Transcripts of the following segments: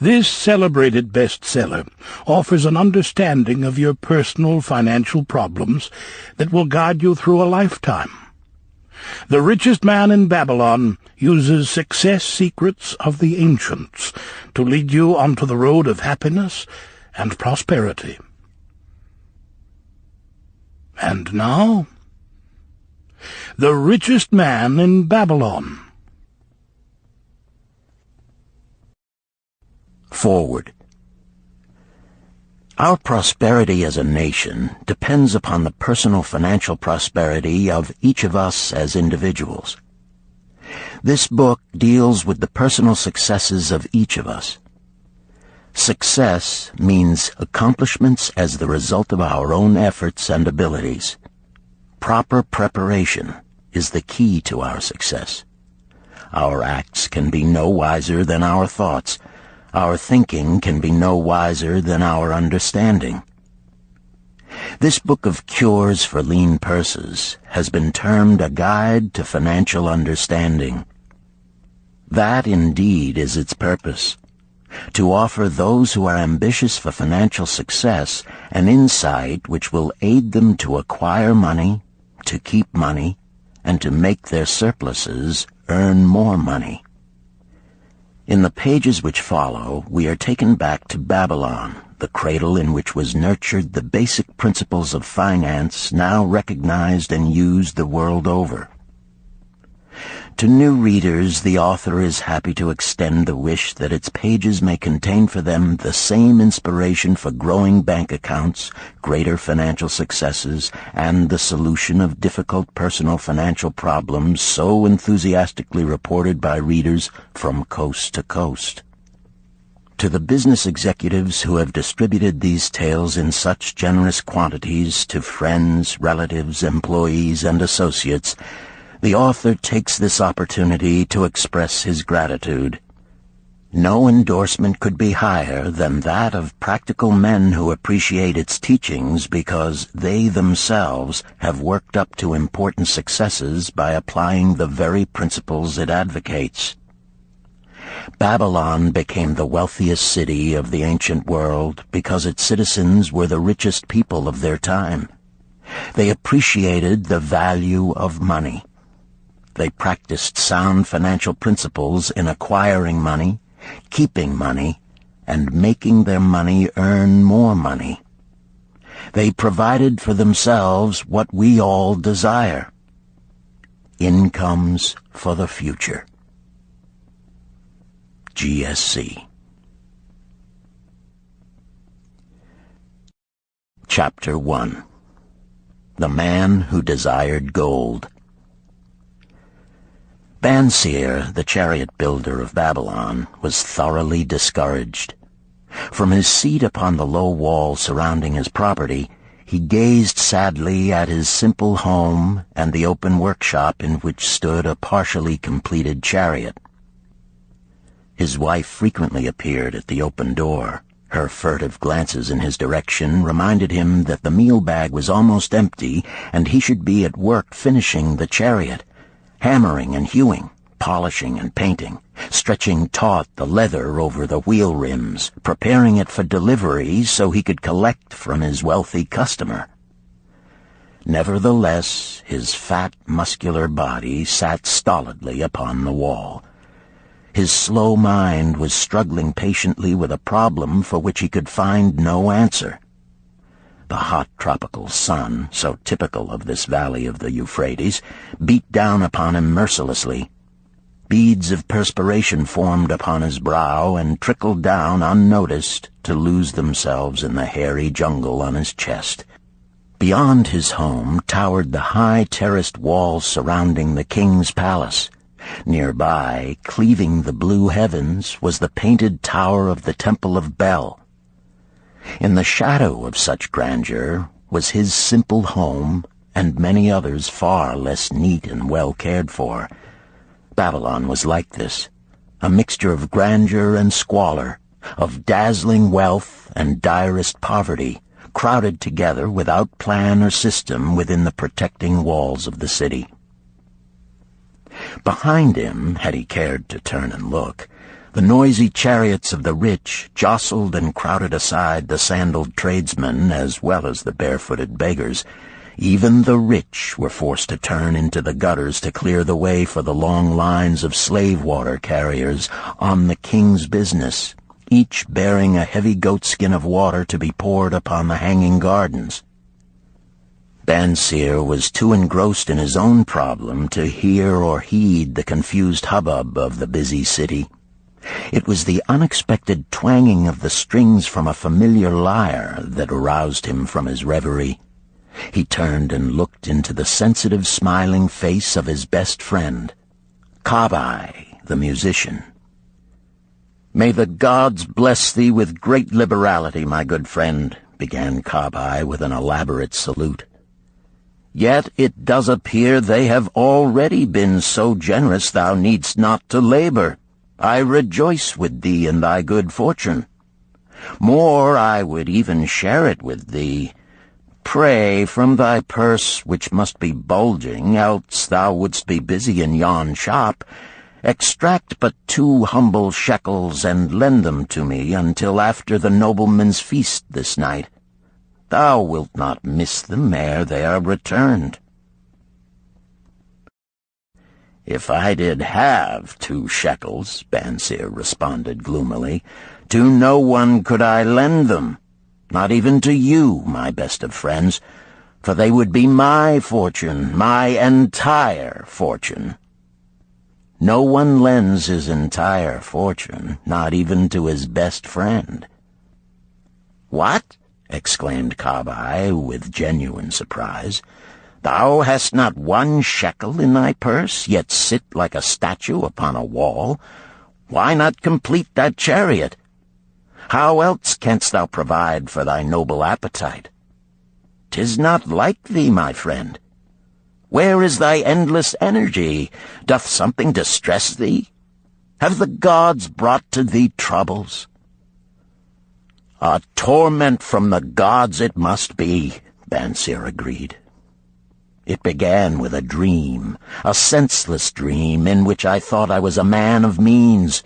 This celebrated bestseller offers an understanding of your personal financial problems that will guide you through a lifetime. The Richest Man in Babylon uses success secrets of the ancients to lead you onto the road of happiness and prosperity. And now, The Richest Man in Babylon. Forward. Our prosperity as a nation depends upon the personal financial prosperity of each of us as individuals. This book deals with the personal successes of each of us. Success means accomplishments as the result of our own efforts and abilities. Proper preparation is the key to our success. Our acts can be no wiser than our thoughts. Our thinking can be no wiser than our understanding. This book of cures for lean purses has been termed a guide to financial understanding. That indeed is its purpose, to offer those who are ambitious for financial success an insight which will aid them to acquire money, to keep money, and to make their surpluses earn more money. In the pages which follow, we are taken back to Babylon, the cradle in which was nurtured the basic principles of finance now recognized and used the world over. To new readers, the author is happy to extend the wish that its pages may contain for them the same inspiration for growing bank accounts, greater financial successes, and the solution of difficult personal financial problems so enthusiastically reported by readers from coast to coast. To the business executives who have distributed these tales in such generous quantities to friends, relatives, employees, and associates, the author takes this opportunity to express his gratitude. No endorsement could be higher than that of practical men who appreciate its teachings because they themselves have worked up to important successes by applying the very principles it advocates. Babylon became the wealthiest city of the ancient world because its citizens were the richest people of their time. They appreciated the value of money. They practiced sound financial principles in acquiring money, keeping money, and making their money earn more money. They provided for themselves what we all desire: incomes for the future. GSC. Chapter 1. The Man Who Desired Gold. Banseer, the chariot builder of Babylon, was thoroughly discouraged. From his seat upon the low wall surrounding his property, he gazed sadly at his simple home and the open workshop in which stood a partially completed chariot. His wife frequently appeared at the open door. Her furtive glances in his direction reminded him that the meal bag was almost empty and he should be at work finishing the chariot, hammering and hewing, polishing and painting, stretching taut the leather over the wheel rims, preparing it for delivery so he could collect from his wealthy customer. Nevertheless, his fat, muscular body sat stolidly upon the wall. His slow mind was struggling patiently with a problem for which he could find no answer. The hot tropical sun, so typical of this valley of the Euphrates, beat down upon him mercilessly. Beads of perspiration formed upon his brow and trickled down unnoticed to lose themselves in the hairy jungle on his chest. Beyond his home towered the high terraced walls surrounding the king's palace. Nearby, cleaving the blue heavens, was the painted tower of the Temple of Bel. In the shadow of such grandeur was his simple home and many others far less neat and well cared for. Babylon was like this, a mixture of grandeur and squalor, of dazzling wealth and direst poverty, crowded together without plan or system within the protecting walls of the city. Behind him, had he cared to turn and look, The noisy chariots of the rich jostled and crowded aside the sandaled tradesmen as well as the barefooted beggars. Even the rich were forced to turn into the gutters to clear the way for the long lines of slave water carriers on the king's business, each bearing a heavy goatskin of water to be poured upon the hanging gardens. Bansir was too engrossed in his own problem to hear or heed the confused hubbub of the busy city. It was the unexpected twanging of the strings from a familiar lyre that aroused him from his reverie. He turned and looked into the sensitive, smiling face of his best friend, Kabai, the musician. "May the gods bless thee with great liberality, my good friend," began Kabai with an elaborate salute. "Yet it does appear they have already been so generous thou needst not to labor. I rejoice with thee in thy good fortune. More, I would even share it with thee. Pray, from thy purse, which must be bulging, else thou wouldst be busy in yon shop, extract but 2 humble shekels and lend them to me until after the nobleman's feast this night. Thou wilt not miss them ere they are returned." "If I did have 2 shekels," Bansir responded gloomily, "to no one could I lend them, not even to you, my best of friends, for they would be my fortune, my entire fortune." No one lends his entire fortune, not even to his best friend. "What?" exclaimed Kabai with genuine surprise. "Thou hast not 1 shekel in thy purse, yet sit like a statue upon a wall? Why not complete that chariot? How else canst thou provide for thy noble appetite? 'Tis not like thee, my friend. Where is thy endless energy? Doth something distress thee? Have the gods brought to thee troubles?" "A torment from the gods it must be," Bansir agreed. "It began with a dream, a senseless dream in which I thought I was a man of means.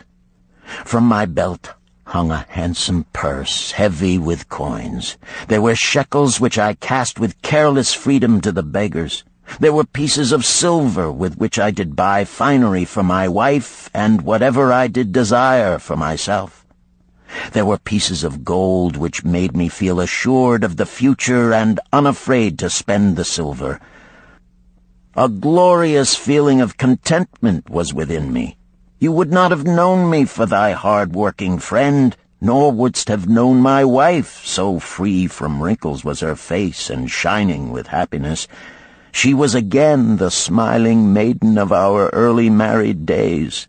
From my belt hung a handsome purse, heavy with coins. There were shekels which I cast with careless freedom to the beggars. There were pieces of silver with which I did buy finery for my wife and whatever I did desire for myself. There were pieces of gold which made me feel assured of the future and unafraid to spend the silver. A glorious feeling of contentment was within me. You would not have known me for thy hard-working friend, nor wouldst have known my wife, so free from wrinkles was her face and shining with happiness. She was again the smiling maiden of our early married days."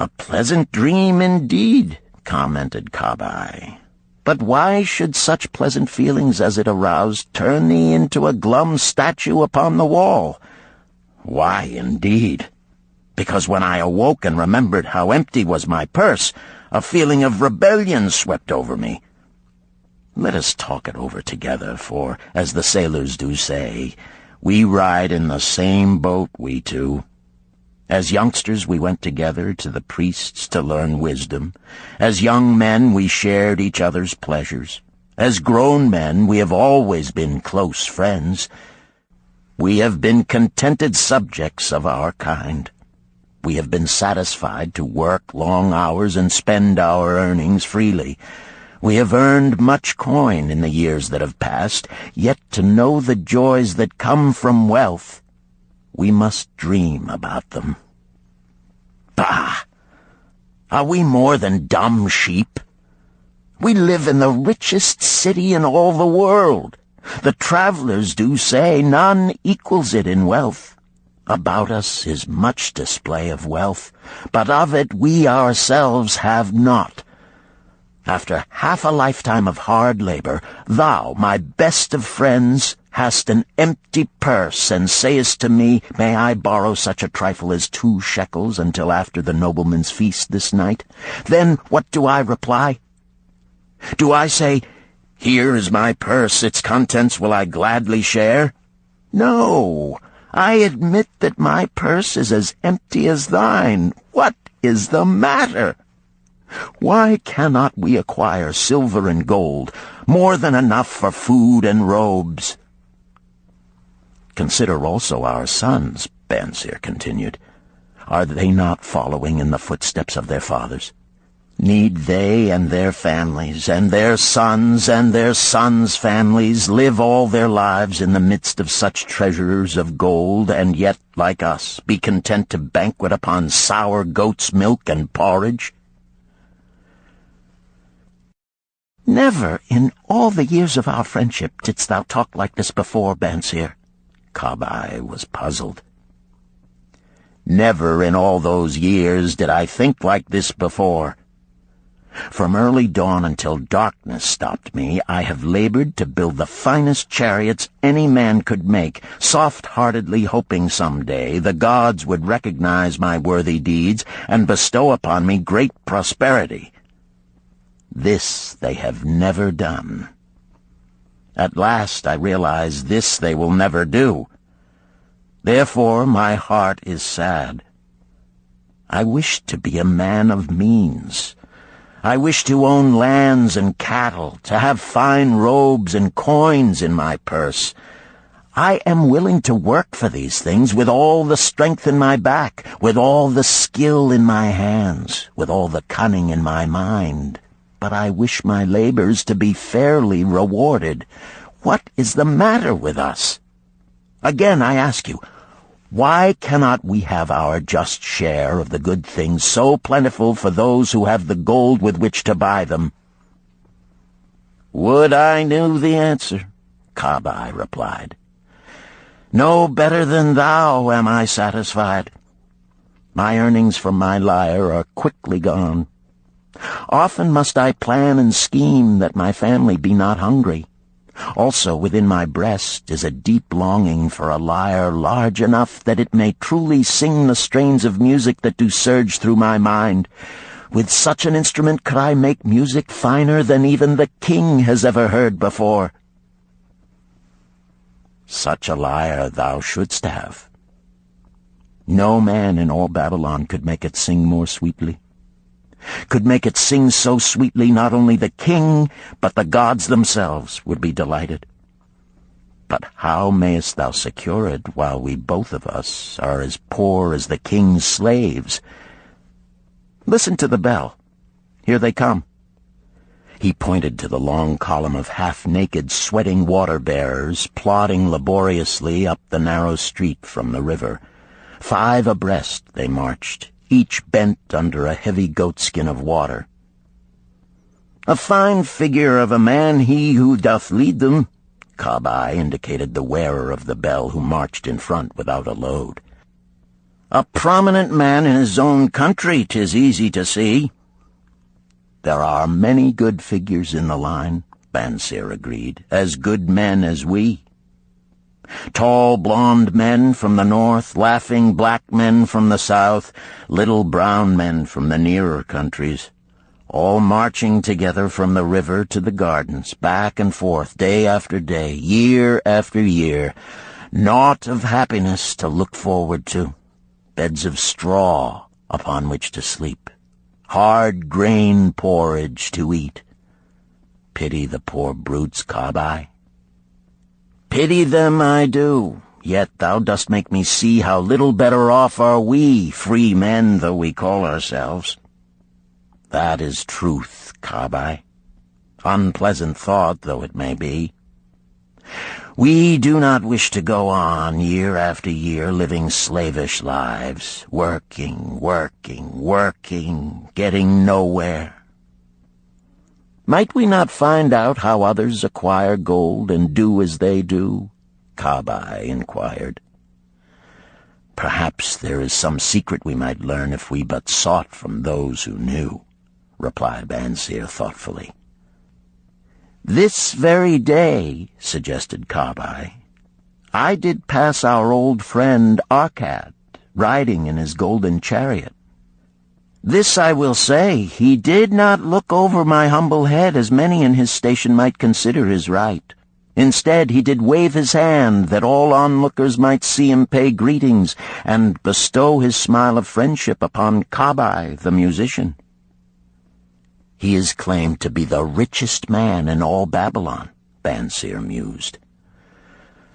"A pleasant dream indeed," commented Kabai. "But why should such pleasant feelings as it aroused turn thee into a glum statue upon the wall?" "Why, indeed? Because when I awoke and remembered how empty was my purse, a feeling of rebellion swept over me. Let us talk it over together, for, as the sailors do say, we ride in the same boat, we two. As youngsters we went together to the priests to learn wisdom. As young men we shared each other's pleasures. As grown men we have always been close friends. We have been contented subjects of our kind. We have been satisfied to work long hours and spend our earnings freely. We have earned much coin in the years that have passed, yet to know the joys that come from wealth, we must dream about them. Bah! Are we more than dumb sheep? We live in the richest city in all the world. The travelers do say none equals it in wealth. About us is much display of wealth, but of it we ourselves have not. After half a lifetime of hard labor, thou, my best of friends, hast an empty purse, and sayest to me, may I borrow such a trifle as 2 shekels until after the nobleman's feast this night? Then what do I reply? Do I say, here is my purse, its contents will I gladly share? No, I admit that my purse is as empty as thine. What is the matter? Why cannot we acquire silver and gold, more than enough for food and robes? Consider also our sons, Bansir continued. Are they not following in the footsteps of their fathers? Need they and their families, and their sons' families, live all their lives in the midst of such treasures of gold, and yet, like us, be content to banquet upon sour goat's milk and porridge? Never in all the years of our friendship didst thou talk like this before, Bansir. Kabai was puzzled. Never in all those years did I think like this before. From early dawn until darkness stopped me, I have labored to build the finest chariots any man could make, soft-heartedly hoping some day the gods would recognize my worthy deeds and bestow upon me great prosperity. This they have never done. At last I realize this they will never do. Therefore my heart is sad. I wish to be a man of means. I wish to own lands and cattle, to have fine robes and coins in my purse. I am willing to work for these things with all the strength in my back, with all the skill in my hands, with all the cunning in my mind. But I wish my labors to be fairly rewarded. What is the matter with us? Again, I ask you, why cannot we have our just share of the good things so plentiful for those who have the gold with which to buy them? Would I knew the answer, Kabai replied. No better than thou am I satisfied. My earnings from my lyre are quickly gone. Often must I plan and scheme that my family be not hungry. Also within my breast is a deep longing for a lyre large enough that it may truly sing the strains of music that do surge through my mind. With such an instrument could I make music finer than even the king has ever heard before. Such a lyre thou shouldst have. No man in all Babylon could make it sing more sweetly. Could make it sing so sweetly not only the king, but the gods themselves would be delighted. But how mayest thou secure it while we both of us are as poor as the king's slaves? Listen to the bell. Here they come. He pointed to the long column of half-naked, sweating water-bearers plodding laboriously up the narrow street from the river. 5 abreast they marched, each bent under a heavy goatskin of water. A fine figure of a man he who doth lead them, Kabai indicated the wearer of the bell who marched in front without a load. A prominent man in his own country, 'tis easy to see. There are many good figures in the line, Bansir agreed, as good men as we. Tall, blond men from the north, laughing black men from the south, little brown men from the nearer countries, all marching together from the river to the gardens, back and forth, day after day, year after year, naught of happiness to look forward to, beds of straw upon which to sleep, hard grain porridge to eat. Pity the poor brutes, Kabai. Pity them I do, yet thou dost make me see how little better off are we, free men though we call ourselves. That is truth, Kabai, unpleasant thought though it may be. We do not wish to go on year after year living slavish lives, working, getting nowhere. Might we not find out how others acquire gold and do as they do? Kabai inquired. Perhaps there is some secret we might learn if we but sought from those who knew, replied Bansir thoughtfully. This very day, suggested Kabai, I did pass our old friend Arkad, riding in his golden chariot. This I will say, he did not look over my humble head as many in his station might consider his right. Instead, he did wave his hand that all onlookers might see him pay greetings and bestow his smile of friendship upon Kabai, the musician. He is claimed to be the richest man in all Babylon, Bansir mused.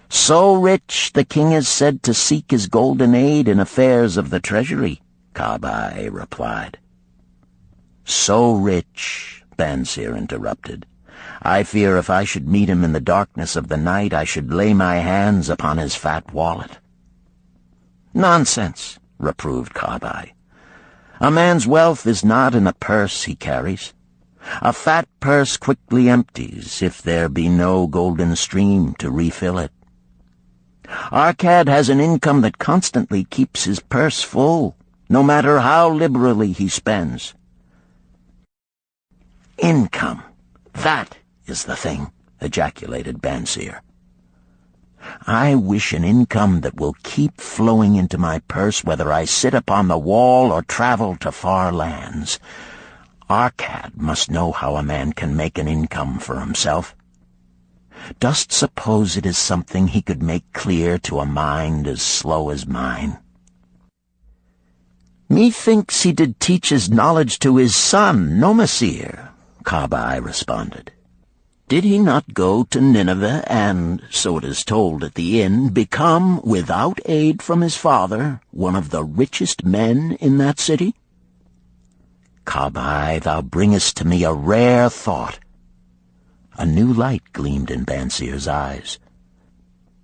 So rich, the king is said to seek his golden aid in affairs of the treasury, Kabai replied. So rich, Bansir interrupted. I fear if I should meet him in the darkness of the night, I should lay my hands upon his fat wallet. Nonsense, reproved Kabai. A man's wealth is not in a purse he carries. A fat purse quickly empties if there be no golden stream to refill it. Arkad has an income that constantly keeps his purse full, no matter how liberally he spends. Income, that is the thing, ejaculated Bansir. I wish an income that will keep flowing into my purse whether I sit upon the wall or travel to far lands. Arkad must know how a man can make an income for himself. Dost suppose it is something he could make clear to a mind as slow as mine? Methinks he did teach his knowledge to his son, Nomasir, Kabai responded. Did he not go to Nineveh and, so it is told at the inn, become, without aid from his father, one of the richest men in that city? Kabai, thou bringest to me a rare thought. A new light gleamed in Bansir's eyes.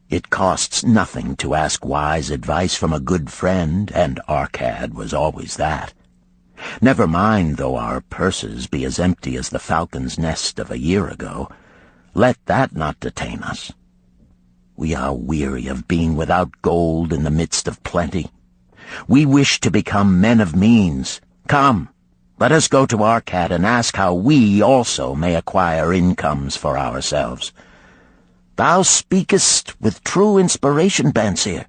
It costs nothing to ask wise advice from a good friend, and Arkad was always that. Never mind though our purses be as empty as the falcon's nest of a year ago. Let that not detain us. We are weary of being without gold in the midst of plenty. We wish to become men of means. Come, let us go to Arkad and ask how we also may acquire incomes for ourselves. Thou speakest with true inspiration, Bansir.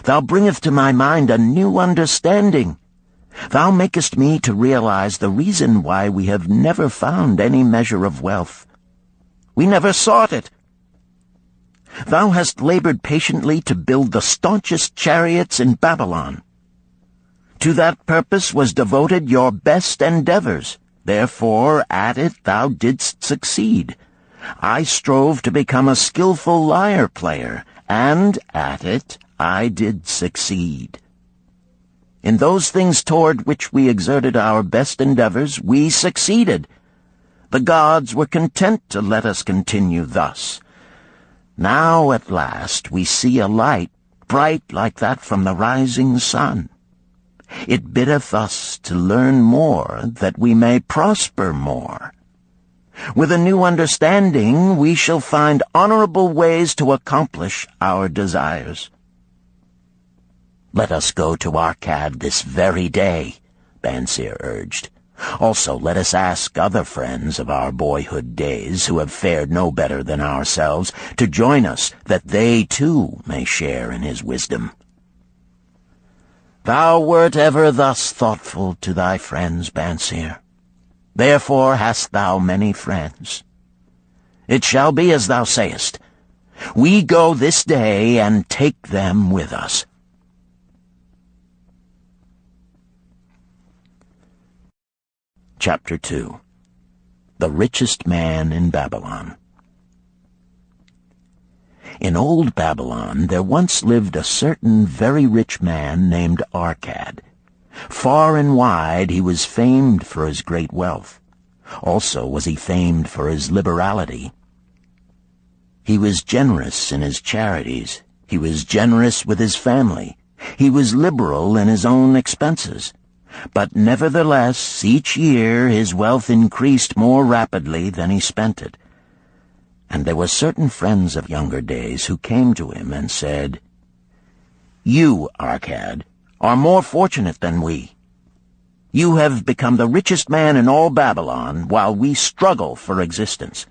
Thou bringest to my mind a new understanding. Thou makest me to realize the reason why we have never found any measure of wealth. We never sought it. Thou hast labored patiently to build the staunchest chariots in Babylon. To that purpose was devoted your best endeavors. Therefore, at it thou didst succeed. I strove to become a skillful lyre player, and at it I did succeed. In those things toward which we exerted our best endeavors, we succeeded. The gods were content to let us continue thus. Now at last we see a light, bright like that from the rising sun. It biddeth us to learn more, that we may prosper more. With a new understanding, we shall find honorable ways to accomplish our desires. Let us go to Arkad this very day, Bansir urged. Also let us ask other friends of our boyhood days who have fared no better than ourselves to join us, that they too may share in his wisdom. Thou wert ever thus thoughtful to thy friends, Bansir. Therefore hast thou many friends. It shall be as thou sayest. We go this day and take them with us. Chapter 2. The Richest Man in Babylon. In old Babylon there once lived a certain very rich man named Arkad. Far and wide he was famed for his great wealth. Also was he famed for his liberality. He was generous in his charities. He was generous with his family. He was liberal in his own expenses. But nevertheless, each year his wealth increased more rapidly than he spent it. And there were certain friends of younger days who came to him and said, You, Arkad, are more fortunate than we. You have become the richest man in all Babylon, while we struggle for existence.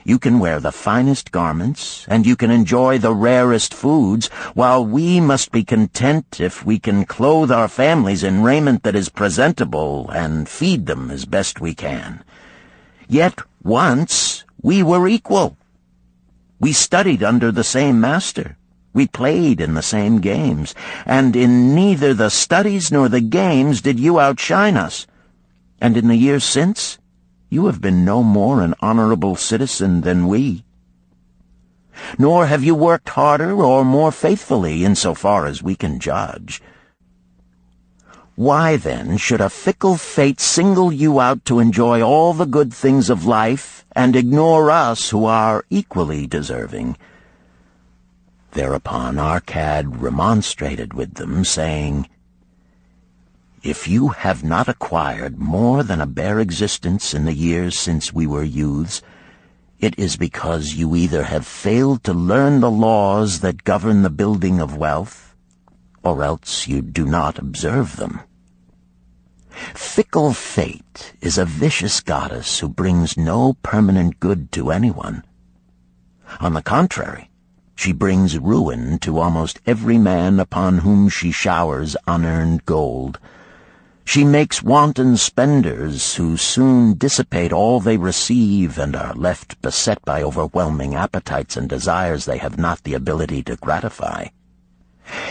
You can wear the finest garments, and you can enjoy the rarest foods, while we must be content if we can clothe our families in raiment that is presentable and feed them as best we can. Yet once we were equal. We studied under the same master. We played in the same games, and in neither the studies nor the games did you outshine us. And in the years since, you have been no more an honorable citizen than we. Nor have you worked harder or more faithfully in so far as we can judge. Why, then, should a fickle fate single you out to enjoy all the good things of life and ignore us who are equally deserving? Thereupon Arcad remonstrated with them, saying, If you have not acquired more than a bare existence in the years since we were youths, it is because you either have failed to learn the laws that govern the building of wealth, or else you do not observe them. Fickle fate is a vicious goddess who brings no permanent good to anyone. On the contrary, she brings ruin to almost every man upon whom she showers unearned gold. She makes wanton spenders who soon dissipate all they receive and are left beset by overwhelming appetites and desires they have not the ability to gratify.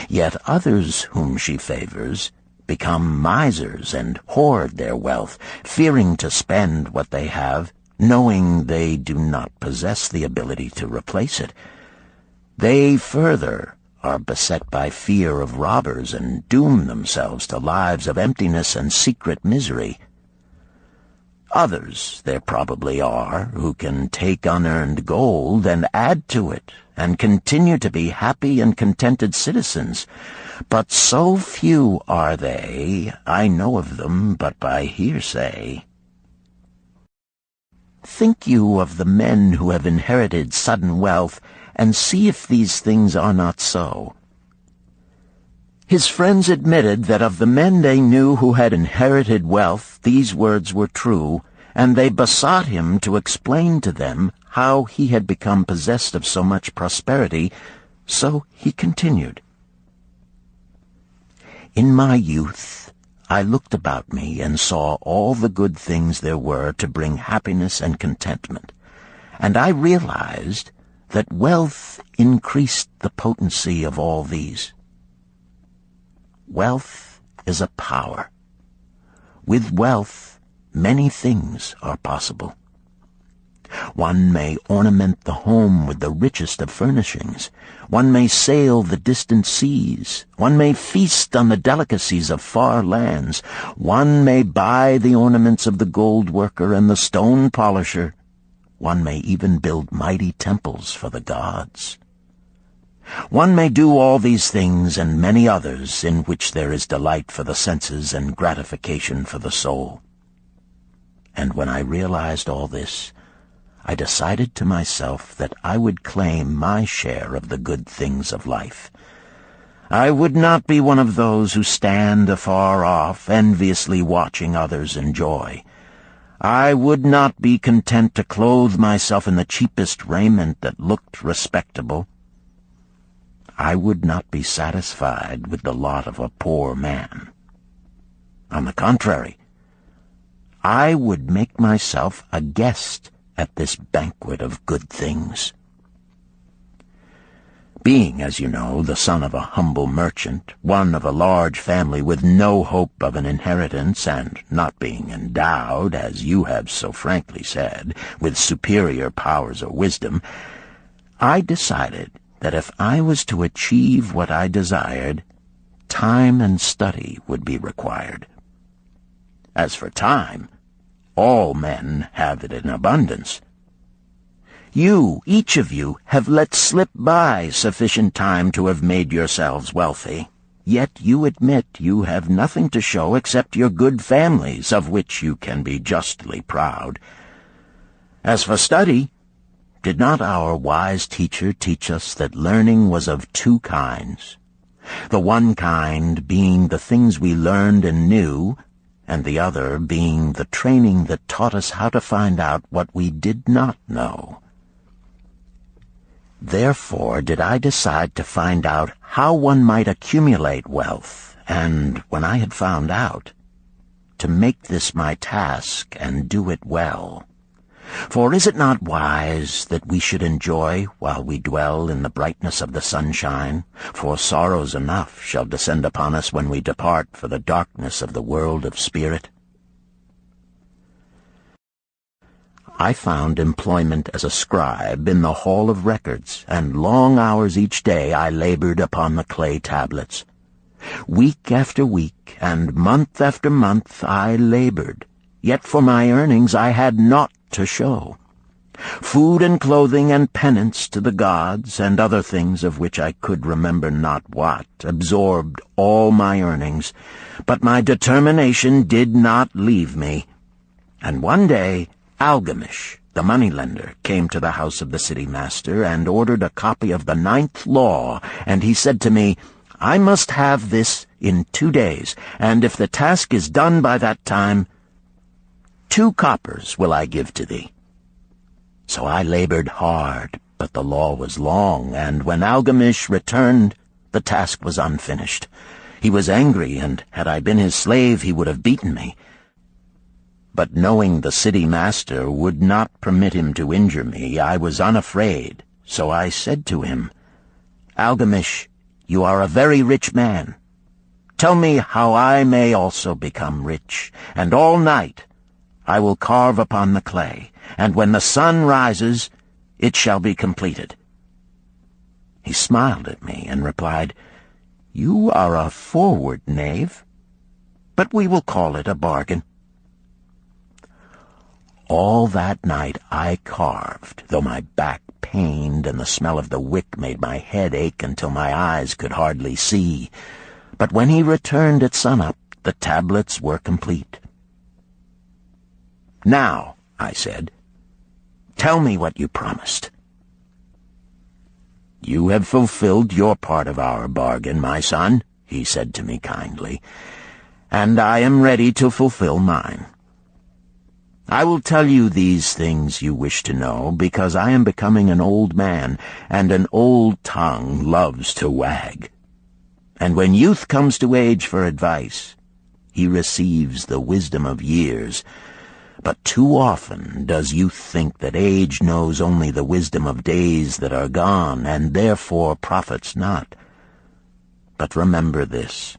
Yet others whom she favors become misers and hoard their wealth, fearing to spend what they have, knowing they do not possess the ability to replace it. They further are beset by fear of robbers and doom themselves to lives of emptiness and secret misery. Others there probably are who can take unearned gold and add to it and continue to be happy and contented citizens, but so few are they, I know of them but by hearsay. Think you of the men who have inherited sudden wealth, and see if these things are not so. His friends admitted that of the men they knew who had inherited wealth, these words were true, and they besought him to explain to them how he had become possessed of so much prosperity, so he continued. In my youth, I looked about me and saw all the good things there were to bring happiness and contentment, and I realized that wealth increased the potency of all these. Wealth is a power. With wealth, many things are possible. One may ornament the home with the richest of furnishings. One may sail the distant seas. One may feast on the delicacies of far lands. One may buy the ornaments of the gold worker and the stone polisher. One may even build mighty temples for the gods. One may do all these things and many others in which there is delight for the senses and gratification for the soul. And when I realized all this, I decided to myself that I would claim my share of the good things of life. I would not be one of those who stand afar off, enviously watching others enjoy. I would not be content to clothe myself in the cheapest raiment that looked respectable. I would not be satisfied with the lot of a poor man. On the contrary, I would make myself a guest at this banquet of good things. Being, as you know, the son of a humble merchant, one of a large family with no hope of an inheritance, and not being endowed, as you have so frankly said, with superior powers or wisdom, I decided that if I was to achieve what I desired, time and study would be required. As for time, all men have it in abundance. You, each of you, have let slip by sufficient time to have made yourselves wealthy. Yet you admit you have nothing to show except your good families, of which you can be justly proud. As for study, did not our wise teacher teach us that learning was of two kinds? The one kind being the things we learned and knew, and the other being the training that taught us how to find out what we did not know. Therefore did I decide to find out how one might accumulate wealth, and, when I had found out, to make this my task and do it well. For is it not wise that we should enjoy while we dwell in the brightness of the sunshine? For sorrows enough shall descend upon us when we depart for the darkness of the world of spirit. I found employment as a scribe in the hall of records, and long hours each day I labored upon the clay tablets. Week after week, and month after month I labored, yet for my earnings I had naught to show. Food and clothing and penance to the gods, and other things of which I could remember not what, absorbed all my earnings, but my determination did not leave me. And one day Algamish, the moneylender, came to the house of the city master and ordered a copy of the 9th law, and he said to me, I must have this in 2 days, and if the task is done by that time, 2 coppers will I give to thee. So I labored hard, but the law was long, and when Algamish returned, the task was unfinished. He was angry, and had I been his slave, he would have beaten me. But knowing the city master would not permit him to injure me, I was unafraid. So I said to him, Algamish, you are a very rich man. Tell me how I may also become rich, and all night I will carve upon the clay, and when the sun rises, it shall be completed. He smiled at me and replied, You are a forward knave, but we will call it a bargain. All that night I carved, though my back pained and the smell of the wick made my head ache until my eyes could hardly see. But when he returned at sunup, the tablets were complete. Now, I said, tell me what you promised. You have fulfilled your part of our bargain, my son, he said to me kindly, and I am ready to fulfill mine. I will tell you these things you wish to know, because I am becoming an old man, and an old tongue loves to wag. And when youth comes to age for advice, he receives the wisdom of years. But too often does youth think that age knows only the wisdom of days that are gone, and therefore profits not. But remember this,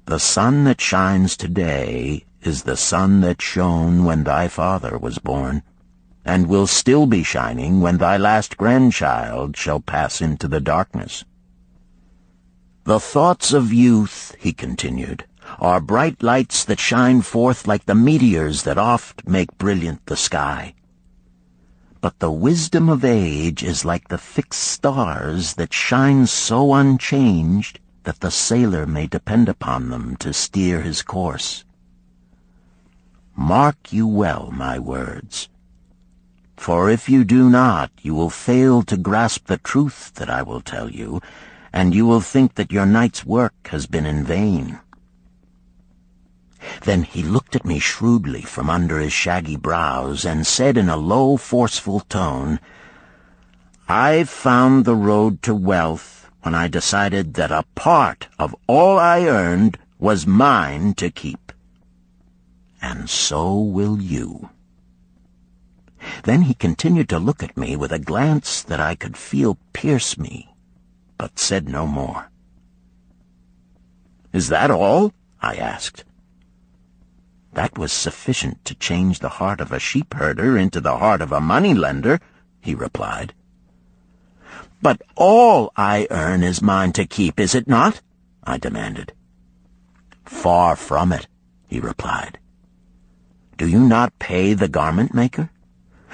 the sun that shines today is the sun that shone when thy father was born, and will still be shining when thy last grandchild shall pass into the darkness. The thoughts of youth, he continued, are bright lights that shine forth like the meteors that oft make brilliant the sky. But the wisdom of age is like the fixed stars that shine so unchanged that the sailor may depend upon them to steer his course. Mark you well my words, for if you do not, you will fail to grasp the truth that I will tell you, and you will think that your night's work has been in vain. Then he looked at me shrewdly from under his shaggy brows and said in a low, forceful tone, I've found the road to wealth when I decided that a part of all I earned was mine to keep. And so will you. Then he continued to look at me with a glance that I could feel pierce me, but said no more. Is that all? I asked. That was sufficient to change the heart of a sheep-herder into the heart of a money-lender, he replied. But all I earn is mine to keep, is it not? I demanded. Far from it, he replied. Do you not pay the garment-maker?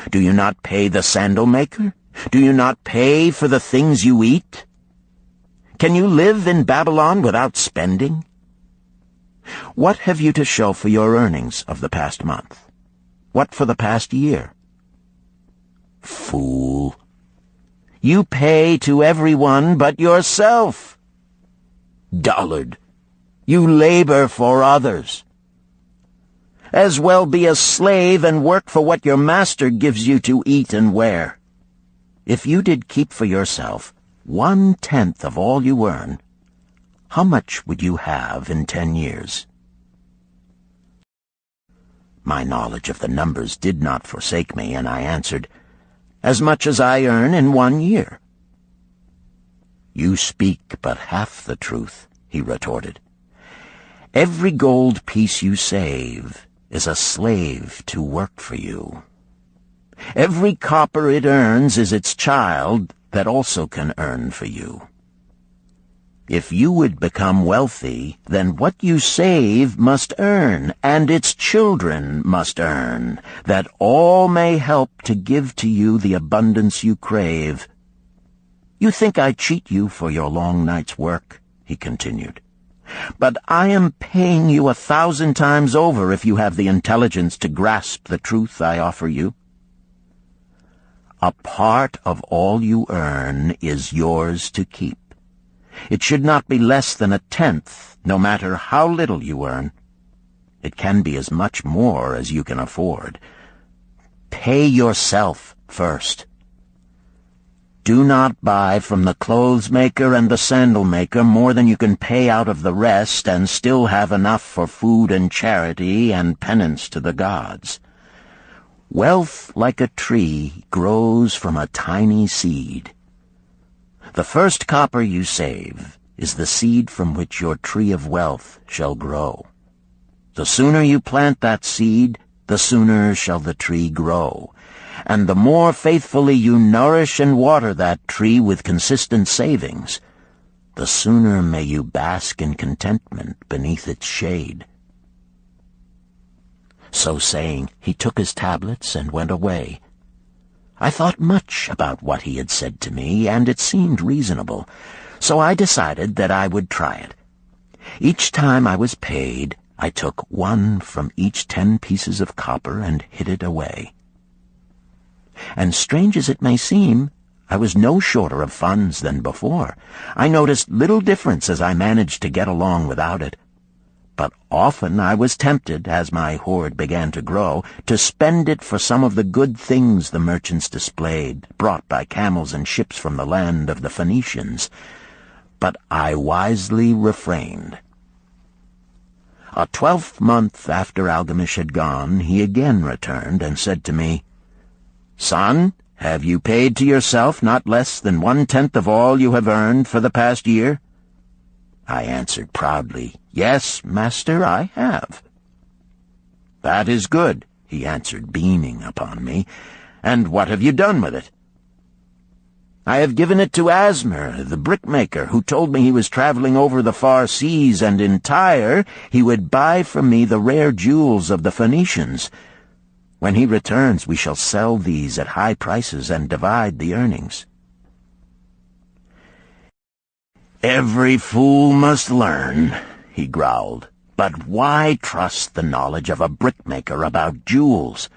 Do you not pay the sandal-maker? Do you not pay for the things you eat? Can you live in Babylon without spending? What have you to show for your earnings of the past month? What for the past year? Fool! You pay to everyone but yourself. Dullard! You labor for others. As well be a slave and work for what your master gives you to eat and wear. If you did keep for yourself 1/10 of all you earn, how much would you have in 10 years? My knowledge of the numbers did not forsake me, and I answered, "As much as I earn in 1 year." "You speak but half the truth," he retorted. "Every gold piece you save is a slave to work for you. Every copper it earns is its child that also can earn for you. If you would become wealthy, then what you save must earn, and its children must earn, that all may help to give to you the abundance you crave. You think I cheat you for your long night's work," he continued, "but I am paying you 1,000 times over if you have the intelligence to grasp the truth I offer you. A part of all you earn is yours to keep. It should not be less than 1/10, no matter how little you earn. It can be as much more as you can afford. Pay yourself first. Do not buy from the clothes maker and the sandal maker more than you can pay out of the rest and still have enough for food and charity and penance to the gods. Wealth, like a tree, grows from a tiny seed. The first copper you save is the seed from which your tree of wealth shall grow. The sooner you plant that seed, the sooner shall the tree grow. And the more faithfully you nourish and water that tree with consistent savings, the sooner may you bask in contentment beneath its shade." So saying, he took his tablets and went away. I thought much about what he had said to me, and it seemed reasonable, so I decided that I would try it. Each time I was paid, I took 1 from each 10 pieces of copper and hid it away. And strange as it may seem, I was no shorter of funds than before. I noticed little difference as I managed to get along without it. But often I was tempted, as my hoard began to grow, to spend it for some of the good things the merchants displayed, brought by camels and ships from the land of the Phoenicians. But I wisely refrained. A 12th month after Algamish had gone, he again returned and said to me, "Son, have you paid to yourself not less than 1/10 of all you have earned for the past year?" I answered proudly, "Yes, master, I have." "That is good," he answered, beaming upon me. "And what have you done with it?" "I have given it to Asmer, the brickmaker, who told me he was traveling over the far seas, and in Tyre he would buy from me the rare jewels of the Phoenicians. When he returns, we shall sell these at high prices and divide the earnings." "Every fool must learn," he growled. "But why trust the knowledge of a brickmaker about jewels?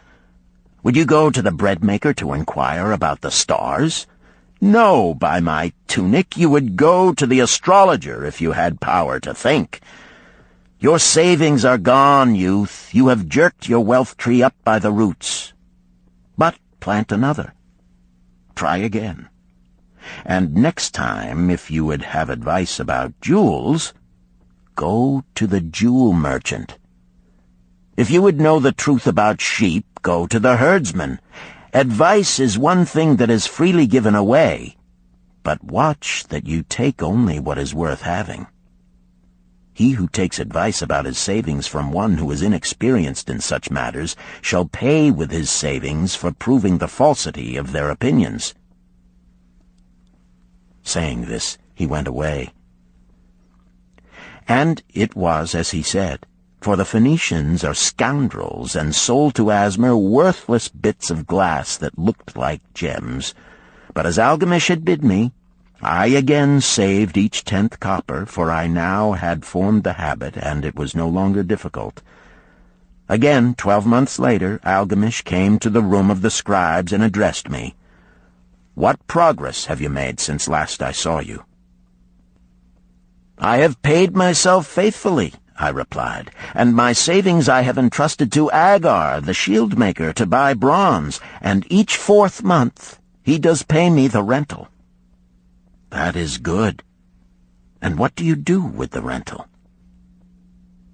Would you go to the breadmaker to inquire about the stars? No, by my tunic, you would go to the astrologer if you had power to think. Your savings are gone, youth. You have jerked your wealth tree up by the roots. But plant another. Try again. And next time, if you would have advice about jewels, go to the jewel merchant. If you would know the truth about sheep, go to the herdsman. Advice is one thing that is freely given away, but watch that you take only what is worth having. He who takes advice about his savings from one who is inexperienced in such matters shall pay with his savings for proving the falsity of their opinions." Saying this, he went away. And it was as he said, for the Phoenicians are scoundrels and sold to Asmer worthless bits of glass that looked like gems. But as Algamish had bid me, I again saved each 10th copper, for I now had formed the habit, and it was no longer difficult. Again, 12 months later, Algamish came to the room of the scribes and addressed me. "What progress have you made since last I saw you?" "I have paid myself faithfully," I replied, "and my savings I have entrusted to Agar, the shield-maker, to buy bronze, and each 4th month he does pay me the rental." "That is good. And what do you do with the rental?"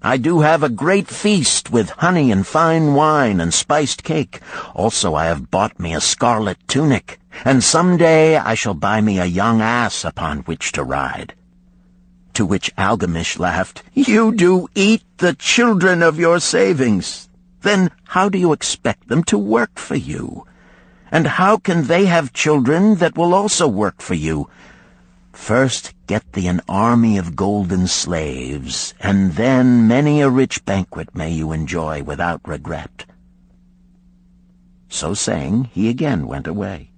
I do have a great feast with honey and fine wine and spiced cake. Also I have bought me a scarlet tunic, and some day I shall buy me a young ass upon which to ride." To which Algamish laughed, "You do eat the children of your savings. Then how do you expect them to work for you? And how can they have children that will also work for you? First get thee an army of golden slaves, and then many a rich banquet may you enjoy without regret." So saying, he again went away.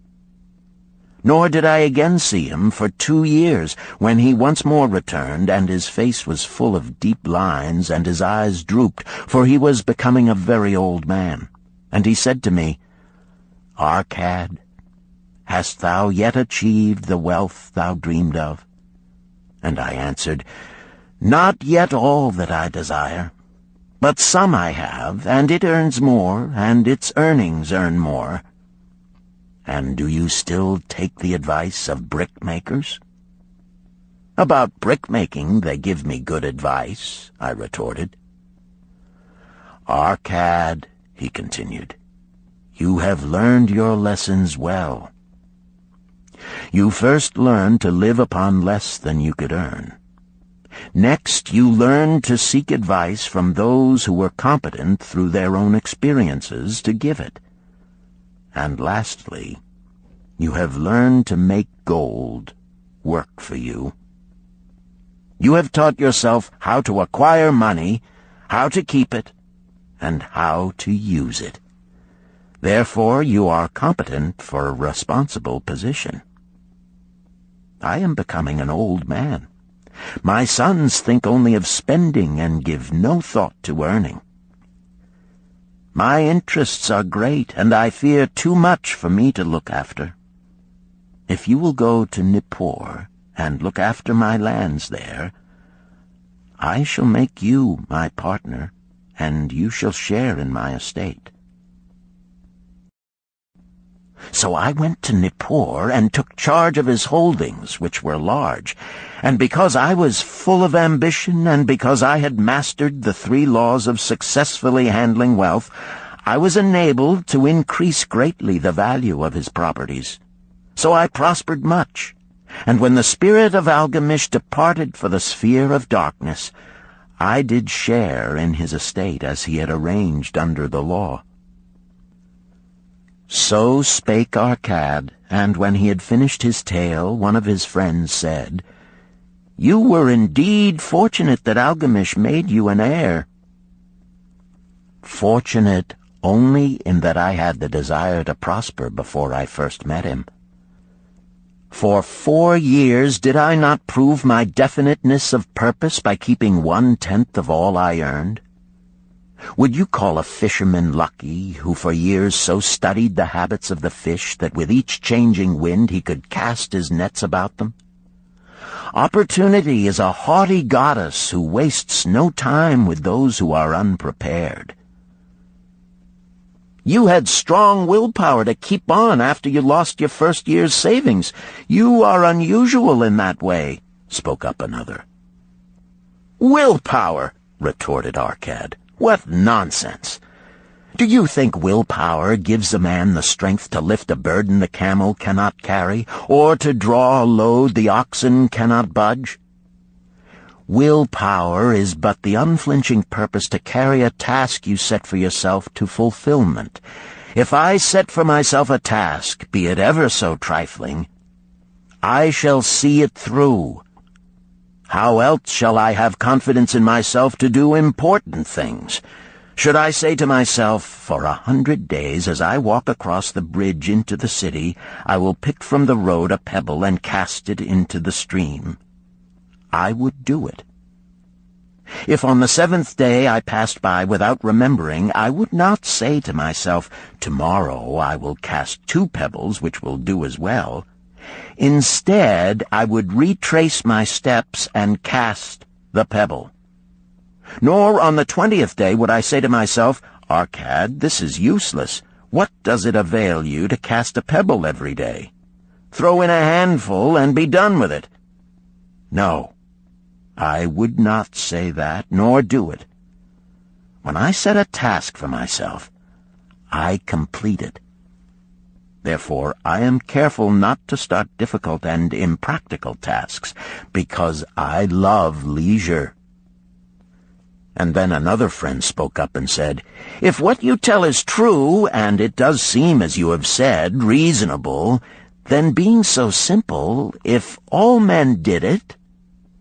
Nor did I again see him for 2 years, when he once more returned, and his face was full of deep lines, and his eyes drooped, for he was becoming a very old man. And he said to me, "Arcad, hast thou yet achieved the wealth thou dreamed of?" And I answered, "Not yet all that I desire, but some I have, and it earns more, and its earnings earn more." "And do you still take the advice of brickmakers?" "About brickmaking they give me good advice," I retorted. "Arcad," he continued, "you have learned your lessons well. You first learned to live upon less than you could earn. Next, you learned to seek advice from those who were competent through their own experiences to give it. And lastly, you have learned to make gold work for you. You have taught yourself how to acquire money, how to keep it, and how to use it. Therefore, you are competent for a responsible position. I am becoming an old man. My sons think only of spending and give no thought to earning. My interests are great, and I fear too much for me to look after. If you will go to Nippur and look after my lands there, I shall make you my partner, and you shall share in my estate." So I went to Nippur and took charge of his holdings, which were large, and because I was full of ambition and because I had mastered the 3 laws of successfully handling wealth, I was enabled to increase greatly the value of his properties. So I prospered much, and when the spirit of Algamish departed for the sphere of darkness, I did share in his estate as he had arranged under the law. So spake Arcad, and when he had finished his tale, one of his friends said, "You were indeed fortunate that Algamish made you an heir." "Fortunate only in that I had the desire to prosper before I first met him. For 4 years did I not prove my definiteness of purpose by keeping 1/10 of all I earned? Would you call a fisherman lucky who for years so studied the habits of the fish that with each changing wind he could cast his nets about them? Opportunity is a haughty goddess who wastes no time with those who are unprepared. You had strong willpower to keep on after you lost your first year's savings. You are unusual in that way," spoke up another. "Willpower," retorted Arcad. "What nonsense! Do you think willpower gives a man the strength to lift a burden the camel cannot carry, or to draw a load the oxen cannot budge? Willpower is but the unflinching purpose to carry a task you set for yourself to fulfillment. If I set for myself a task, be it ever so trifling, I shall see it through. How else shall I have confidence in myself to do important things? Should I say to myself, for 100 days as I walk across the bridge into the city, I will pick from the road a pebble and cast it into the stream? I would do it. If on the 7th day I passed by without remembering, I would not say to myself, tomorrow I will cast 2 pebbles which will do as well. Instead, I would retrace my steps and cast the pebble. Nor on the 20th day would I say to myself, Arcad, this is useless. What does it avail you to cast a pebble every day? Throw in a handful and be done with it. No, I would not say that, nor do it. When I set a task for myself, I complete it. Therefore, I am careful not to start difficult and impractical tasks, because I love leisure." And then another friend spoke up and said, "If what you tell is true, and it does seem, as you have said, reasonable, then being so simple, if all men did it,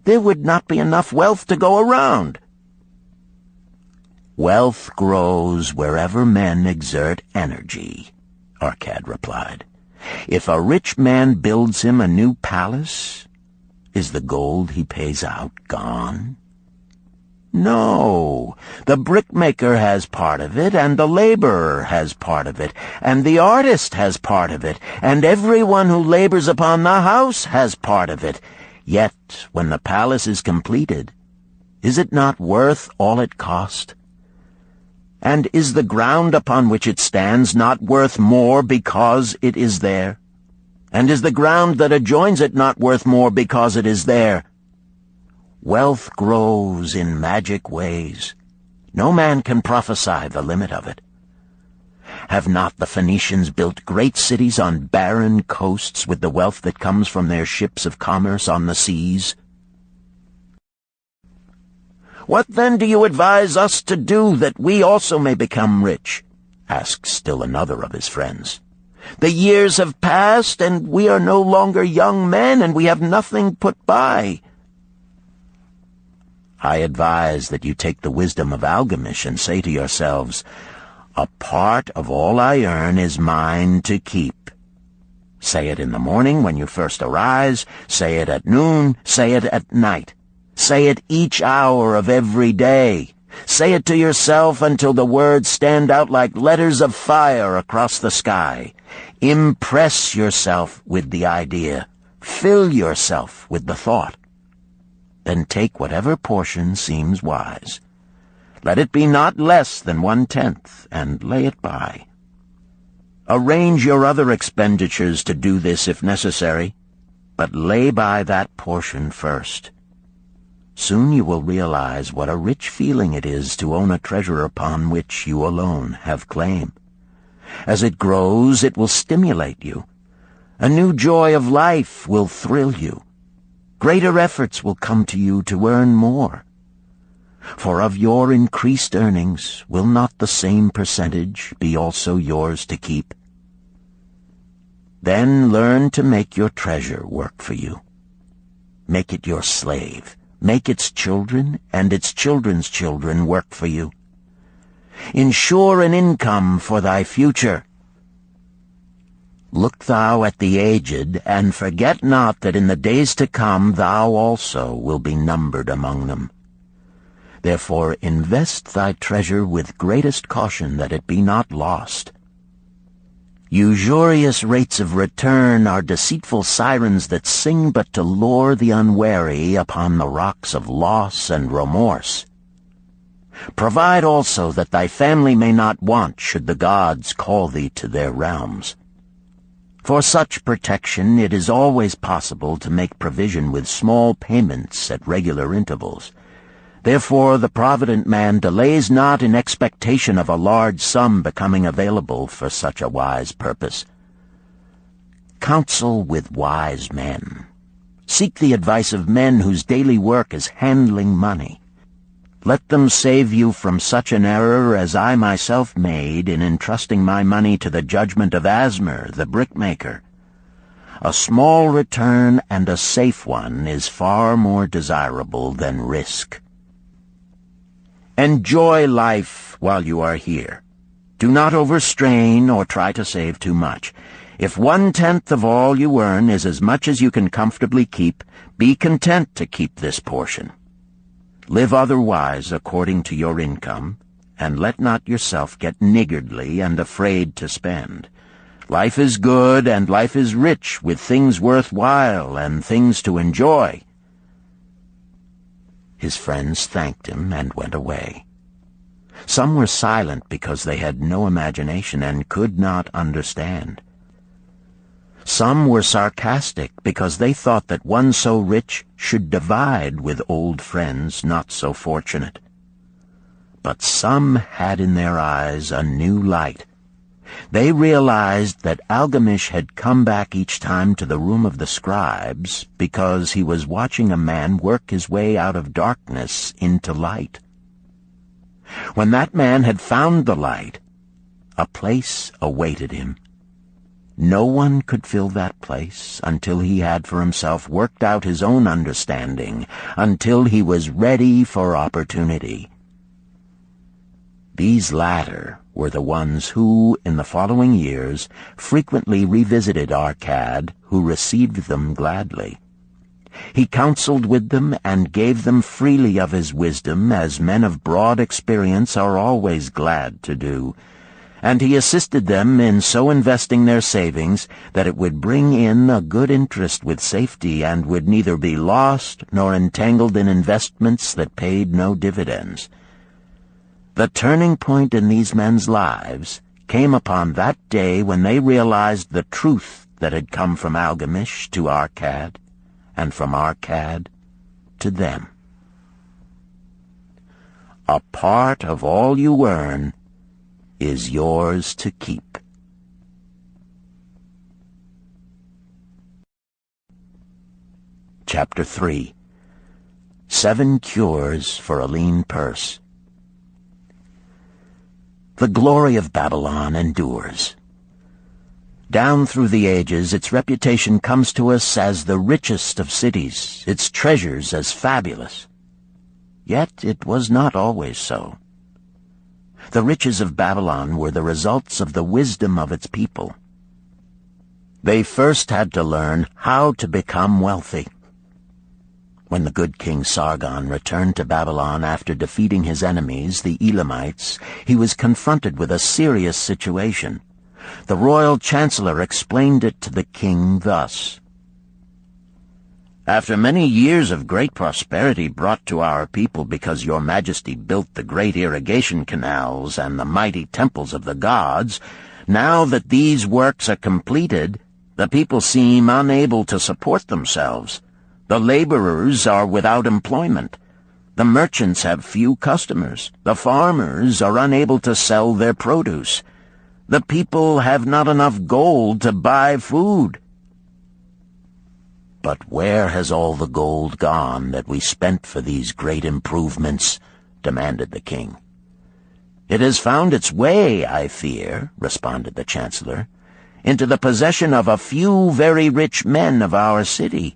there would not be enough wealth to go around." "Wealth grows wherever men exert energy," Arcad replied. "If a rich man builds him a new palace, is the gold he pays out gone? No, the brickmaker has part of it, and the laborer has part of it, and the artist has part of it, and everyone who labors upon the house has part of it. Yet, when the palace is completed, is it not worth all it cost? And is the ground upon which it stands not worth more because it is there? And is the ground that adjoins it not worth more because it is there? Wealth grows in magic ways. No man can prophesy the limit of it. Have not the Phoenicians built great cities on barren coasts with the wealth that comes from their ships of commerce on the seas? What then do you advise us to do that we also may become rich?" asked still another of his friends. "The years have passed, and we are no longer young men, and we have nothing put by." "I advise that you take the wisdom of Algamish and say to yourselves, 'A part of all I earn is mine to keep.' Say it in the morning when you first arise, say it at noon, say it at night. Say it each hour of every day. Say it to yourself until the words stand out like letters of fire across the sky. Impress yourself with the idea. Fill yourself with the thought. Then take whatever portion seems wise. Let it be not less than 1/10, and lay it by. Arrange your other expenditures to do this if necessary, but lay by that portion first. Soon you will realize what a rich feeling it is to own a treasure upon which you alone have claim. As it grows, it will stimulate you. A new joy of life will thrill you. Greater efforts will come to you to earn more. For of your increased earnings, will not the same percentage be also yours to keep? Then learn to make your treasure work for you. Make it your slave. Make its children and its children's children work for you. Ensure an income for thy future. Look thou at the aged, and forget not that in the days to come thou also will be numbered among them. Therefore invest thy treasure with greatest caution that it be not lost. Usurious rates of return are deceitful sirens that sing but to lure the unwary upon the rocks of loss and remorse. Provide also that thy family may not want should the gods call thee to their realms. For such protection it is always possible to make provision with small payments at regular intervals. Therefore the provident man delays not in expectation of a large sum becoming available for such a wise purpose. Counsel with wise men. Seek the advice of men whose daily work is handling money. Let them save you from such an error as I myself made in entrusting my money to the judgment of Asmer, the brickmaker. A small return and a safe one is far more desirable than risk. Enjoy life while you are here. Do not overstrain or try to save too much. If 1/10 of all you earn is as much as you can comfortably keep, be content to keep this portion. Live otherwise according to your income, and let not yourself get niggardly and afraid to spend. Life is good, and life is rich with things worthwhile and things to enjoy. His friends thanked him and went away. Some were silent because they had no imagination and could not understand. Some were sarcastic because they thought that one so rich should divide with old friends not so fortunate. But some had in their eyes a new light. They realized that Algamish had come back each time to the room of the scribes because he was watching a man work his way out of darkness into light. When that man had found the light, a place awaited him. No one could fill that place until he had for himself worked out his own understanding, until he was ready for opportunity. These latter were the ones who, in the following years, frequently revisited Arcad, who received them gladly. He counseled with them and gave them freely of his wisdom, as men of broad experience are always glad to do, and he assisted them in so investing their savings that it would bring in a good interest with safety and would neither be lost nor entangled in investments that paid no dividends. The turning point in these men's lives came upon that day when they realized the truth that had come from Algamish to Arcad, and from Arcad to them. A part of all you earn is yours to keep. Chapter 3. 7 Cures for a Lean Purse. The glory of Babylon endures. Down through the ages, its reputation comes to us as the richest of cities, its treasures as fabulous. Yet it was not always so. The riches of Babylon were the results of the wisdom of its people. They first had to learn how to become wealthy. When the good King Sargon returned to Babylon after defeating his enemies, the Elamites, he was confronted with a serious situation. The royal chancellor explained it to the king thus: "After many years of great prosperity brought to our people because your majesty built the great irrigation canals and the mighty temples of the gods, now that these works are completed, the people seem unable to support themselves. The laborers are without employment. The merchants have few customers. The farmers are unable to sell their produce. The people have not enough gold to buy food." "But where has all the gold gone that we spent for these great improvements?" demanded the king. "It has found its way, I fear," responded the chancellor, "into the possession of a few very rich men of our city.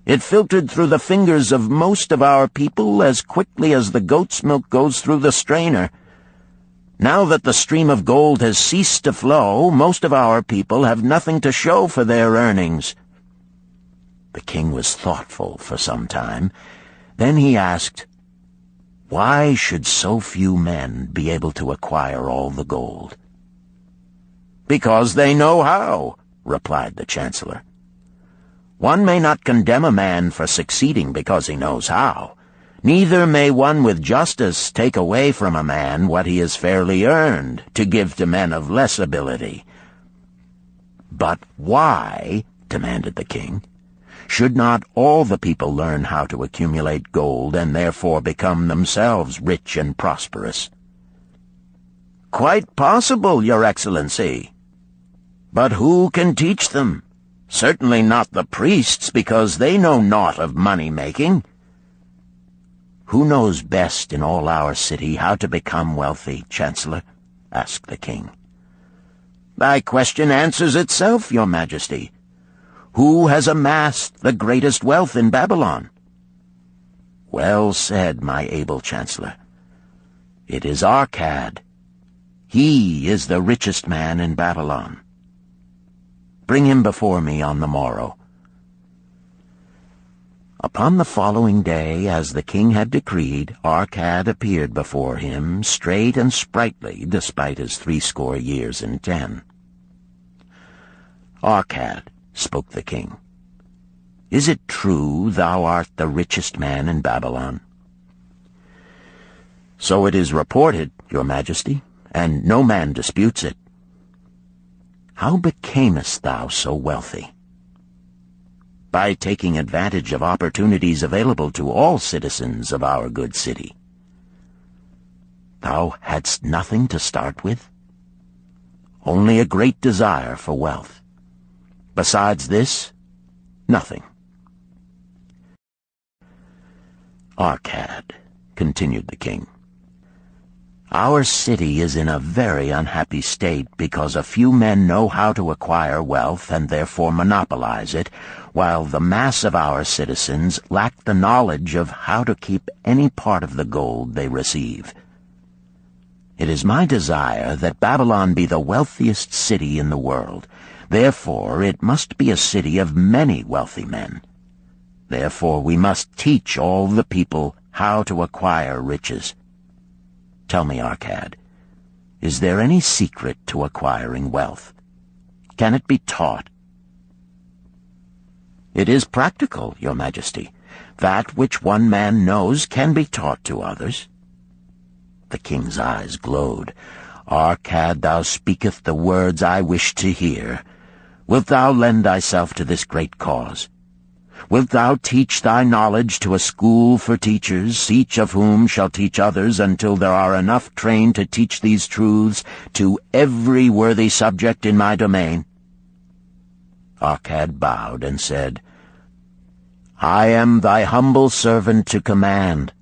It filtered through the fingers of most of our people as quickly as the goat's milk goes through the strainer. Now that the stream of gold has ceased to flow, most of our people have nothing to show for their earnings." The king was thoughtful for some time. Then he asked, "Why should so few men be able to acquire all the gold?" "Because they know how," replied the chancellor. "One may not condemn a man for succeeding because he knows how. Neither may one with justice take away from a man what he has fairly earned, to give to men of less ability." "But why," demanded the king, "should not all the people learn how to accumulate gold and therefore become themselves rich and prosperous?" "Quite possible, Your Excellency. But who can teach them? Certainly not the priests, because they know naught of money-making." "Who knows best in all our city how to become wealthy, Chancellor?" asked the king. "Thy question answers itself, Your Majesty. Who has amassed the greatest wealth in Babylon?" "Well said, my able Chancellor. It is Arcad. He is the richest man in Babylon. Bring him before me on the morrow." Upon the following day, as the king had decreed, Arcad appeared before him, straight and sprightly, despite his 80 years and 10. "Arcad," spoke the king, "is it true thou art the richest man in Babylon?" "So it is reported, Your Majesty, and no man disputes it." "How becamest thou so wealthy?" "By taking advantage of opportunities available to all citizens of our good city." thou hadst nothing to start with? Only a great desire for wealth. Besides this, nothing. Arcad, continued the king, our city is in a very unhappy state because a few men know how to acquire wealth and therefore monopolize it, while the mass of our citizens lack the knowledge of how to keep any part of the gold they receive. It is my desire that Babylon be the wealthiest city in the world. Therefore, it must be a city of many wealthy men. Therefore, we must teach all the people how to acquire riches. Tell me, Arcad, is there any secret to acquiring wealth? Can it be taught? It is practical, Your Majesty. That which one man knows can be taught to others. The king's eyes glowed. Arcad, thou speakest the words I wish to hear. Wilt thou lend thyself to this great cause? Wilt thou teach thy knowledge to a school for teachers, each of whom shall teach others until there are enough trained to teach these truths to every worthy subject in my domain? Arcad bowed and said, I am thy humble servant to command.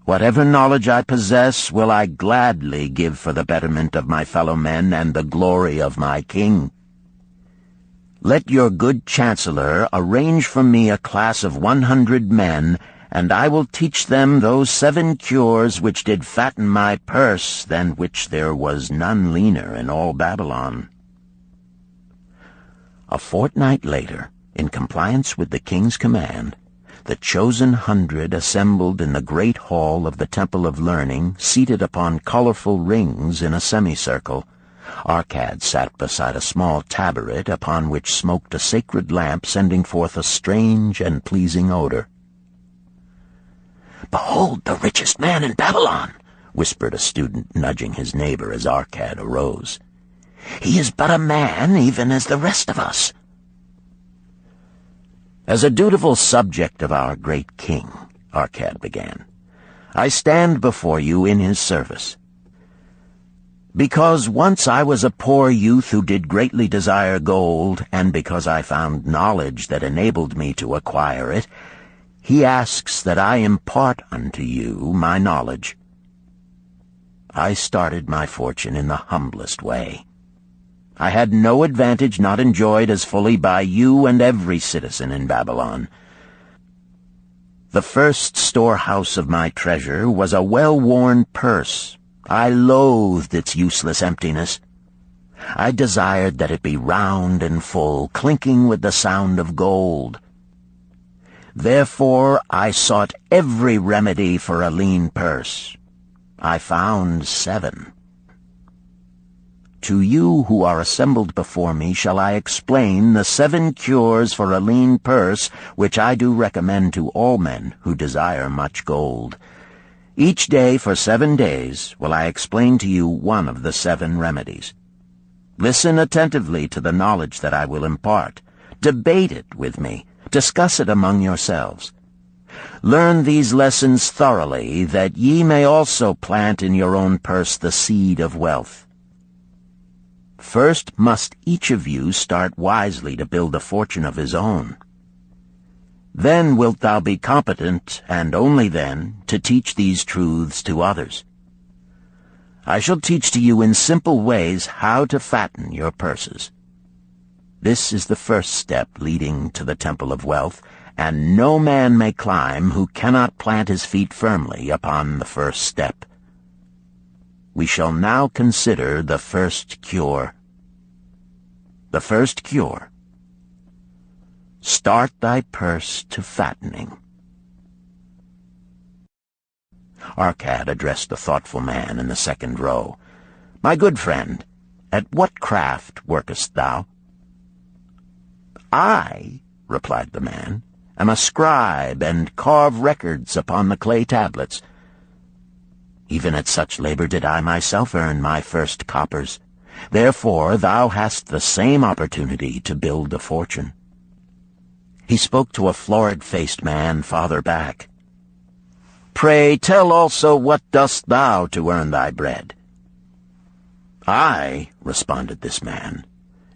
Whatever knowledge I possess will I gladly give for the betterment of my fellow men and the glory of my king. Let your good chancellor arrange for me a class of 100 men, and I will teach them those 7 cures which did fatten my purse, than which there was none leaner in all Babylon. A fortnight later, in compliance with the king's command, the chosen 100 assembled in the great hall of the Temple of Learning, seated upon colorful rings in a semicircle. Arcad sat beside a small tabaret upon which smoked a sacred lamp sending forth a strange and pleasing odor. "Behold the richest man in Babylon," whispered a student, nudging his neighbor as Arcad arose. "He is but a man, even as the rest of us." "As a dutiful subject of our great king," Arcad began, "I stand before you in his service. Because once I was a poor youth who did greatly desire gold, and because I found knowledge that enabled me to acquire it, he asks that I impart unto you my knowledge. I started my fortune in the humblest way. I had no advantage not enjoyed as fully by you and every citizen in Babylon. The first storehouse of my treasure was a well-worn purse. I loathed its useless emptiness. I desired that it be round and full, clinking with the sound of gold. Therefore I sought every remedy for a lean purse. I found 7. To you who are assembled before me shall I explain the 7 cures for a lean purse, which I do recommend to all men who desire much gold. Each day for 7 days will I explain to you one of the 7 remedies. Listen attentively to the knowledge that I will impart. Debate it with me. Discuss it among yourselves. Learn these lessons thoroughly, that ye may also plant in your own purse the seed of wealth. First must each of you start wisely to build a fortune of his own. Then wilt thou be competent, and only then, to teach these truths to others. I shall teach to you in simple ways how to fatten your purses. This is the first step leading to the Temple of Wealth, and no man may climb who cannot plant his feet firmly upon the first step. We shall now consider the first cure. The first cure. Start thy purse to fattening. Arcad addressed the thoughtful man in the second row. My good friend, at what craft workest thou? I, replied the man, am a scribe and carve records upon the clay tablets. Even at such labor did I myself earn my first coppers. Therefore thou hast the same opportunity to build a fortune. He spoke to a florid-faced man farther back. Pray tell also what dost thou to earn thy bread? I, responded this man,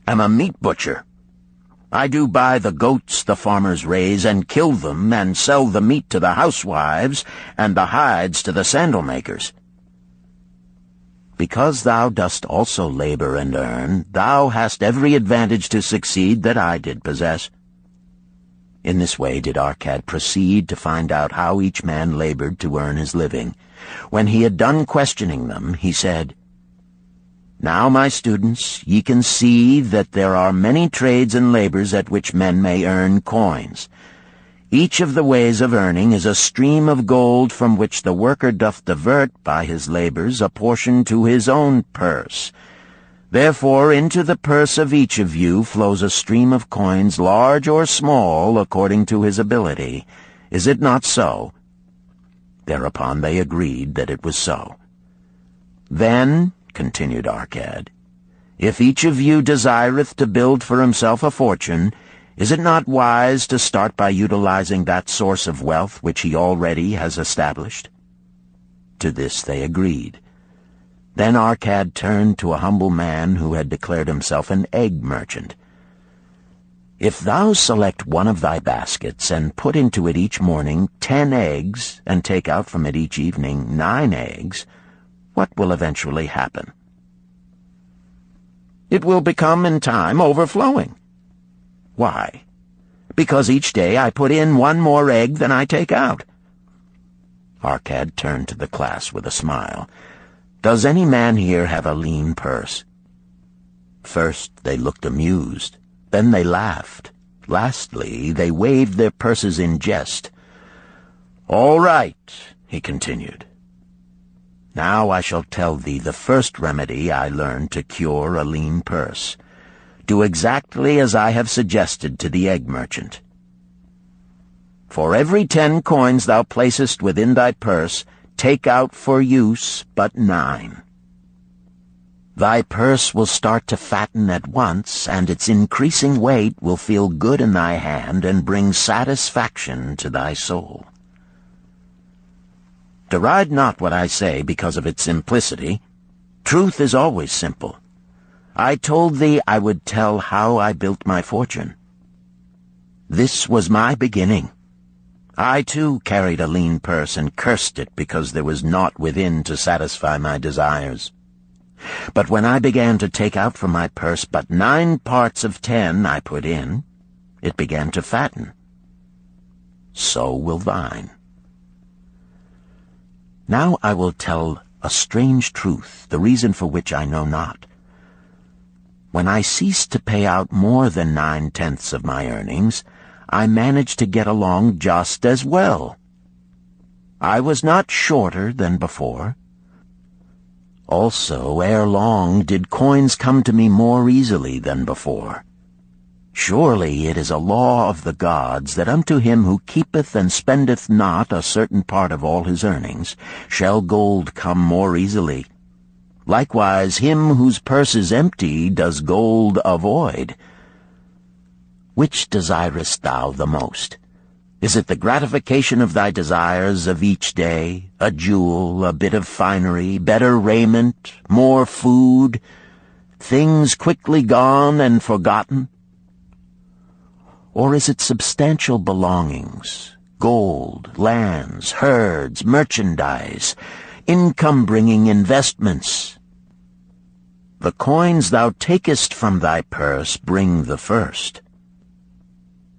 am a meat butcher. I do buy the goats the farmers raise, and kill them, and sell the meat to the housewives, and the hides to the sandal makers. Because thou dost also labor and earn, thou hast every advantage to succeed that I did possess. In this way did Arcad proceed to find out how each man labored to earn his living. When he had done questioning them, he said, Now, my students, ye can see that there are many trades and labors at which men may earn coins. Each of the ways of earning is a stream of gold from which the worker doth divert by his labors a portion to his own purse. Therefore into the purse of each of you flows a stream of coins, large or small, according to his ability. Is it not so? Thereupon they agreed that it was so. Then, continued Arcad, if each of you desireth to build for himself a fortune, is it not wise to start by utilizing that source of wealth which he already has established? To this they agreed. Then Arcad turned to a humble man who had declared himself an egg merchant. If thou select one of thy baskets, and put into it each morning 10 eggs, and take out from it each evening 9 eggs, what will eventually happen? It will become in time overflowing. Why? Because each day I put in 1 more egg than I take out. Arcad turned to the class with a smile. Does any man here have a lean purse? First they looked amused, then they laughed. Lastly, they waved their purses in jest. All right, he continued. Now I shall tell thee the first remedy I learned to cure a lean purse. Do exactly as I have suggested to the egg merchant. For every 10 coins thou placest within thy purse, take out for use but 9. Thy purse will start to fatten at once, and its increasing weight will feel good in thy hand and bring satisfaction to thy soul. Deride not what I say because of its simplicity. Truth is always simple. I told thee I would tell how I built my fortune. This was my beginning. I, too, carried a lean purse and cursed it because there was naught within to satisfy my desires. But when I began to take out from my purse but 9 parts of 10 I put in, it began to fatten. So will thine. Now I will tell a strange truth, the reason for which I know not. When I ceased to pay out more than 9/10 of my earnings, I managed to get along just as well. I was not shorter than before. Also, ere long did coins come to me more easily than before. Surely it is a law of the gods that unto him who keepeth and spendeth not a certain part of all his earnings shall gold come more easily. Likewise him whose purse is empty does gold avoid. Which desirest thou the most? Is it the gratification of thy desires of each day, a jewel, a bit of finery, better raiment, more food, things quickly gone and forgotten? Or is it substantial belongings, gold, lands, herds, merchandise, income-bringing investments? The coins thou takest from thy purse bring the first.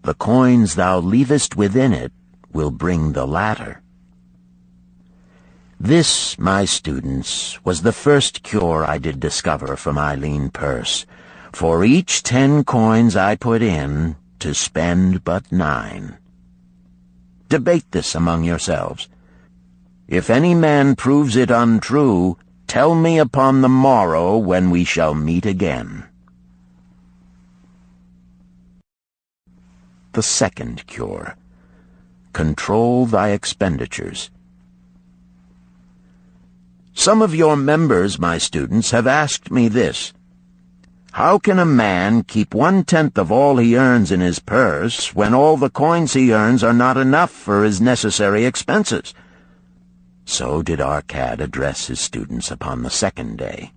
The coins thou leavest within it will bring the latter. This, my students, was the first cure I did discover for my lean purse. For each 10 coins I put in, to spend but 9. Debate this among yourselves. If any man proves it untrue, tell me upon the morrow when we shall meet again. The second cure. Control thy expenditures. Some of your members, my students, have asked me this. How can a man keep 1/10 of all he earns in his purse when all the coins he earns are not enough for his necessary expenses? So did Arcad address his students upon the second day.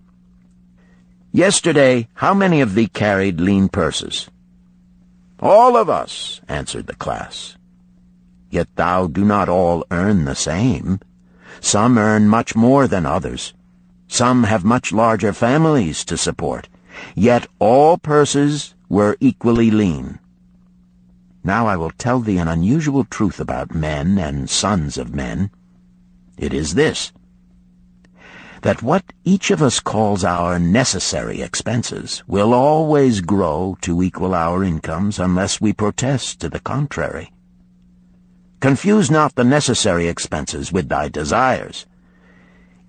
"Yesterday, how many of thee carried lean purses?" "All of us," answered the class. "Yet thou do not all earn the same. Some earn much more than others. Some have much larger families to support. Yet all purses were equally lean. Now I will tell thee an unusual truth about men and sons of men. It is this, that what each of us calls our necessary expenses will always grow to equal our incomes unless we protest to the contrary. Confuse not the necessary expenses with thy desires.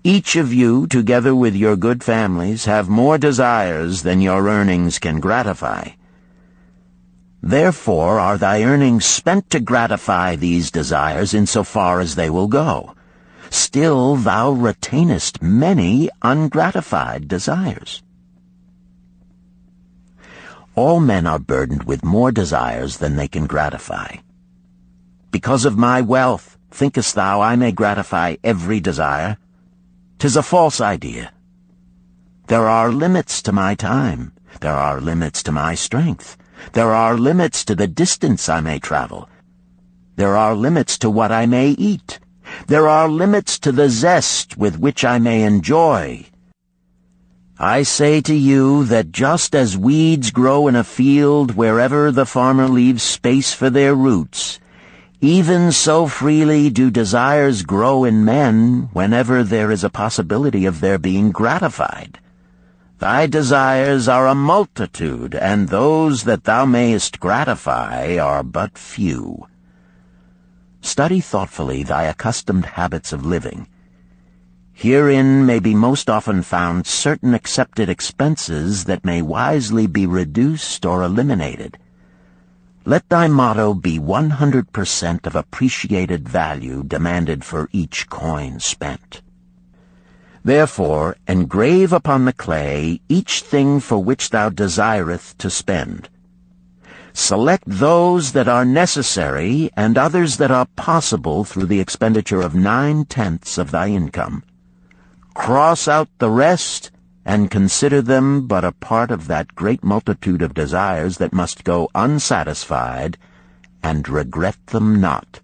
Each of you, together with your good families, have more desires than your earnings can gratify. Therefore are thy earnings spent to gratify these desires in so far as they will go. Still thou retainest many ungratified desires. All men are burdened with more desires than they can gratify. Because of my wealth, thinkest thou I may gratify every desire? 'Tis a false idea. There are limits to my time. There are limits to my strength. There are limits to the distance I may travel. There are limits to what I may eat. There are limits to the zest with which I may enjoy. I say to you that just as weeds grow in a field wherever the farmer leaves space for their roots, even so freely do desires grow in men whenever there is a possibility of their being gratified. Thy desires are a multitude, and those that thou mayest gratify are but few. Study thoughtfully thy accustomed habits of living. Herein may be most often found certain accepted expenses that may wisely be reduced or eliminated. Let thy motto be 100% of appreciated value demanded for each coin spent. Therefore, engrave upon the clay each thing for which thou desireth to spend. Select those that are necessary and others that are possible through the expenditure of 9/10 of thy income. Cross out the rest and consider them but a part of that great multitude of desires that must go unsatisfied, and regret them not.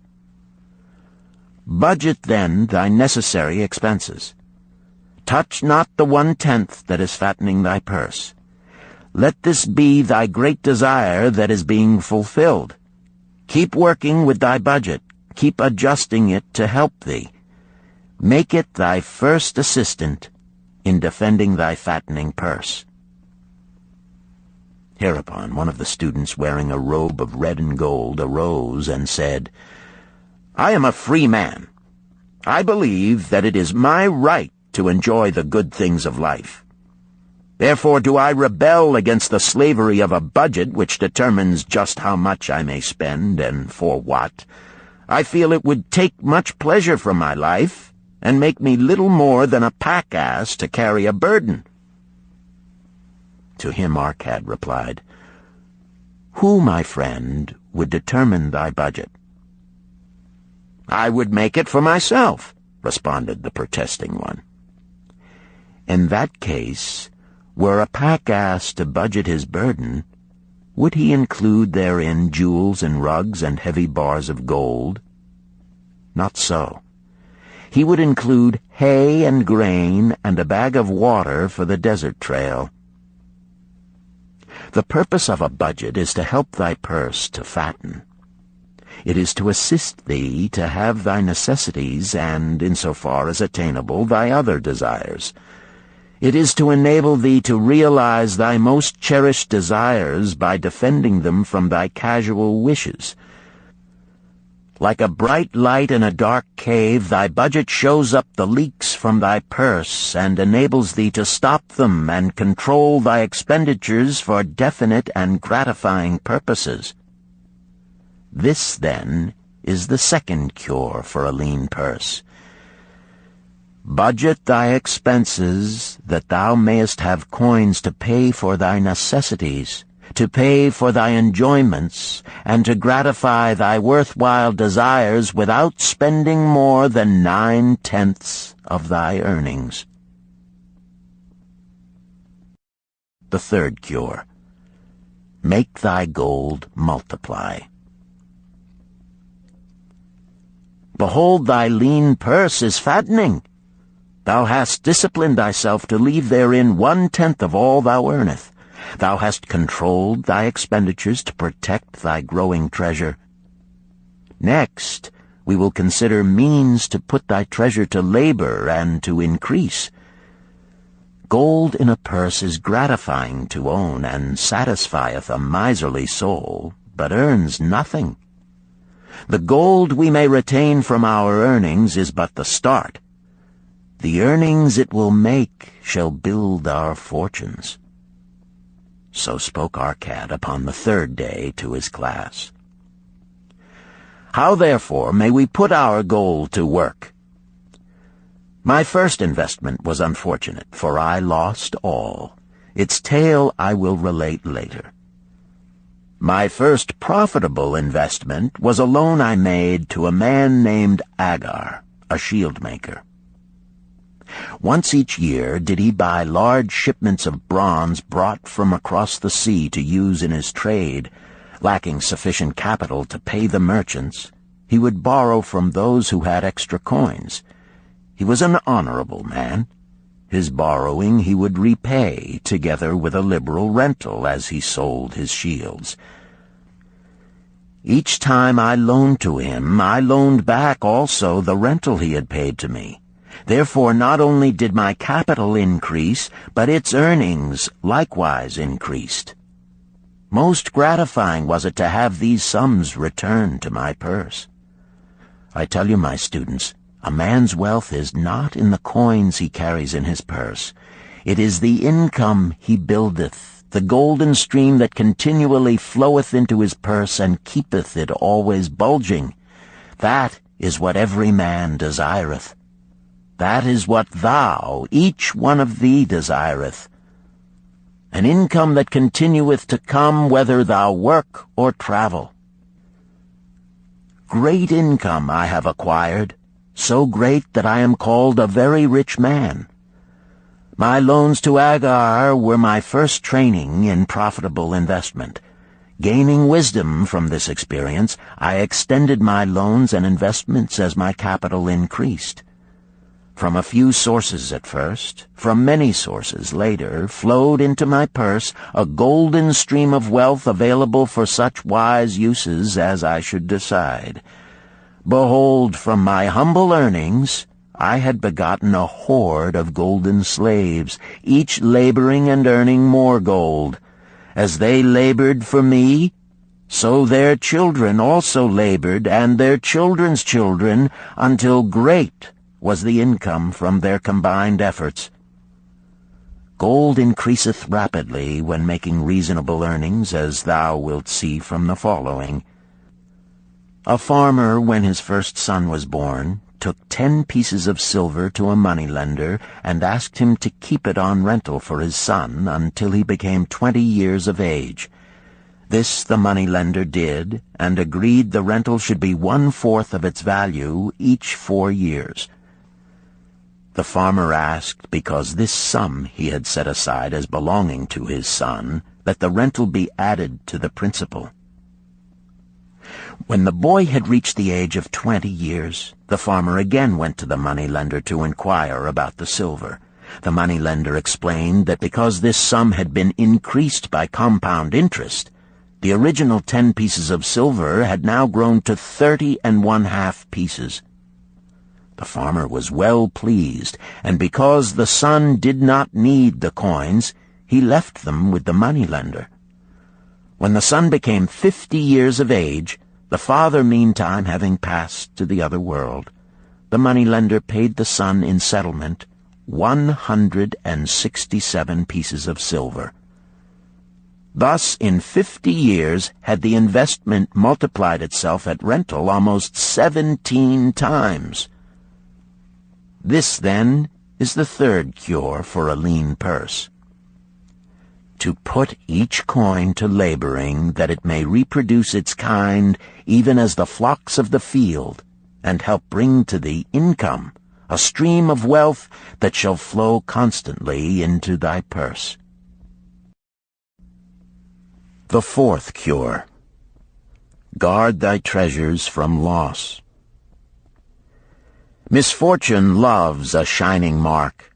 Budget then thy necessary expenses. Touch not the 1/10 that is fattening thy purse. Let this be thy great desire that is being fulfilled. Keep working with thy budget. Keep adjusting it to help thee. Make it thy first assistant in defending thy fattening purse. Hereupon one of the students, wearing a robe of red and gold, arose and said, "I am a free man. I believe that it is my right to enjoy the good things of life. Therefore do I rebel against the slavery of a budget which determines just how much I may spend and for what. I feel it would take much pleasure from my life and make me little more than a pack-ass to carry a burden." To him Arcad replied, "Who, my friend, would determine thy budget?" "I would make it for myself," responded the protesting one. "In that case, were a pack-ass to budget his burden, would he include therein jewels and rugs and heavy bars of gold? Not so. He would include hay and grain and a bag of water for the desert trail. The purpose of a budget is to help thy purse to fatten. It is to assist thee to have thy necessities and, insofar as attainable, thy other desires. It is to enable thee to realize thy most cherished desires by defending them from thy casual wishes. Like a bright light in a dark cave, thy budget shows up the leaks from thy purse and enables thee to stop them and control thy expenditures for definite and gratifying purposes. This, then, is the second cure for a lean purse. Budget thy expenses, that thou mayest have coins to pay for thy necessities, to pay for thy enjoyments, and to gratify thy worthwhile desires without spending more than 9/10 of thy earnings. The third cure. Make thy gold multiply. Behold, thy lean purse is fattening. Thou hast disciplined thyself to leave therein 1/10 of all thou earnest. Thou hast controlled thy expenditures to protect thy growing treasure. Next, we will consider means to put thy treasure to labor and to increase. Gold in a purse is gratifying to own, and satisfieth a miserly soul, but earns nothing. The gold we may retain from our earnings is but the start. The earnings it will make shall build our fortunes. So spoke our cat upon the third day to his class. How, therefore, may we put our gold to work? My first investment was unfortunate, for I lost all. Its tale I will relate later. My first profitable investment was a loan I made to a man named Agar, a shield maker. Once each year did he buy large shipments of bronze brought from across the sea to use in his trade. Lacking sufficient capital to pay the merchants, he would borrow from those who had extra coins. He was an honorable man. His borrowing he would repay, together with a liberal rental as he sold his shields. Each time I loaned to him, I loaned back also the rental he had paid to me. Therefore not only did my capital increase, but its earnings likewise increased. Most gratifying was it to have these sums returned to my purse. I tell you, my students, a man's wealth is not in the coins he carries in his purse. It is the income he buildeth, the golden stream that continually floweth into his purse and keepeth it always bulging. That is what every man desireth. That is what thou, each one of thee, desireth. An income that continueth to come whether thou work or travel. Great income I have acquired, so great that I am called a very rich man. My loans to Agar were my first training in profitable investment. Gaining wisdom from this experience, I extended my loans and investments as my capital increased. From a few sources at first, from many sources later, flowed into my purse a golden stream of wealth available for such wise uses as I should decide. Behold, from my humble earnings, I had begotten a horde of golden slaves, each laboring and earning more gold. As they labored for me, so their children also labored, and their children's children, until great was the income from their combined efforts. Gold increaseth rapidly when making reasonable earnings, as thou wilt see from the following. A farmer, when his first son was born, took 10 pieces of silver to a moneylender and asked him to keep it on rental for his son until he became 20 years of age. This the moneylender did, and agreed the rental should be 1/4 of its value each 4 years. The farmer asked, because this sum he had set aside as belonging to his son, that the rental be added to the principal. When the boy had reached the age of 20 years, the farmer again went to the moneylender to inquire about the silver. The moneylender explained that because this sum had been increased by compound interest, the original 10 pieces of silver had now grown to 30½ pieces. The farmer was well pleased, and because the son did not need the coins, he left them with the moneylender. When the son became 50 years of age, the father meantime having passed to the other world, the moneylender paid the son in settlement 167 pieces of silver. Thus, in 50 years, had the investment multiplied itself at rental almost 17 times. This, then, is the third cure for a lean purse. to put each coin to laboring, that it may reproduce its kind, even as the flocks of the field, and help bring to thee income, a stream of wealth that shall flow constantly into thy purse. The fourth cure. Guard thy treasures from loss. Misfortune loves a shining mark.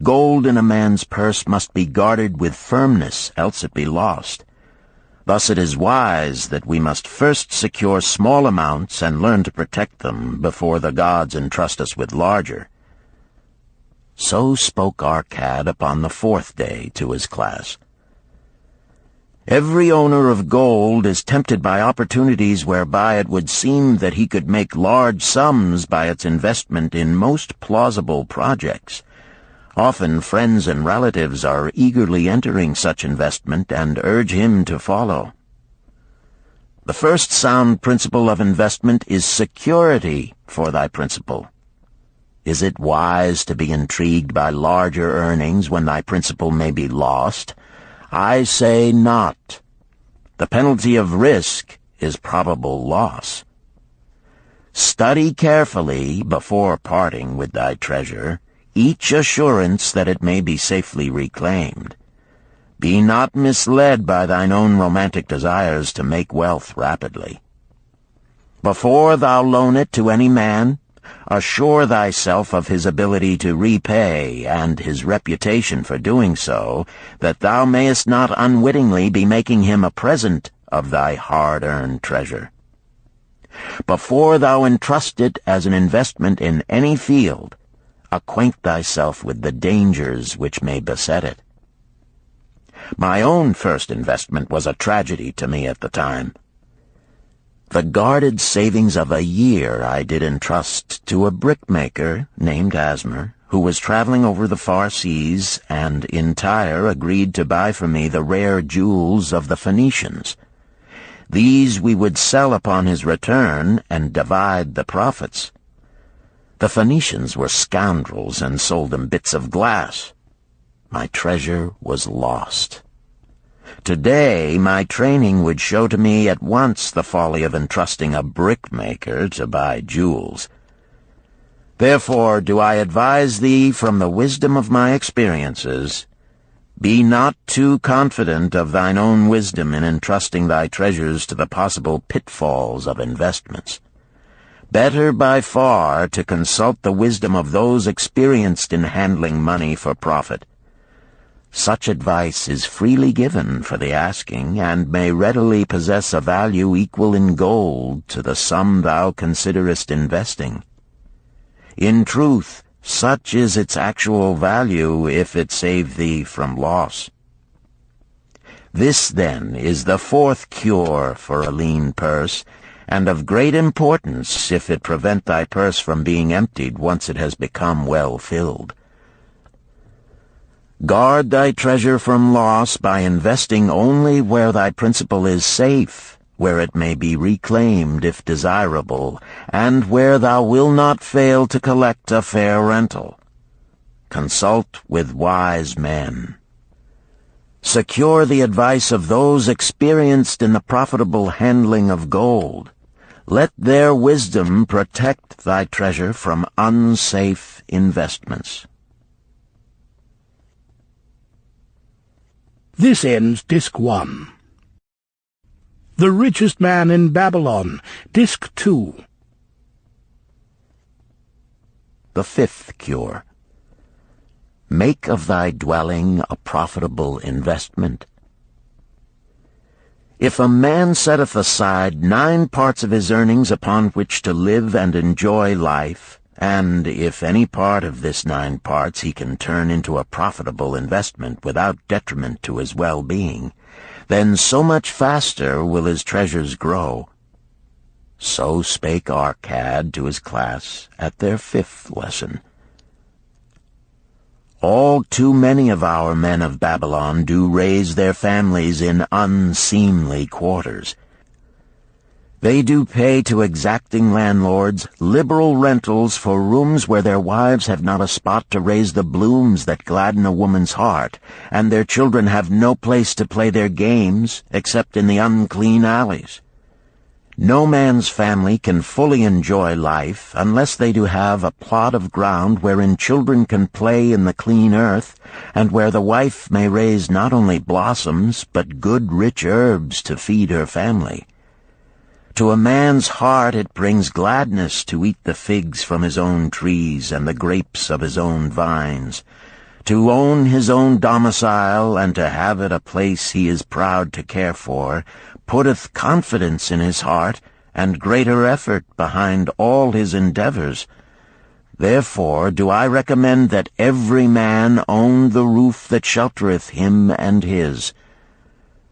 Gold in a man's purse must be guarded with firmness, else it be lost. Thus it is wise that we must first secure small amounts and learn to protect them before the gods entrust us with larger. So spoke Arcad upon the fourth day to his class. Every owner of gold is tempted by opportunities whereby it would seem that he could make large sums by its investment in most plausible projects. Often friends and relatives are eagerly entering such investment and urge him to follow. The first sound principle of investment is security for thy principal. Is it wise to be intrigued by larger earnings when thy principal may be lost? I say not. The penalty of risk is probable loss. Study carefully, before parting with thy treasure, each assurance that it may be safely reclaimed. Be not misled by thine own romantic desires to make wealth rapidly. Before thou loan it to any man, assure thyself of his ability to repay and his reputation for doing so, that thou mayest not unwittingly be making him a present of thy hard-earned treasure. Before thou entrust it as an investment in any field, acquaint thyself with the dangers which may beset it. My own first investment was a tragedy to me at the time. The guarded savings of a year I did entrust to a brickmaker named Asmer, who was traveling over the far seas, and in Tyre agreed to buy for me the rare jewels of the Phoenicians. These we would sell upon his return and divide the profits. The Phoenicians were scoundrels and sold him bits of glass. My treasure was lost. Today, my training would show to me at once the folly of entrusting a brickmaker to buy jewels. Therefore do I advise thee from the wisdom of my experiences, be not too confident of thine own wisdom in entrusting thy treasures to the possible pitfalls of investments. Better by far to consult the wisdom of those experienced in handling money for profit. Such advice is freely given for the asking, and may readily possess a value equal in gold to the sum thou considerest investing. In truth, such is its actual value if it save thee from loss. This, then, is the fourth cure for a lean purse, and of great importance if it prevent thy purse from being emptied once it has become well filled. Guard thy treasure from loss by investing only where thy principal is safe, where it may be reclaimed if desirable, and where thou wilt not fail to collect a fair rental. Consult with wise men. Secure the advice of those experienced in the profitable handling of gold. Let their wisdom protect thy treasure from unsafe investments. This ends Disc 1. The Richest Man in Babylon, Disc 2. The fifth cure. Make of thy dwelling a profitable investment. If a man setteth aside 9 parts of his earnings upon which to live and enjoy life, and if any part of this 9 parts he can turn into a profitable investment without detriment to his well-being, then so much faster will his treasures grow. So spake Arcad to his class at their 5th lesson. All too many of our men of Babylon do raise their families in unseemly quarters. They do pay to exacting landlords liberal rentals for rooms where their wives have not a spot to raise the blooms that gladden a woman's heart, and their children have no place to play their games except in the unclean alleys. No man's family can fully enjoy life unless they do have a plot of ground wherein children can play in the clean earth, and where the wife may raise not only blossoms but good rich herbs to feed her family. To a man's heart it brings gladness to eat the figs from his own trees and the grapes of his own vines, to own his own domicile and to have it a place he is proud to care for, putteth confidence in his heart and greater effort behind all his endeavors. Therefore do I recommend that every man own the roof that sheltereth him and his.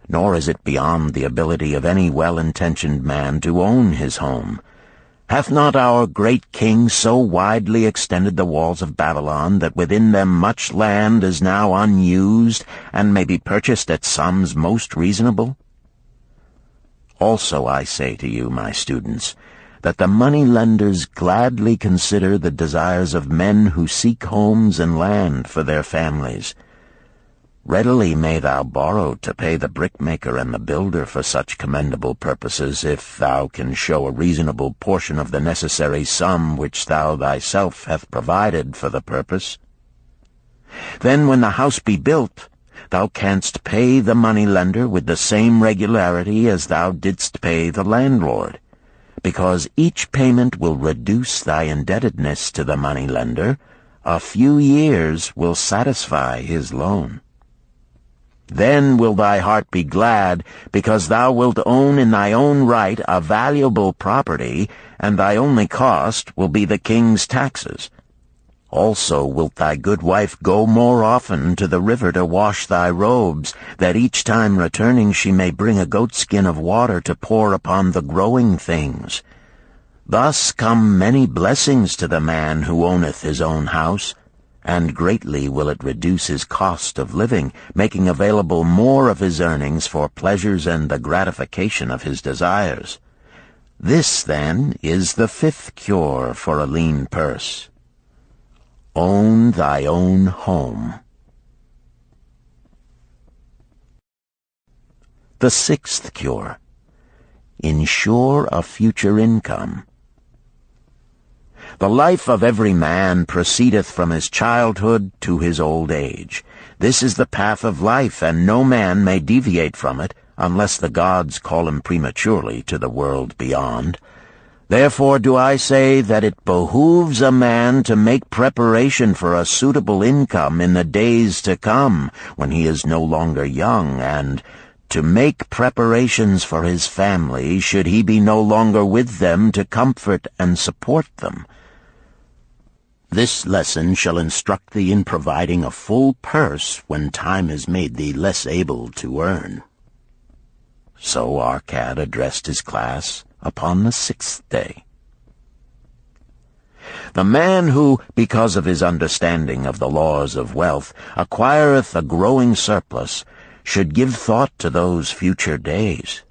Nor is it beyond the ability of any well-intentioned man to own his home. Hath not our great king so widely extended the walls of Babylon that within them much land is now unused, and may be purchased at sums most reasonable? Also I say to you, my students, that the money-lenders gladly consider the desires of men who seek homes and land for their families. Readily may thou borrow to pay the brickmaker and the builder for such commendable purposes, if thou can show a reasonable portion of the necessary sum which thou thyself hast provided for the purpose. Then when the house be built, thou canst pay the money-lender with the same regularity as thou didst pay the landlord, because each payment will reduce thy indebtedness to the money-lender. A few years will satisfy his loan. Then will thy heart be glad, because thou wilt own in thy own right a valuable property, and thy only cost will be the king's taxes. Also wilt thy good wife go more often to the river to wash thy robes, that each time returning she may bring a goatskin of water to pour upon the growing things. Thus come many blessings to the man who owneth his own house, and greatly will it reduce his cost of living, making available more of his earnings for pleasures and the gratification of his desires. This, then, is the fifth cure for a lean purse. Own thy own home. The sixth cure. Ensure a future income. The life of every man proceedeth from his childhood to his old age. This is the path of life, and no man may deviate from it, unless the gods call him prematurely to the world beyond. Therefore do I say that it behooves a man to make preparation for a suitable income in the days to come, when he is no longer young, and to make preparations for his family, should he be no longer with them to comfort and support them. This lesson shall instruct thee in providing a full purse when time has made thee less able to earn. So Arcad addressed his class upon the sixth day. The man who, because of his understanding of the laws of wealth, acquireth a growing surplus, should give thought to those future days.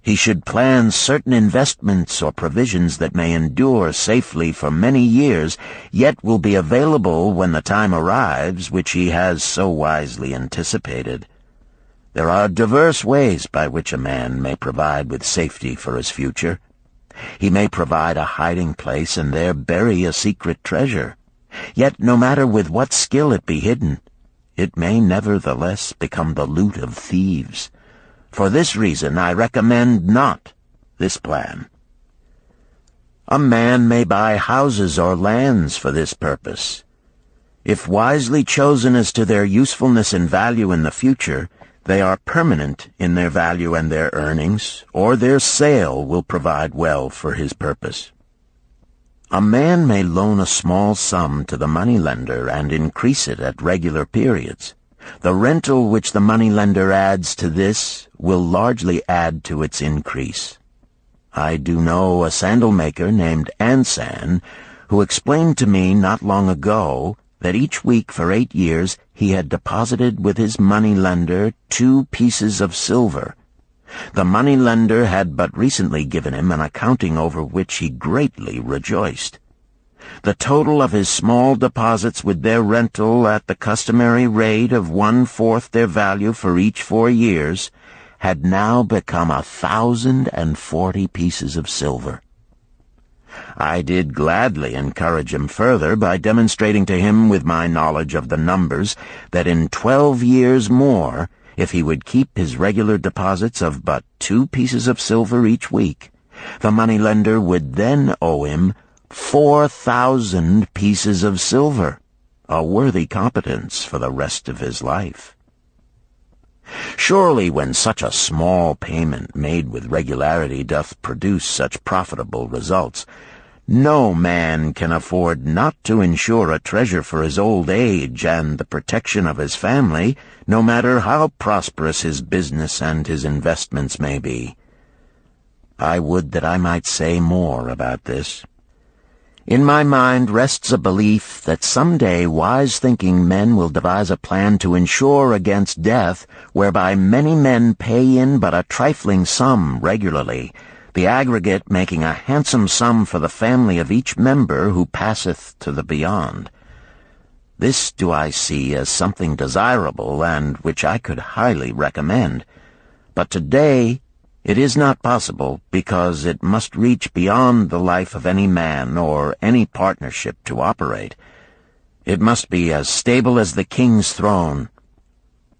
He should plan certain investments or provisions that may endure safely for many years, yet will be available when the time arrives which he has so wisely anticipated. There are diverse ways by which a man may provide with safety for his future. He may provide a hiding place and there bury a secret treasure. Yet no matter with what skill it be hidden, it may nevertheless become the loot of thieves. For this reason I recommend not this plan. A man may buy houses or lands for this purpose. If wisely chosen as to their usefulness and value in the future, they are permanent in their value and their earnings, or their sale will provide well for his purpose. A man may loan a small sum to the moneylender and increase it at regular periods. The rental which the moneylender adds to this will largely add to its increase. I do know a sandal-maker named Ansan, who explained to me not long ago that each week for 8 years he had deposited with his moneylender 2 pieces of silver. The moneylender had but recently given him an accounting over which he greatly rejoiced. The total of his small deposits with their rental at the customary rate of 1/4 their value for each 4 years had now become 1,040 pieces of silver. I did gladly encourage him further by demonstrating to him with my knowledge of the numbers that in 12 years more, if he would keep his regular deposits of but 2 pieces of silver each week, the moneylender would then owe him 4,000 pieces of silver, a worthy competence for the rest of his life. Surely when such a small payment made with regularity doth produce such profitable results, no man can afford not to insure a treasure for his old age and the protection of his family, no matter how prosperous his business and his investments may be. I would that I might say more about this. In my mind rests a belief that someday wise-thinking men will devise a plan to insure against death, whereby many men pay in but a trifling sum regularly, the aggregate making a handsome sum for the family of each member who passeth to the beyond. This do I see as something desirable, and which I could highly recommend. But today it is not possible, because it must reach beyond the life of any man or any partnership to operate. It must be as stable as the king's throne.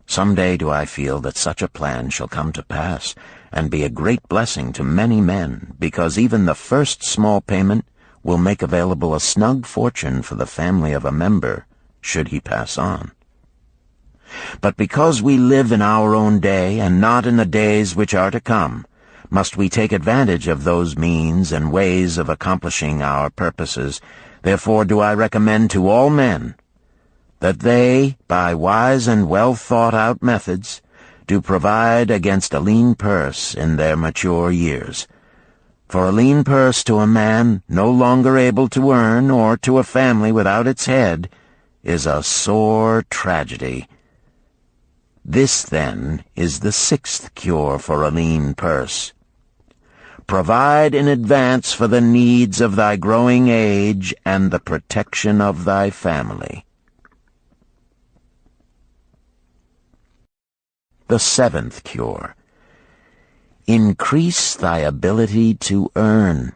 Some day do I feel that such a plan shall come to pass, and be a great blessing to many men, because even the first small payment will make available a snug fortune for the family of a member, should he pass on. But because we live in our own day, and not in the days which are to come, must we take advantage of those means and ways of accomplishing our purposes. Therefore do I recommend to all men that they, by wise and well-thought-out methods, do provide against a lean purse in their mature years. For a lean purse to a man no longer able to earn, or to a family without its head, is a sore tragedy. This, then, is the 6th cure for a lean purse. Provide in advance for the needs of thy growing age and the protection of thy family. The 7th cure. Increase thy ability to earn.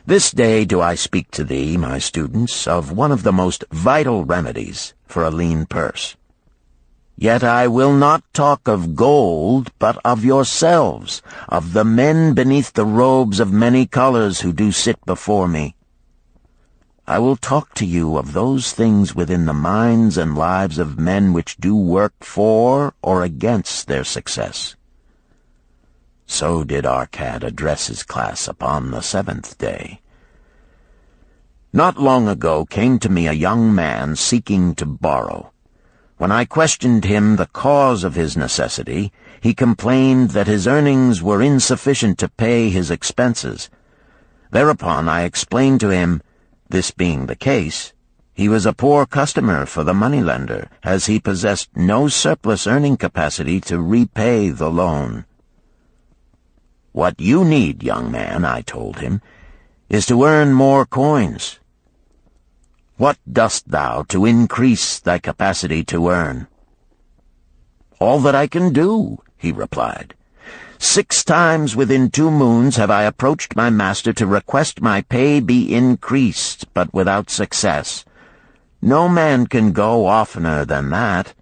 This day do I speak to thee, my students, of one of the most vital remedies for a lean purse. Yet I will not talk of gold, but of yourselves, of the men beneath the robes of many colors who do sit before me. I will talk to you of those things within the minds and lives of men which do work for or against their success. So did Arcad address his class upon the 7th day. Not long ago came to me a young man seeking to borrow. When I questioned him the cause of his necessity, he complained that his earnings were insufficient to pay his expenses. Thereupon I explained to him, this being the case, he was a poor customer for the moneylender, as he possessed no surplus earning capacity to repay the loan. What you need, young man, I told him, is to earn more coins. What dost thou to increase thy capacity to earn? All that I can do, he replied. 6 times within 2 moons have I approached my master to request my pay be increased, but without success. No man can go oftener than that.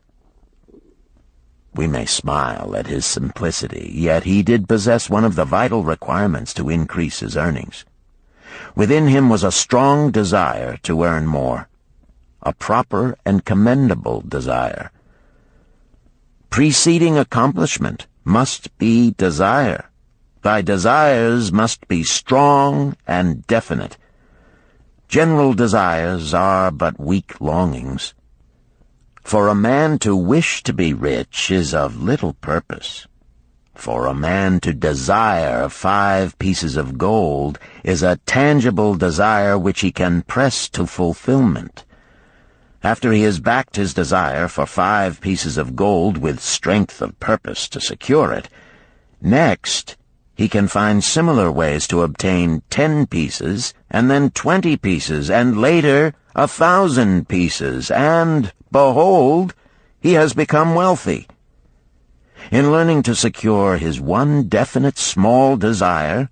We may smile at his simplicity, yet he did possess one of the vital requirements to increase his earnings. Within him was a strong desire to earn more, a proper and commendable desire. Preceding accomplishment must be desire. Thy desires must be strong and definite. General desires are but weak longings. For a man to wish to be rich is of little purpose. For a man to desire 5 pieces of gold is a tangible desire which he can press to fulfillment. After he has backed his desire for 5 pieces of gold with strength of purpose to secure it, next he can find similar ways to obtain 10 pieces, and then 20 pieces, and later 1,000 pieces, and, behold, he has become wealthy. In learning to secure his one definite small desire,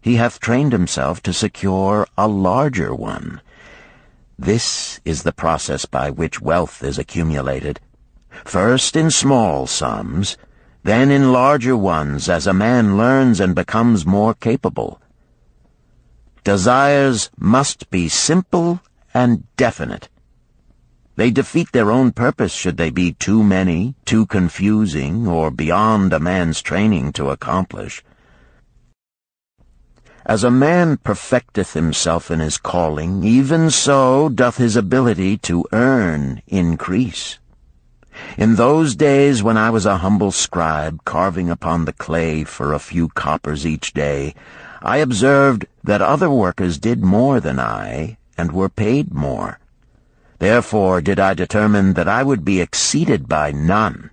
he hath trained himself to secure a larger one. This is the process by which wealth is accumulated, first in small sums, then in larger ones as a man learns and becomes more capable. Desires must be simple and definite. They defeat their own purpose should they be too many, too confusing, or beyond a man's training to accomplish. As a man perfecteth himself in his calling, even so doth his ability to earn increase. In those days when I was a humble scribe carving upon the clay for a few coppers each day, I observed that other workers did more than I, and were paid more. Therefore did I determine that I would be exceeded by none.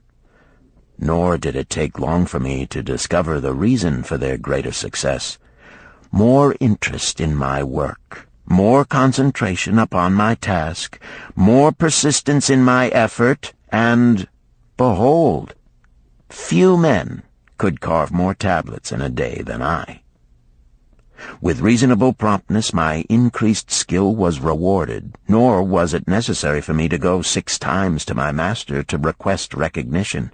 Nor did it take long for me to discover the reason for their greater success. More interest in my work, more concentration upon my task, more persistence in my effort, and, behold, few men could carve more tablets in a day than I. With reasonable promptness my increased skill was rewarded, nor was it necessary for me to go 6 times to my master to request recognition.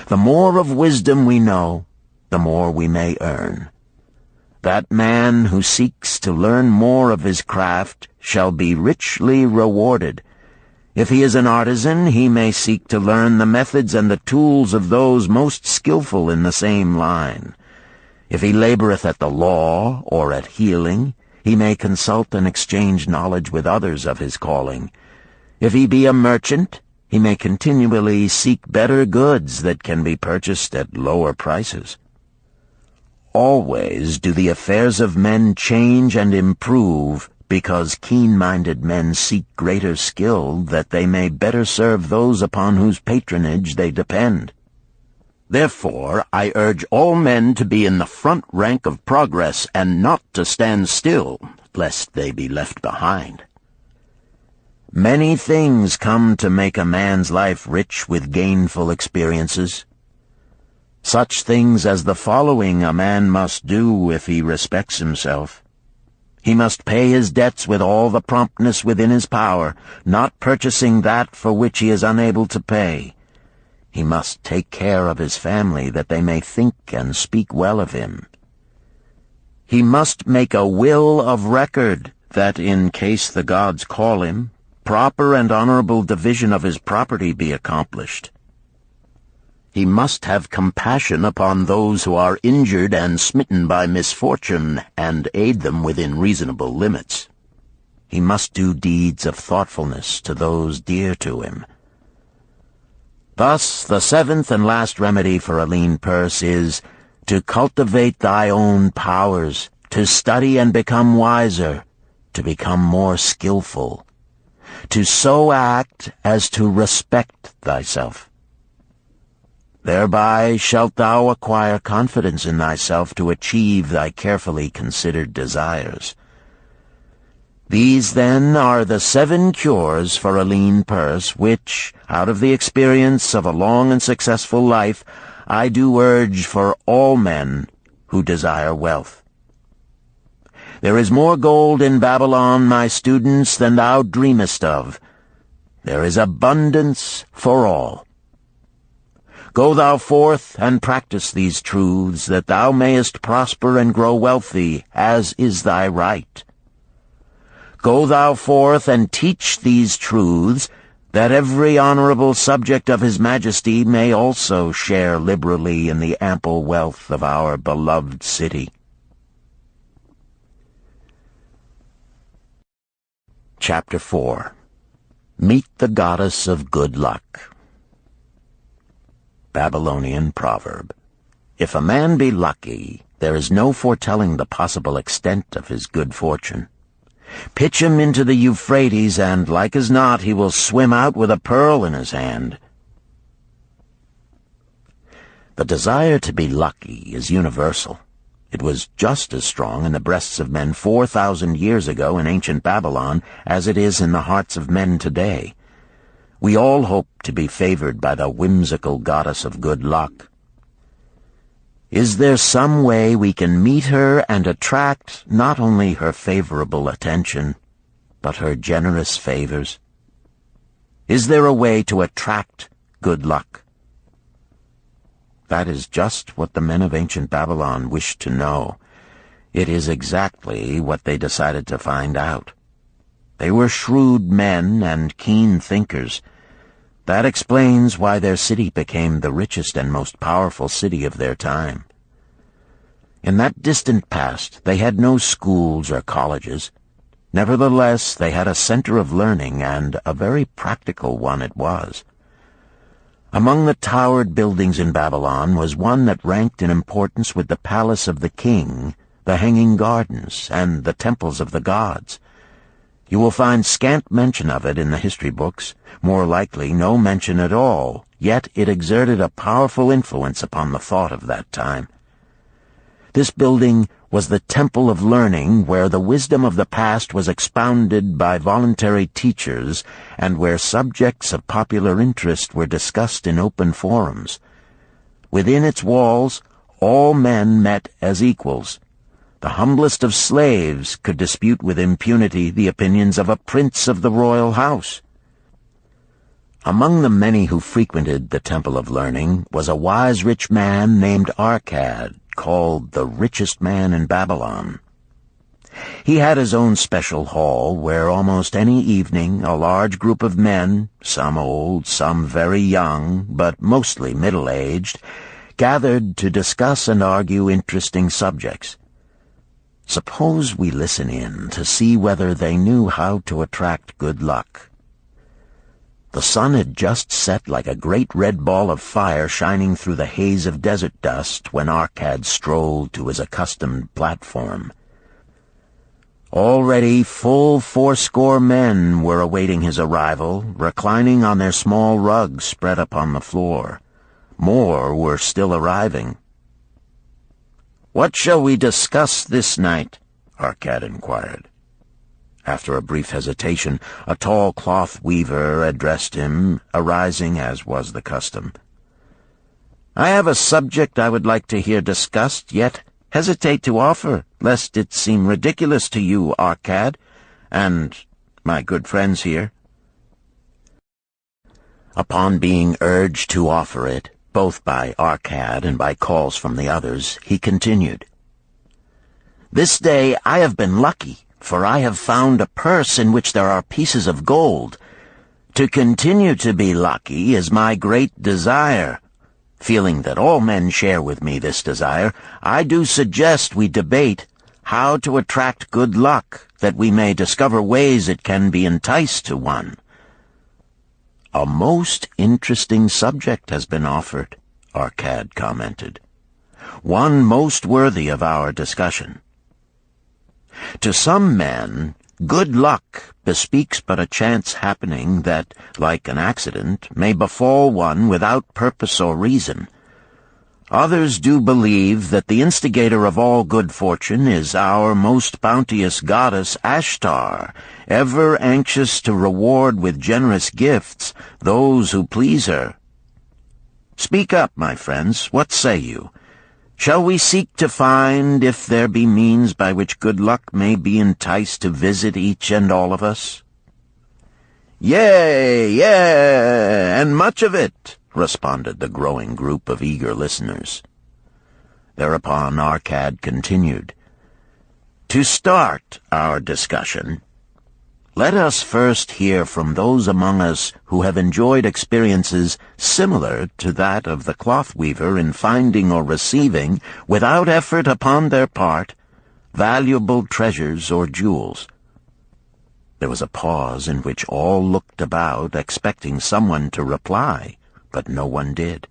The more of wisdom we know, the more we may earn. That man who seeks to learn more of his craft shall be richly rewarded. If he is an artisan, he may seek to learn the methods and the tools of those most skillful in the same line. If he laboreth at the law or at healing, he may consult and exchange knowledge with others of his calling. If he be a merchant, he may continually seek better goods that can be purchased at lower prices. Always do the affairs of men change and improve, because keen-minded men seek greater skill that they may better serve those upon whose patronage they depend. Therefore, I urge all men to be in the front rank of progress and not to stand still, lest they be left behind. Many things come to make a man's life rich with gainful experiences. Such things as the following a man must do if he respects himself. He must pay his debts with all the promptness within his power, not purchasing that for which he is unable to pay. He must take care of his family, that they may think and speak well of him. He must make a will of record, that in case the gods call him, proper and honorable division of his property be accomplished. He must have compassion upon those who are injured and smitten by misfortune, and aid them within reasonable limits. He must do deeds of thoughtfulness to those dear to him. Thus, the 7th and last remedy for a lean purse is to cultivate thy own powers, to study and become wiser, to become more skillful, to so act as to respect thyself. Thereby shalt thou acquire confidence in thyself to achieve thy carefully considered desires. These, then, are the 7 cures for a lean purse, which, out of the experience of a long and successful life, I do urge for all men who desire wealth. There is more gold in Babylon, my students, than thou dreamest of. There is abundance for all. Go thou forth and practice these truths, that thou mayest prosper and grow wealthy, as is thy right. Go thou forth and teach these truths, that every honorable subject of his majesty may also share liberally in the ample wealth of our beloved city. Chapter 4. Meet the Goddess of Good Luck. Babylonian Proverb. If a man be lucky, there is no foretelling the possible extent of his good fortune. Pitch him into the Euphrates, and like as not he will swim out with a pearl in his hand. The desire to be lucky is universal. It was just as strong in the breasts of men 4,000 years ago in ancient Babylon as it is in the hearts of men today. We all hope to be favored by the whimsical goddess of good luck. Is there some way we can meet her and attract not only her favorable attention, but her generous favors? Is there a way to attract good luck? That is just what the men of ancient Babylon wished to know. It is exactly what they decided to find out. They were shrewd men and keen thinkers. That explains why their city became the richest and most powerful city of their time. In that distant past, they had no schools or colleges. Nevertheless, they had a center of learning, and a very practical one it was. Among the towered buildings in Babylon was one that ranked in importance with the palace of the king, the hanging gardens, and the temples of the gods. You will find scant mention of it in the history books, more likely no mention at all, yet it exerted a powerful influence upon the thought of that time. This building was the temple of learning, where the wisdom of the past was expounded by voluntary teachers, and where subjects of popular interest were discussed in open forums. Within its walls, all men met as equals. The humblest of slaves could dispute with impunity the opinions of a prince of the royal house. Among the many who frequented the Temple of Learning was a wise rich man named Arcad, called the richest man in Babylon. He had his own special hall where almost any evening a large group of men, some old, some very young, but mostly middle-aged, gathered to discuss and argue interesting subjects. Suppose we listen in to see whether they knew how to attract good luck. The sun had just set like a great red ball of fire shining through the haze of desert dust when Arcad strolled to his accustomed platform. Already full 80 men were awaiting his arrival, reclining on their small rugs spread upon the floor. More were still arriving. "What shall we discuss this night?" Arcad inquired. After a brief hesitation, a tall cloth weaver addressed him, arising as was the custom. "I have a subject I would like to hear discussed, yet hesitate to offer, lest it seem ridiculous to you, Arcad, and my good friends here." Upon being urged to offer it, both by Arcad and by calls from the others, he continued, "This day I have been lucky, for I have found a purse in which there are pieces of gold. To continue to be lucky is my great desire. Feeling that all men share with me this desire, I do suggest we debate how to attract good luck, that we may discover ways it can be enticed to one." "A most interesting subject has been offered," Arcad commented. "One most worthy of our discussion. To some men, good luck bespeaks but a chance happening that, like an accident, may befall one without purpose or reason. Others do believe that the instigator of all good fortune is our most bounteous goddess Ashtar, ever anxious to reward with generous gifts those who please her. Speak up, my friends, what say you? Shall we seek to find if there be means by which good luck may be enticed to visit each and all of us?" "Yea, and much of it," responded the growing group of eager listeners. Thereupon Arcad continued, "To start our discussion, let us first hear from those among us who have enjoyed experiences similar to that of the cloth weaver in finding or receiving, without effort upon their part, valuable treasures or jewels." There was a pause in which all looked about, expecting someone to reply, but no one did.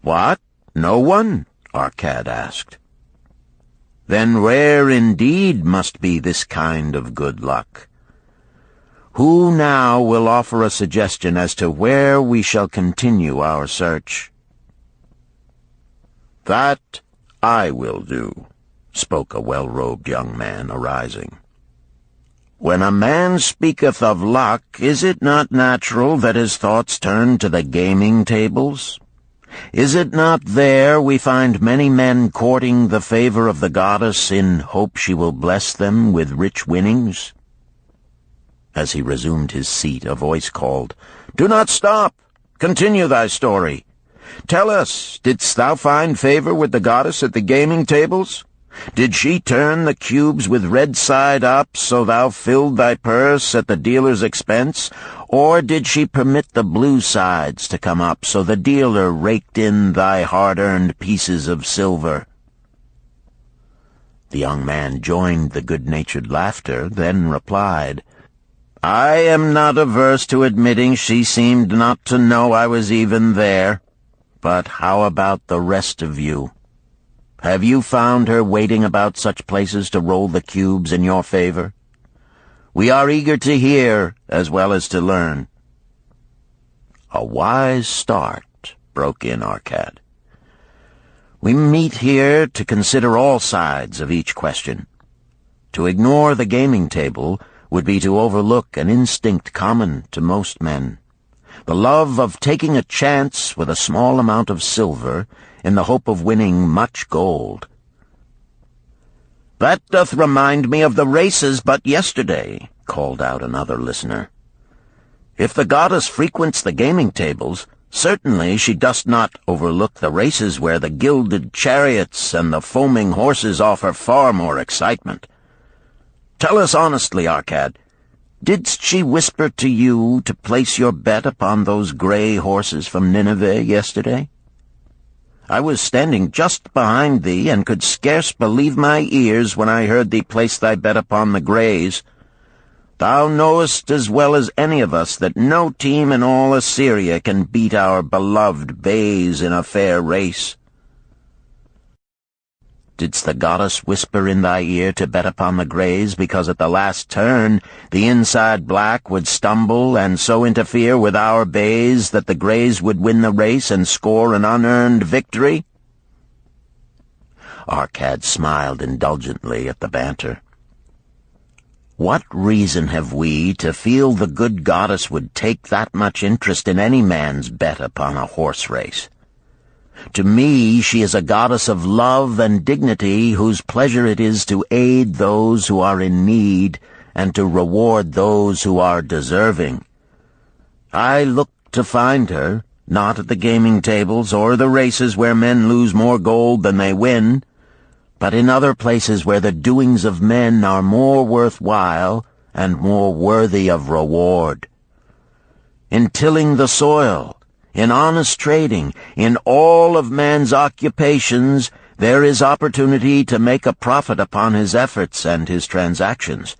"What? No one?" Arcad asked. then rare indeed must be this kind of good luck. Who now will offer a suggestion as to where we shall continue our search?" "That I will do," spoke a well-robed young man, arising. "When a man speaketh of luck, is it not natural that his thoughts turn to the gaming tables? Is it not there we find many men courting the favor of the goddess in hope she will bless them with rich winnings?" As he resumed his seat, a voice called, "Do not stop! Continue thy story. Tell us, didst thou find favor with the goddess at the gaming tables? Did she turn the cubes with red side up, so thou filled thy purse at the dealer's expense? Or did she permit the blue sides to come up, so the dealer raked in thy hard-earned pieces of silver?" The young man joined the good-natured laughter, then replied, "I am not averse to admitting she seemed not to know I was even there. But how about the rest of you? Have you found her waiting about such places to roll the cubes in your favor? We are eager to hear as well as to learn." "A wise start," broke in Arcad. "We meet here to consider all sides of each question. To ignore the gaming table would be to overlook an instinct common to most men, the love of taking a chance with a small amount of silver in the hope of winning much gold." "That doth remind me of the races but yesterday," called out another listener. "If the goddess frequents the gaming tables, certainly she does not overlook the races where the gilded chariots and the foaming horses offer far more excitement. Tell us honestly, Arcad, didst she whisper to you to place your bet upon those gray horses from Nineveh yesterday? I was standing just behind thee, and could scarce believe my ears when I heard thee place thy bet upon the grays. Thou knowest as well as any of us that no team in all Assyria can beat our beloved bays in a fair race. Didst the goddess whisper in thy ear to bet upon the grays, because at the last turn the inside black would stumble and so interfere with our bays that the grays would win the race and score an unearned victory?" Arcad smiled indulgently at the banter. "What reason have we to feel the good goddess would take that much interest in any man's bet upon a horse race? To me she is a goddess of love and dignity, whose pleasure it is to aid those who are in need and to reward those who are deserving. I look to find her, not at the gaming tables or the races where men lose more gold than they win, but in other places where the doings of men are more worthwhile and more worthy of reward. In tilling the soil, in honest trading, in all of man's occupations, there is opportunity to make a profit upon his efforts and his transactions.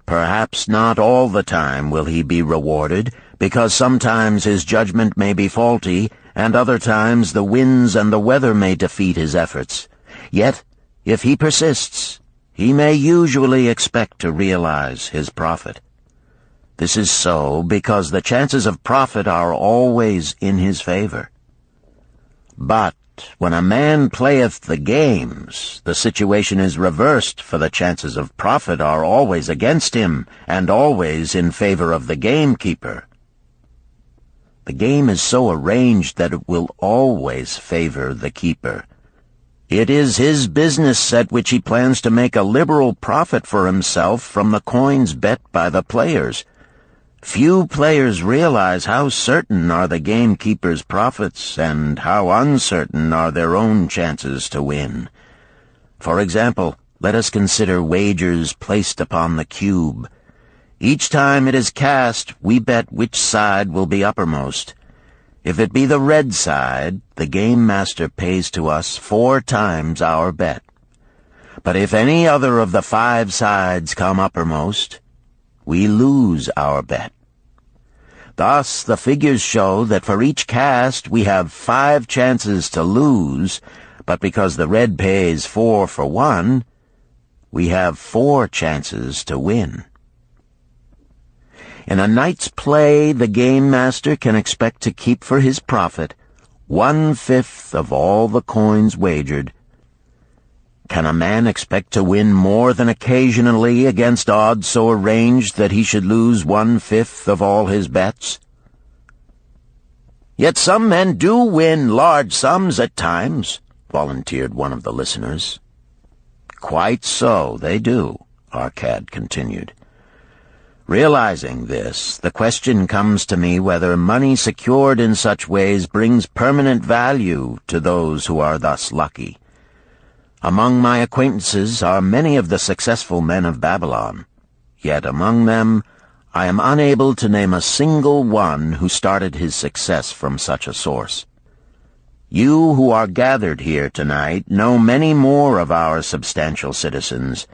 Perhaps not all the time will he be rewarded, because sometimes his judgment may be faulty, and other times the winds and the weather may defeat his efforts. Yet, if he persists, he may usually expect to realize his profit. This is so because the chances of profit are always in his favor. But when a man playeth the games, the situation is reversed, for the chances of profit are always against him, and always in favor of the gamekeeper. The game is so arranged that it will always favor the keeper. It is his business at which he plans to make a liberal profit for himself from the coins bet by the players. Few players realize how certain are the gamekeeper's profits and how uncertain are their own chances to win. For example, let us consider wagers placed upon the cube. Each time it is cast, we bet which side will be uppermost. If it be the red side, the game master pays to us 4 times our bet. But if any other of the 5 sides come uppermost, we lose our bet. Thus, the figures show that for each cast we have 5 chances to lose, but because the red pays 4 for 1, we have 4 chances to win. In a night's play, the game master can expect to keep for his profit 1/5 of all the coins wagered. Can a man expect to win more than occasionally against odds so arranged that he should lose 1/5 of all his bets? Yet some men do win large sums at times, volunteered one of the listeners. Quite so, they do, Arcad continued. Realizing this, the question comes to me whether money secured in such ways brings permanent value to those who are thus lucky. Among my acquaintances are many of the successful men of Babylon, yet among them I am unable to name a single one who started his success from such a source. You who are gathered here tonight know many more of our substantial citizens.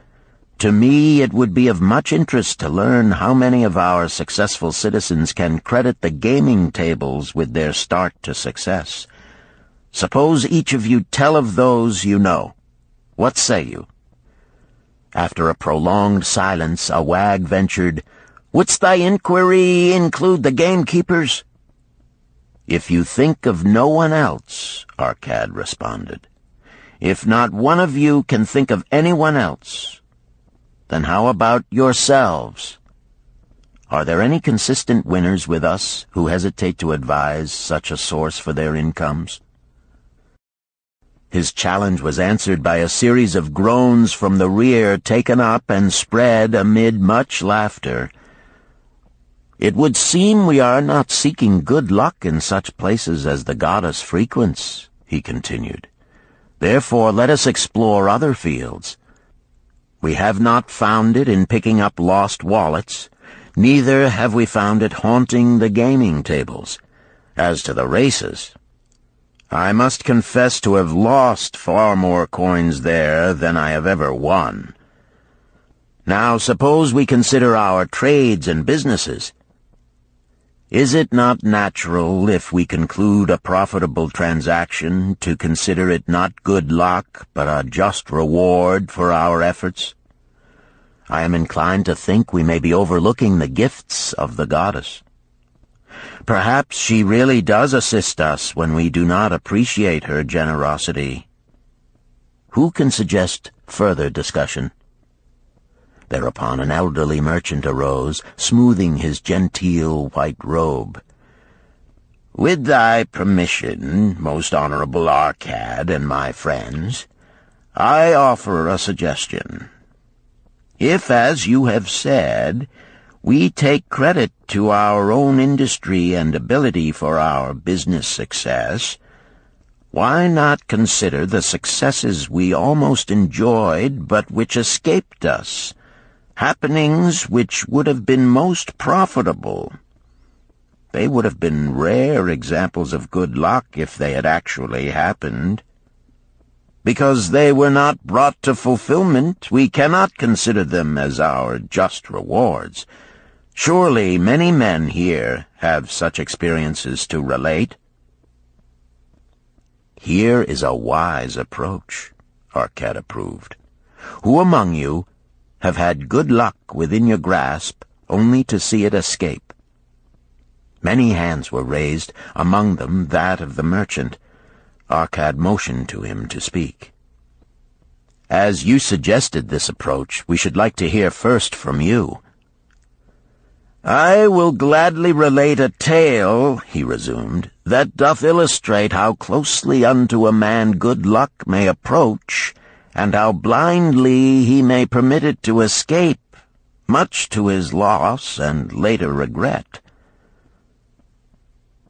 To me, it would be of much interest to learn how many of our successful citizens can credit the gaming tables with their start to success. Suppose each of you tell of those you know. What say you? After a prolonged silence, a wag ventured, "Wouldst thy inquiry include the gamekeepers?" "If you think of no one else," Arcad responded. "If not one of you can think of anyone else, then how about yourselves? Are there any consistent winners with us who hesitate to advise such a source for their incomes?" His challenge was answered by a series of groans from the rear, taken up and spread amid much laughter. "It would seem we are not seeking good luck in such places as the goddess frequents," he continued. "Therefore let us explore other fields. We have not found it in picking up lost wallets, neither have we found it haunting the gaming tables. As to the races, I must confess to have lost far more coins there than I have ever won. Now suppose we consider our trades and businesses. Is it not natural, if we conclude a profitable transaction, to consider it not good luck, but a just reward for our efforts? I am inclined to think we may be overlooking the gifts of the goddess. Perhaps she really does assist us when we do not appreciate her generosity. Who can suggest further discussion?" Thereupon an elderly merchant arose, smoothing his genteel white robe. "With thy permission, most honorable Arcad and my friends, I offer a suggestion. If, as you have said, we take credit to our own industry and ability for our business success, why not consider the successes we almost enjoyed but which escaped us, happenings which would have been most profitable? They would have been rare examples of good luck if they had actually happened. Because they were not brought to fulfillment, we cannot consider them as our just rewards. Surely many men here have such experiences to relate." "Here is a wise approach," Arcad approved. "Who among you have had good luck within your grasp only to see it escape?" Many hands were raised, among them that of the merchant. Arcad motioned to him to speak. "As you suggested this approach, we should like to hear first from you." "I will gladly relate a tale," he resumed, "that doth illustrate how closely unto a man good luck may approach, and how blindly he may permit it to escape, much to his loss and later regret.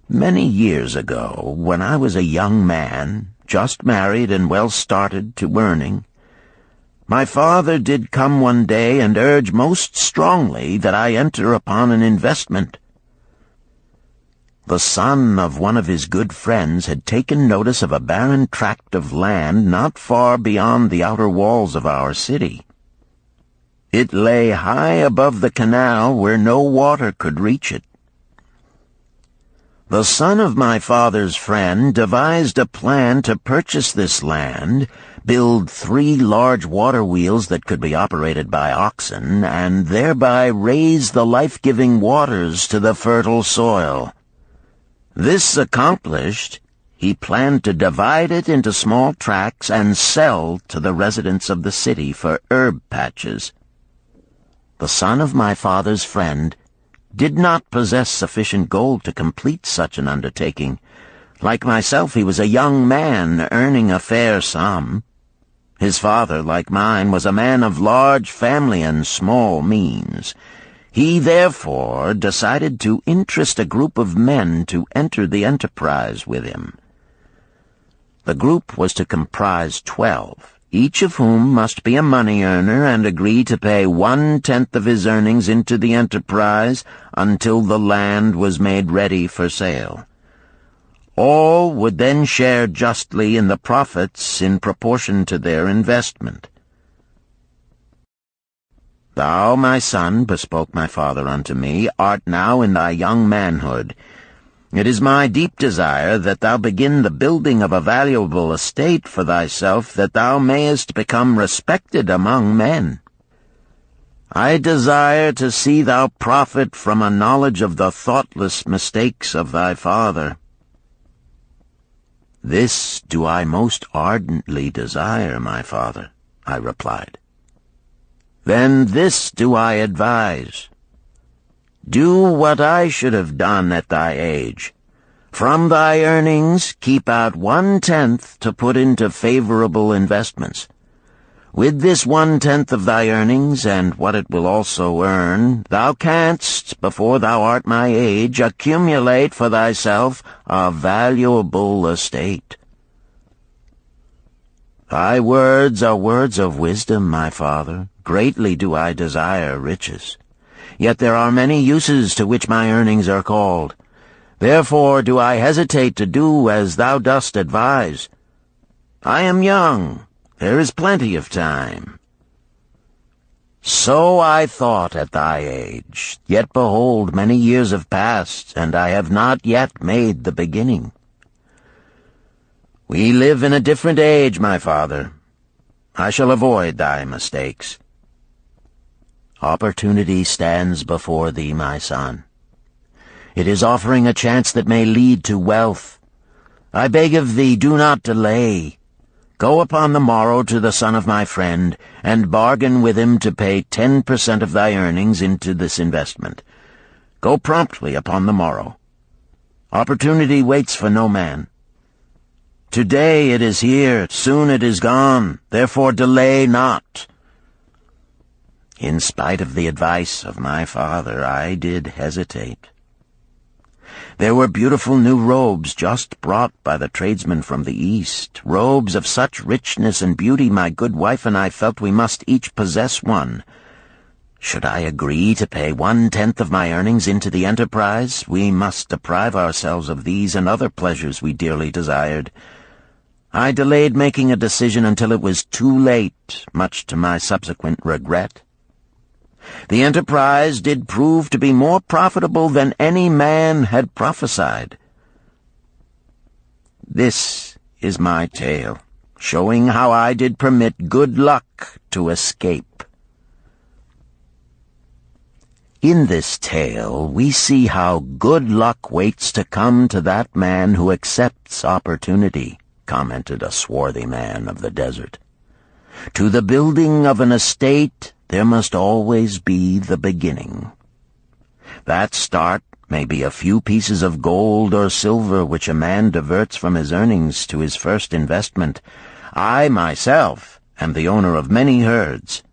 Many years ago, when I was a young man, just married and well started to earning, my father did come one day and urge most strongly that I enter upon an investment. The son of one of his good friends had taken notice of a barren tract of land not far beyond the outer walls of our city. It lay high above the canal where no water could reach it. The son of my father's friend devised a plan to purchase this land, build 3 large water wheels that could be operated by oxen, and thereby raise the life-giving waters to the fertile soil. This accomplished, he planned to divide it into small tracts and sell to the residents of the city for herb patches. The son of my father's friend did not possess sufficient gold to complete such an undertaking. Like myself, he was a young man earning a fair sum. His father, like mine, was a man of large family and small means. He therefore decided to interest a group of men to enter the enterprise with him. The group was to comprise 12, each of whom must be a money earner and agree to pay 1/10 of his earnings into the enterprise until the land was made ready for sale. All would then share justly in the profits in proportion to their investment. "Thou, my son," bespoke my father unto me, "art now in thy young manhood. It is my deep desire that thou begin the building of a valuable estate for thyself, that thou mayest become respected among men. I desire to see thou profit from a knowledge of the thoughtless mistakes of thy father." "This do I most ardently desire, my father," I replied. "Then this do I advise. Do what I should have done at thy age. From thy earnings keep out 1/10 to put into favorable investments. With this 1/10 of thy earnings, and what it will also earn, thou canst, before thou art my age, accumulate for thyself a valuable estate." "Thy words are words of wisdom, my father. Greatly do I desire riches. Yet there are many uses to which my earnings are called. Therefore do I hesitate to do as thou dost advise. I am young. There is plenty of time." "So I thought at thy age. Yet behold, many years have passed, and I have not yet made the beginning." "We live in a different age, my father. I shall avoid thy mistakes." "Opportunity stands before thee, my son. It is offering a chance that may lead to wealth. I beg of thee, do not delay. Go upon the morrow to the son of my friend, and bargain with him to pay 10% of thy earnings into this investment. Go promptly upon the morrow. Opportunity waits for no man. Today it is here, soon it is gone, therefore delay not." In spite of the advice of my father, I did hesitate. There were beautiful new robes just brought by the tradesmen from the East, robes of such richness and beauty my good wife and I felt we must each possess one. Should I agree to pay 1/10 of my earnings into the enterprise, we must deprive ourselves of these and other pleasures we dearly desired. I delayed making a decision until it was too late, much to my subsequent regret. The enterprise did prove to be more profitable than any man had prophesied. This is my tale, showing how I did permit good luck to escape. In this tale, we see how good luck waits to come to that man who accepts opportunity, commented a swarthy man of the desert. To the building of an estate, there must always be the beginning. That start may be a few pieces of gold or silver which a man diverts from his earnings to his first investment. I, myself, am the owner of many herds.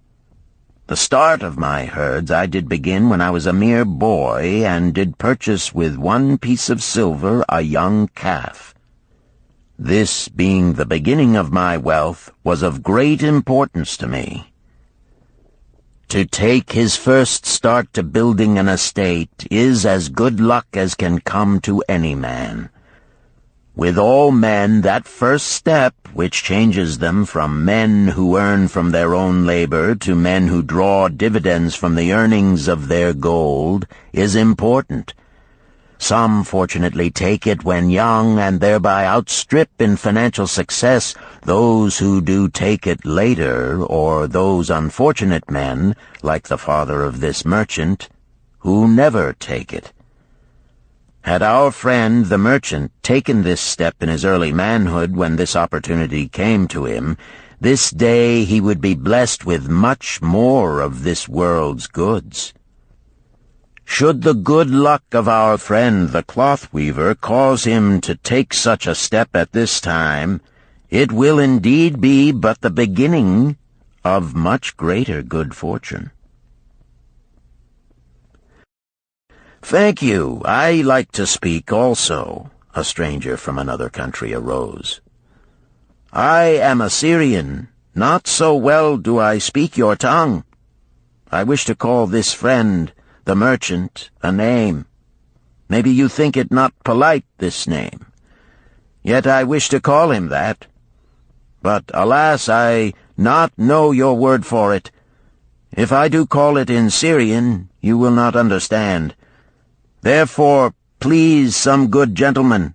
The start of my herds I did begin when I was a mere boy, and did purchase with 1 piece of silver a young calf. This, being the beginning of my wealth, was of great importance to me. To take his first start to building an estate is as good luck as can come to any man. With all men, that first step, which changes them from men who earn from their own labor to men who draw dividends from the earnings of their gold, is important. Some fortunately take it when young and thereby outstrip in financial success those who do take it later, or those unfortunate men, like the father of this merchant, who never take it. Had our friend the merchant taken this step in his early manhood when this opportunity came to him, this day he would be blessed with much more of this world's goods. Should the good luck of our friend the cloth weaver cause him to take such a step at this time, it will indeed be but the beginning of much greater good fortune. "Thank you. I like to speak also," a stranger from another country arose. "I am a Syrian. Not so well do I speak your tongue. I wish to call this friend, the merchant, a name. Maybe you think it not polite, this name. Yet I wish to call him that. But, alas, I not know your word for it. If I do call it in Syrian, you will not understand. Therefore, please, some good gentleman,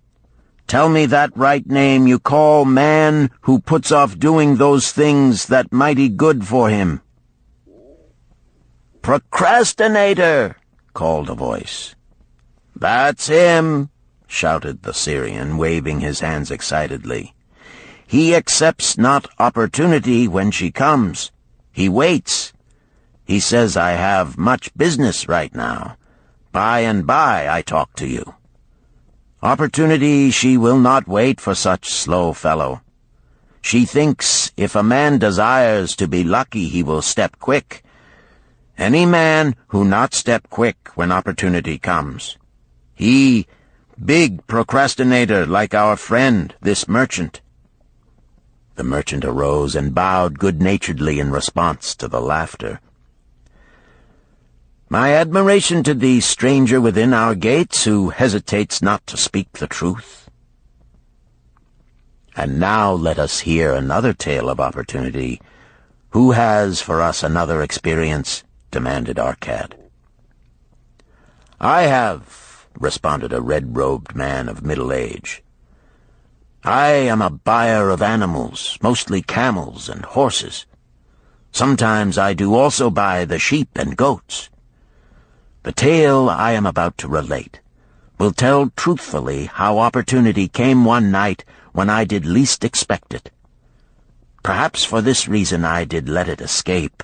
tell me that right name you call man who puts off doing those things that mighty good for him." "Procrastinator!" called a voice. "That's him!" shouted the Syrian, waving his hands excitedly. "He accepts not opportunity when she comes. He waits. He says, I have much business right now. By and by I talk to you. Opportunity she will not wait for such slow fellow. She thinks if a man desires to be lucky he will step quick. Any man who not step quick when opportunity comes. He, big procrastinator like our friend, this merchant." The merchant arose and bowed good-naturedly in response to the laughter. "My admiration to the stranger within our gates who hesitates not to speak the truth." And now let us hear another tale of opportunity. Who has for us another experience? Demanded Arcad. "I have," responded a red-robed man of middle age. "I am a buyer of animals, mostly camels and horses. Sometimes I do also buy the sheep and goats. The tale I am about to relate will tell truthfully how opportunity came one night when I did least expect it. Perhaps for this reason I did let it escape.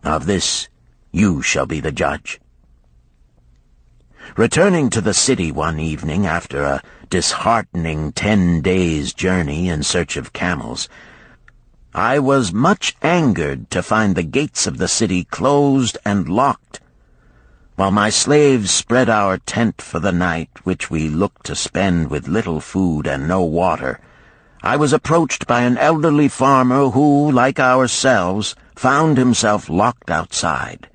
Of this you shall be the judge. Returning to the city one evening after a disheartening 10 days' journey in search of camels, I was much angered to find the gates of the city closed and locked. While my slaves spread our tent for the night, which we looked to spend with little food and no water, I was approached by an elderly farmer who, like ourselves, found himself locked outside.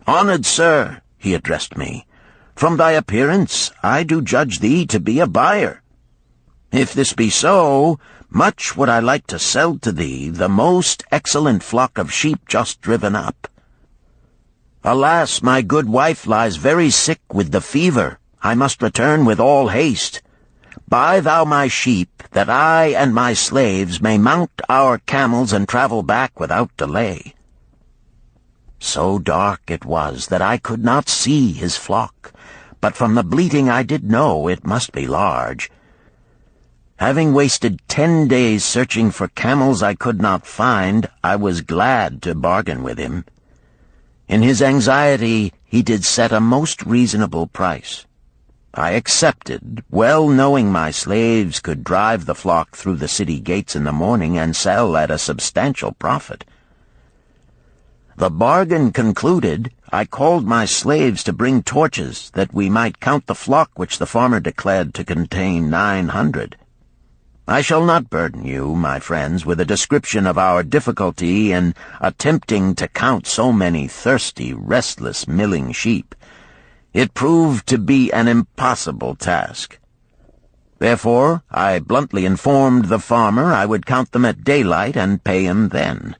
"Honored sir," he addressed me, "from thy appearance I do judge thee to be a buyer. If this be so, much would I like to sell to thee the most excellent flock of sheep just driven up. Alas, my good wife lies very sick with the fever. I must return with all haste. Buy thou my sheep, that I and my slaves may mount our camels and travel back without delay." So dark it was that I could not see his flock, but from the bleating I did know it must be large. Having wasted 10 days searching for camels I could not find, I was glad to bargain with him. In his anxiety he did set a most reasonable price. I accepted, well knowing my slaves could drive the flock through the city gates in the morning and sell at a substantial profit. The bargain concluded, I called my slaves to bring torches that we might count the flock which the farmer declared to contain 900. I shall not burden you, my friends, with a description of our difficulty in attempting to count so many thirsty, restless, milling sheep. It proved to be an impossible task. Therefore, I bluntly informed the farmer I would count them at daylight and pay him then.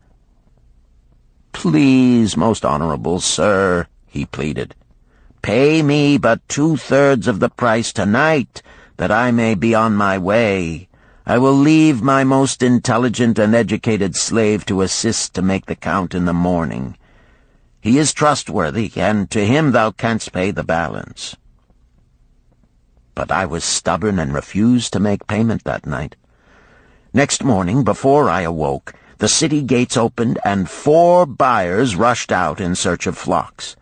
"Please, most honorable sir," he pleaded, Pay me but 2/3 of the price tonight, that I may be on my way. I will leave my most intelligent and educated slave to assist to make the count in the morning. He is trustworthy, and to him thou canst pay the balance." But I was stubborn and refused to make payment that night. Next morning, before I awoke, the city gates opened, and 4 buyers rushed out in search of flocks.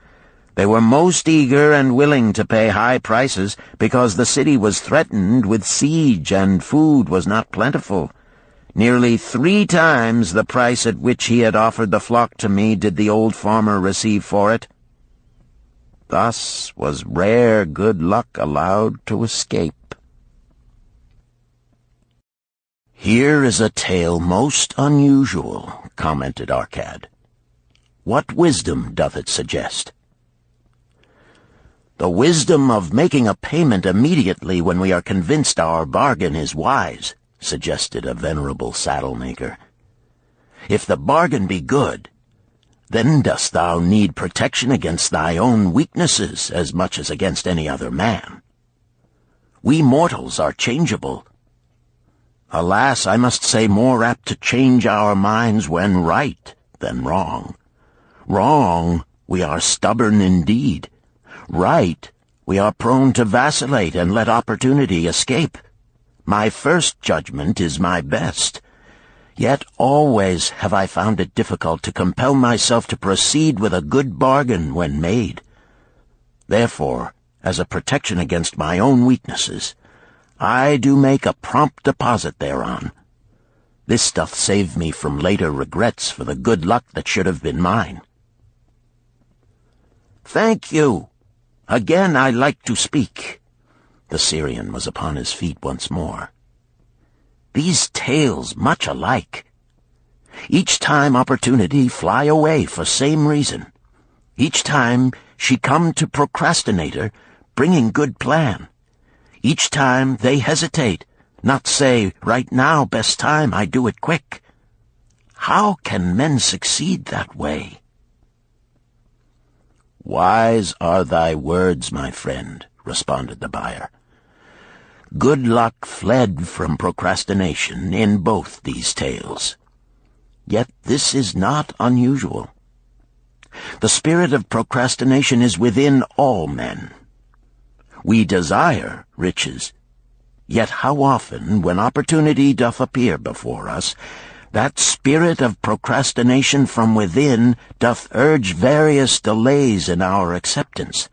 They were most eager and willing to pay high prices, because the city was threatened with siege and food was not plentiful. Nearly 3 times the price at which he had offered the flock to me did the old farmer receive for it. Thus was rare good luck allowed to escape. "Here is a tale most unusual," commented Arcad. "What wisdom doth it suggest?" "The wisdom of making a payment immediately when we are convinced our bargain is wise," suggested a venerable saddle-maker. "If the bargain be good, then dost thou need protection against thy own weaknesses as much as against any other man. We mortals are changeable. Alas, I must say, more apt to change our minds when right than wrong. Wrong, we are stubborn indeed. Right, we are prone to vacillate and let opportunity escape. My first judgment is my best. Yet always have I found it difficult to compel myself to proceed with a good bargain when made. Therefore, as a protection against my own weaknesses, I do make a prompt deposit thereon. This doth save me from later regrets for the good luck that should have been mine." "Thank you. Again I like to speak." The Syrian was upon his feet once more. "These tales much alike. Each time opportunity fly away for same reason. Each time she come to procrastinator, bringing good plan. Each time they hesitate, not say, right now, best time, I do it quick. How can men succeed that way?" "Wise are thy words, my friend," responded the buyer. "Good luck fled from procrastination in both these tales. Yet this is not unusual. The spirit of procrastination is within all men. We desire riches, yet how often, when opportunity doth appear before us, that spirit of procrastination from within doth urge various delays in our acceptance.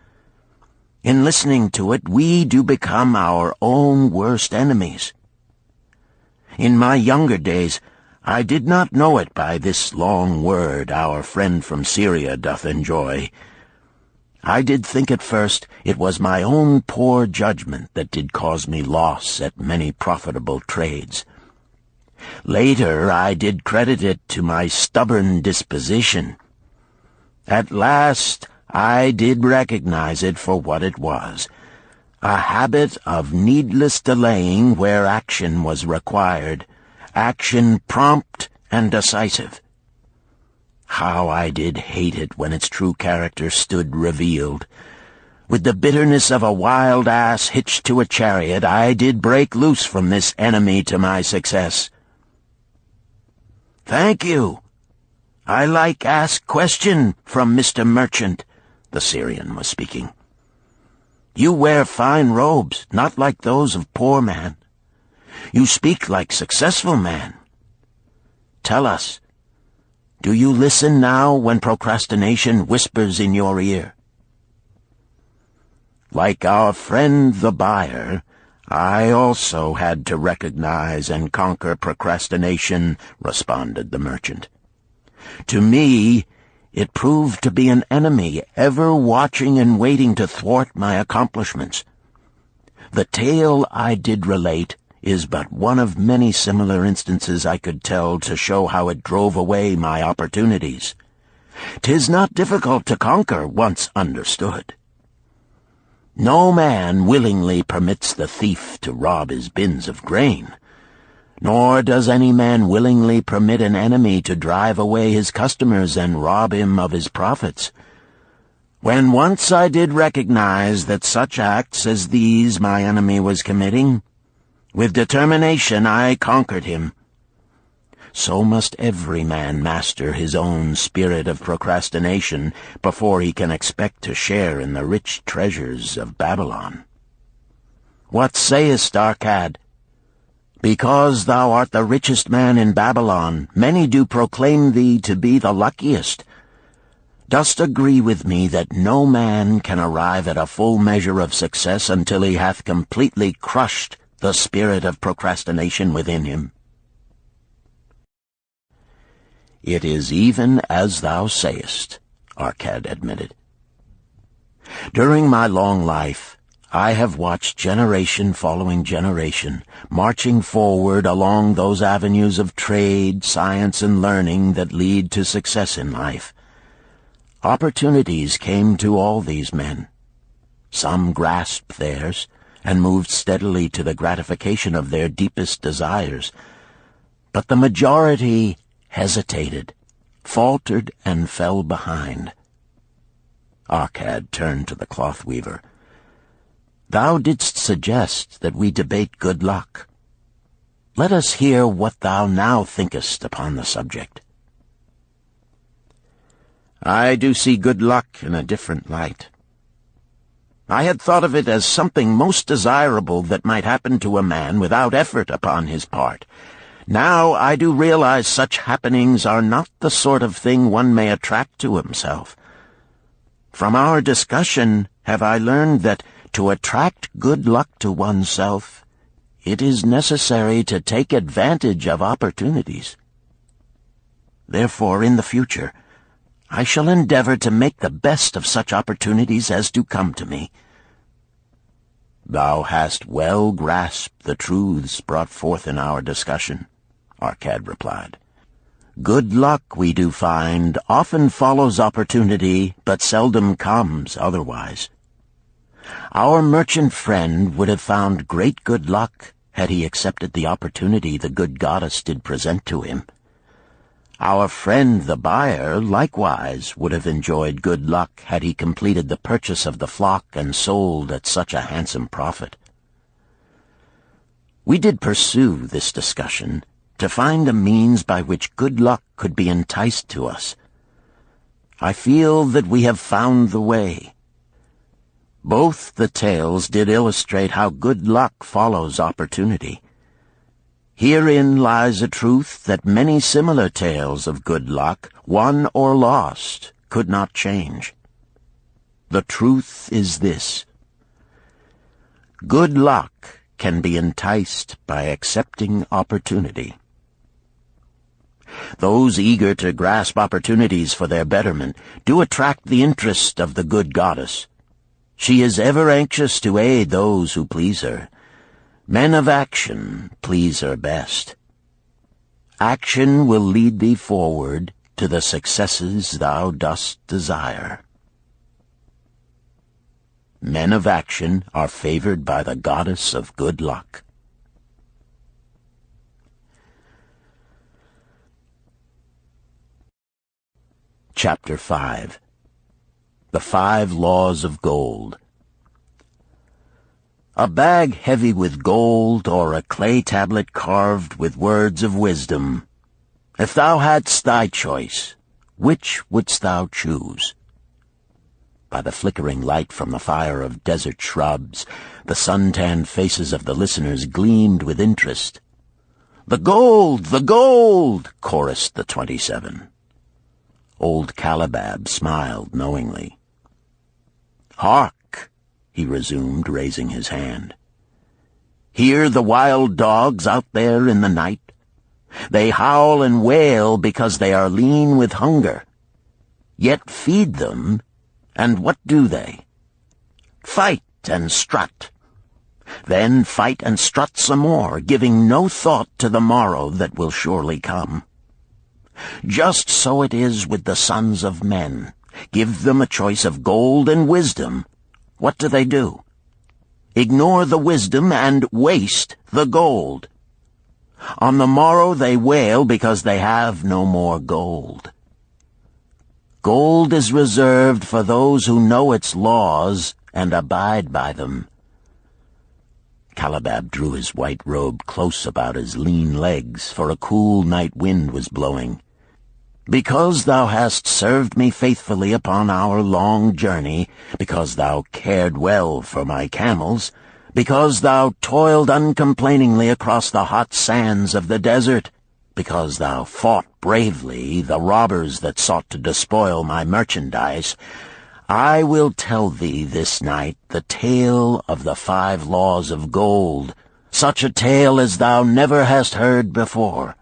In listening to it, we do become our own worst enemies. In my younger days, I did not know it by this long word our friend from Syria doth enjoy. I did think at first it was my own poor judgment that did cause me loss at many profitable trades. Later I did credit it to my stubborn disposition. At last I did recognize it for what it was, a habit of needless delaying where action was required, action prompt and decisive. How I did hate it when its true character stood revealed. With the bitterness of a wild ass hitched to a chariot, I did break loose from this enemy to my success. "Thank you. I like ask question from Mr. Merchant," the Syrian was speaking. "You wear fine robes, not like those of poor man. You speak like successful man. Tell us, do you listen now when procrastination whispers in your ear?" "Like our friend the buyer, I also had to recognize and conquer procrastination," responded the merchant. "To me, it proved to be an enemy ever watching and waiting to thwart my accomplishments. The tale I did relate is but one of many similar instances I could tell to show how it drove away my opportunities. 'Tis not difficult to conquer once understood. No man willingly permits the thief to rob his bins of grain, nor does any man willingly permit an enemy to drive away his customers and rob him of his profits. When once I did recognize that such acts as these my enemy was committing, with determination I conquered him. So must every man master his own spirit of procrastination before he can expect to share in the rich treasures of Babylon. What sayest, Arcad? Because thou art the richest man in Babylon, many do proclaim thee to be the luckiest. Dost agree with me that no man can arrive at a full measure of success until he hath completely crushed the spirit of procrastination within him? It is even as thou sayest, Arcad admitted. During my long life, I have watched generation following generation, marching forward along those avenues of trade, science, and learning that lead to success in life. Opportunities came to all these men. Some grasped theirs and moved steadily to the gratification of their deepest desires, but the majority hesitated, faltered, and fell behind. Arcad turned to the cloth weaver. Thou didst suggest that we debate good luck. Let us hear what thou now thinkest upon the subject. I do see good luck in a different light. I had thought of it as something most desirable that might happen to a man without effort upon his part. Now I do realize such happenings are not the sort of thing one may attract to himself. From our discussion have I learned that to attract good luck to oneself, it is necessary to take advantage of opportunities. Therefore, in the future, I shall endeavor to make the best of such opportunities as do come to me. Thou hast well grasped the truths brought forth in our discussion, Arcad replied. Good luck, we do find, often follows opportunity, but seldom comes otherwise. Our merchant friend would have found great good luck had he accepted the opportunity the good goddess did present to him. Our friend the buyer likewise would have enjoyed good luck had he completed the purchase of the flock and sold at such a handsome profit. We did pursue this discussion to find a means by which good luck could be enticed to us. I feel that we have found the way. Both the tales did illustrate how good luck follows opportunity. Herein lies a truth that many similar tales of good luck, won or lost, could not change. The truth is this: good luck can be enticed by accepting opportunity. Those eager to grasp opportunities for their betterment do attract the interest of the good goddess. She is ever anxious to aid those who please her. Men of action please her best. Action will lead thee forward to the successes thou dost desire. Men of action are favored by the goddess of good luck. Chapter 5. The 5 Laws of Gold. A bag heavy with gold, or a clay tablet carved with words of wisdom. If thou hadst thy choice, which wouldst thou choose? By the flickering light from the fire of desert shrubs, the sun-tanned faces of the listeners gleamed with interest. "The gold! The gold!" chorused the 27. Old Calibab smiled knowingly. "Hark!" he resumed, raising his hand. "Hear the wild dogs out there in the night? They howl and wail because they are lean with hunger. Yet feed them, and what do they? Fight and strut. Then fight and strut some more, giving no thought to the morrow that will surely come. Just so it is with the sons of men. Give them a choice of gold and wisdom. What do? Ignore the wisdom and waste the gold. On the morrow they wail because they have no more gold. Gold is reserved for those who know its laws and abide by them." Calabab drew his white robe close about his lean legs, for a cool night wind was blowing. "Because thou hast served me faithfully upon our long journey, because thou cared well for my camels, because thou toiled uncomplainingly across the hot sands of the desert, because thou fought bravely the robbers that sought to despoil my merchandise, I will tell thee this night the tale of the 5 laws of gold, such a tale as thou never hast heard before.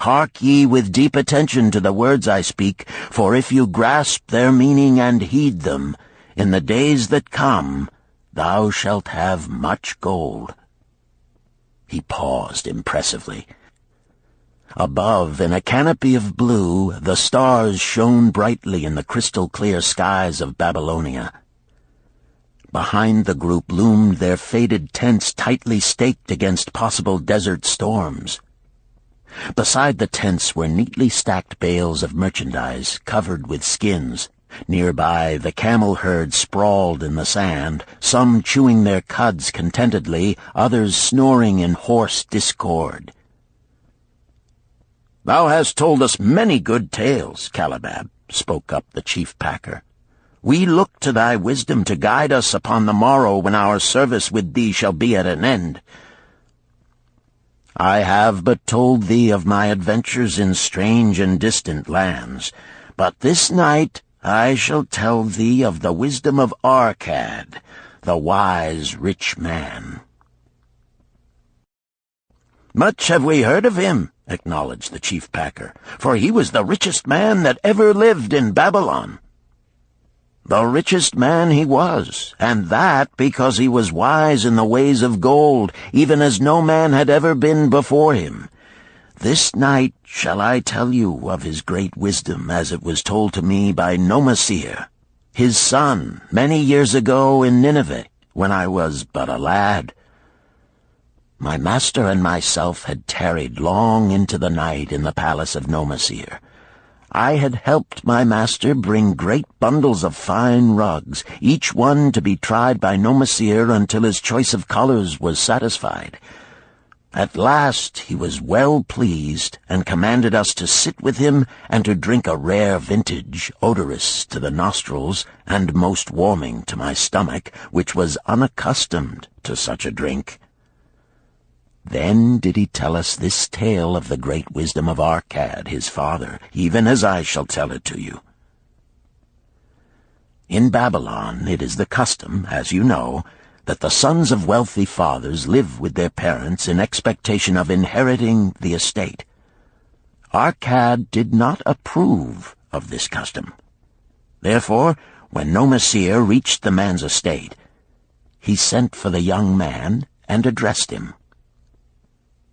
Hark ye with deep attention to the words I speak, for if you grasp their meaning and heed them, in the days that come thou shalt have much gold." He paused impressively. Above, in a canopy of blue, the stars shone brightly in the crystal-clear skies of Babylonia. Behind the group loomed their faded tents tightly staked against possible desert storms. Beside the tents were neatly stacked bales of merchandise covered with skins. Nearby, the camel herd sprawled in the sand, some chewing their cuds contentedly, others snoring in hoarse discord. "Thou hast told us many good tales, Calabab," spoke up the chief packer. "We look to thy wisdom to guide us upon the morrow when our service with thee shall be at an end. I have but told thee of my adventures in strange and distant lands, but this night I shall tell thee of the wisdom of Arkad, the wise rich man." "Much have we heard of him," acknowledged the chief packer, "for he was the richest man that ever lived in Babylon." "The richest man he was, and that because he was wise in the ways of gold, even as no man had ever been before him. This night shall I tell you of his great wisdom as it was told to me by Nomasir, his son, many years ago in Nineveh, when I was but a lad. My master and myself had tarried long into the night in the palace of Nomasir. I had helped my master bring great bundles of fine rugs, each one to be tried by Nomasir until his choice of colors was satisfied. At last he was well pleased, and commanded us to sit with him and to drink a rare vintage, odorous to the nostrils and most warming to my stomach, which was unaccustomed to such a drink. Then did he tell us this tale of the great wisdom of Arkad, his father, even as I shall tell it to you. In Babylon it is the custom, as you know, that the sons of wealthy fathers live with their parents in expectation of inheriting the estate. Arkad did not approve of this custom. Therefore, when Nomasir reached the man's estate, he sent for the young man and addressed him.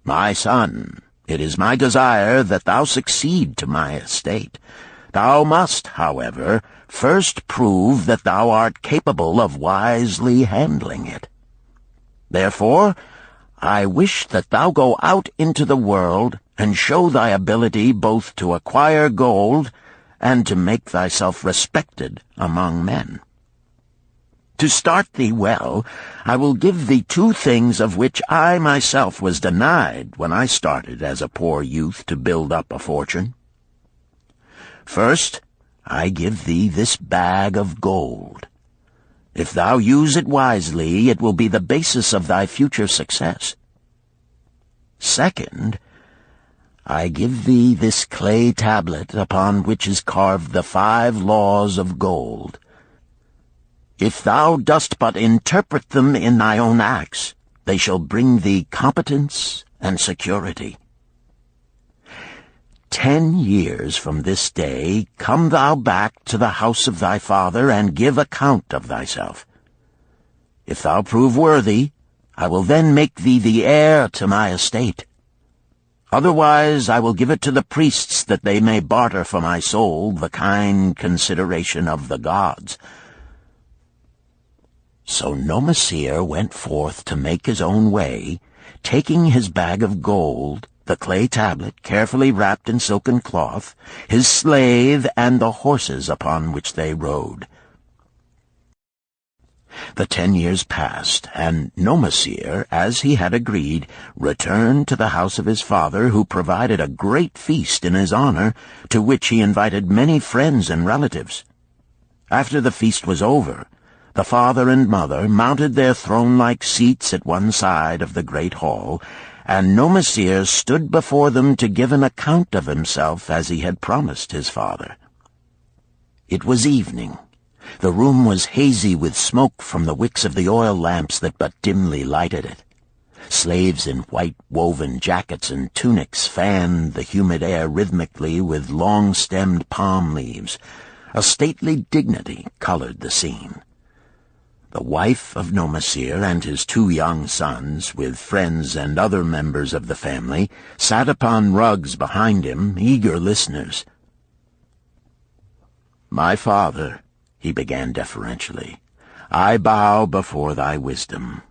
"My son, it is my desire that thou succeed to my estate. Thou must, however, first prove that thou art capable of wisely handling it. Therefore, I wish that thou go out into the world and show thy ability both to acquire gold and to make thyself respected among men. To start thee well, I will give thee 2 things of which I myself was denied when I started as a poor youth to build up a fortune. First, I give thee this bag of gold. If thou use it wisely, it will be the basis of thy future success. Second, I give thee this clay tablet upon which is carved the 5 laws of gold. If thou dost but interpret them in thy own acts, they shall bring thee competence and security. 10 years from this day come thou back to the house of thy father and give account of thyself. If thou prove worthy, I will then make thee the heir to my estate. Otherwise I will give it to the priests that they may barter for my soul the kind consideration of the gods." So Nomasir went forth to make his own way, taking his bag of gold the clay tablet carefully wrapped in silken cloth, his slave, and the horses upon which they rode. The 10 years passed, and Nomasir, as he had agreed, returned to the house of his father, who provided a great feast in his honor, to which he invited many friends and relatives. After the feast was over, the father and mother mounted their throne-like seats at one side of the great hall, and Nomasir stood before them to give an account of himself as he had promised his father. It was evening. The room was hazy with smoke from the wicks of the oil lamps that but dimly lighted it. Slaves in white woven jackets and tunics fanned the humid air rhythmically with long-stemmed palm leaves. A stately dignity colored the scene. The wife of Nomasir and his 2 young sons, with friends and other members of the family, sat upon rugs behind him, eager listeners. "My father," he began deferentially, "I bow before thy wisdom.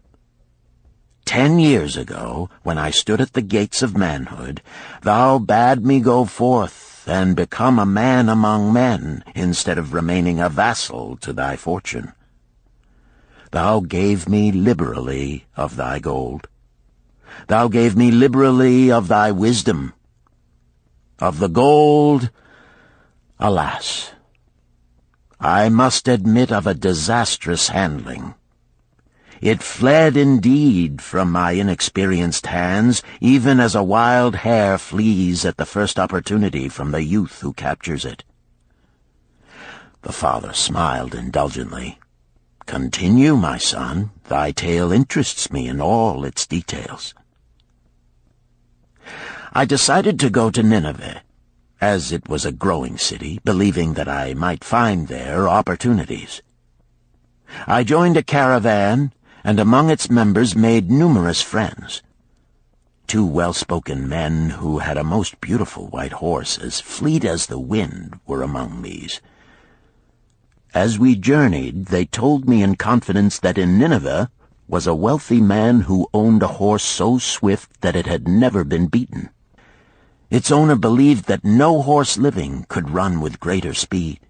10 years ago, when I stood at the gates of manhood, thou bade me go forth and become a man among men, instead of remaining a vassal to thy fortune. Thou gave me liberally of thy gold. Thou gave me liberally of thy wisdom. Of the gold, alas, I must admit of a disastrous handling. It fled indeed from my inexperienced hands, even as a wild hare flees at the first opportunity from the youth who captures it." The father smiled indulgently. "Continue, my son. Thy tale interests me in all its details." I decided to go to Nineveh, as it was a growing city, believing that I might find there opportunities. I joined a caravan, and among its members made numerous friends. 2 well-spoken men who had a most beautiful white horse, as fleet as the wind, were among these. As we journeyed, they told me in confidence that in Nineveh was a wealthy man who owned a horse so swift that it had never been beaten. Its owner believed that no horse living could run with greater speed.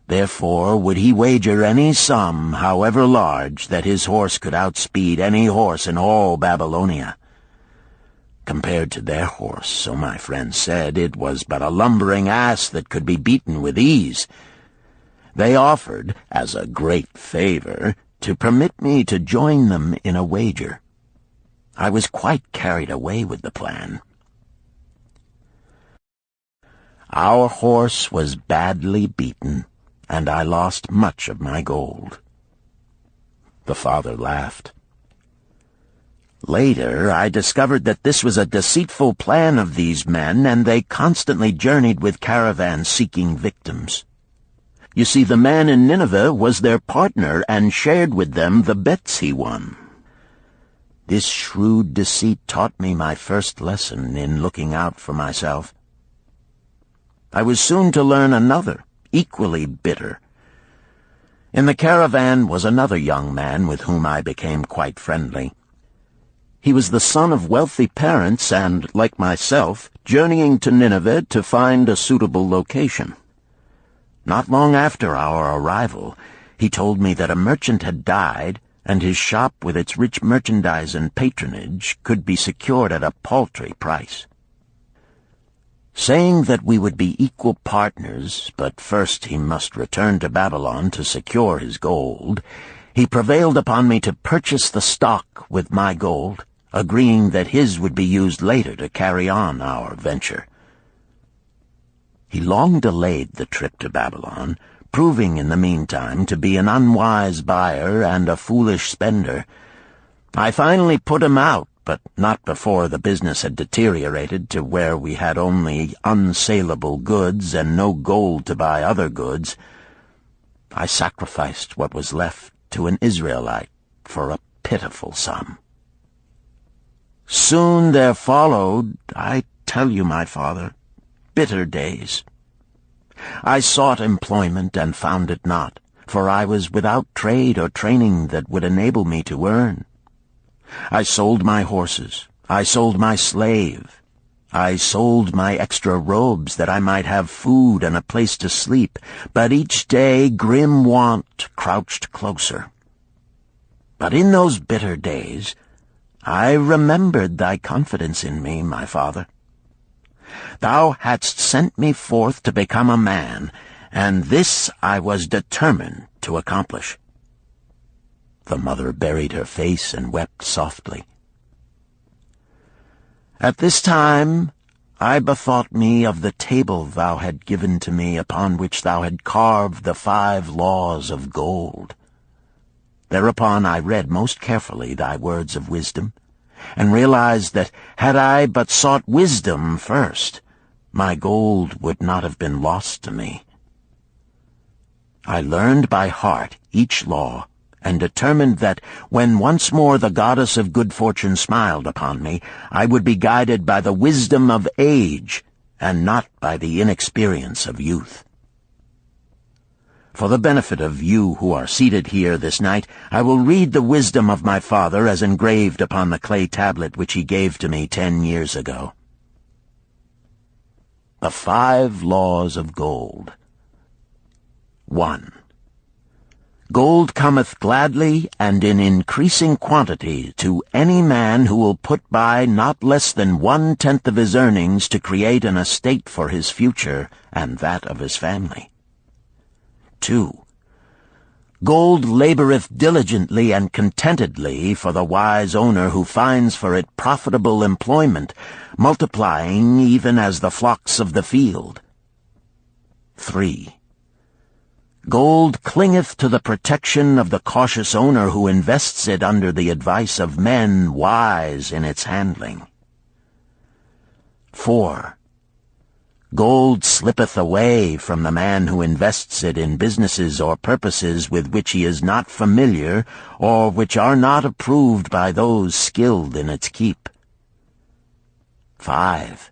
Therefore would he wager any sum, however large, that his horse could outspeed any horse in all Babylonia. Compared to their horse, so my friend said, it was but a lumbering ass that could be beaten with ease. They offered, as a great favor, to permit me to join them in a wager. I was quite carried away with the plan. Our horse was badly beaten, and I lost much of my gold. The father laughed. Later, I discovered that this was a deceitful plan of these men, and they constantly journeyed with caravans seeking victims. You see, the man in Nineveh was their partner and shared with them the bets he won. This shrewd deceit taught me my first lesson in looking out for myself. I was soon to learn another, equally bitter. In the caravan was another young man with whom I became quite friendly. He was the son of wealthy parents and, like myself, journeying to Nineveh to find a suitable location. Not long after our arrival, he told me that a merchant had died, and his shop with its rich merchandise and patronage could be secured at a paltry price. Saying that we would be equal partners, but first he must return to Babylon to secure his gold, he prevailed upon me to purchase the stock with my gold, agreeing that his would be used later to carry on our venture. He long delayed the trip to Babylon, proving in the meantime to be an unwise buyer and a foolish spender. I finally put him out, but not before the business had deteriorated to where we had only unsaleable goods and no gold to buy other goods. I sacrificed what was left to an Israelite for a pitiful sum. Soon there followed, I tell you, my father, bitter days. I sought employment and found it not, for I was without trade or training that would enable me to earn. I sold my horses, I sold my slave. I sold my extra robes that I might have food and a place to sleep, but each day grim want crouched closer. But in those bitter days, I remembered thy confidence in me, my father. Thou hadst sent me forth to become a man, and this I was determined to accomplish. The mother buried her face and wept softly. At this time I bethought me of the table thou had given to me, upon which thou had carved the 5 laws of gold. Thereupon I read most carefully thy words of wisdom, and realized that had I but sought wisdom first, my gold would not have been lost to me. I learned by heart each law, and determined that when once more the goddess of good fortune smiled upon me, I would be guided by the wisdom of age, and not by the inexperience of youth. For the benefit of you who are seated here this night, I will read the wisdom of my father as engraved upon the clay tablet which he gave to me 10 years ago. The 5 laws of gold. 1. Gold cometh gladly and in increasing quantity to any man who will put by not less than 1/10 of his earnings to create an estate for his future and that of his family. 2. Gold laboreth diligently and contentedly for the wise owner who finds for it profitable employment, multiplying even as the flocks of the field. 3. Gold clingeth to the protection of the cautious owner who invests it under the advice of men wise in its handling. 4. Gold slippeth away from the man who invests it in businesses or purposes with which he is not familiar, or which are not approved by those skilled in its keep. 5.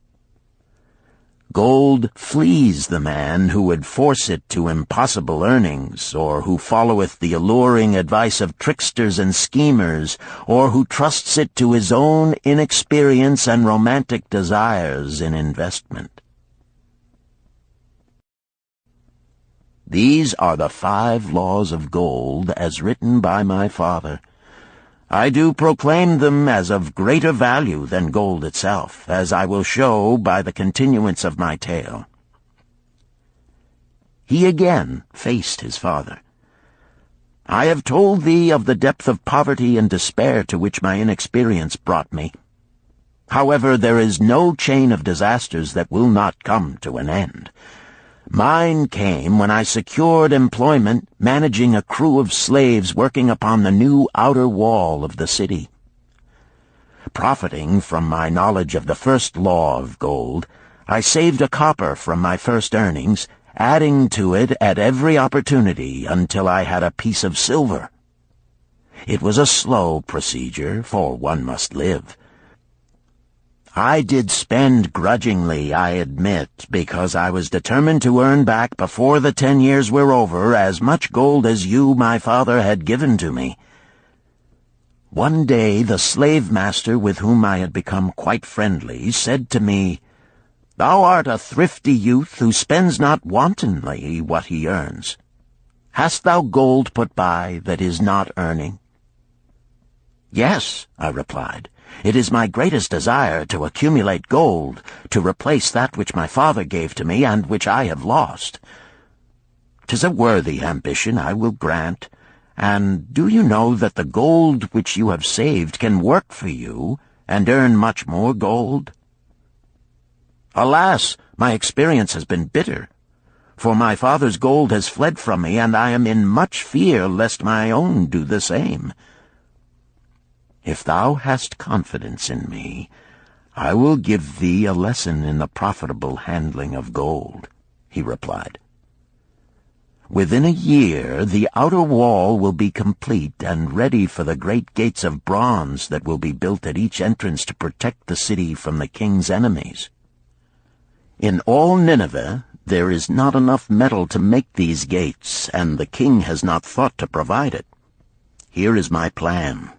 Gold flees the man who would force it to impossible earnings, or who followeth the alluring advice of tricksters and schemers, or who trusts it to his own inexperience and romantic desires in investment. These are the 5 laws of gold as written by my father. I do proclaim them as of greater value than gold itself, as I will show by the continuance of my tale. He again faced his father. I have told thee of the depth of poverty and despair to which my inexperience brought me. However, there is no chain of disasters that will not come to an end. Mine came when I secured employment managing a crew of slaves working upon the new outer wall of the city. Profiting from my knowledge of the first law of gold, I saved a copper from my first earnings, adding to it at every opportunity until I had a piece of silver. It was a slow procedure, for one must live. I did spend grudgingly, I admit, because I was determined to earn back before the 10 years were over as much gold as you, my father, had given to me. One day the slave-master with whom I had become quite friendly said to me, "Thou art a thrifty youth who spends not wantonly what he earns. Hast thou gold put by that is not earning?" "Yes," I replied. "It is my greatest desire to accumulate gold, to replace that which my father gave to me and which I have lost. 'Tis a worthy ambition, I will grant. And do you know that the gold which you have saved can work for you and earn much more gold?" "Alas, my experience has been bitter, for my father's gold has fled from me, and I am in much fear lest my own do the same." "If thou hast confidence in me, I will give thee a lesson in the profitable handling of gold," he replied. "Within a year the outer wall will be complete and ready for the great gates of bronze that will be built at each entrance to protect the city from the king's enemies. In all Nineveh there is not enough metal to make these gates, and the king has not thought to provide it. Here is my plan.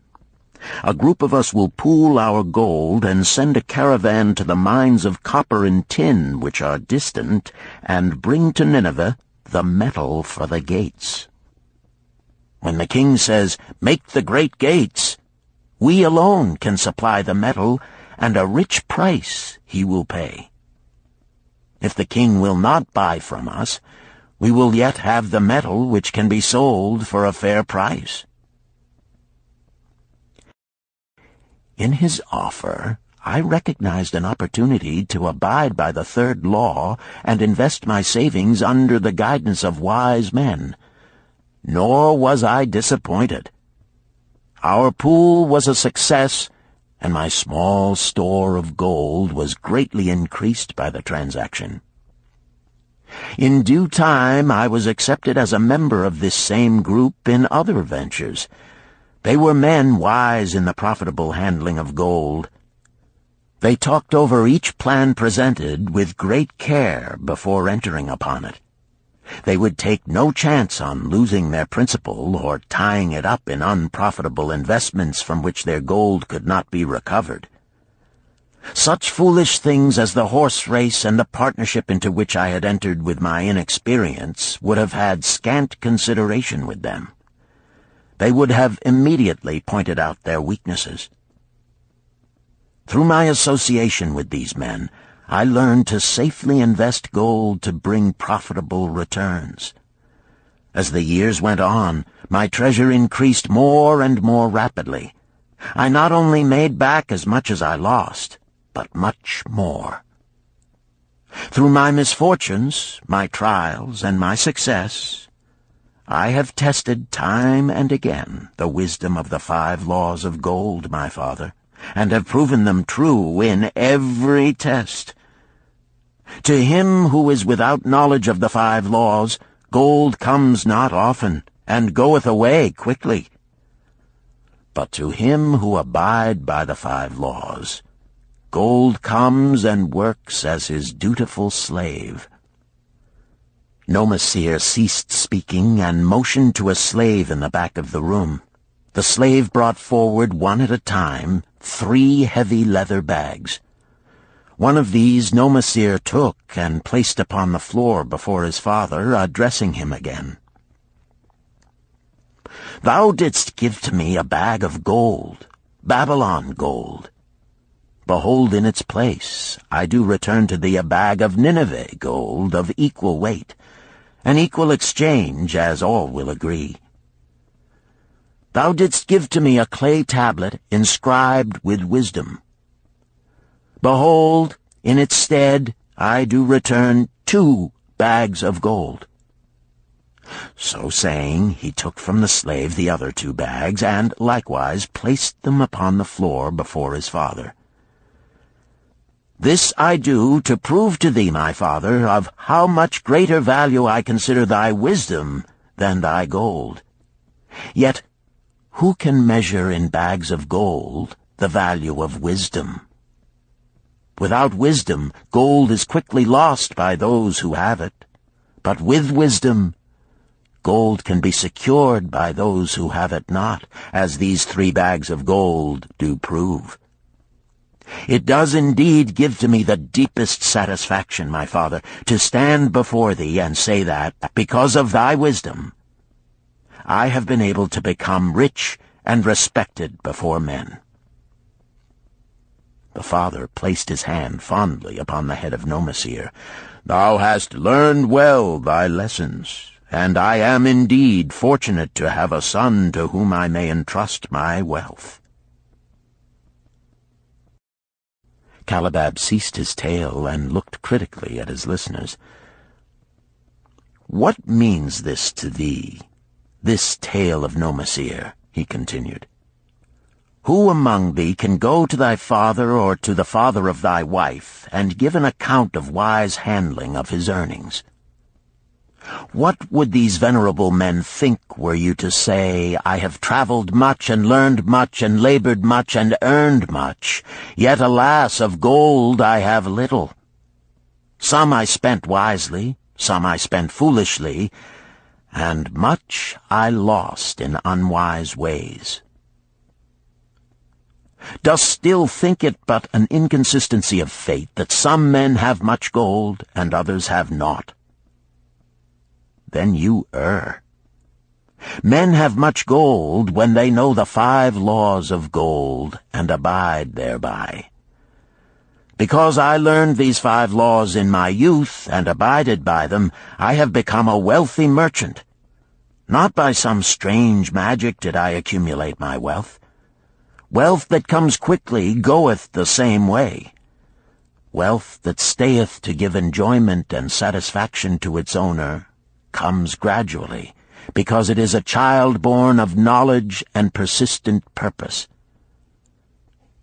A group of us will pool our gold and send a caravan to the mines of copper and tin which are distant, and bring to Nineveh the metal for the gates. When the king says, 'Make the great gates,' we alone can supply the metal, and a rich price he will pay. If the king will not buy from us, we will yet have the metal which can be sold for a fair price." In his offer, I recognized an opportunity to abide by the third law and invest my savings under the guidance of wise men. Nor was I disappointed. Our pool was a success, and my small store of gold was greatly increased by the transaction. In due time I was accepted as a member of this same group in other ventures. They were men wise in the profitable handling of gold. They talked over each plan presented with great care before entering upon it. They would take no chance on losing their principal or tying it up in unprofitable investments from which their gold could not be recovered. Such foolish things as the horse race and the partnership into which I had entered with my inexperience would have had scant consideration with them. They would have immediately pointed out their weaknesses. Through my association with these men, I learned to safely invest gold to bring profitable returns. As the years went on, my treasure increased more and more rapidly. I not only made back as much as I lost, but much more. Through my misfortunes, my trials, and my success, I have tested time and again the wisdom of the 5 laws of gold, my father, and have proven them true in every test. To him who is without knowledge of the 5 laws, gold comes not often, and goeth away quickly. But to him who abide by the 5 laws, gold comes and works as his dutiful slave. Nomasir ceased speaking and motioned to a slave in the back of the room. The slave brought forward, one at a time, 3 heavy leather bags. One of these Nomasir took and placed upon the floor before his father, addressing him again. "Thou didst give to me a bag of gold, Babylon gold. Behold, in its place I do return to thee a bag of Nineveh gold of equal weight, an equal exchange, as all will agree. Thou didst give to me a clay tablet inscribed with wisdom. Behold, in its stead I do return 2 bags of gold." So saying, he took from the slave the other 2 bags, and likewise placed them upon the floor before his father. "This I do to prove to thee, my father, of how much greater value I consider thy wisdom than thy gold. Yet who can measure in bags of gold the value of wisdom? Without wisdom, gold is quickly lost by those who have it. But with wisdom, gold can be secured by those who have it not, as these 3 bags of gold do prove. It does indeed give to me the deepest satisfaction, my father, to stand before thee and say that, because of thy wisdom, I have been able to become rich and respected before men." The father placed his hand fondly upon the head of Nomasir. "Thou hast learned well thy lessons, and I am indeed fortunate to have a son to whom I may entrust my wealth." Calibab ceased his tale and looked critically at his listeners. "What means this to thee, this tale of Nomasir?" he continued. "Who among thee can go to thy father or to the father of thy wife and give an account of wise handling of his earnings? What would these venerable men think were you to say, 'I have traveled much and learned much and labored much and earned much, yet alas, of gold I have little. Some I spent wisely, some I spent foolishly, and much I lost in unwise ways'? Dost still think it but an inconsistency of fate that some men have much gold and others have naught? Then you err. Men have much gold when they know the 5 laws of gold and abide thereby. Because I learned these 5 laws in my youth and abided by them, I have become a wealthy merchant. Not by some strange magic did I accumulate my wealth. Wealth that comes quickly goeth the same way. Wealth that stayeth to give enjoyment and satisfaction to its owner comes gradually, because it is a child born of knowledge and persistent purpose.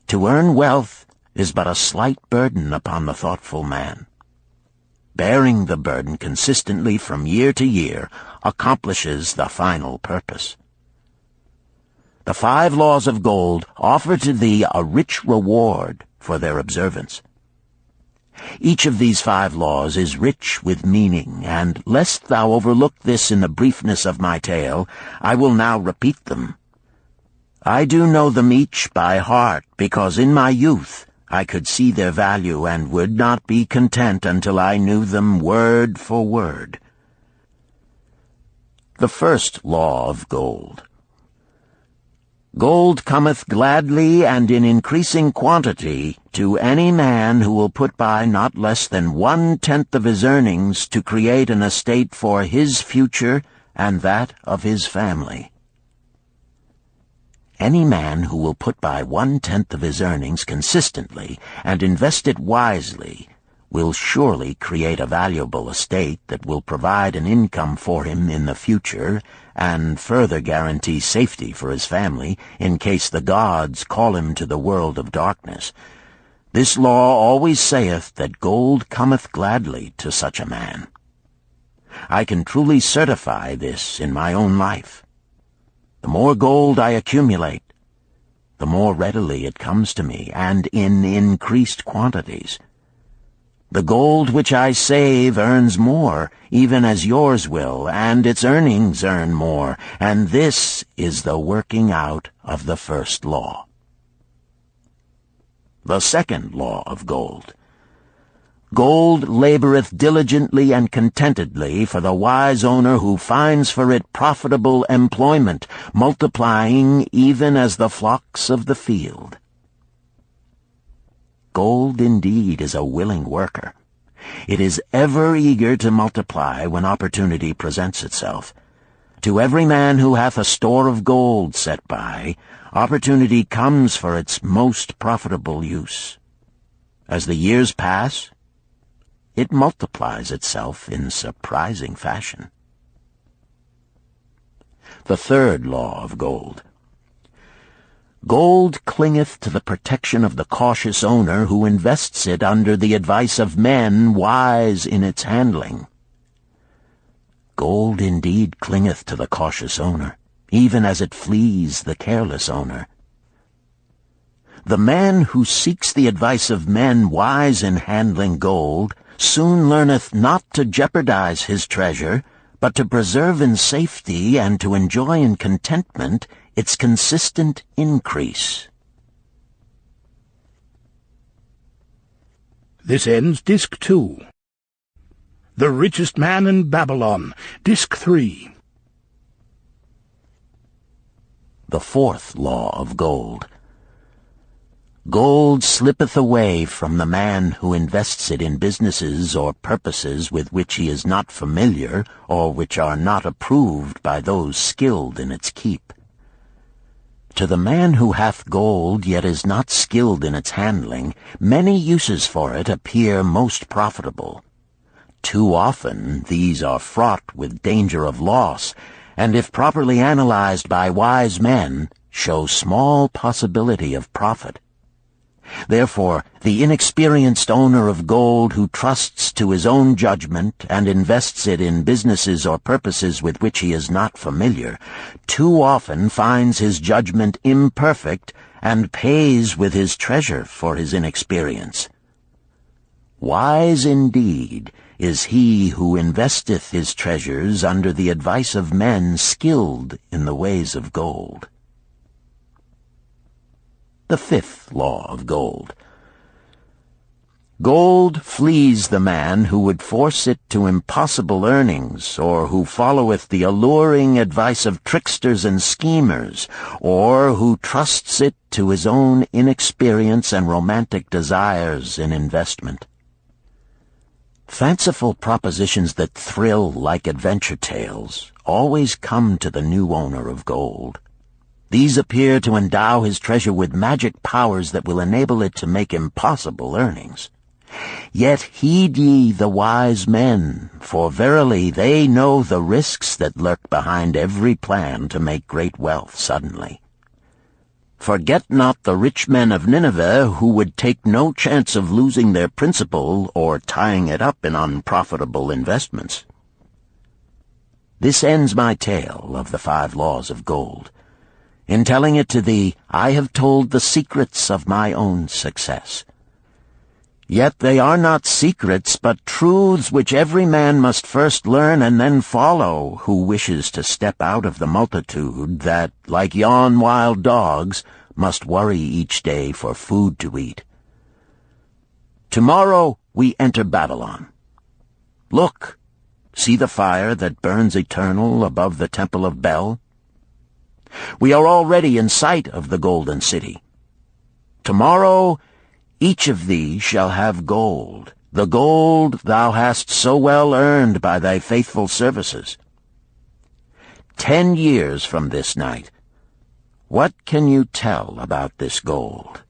To earn wealth is but a slight burden upon the thoughtful man. Bearing the burden consistently from year to year accomplishes the final purpose. The 5 laws of gold offer to thee a rich reward for their observance. Each of these 5 laws is rich with meaning, and lest thou overlook this in the briefness of my tale, I will now repeat them. I do know them each by heart, because in my youth I could see their value and would not be content until I knew them word for word. The first law of gold. Gold cometh gladly and in increasing quantity to any man who will put by not less than 1/10 of his earnings to create an estate for his future and that of his family. Any man who will put by 1/10 of his earnings consistently and invest it wisely will surely create a valuable estate that will provide an income for him in the future and further guarantee safety for his family in case the gods call him to the world of darkness. This law always saith that gold cometh gladly to such a man. I can truly certify this in my own life. The more gold I accumulate, the more readily it comes to me, and in increased quantities. The gold which I save earns more, even as yours will, and its earnings earn more, and this is the working out of the first law. The second law of gold. Gold laboreth diligently and contentedly for the wise owner who finds for it profitable employment, multiplying even as the flocks of the field. Gold indeed is a willing worker. It is ever eager to multiply when opportunity presents itself. To every man who hath a store of gold set by, opportunity comes for its most profitable use. As the years pass, it multiplies itself in surprising fashion. The third law of gold. Gold clingeth to the protection of the cautious owner who invests it under the advice of men wise in its handling. Gold indeed clingeth to the cautious owner, even as it flees the careless owner. The man who seeks the advice of men wise in handling gold soon learneth not to jeopardize his treasure, but to preserve in safety and to enjoy in contentment its consistent increase. This ends Disc 2. The Richest Man in Babylon, Disc 3. The fourth law of gold. Gold slippeth away from the man who invests it in businesses or purposes with which he is not familiar or which are not approved by those skilled in its keep. To the man who hath gold yet is not skilled in its handling, many uses for it appear most profitable. Too often these are fraught with danger of loss, and if properly analyzed by wise men, show small possibility of profit. Therefore, the inexperienced owner of gold who trusts to his own judgment and invests it in businesses or purposes with which he is not familiar, too often finds his judgment imperfect and pays with his treasure for his inexperience. Wise indeed is he who investeth his treasures under the advice of men skilled in the ways of gold. the 5th law of gold. Gold flees the man who would force it to impossible earnings, or who followeth the alluring advice of tricksters and schemers, or who trusts it to his own inexperience and romantic desires in investment. Fanciful propositions that thrill like adventure tales always come to the new owner of gold. These appear to endow his treasure with magic powers that will enable it to make impossible earnings. Yet heed ye the wise men, for verily they know the risks that lurk behind every plan to make great wealth suddenly. Forget not the rich men of Nineveh, who would take no chance of losing their principal or tying it up in unprofitable investments. This ends my tale of the 5 laws of gold. In telling it to thee, I have told the secrets of my own success. Yet they are not secrets, but truths which every man must first learn and then follow, who wishes to step out of the multitude that, like yon wild dogs, must worry each day for food to eat. Tomorrow we enter Babylon. Look, see the fire that burns eternal above the temple of Bel? We are already in sight of the golden city. Tomorrow each of thee shall have gold, the gold thou hast so well earned by thy faithful services. 10 years from this night, what can you tell about this gold?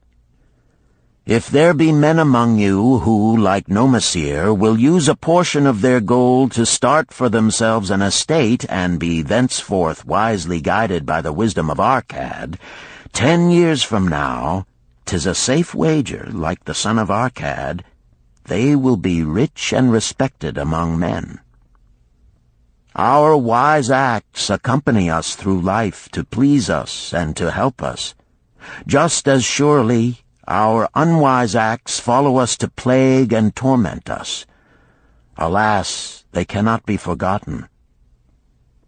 If there be men among you who, like Nomasir, will use a portion of their gold to start for themselves an estate and be thenceforth wisely guided by the wisdom of Arkad, 10 years from now, 'tis a safe wager, like the son of Arkad, they will be rich and respected among men. Our wise acts accompany us through life to please us and to help us. Just as surely our unwise acts follow us to plague and torment us. Alas, they cannot be forgotten.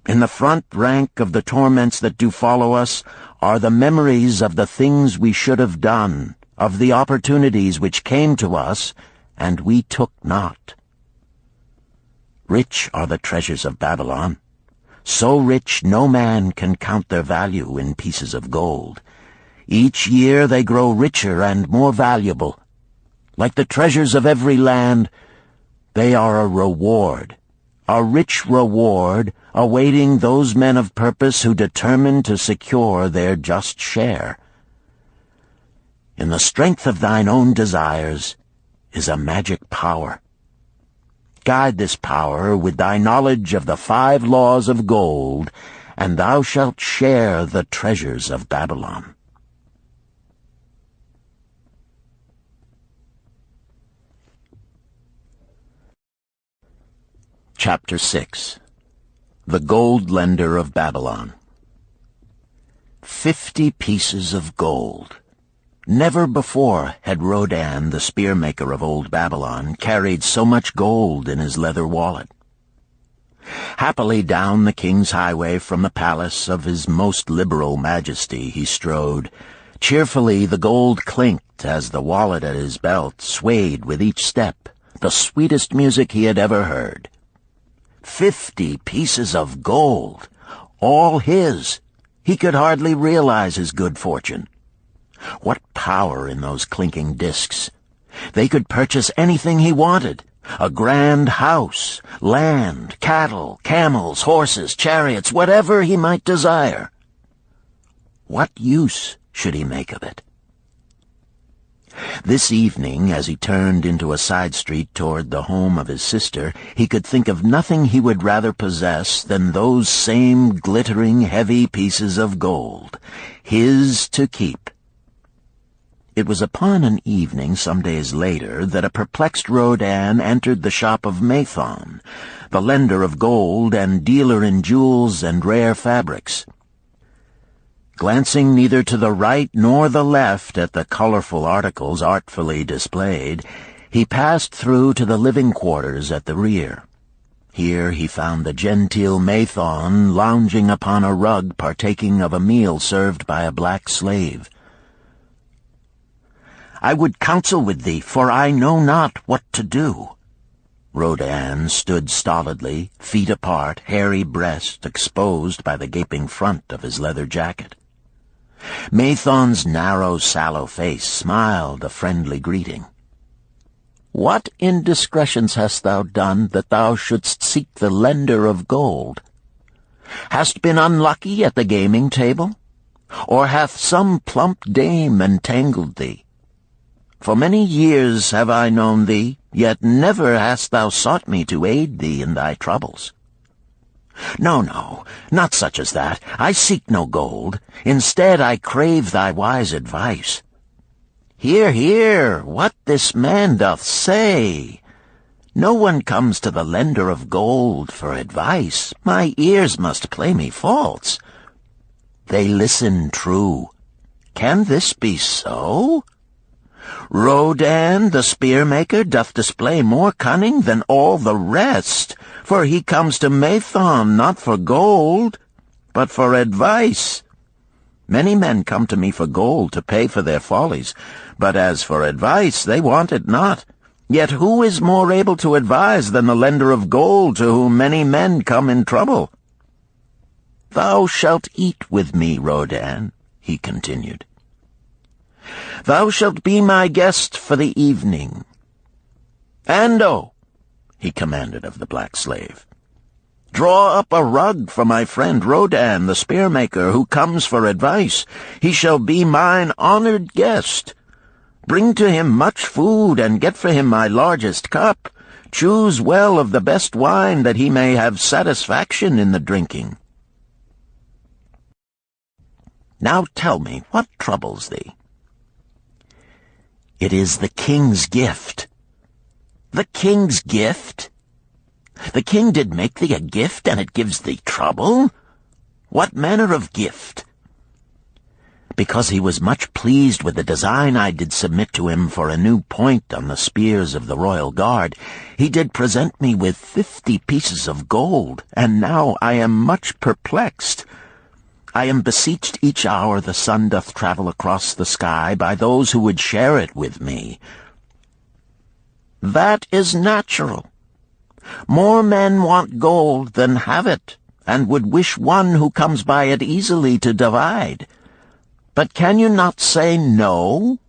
In the front rank of the torments that do follow us are the memories of the things we should have done, of the opportunities which came to us, and we took not. Rich are the treasures of Babylon, so rich no man can count their value in pieces of gold. Each year they grow richer and more valuable. Like the treasures of every land, they are a reward, a rich reward, awaiting those men of purpose who determine to secure their just share. In the strength of thine own desires is a magic power. Guide this power with thy knowledge of the 5 laws of gold, and thou shalt share the treasures of Babylon. Chapter 6. The Gold Lender of Babylon. 50 pieces of gold. Never before had Rodan, the spearmaker of old Babylon, carried so much gold in his leather wallet. Happily down the king's highway from the palace of his most liberal majesty he strode. Cheerfully the gold clinked as the wallet at his belt swayed with each step, the sweetest music he had ever heard. 50 pieces of gold, all his. He could hardly realize his good fortune. What power in those clinking discs! They could purchase anything he wanted. A grand house, land, cattle, camels, horses, chariots, whatever he might desire. What use should he make of it? This evening, as he turned into a side street toward the home of his sister, he could think of nothing he would rather possess than those same glittering, heavy pieces of gold, his to keep. It was upon an evening some days later that a perplexed Rodan entered the shop of Mathon, the lender of gold and dealer in jewels and rare fabrics. Glancing neither to the right nor the left at the colorful articles artfully displayed, he passed through to the living quarters at the rear. Here he found the genteel Mathon lounging upon a rug partaking of a meal served by a black slave. I would counsel with thee, for I know not what to do." Rodan stood stolidly, feet apart, hairy breast exposed by the gaping front of his leather jacket. Mathon's narrow, sallow face smiled a friendly greeting. "What indiscretions hast thou done that thou shouldst seek the lender of gold? Hast been unlucky at the gaming table? Or hath some plump dame entangled thee? For many years have I known thee, yet never hast thou sought me to aid thee in thy troubles. No, no, not such as that. I seek no gold. Instead I crave thy wise advice. Hear, hear, what this man doth say. No one comes to the lender of gold for advice. My ears must play me false. They listen true. Can this be so? Rodan, the spear-maker, doth display more cunning than all the rest, for he comes to Mathon not for gold, but for advice. Many men come to me for gold to pay for their follies, but as for advice, they want it not. Yet who is more able to advise than the lender of gold to whom many men come in trouble? Thou shalt eat with me, Rodan, he continued. Thou shalt be my guest for the evening. Ando, he commanded of the black slave, draw up a rug for my friend Rodan, the spear-maker, who comes for advice. He shall be mine honored guest. Bring to him much food, and get for him my largest cup. Choose well of the best wine, that he may have satisfaction in the drinking. Now tell me, what troubles thee? It is the king's gift. The king's gift? The king did make thee a gift, and it gives thee trouble? What manner of gift? Because he was much pleased with the design I did submit to him for a new point on the spears of the royal guard, he did present me with 50 pieces of gold, and now I am much perplexed. I am beseeched each hour the sun doth travel across the sky by those who would share it with me. That is natural. More men want gold than have it, and would wish one who comes by it easily to divide. But can you not say no?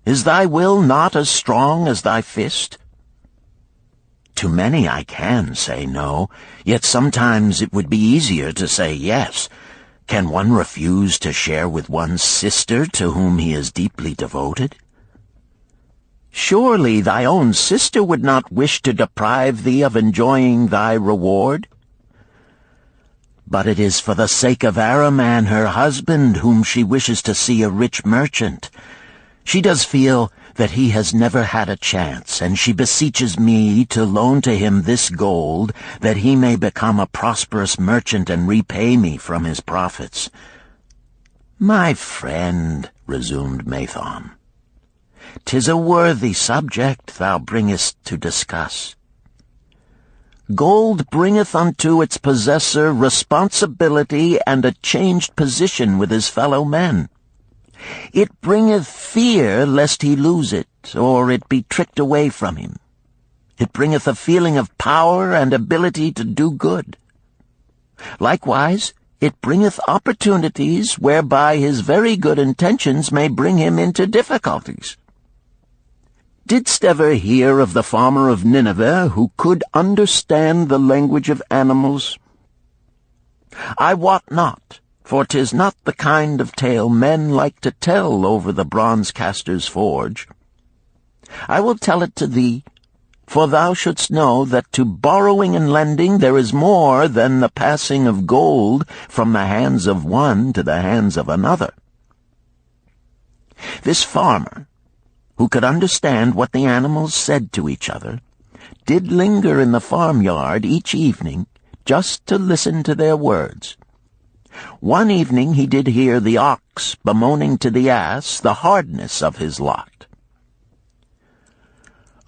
Is thy will not as strong as thy fist? To many I can say no, yet sometimes it would be easier to say yes. Can one refuse to share with one's sister to whom he is deeply devoted? Surely thy own sister would not wish to deprive thee of enjoying thy reward? But it is for the sake of Araman, her husband, whom she wishes to see a rich merchant. She does feel that he has never had a chance, and she beseeches me to loan to him this gold, that he may become a prosperous merchant and repay me from his profits. My friend, resumed Mathon, 'tis a worthy subject thou bringest to discuss. Gold bringeth unto its possessor responsibility and a changed position with his fellow men. It bringeth fear lest he lose it, or it be tricked away from him. It bringeth a feeling of power and ability to do good. Likewise, it bringeth opportunities whereby his very good intentions may bring him into difficulties. Didst ever hear of the farmer of Nineveh who could understand the language of animals? I wot not, for 'tis not the kind of tale men like to tell over the bronze-caster's forge. I will tell it to thee, for thou shouldst know that to borrowing and lending there is more than the passing of gold from the hands of one to the hands of another. This farmer, who could understand what the animals said to each other, did linger in the farmyard each evening just to listen to their words. One evening he did hear the ox bemoaning to the ass the hardness of his lot.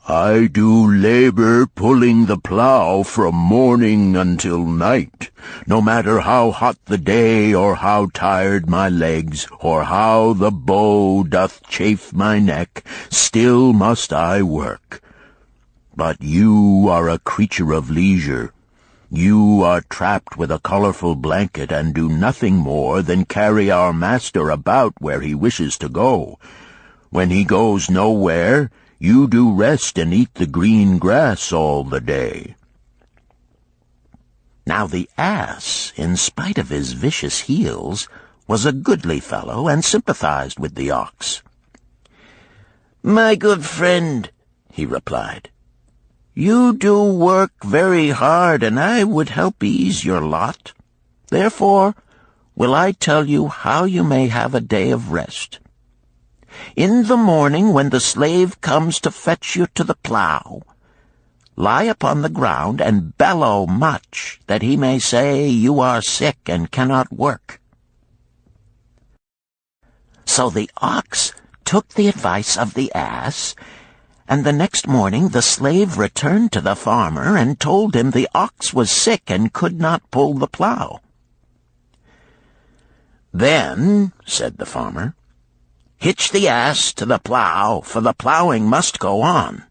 I do labor pulling the plow from morning until night, no matter how hot the day, or how tired my legs, or how the bow doth chafe my neck, still must I work. But you are a creature of leisure. You are trapped with a colorful blanket and do nothing more than carry our master about where he wishes to go. When he goes nowhere, you do rest and eat the green grass all the day." Now the ass, in spite of his vicious heels, was a goodly fellow and sympathized with the ox. "My good friend," he replied, "you do work very hard, and I would help ease your lot. Therefore will I tell you how you may have a day of rest. In the morning, when the slave comes to fetch you to the plow, lie upon the ground and bellow much, that he may say you are sick and cannot work." So the ox took the advice of the ass, and the next morning the slave returned to the farmer and told him the ox was sick and could not pull the plow. "Then," said the farmer, "hitch the ass to the plow, for the plowing must go on."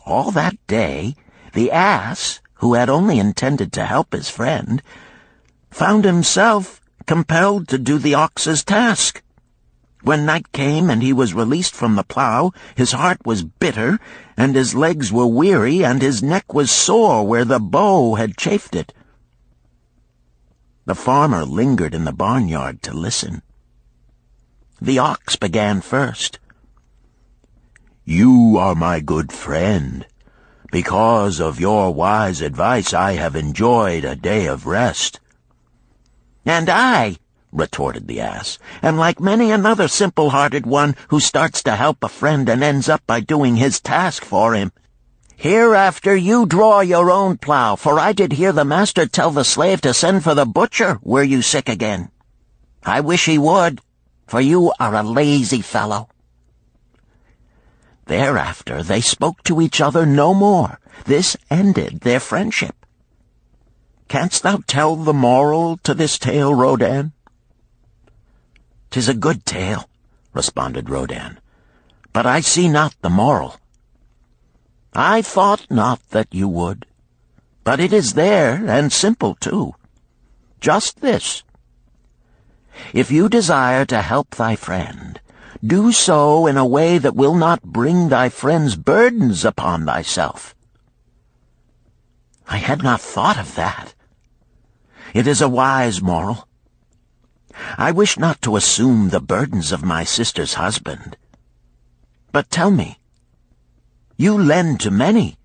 All that day, the ass, who had only intended to help his friend, found himself compelled to do the ox's task. When night came and he was released from the plow, his heart was bitter, and his legs were weary, and his neck was sore where the bow had chafed it. The farmer lingered in the barnyard to listen. The ox began first. "You are my good friend. Because of your wise advice, I have enjoyed a day of rest." "And I," retorted the ass, "am like many another simple-hearted one who starts to help a friend and ends up by doing his task for him. Hereafter you draw your own plow, for I did hear the master tell the slave to send for the butcher were you sick again. I wish he would, for you are a lazy fellow." Thereafter they spoke to each other no more. This ended their friendship. Canst thou tell the moral to this tale, Rodan? "'Tis a good tale," responded Rodan, "but I see not the moral." "I thought not that you would, but it is there, and simple too. Just this: if you desire to help thy friend, do so in a way that will not bring thy friend's burdens upon thyself." "I had not thought of that. It is a wise moral. I wish not to assume the burdens of my sister's husband. But tell me, you lend to many.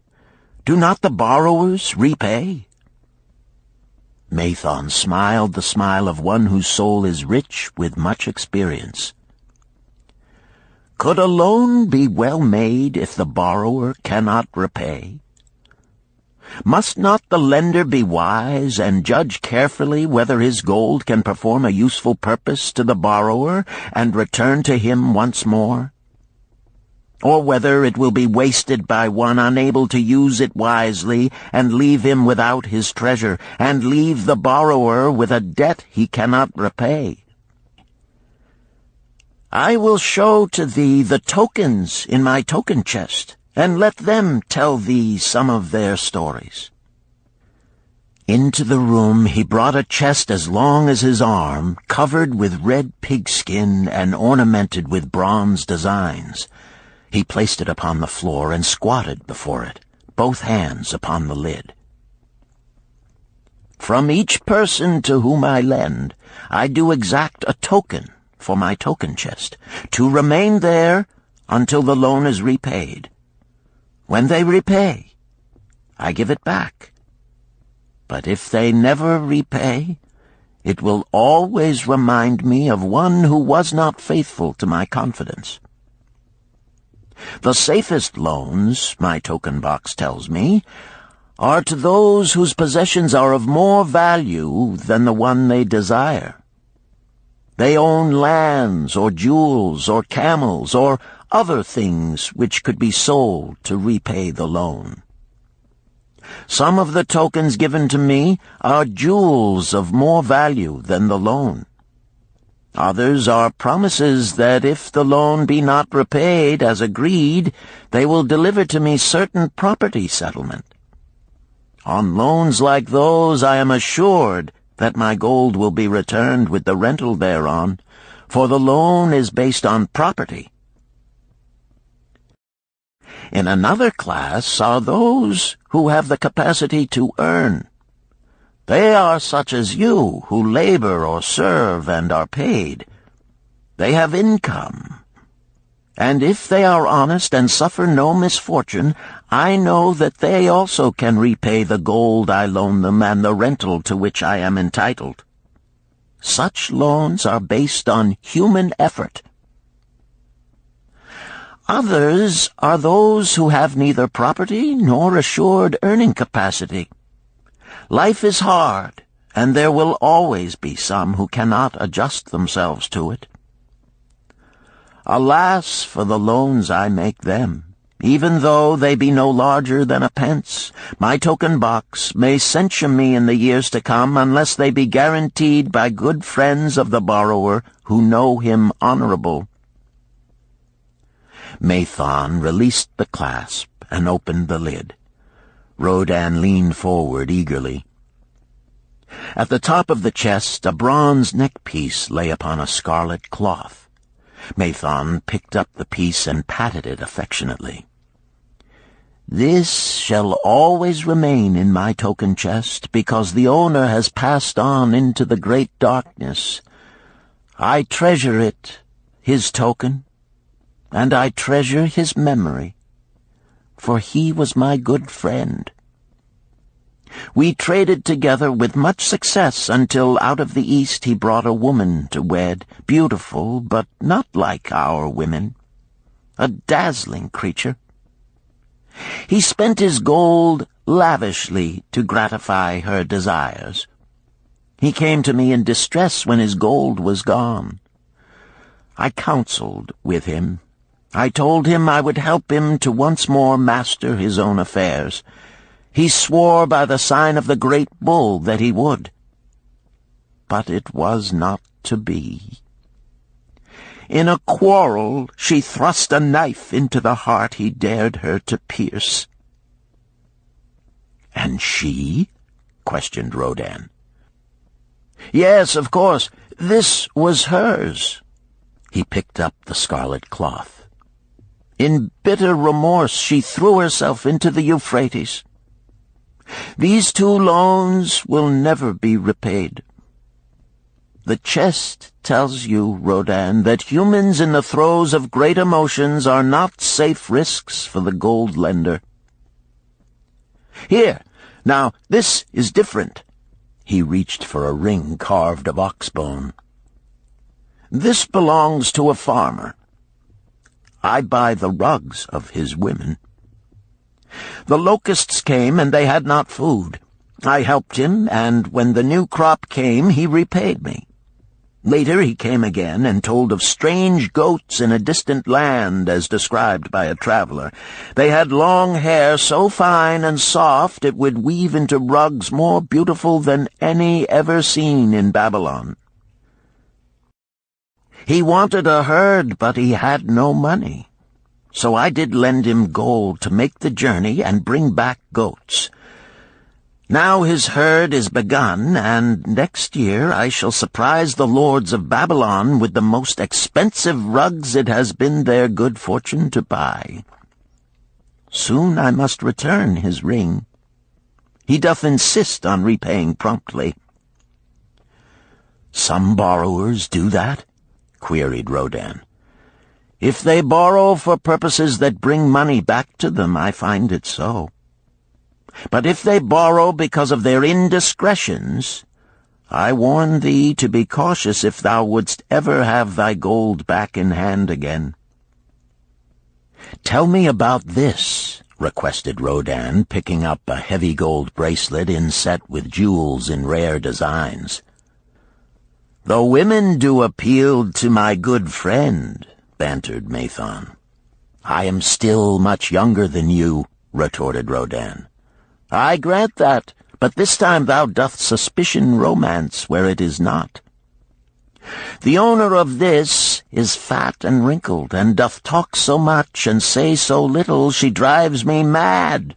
Do not the borrowers repay?" Mathon smiled the smile of one whose soul is rich with much experience. "Could a loan be well made if the borrower cannot repay? Must not the lender be wise and judge carefully whether his gold can perform a useful purpose to the borrower and return to him once more? Or whether it will be wasted by one unable to use it wisely and leave him without his treasure, and leave the borrower with a debt he cannot repay? I will show to thee the tokens in my token chest, and let them tell thee some of their stories." Into the room he brought a chest as long as his arm, covered with red pigskin and ornamented with bronze designs. He placed it upon the floor and squatted before it, both hands upon the lid. "From each person to whom I lend, I do exact a token for my token chest, to remain there until the loan is repaid. When they repay, I give it back. But if they never repay, it will always remind me of one who was not faithful to my confidence. The safest loans, my token box tells me, are to those whose possessions are of more value than the one they desire. They own lands or jewels or camels or other things which could be sold to repay the loan. Some of the tokens given to me are jewels of more value than the loan. Others are promises that if the loan be not repaid as agreed, they will deliver to me certain property settlement. On loans like those I am assured that my gold will be returned with the rental thereon, for the loan is based on property. In another class are those who have the capacity to earn. They are such as you, who labor or serve and are paid. They have income. And if they are honest and suffer no misfortune, I know that they also can repay the gold I loan them and the rental to which I am entitled. Such loans are based on human effort. Others are those who have neither property nor assured earning capacity. Life is hard, and there will always be some who cannot adjust themselves to it. Alas for the loans I make them! Even though they be no larger than a pence, my token box may censure me in the years to come unless they be guaranteed by good friends of the borrower who know him honorable. Mathon released the clasp and opened the lid. Rodan leaned forward eagerly. At the top of the chest a bronze neckpiece lay upon a scarlet cloth. Mathon picked up the piece and patted it affectionately. "This shall always remain in my token chest, because the owner has passed on into the great darkness. I treasure it, his token, and I treasure his memory, for he was my good friend. We traded together with much success until out of the East he brought a woman to wed, beautiful, but not like our women, a dazzling creature. He spent his gold lavishly to gratify her desires. He came to me in distress when his gold was gone. I counseled with him. I told him I would help him to once more master his own affairs. He swore by the sign of the great bull that he would. But it was not to be. In a quarrel she thrust a knife into the heart he dared her to pierce." "And she?" questioned Rodan. "Yes, of course. This was hers." He picked up the scarlet cloth. "In bitter remorse she threw herself into the Euphrates. These 2 loans will never be repaid. The chest tells you, Rodan, that humans in the throes of great emotions are not safe risks for the gold lender. Here, now, this is different." He reached for a ring carved of oxbone. "This belongs to a farmer. I buy the rugs of his women. The locusts came, and they had not food. I helped him, and when the new crop came, he repaid me. Later he came again and told of strange goats in a distant land, as described by a traveler. They had long hair so fine and soft it would weave into rugs more beautiful than any ever seen in Babylon. He wanted a herd, but he had no money. So I did lend him gold to make the journey and bring back goats. Now his herd is begun, and next year I shall surprise the lords of Babylon with the most expensive rugs it has been their good fortune to buy. Soon I must return his ring. He doth insist on repaying promptly." "Some borrowers do that?" queried Rodan. "If they borrow for purposes that bring money back to them, I find it so. But if they borrow because of their indiscretions, I warn thee to be cautious if thou wouldst ever have thy gold back in hand again." "Tell me about this," requested Rodan, picking up a heavy gold bracelet inset with jewels in rare designs. "The women do appeal to my good friend," bantered Mathon. "I am still much younger than you," retorted Rodin. "I grant that, but this time thou doth suspicion romance where it is not. The owner of this is fat and wrinkled, and doth talk so much and say so little, she drives me mad.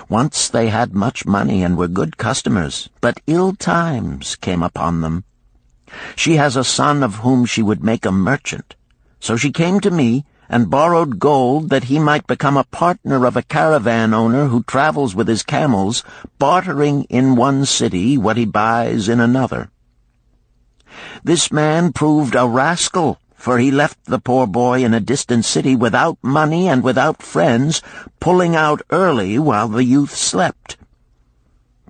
Once they had much money and were good customers, but ill times came upon them. She has a son of whom she would make a merchant. So she came to me and borrowed gold that he might become a partner of a caravan owner who travels with his camels, bartering in one city what he buys in another. This man proved a rascal, for he left the poor boy in a distant city without money and without friends, pulling out early while the youth slept.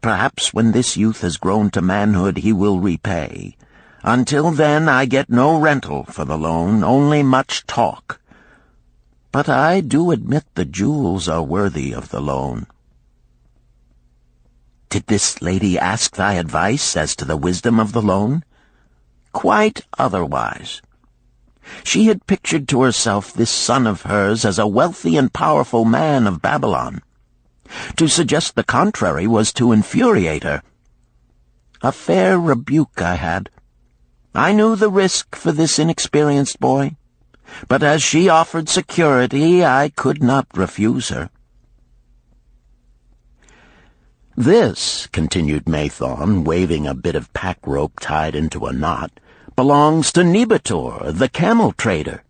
Perhaps when this youth has grown to manhood he will repay. Until then I get no rental for the loan, only much talk. But I do admit the jewels are worthy of the loan." "Did this lady ask thy advice as to the wisdom of the loan?" "Quite otherwise. She had pictured to herself this son of hers as a wealthy and powerful man of Babylon. To suggest the contrary was to infuriate her. A fair rebuke I had. I knew the risk for this inexperienced boy, but as she offered security, I could not refuse her." "This," continued Mathon, waving a bit of pack rope tied into a knot, "belongs to Nebator, the camel trader.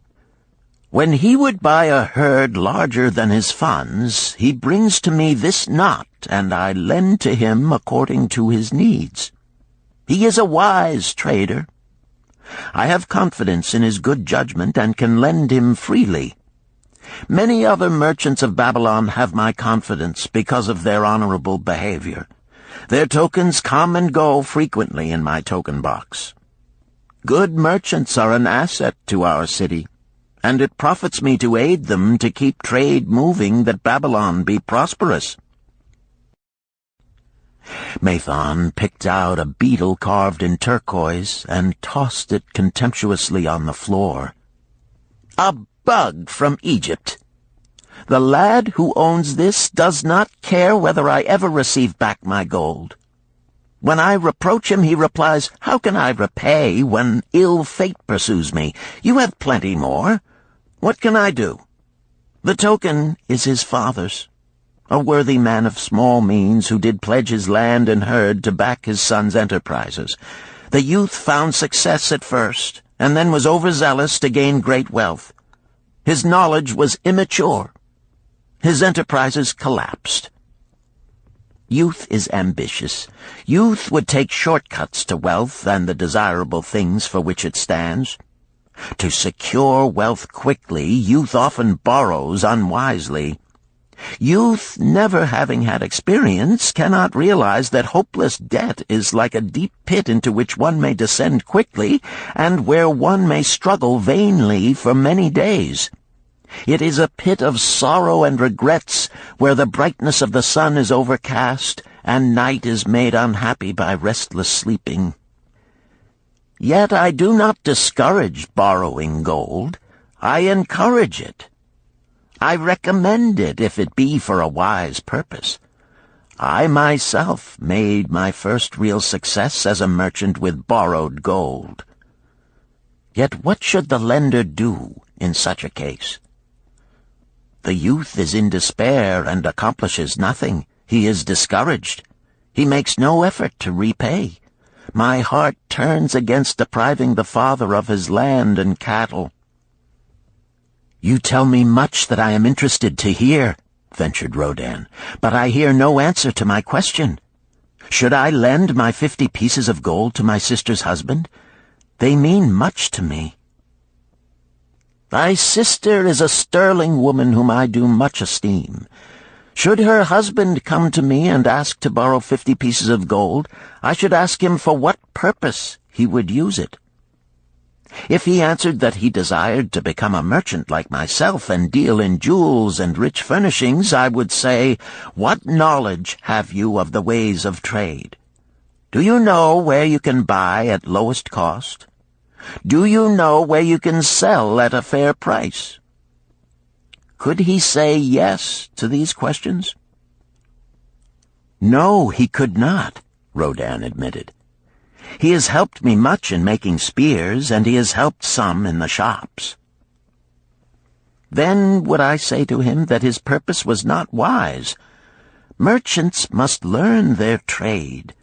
When he would buy a herd larger than his funds, he brings to me this knot, and I lend to him according to his needs. He is a wise trader. I have confidence in his good judgment and can lend him freely. Many other merchants of Babylon have my confidence because of their honorable behavior. Their tokens come and go frequently in my token box. Good merchants are an asset to our city, and it profits me to aid them to keep trade moving that Babylon be prosperous." Mathon picked out a beetle carved in turquoise and tossed it contemptuously on the floor. "A bug from Egypt. The lad who owns this does not care whether I ever receive back my gold. When I reproach him, he replies, 'How can I repay when ill fate pursues me? You have plenty more. What can I do?' The token is his father's, a worthy man of small means who did pledge his land and herd to back his son's enterprises. The youth found success at first, and then was overzealous to gain great wealth. His knowledge was immature. His enterprises collapsed. Youth is ambitious. Youth would take shortcuts to wealth and the desirable things for which it stands. To secure wealth quickly, youth often borrows unwisely. Youth, never having had experience, cannot realize that hopeless debt is like a deep pit into which one may descend quickly, and where one may struggle vainly for many days. It is a pit of sorrow and regrets, where the brightness of the sun is overcast, and night is made unhappy by restless sleeping. Yet I do not discourage borrowing gold. I encourage it. I recommend it if it be for a wise purpose. I myself made my first real success as a merchant with borrowed gold. Yet what should the lender do in such a case? The youth is in despair and accomplishes nothing. He is discouraged. He makes no effort to repay. My heart turns against depriving the father of his land and cattle." "You tell me much that I am interested to hear," ventured Rodin, "but I hear no answer to my question. Should I lend my 50 pieces of gold to my sister's husband? They mean much to me." "Thy sister is a sterling woman whom I do much esteem. Should her husband come to me and ask to borrow 50 pieces of gold, I should ask him for what purpose he would use it. If he answered that he desired to become a merchant like myself and deal in jewels and rich furnishings, I would say, 'What knowledge have you of the ways of trade? Do you know where you can buy at lowest cost? Do you know where you can sell at a fair price? Could he say yes to these questions? No, he could not, Rodin admitted. He has helped me much in making spears, and he has helped some in the shops. Then would I say to him that his purpose was not wise. Merchants must learn their trade.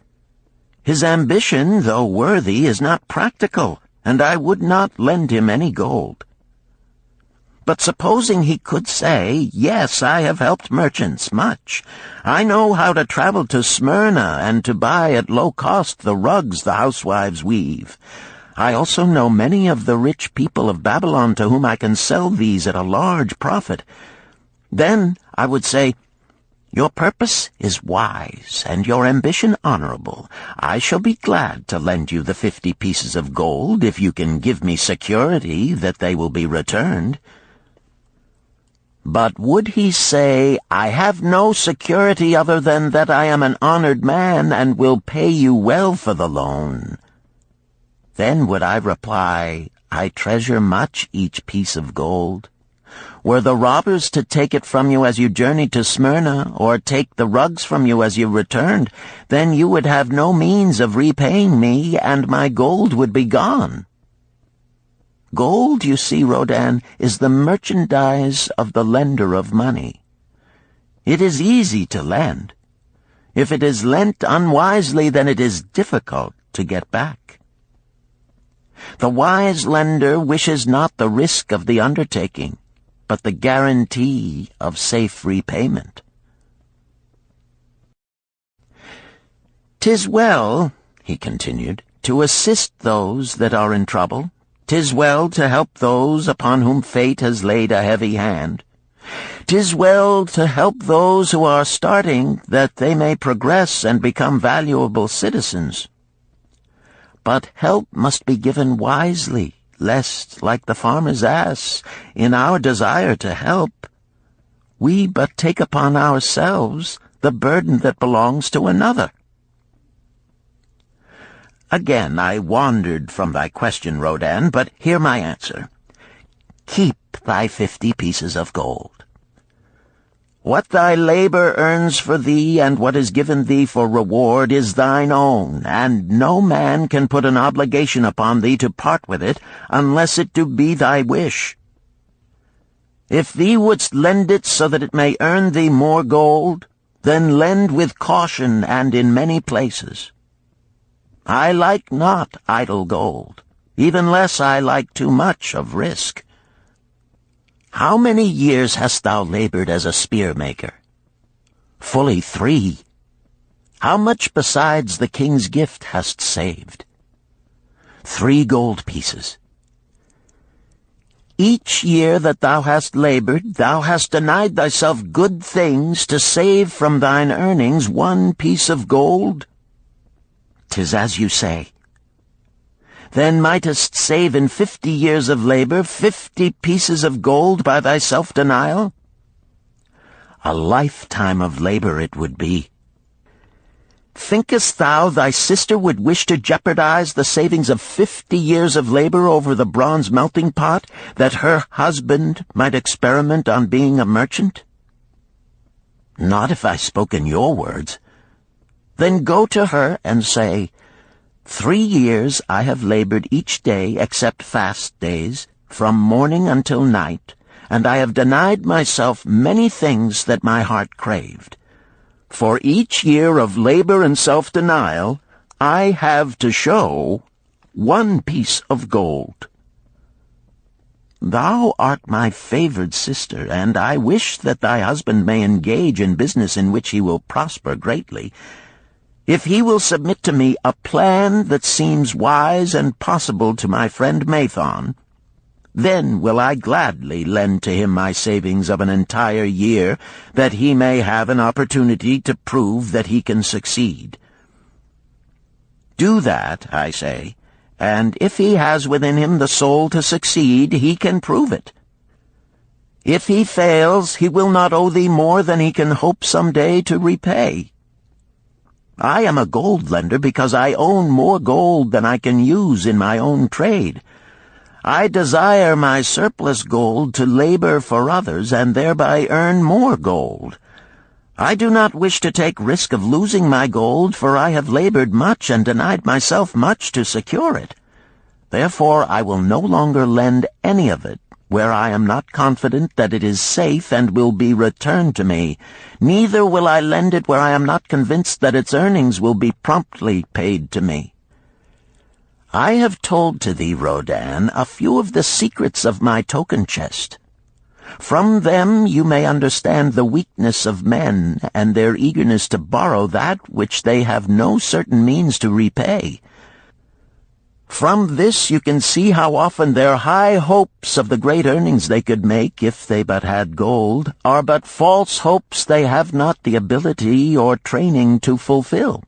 His ambition, though worthy, is not practical, and I would not lend him any gold. But supposing he could say, yes, I have helped merchants much. I know how to travel to Smyrna and to buy at low cost the rugs the housewives weave. I also know many of the rich people of Babylon to whom I can sell these at a large profit. Then I would say, your purpose is wise and your ambition honorable. I shall be glad to lend you the 50 pieces of gold if you can give me security that they will be returned. But would he say, I have no security other than that I am an honored man and will pay you well for the loan? Then would I reply, I treasure much each piece of gold. Were the robbers to take it from you as you journeyed to Smyrna, or take the rugs from you as you returned, then you would have no means of repaying me, and my gold would be gone. Gold, you see, Rodin, is the merchandise of the lender of money. It is easy to lend. If it is lent unwisely, then it is difficult to get back. The wise lender wishes not the risk of the undertaking, but the guarantee of safe repayment. "'Tis well," he continued, "to assist those that are in trouble. 'Tis well to help those upon whom fate has laid a heavy hand. 'Tis well to help those who are starting, that they may progress and become valuable citizens. But help must be given wisely, lest, like the farmer's ass, in our desire to help, we but take upon ourselves the burden that belongs to another." Again I wandered from thy question, Rodin, but hear my answer. Keep thy 50 pieces of gold. What thy labor earns for thee and what is given thee for reward is thine own, and no man can put an obligation upon thee to part with it unless it do be thy wish. If thee wouldst lend it so that it may earn thee more gold, then lend with caution and in many places. I like not idle gold, even less I like too much of risk. How many years hast thou labored as a spear-maker? Fully 3. How much besides the king's gift hast saved? 3 gold pieces. Each year that thou hast labored, thou hast denied thyself good things to save from thine earnings 1 piece of gold? 'Tis as you say. Then mightest save in 50 years of labor 50 pieces of gold by thy self-denial? A lifetime of labor it would be. Thinkest thou thy sister would wish to jeopardize the savings of 50 years of labor over the bronze melting pot, that her husband might experiment on being a merchant? Not if I spoke in your words. Then go to her and say, 3 years I have labored each day except fast days, from morning until night, and I have denied myself many things that my heart craved. For each year of labor and self-denial, I have to show 1 piece of gold. Thou art my favored sister, and I wish that thy husband may engage in business in which he will prosper greatly. If he will submit to me a plan that seems wise and possible to my friend Mathon, then will I gladly lend to him my savings of an entire year, that he may have an opportunity to prove that he can succeed. Do that, I say, and if he has within him the soul to succeed, he can prove it. If he fails, he will not owe thee more than he can hope some day to repay. I am a gold lender because I own more gold than I can use in my own trade. I desire my surplus gold to labor for others and thereby earn more gold. I do not wish to take risk of losing my gold, for I have labored much and denied myself much to secure it. Therefore I will no longer lend any of it where I am not confident that it is safe and will be returned to me. Neither will I lend it where I am not convinced that its earnings will be promptly paid to me. I have told to thee, Rodan, a few of the secrets of my token chest. From them you may understand the weakness of men and their eagerness to borrow that which they have no certain means to repay. From this you can see how often their high hopes of the great earnings they could make if they but had gold are but false hopes they have not the ability or training to fulfill.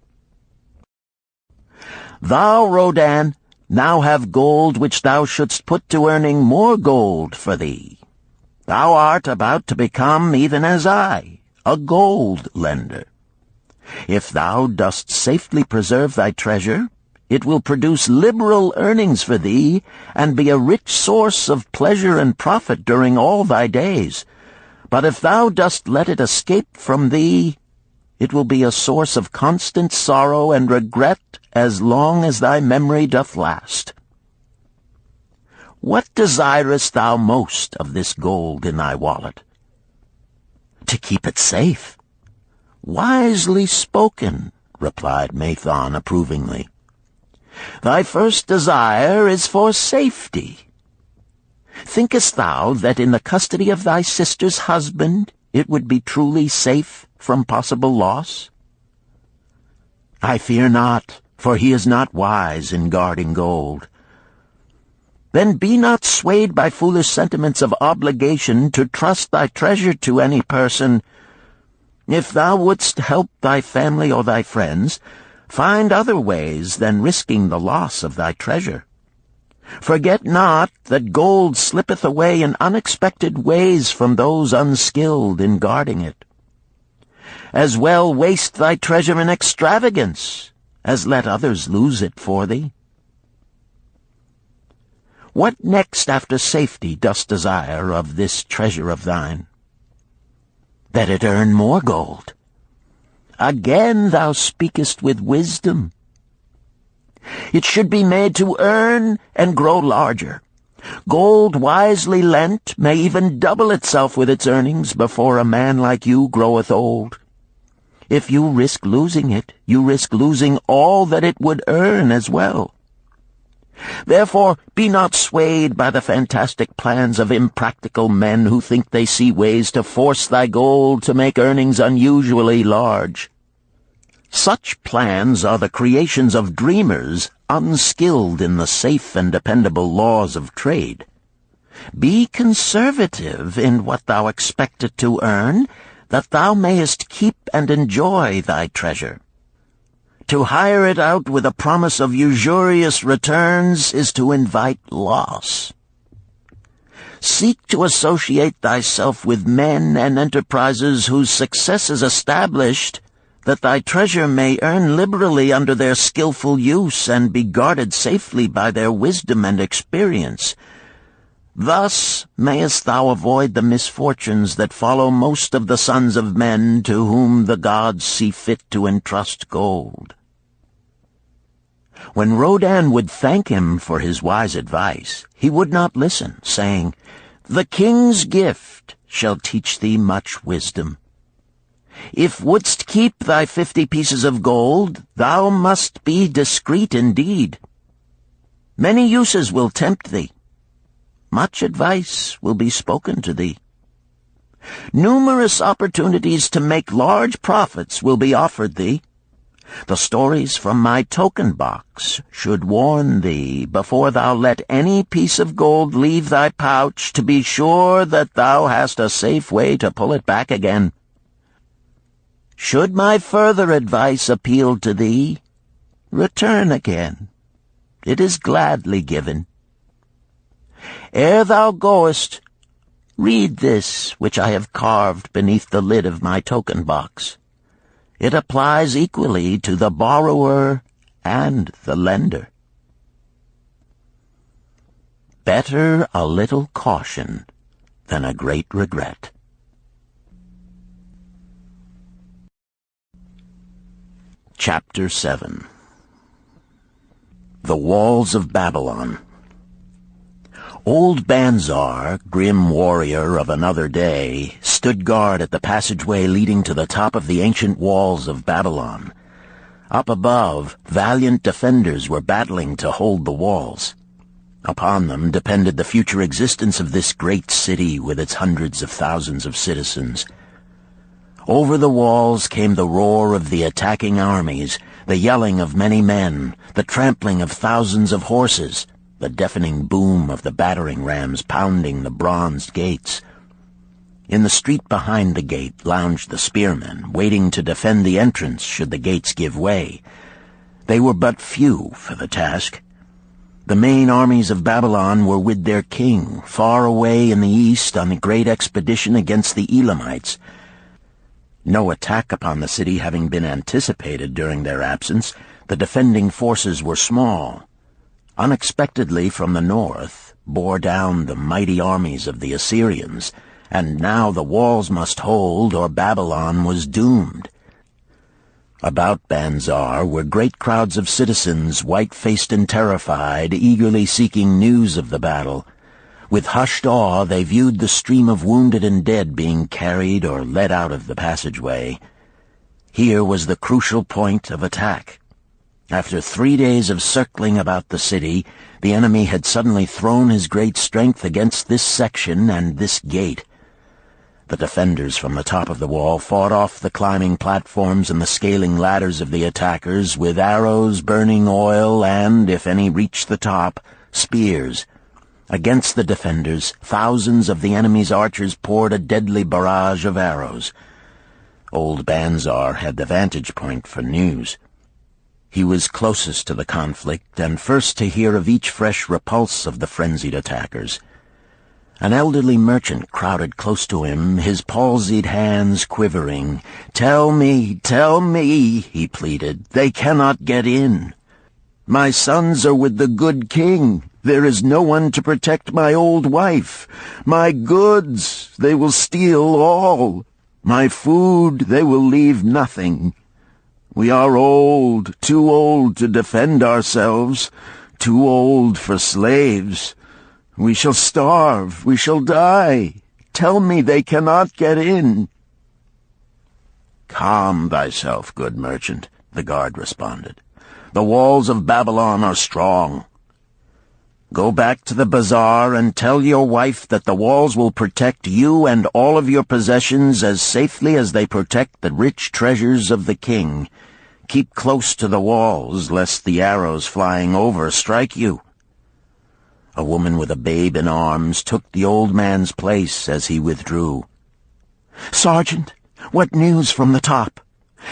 Thou, Rodan, now have gold which thou shouldst put to earning more gold for thee. Thou art about to become, even as I, a gold lender. If thou dost safely preserve thy treasure, it will produce liberal earnings for thee, and be a rich source of pleasure and profit during all thy days. But if thou dost let it escape from thee, it will be a source of constant sorrow and regret as long as thy memory doth last. What desirest thou most of this gold in thy wallet? To keep it safe. Wisely spoken, replied Mathon approvingly. Thy first desire is for safety. Thinkest thou that in the custody of thy sister's husband it would be truly safe from possible loss? I fear not, for he is not wise in guarding gold. Then be not swayed by foolish sentiments of obligation to trust thy treasure to any person. If thou wouldst help thy family or thy friends, find other ways than risking the loss of thy treasure. Forget not that gold slippeth away in unexpected ways from those unskilled in guarding it. As well waste thy treasure in extravagance as let others lose it for thee. What next after safety dost desire of this treasure of thine? That it earn more gold. Again thou speakest with wisdom. It should be made to earn and grow larger. Gold wisely lent may even double itself with its earnings before a man like you groweth old. If you risk losing it, you risk losing all that it would earn as well. Therefore be not swayed by the fantastic plans of impractical men who think they see ways to force thy gold to make earnings unusually large. Such plans are the creations of dreamers unskilled in the safe and dependable laws of trade. Be conservative in what thou expectest to earn, that thou mayest keep and enjoy thy treasure. To hire it out with a promise of usurious returns is to invite loss. Seek to associate thyself with men and enterprises whose success is established, that thy treasure may earn liberally under their skillful use and be guarded safely by their wisdom and experience. Thus mayest thou avoid the misfortunes that follow most of the sons of men to whom the gods see fit to entrust gold. When Rodan would thank him for his wise advice, he would not listen, saying, "The king's gift shall teach thee much wisdom. If wouldst keep thy 50 pieces of gold, thou must be discreet indeed. Many uses will tempt thee. Much advice will be spoken to thee. Numerous opportunities to make large profits will be offered thee. The stories from my token box should warn thee, before thou let any piece of gold leave thy pouch, to be sure that thou hast a safe way to pull it back again. Should my further advice appeal to thee, return again. It is gladly given. Ere thou goest, read this which I have carved beneath the lid of my token box. It applies equally to the borrower and the lender." Better a little caution than a great regret. Chapter 7. The Walls of Babylon. Old Banzar, grim warrior of another day, stood guard at the passageway leading to the top of the ancient walls of Babylon. Up above, valiant defenders were battling to hold the walls. Upon them depended the future existence of this great city with its hundreds of thousands of citizens. Over the walls came the roar of the attacking armies, the yelling of many men, the trampling of thousands of horses, the deafening boom of the battering rams pounding the bronzed gates. In the street behind the gate lounged the spearmen, waiting to defend the entrance should the gates give way. They were but few for the task. The main armies of Babylon were with their king, far away in the east on a great expedition against the Elamites. No attack upon the city having been anticipated during their absence, the defending forces were small. Unexpectedly from the north bore down the mighty armies of the Assyrians, and now the walls must hold or Babylon was doomed. About Banzar were great crowds of citizens, white-faced and terrified, eagerly seeking news of the battle. With hushed awe they viewed the stream of wounded and dead being carried or led out of the passageway. Here was the crucial point of attack. After 3 days of circling about the city, the enemy had suddenly thrown his great strength against this section and this gate. The defenders from the top of the wall fought off the climbing platforms and the scaling ladders of the attackers with arrows, burning oil, and, if any reached the top, spears. Against the defenders, thousands of the enemy's archers poured a deadly barrage of arrows. Old Banzar had the vantage point for news. He was closest to the conflict and first to hear of each fresh repulse of the frenzied attackers. An elderly merchant crowded close to him, his palsied hands quivering. "Tell me, he pleaded. "They cannot get in. My sons are with the good king. There is no one to protect my old wife. My goods, they will steal all. My food, they will leave nothing. We are old, too old to defend ourselves, too old for slaves. We shall starve, we shall die. Tell me they cannot get in." "Calm thyself, good merchant," the guard responded. "The walls of Babylon are strong. Go back to the bazaar and tell your wife that the walls will protect you and all of your possessions as safely as they protect the rich treasures of the king. Keep close to the walls, lest the arrows flying over strike you." A woman with a babe in arms took the old man's place as he withdrew. "Sergeant, what news from the top?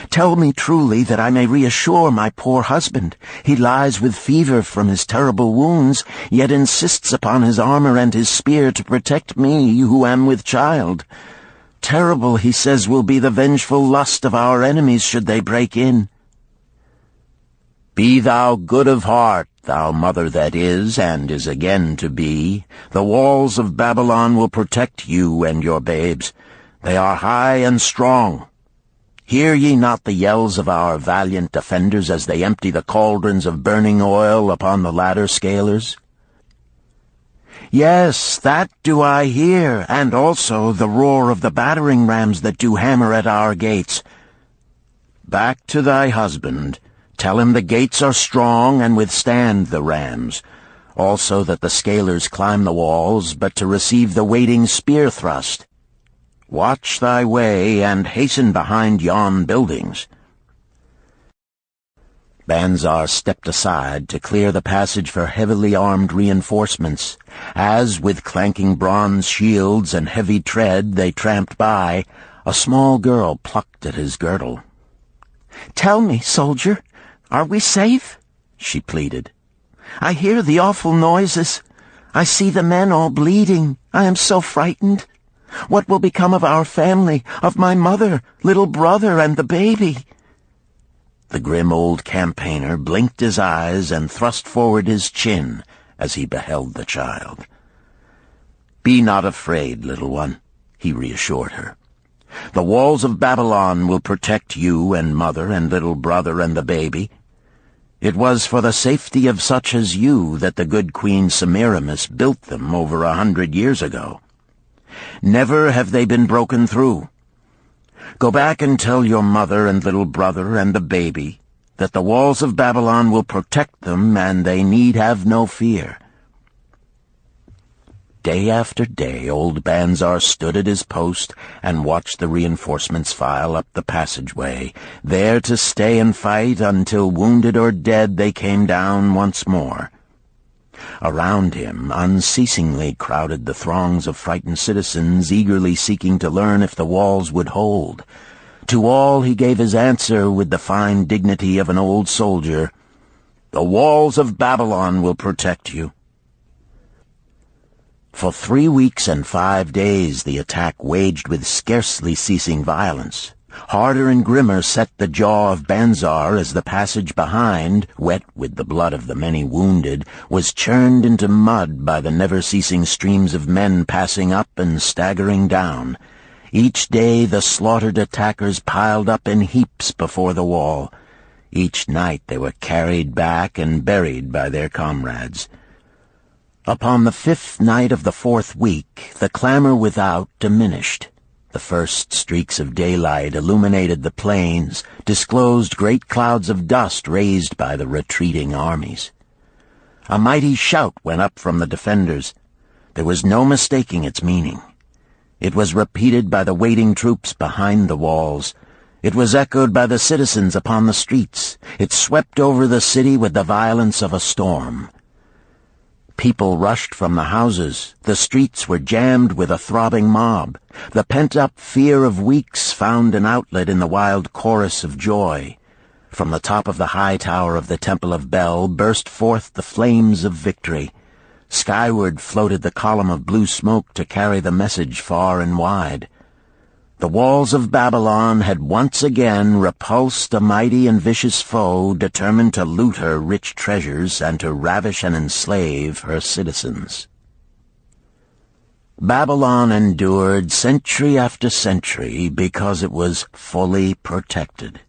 Tell me truly that I may reassure my poor husband. He lies with fever from his terrible wounds, yet insists upon his armor and his spear to protect me who am with child. Terrible, he says, will be the vengeful lust of our enemies should they break in." "Be thou good of heart, thou mother that is and is again to be. The walls of Babylon will protect you and your babes. They are high and strong. Hear ye not the yells of our valiant defenders as they empty the cauldrons of burning oil upon the ladder scalers?" "Yes, that do I hear, and also the roar of the battering rams that do hammer at our gates." "Back to thy husband. Tell him the gates are strong and withstand the rams. Also that the scalers climb the walls, but to receive the waiting spear thrust. Watch thy way, and hasten behind yon buildings." Banzar stepped aside to clear the passage for heavily armed reinforcements. As, with clanking bronze shields and heavy tread, they tramped by, a small girl plucked at his girdle. "Tell me, soldier, are we safe?" she pleaded. "I hear the awful noises. I see the men all bleeding. I am so frightened. What will become of our family, of my mother, little brother, and the baby?" The grim old campaigner blinked his eyes and thrust forward his chin as he beheld the child. "Be not afraid, little one," he reassured her. "The walls of Babylon will protect you and mother and little brother and the baby. It was for the safety of such as you that the good Queen Semiramis built them over 100 years ago. Never have they been broken through. Go back and tell your mother and little brother and the baby that the walls of Babylon will protect them and they need have no fear." Day after day old Banzar stood at his post and watched the reinforcements file up the passageway, there to stay and fight until wounded or dead they came down once more. Around him unceasingly crowded the throngs of frightened citizens eagerly seeking to learn if the walls would hold. To all he gave his answer with the fine dignity of an old soldier: "The walls of Babylon will protect you." For 3 weeks and 5 days the attack waged with scarcely ceasing violence. Harder and grimmer set the jaw of Banzar as the passage behind, wet with the blood of the many wounded, was churned into mud by the never-ceasing streams of men passing up and staggering down. Each day the slaughtered attackers piled up in heaps before the wall. Each night they were carried back and buried by their comrades. Upon the 5th night of the 4th week, the clamor without diminished. The first streaks of daylight illuminated the plains, disclosed great clouds of dust raised by the retreating armies. A mighty shout went up from the defenders. There was no mistaking its meaning. It was repeated by the waiting troops behind the walls. It was echoed by the citizens upon the streets. It swept over the city with the violence of a storm. People rushed from the houses. The streets were jammed with a throbbing mob. The pent-up fear of weeks found an outlet in the wild chorus of joy. From the top of the high tower of the Temple of Bel burst forth the flames of victory. Skyward floated the column of blue smoke to carry the message far and wide. The walls of Babylon had once again repulsed a mighty and vicious foe determined to loot her rich treasures and to ravish and enslave her citizens. Babylon endured century after century because it was fully protected.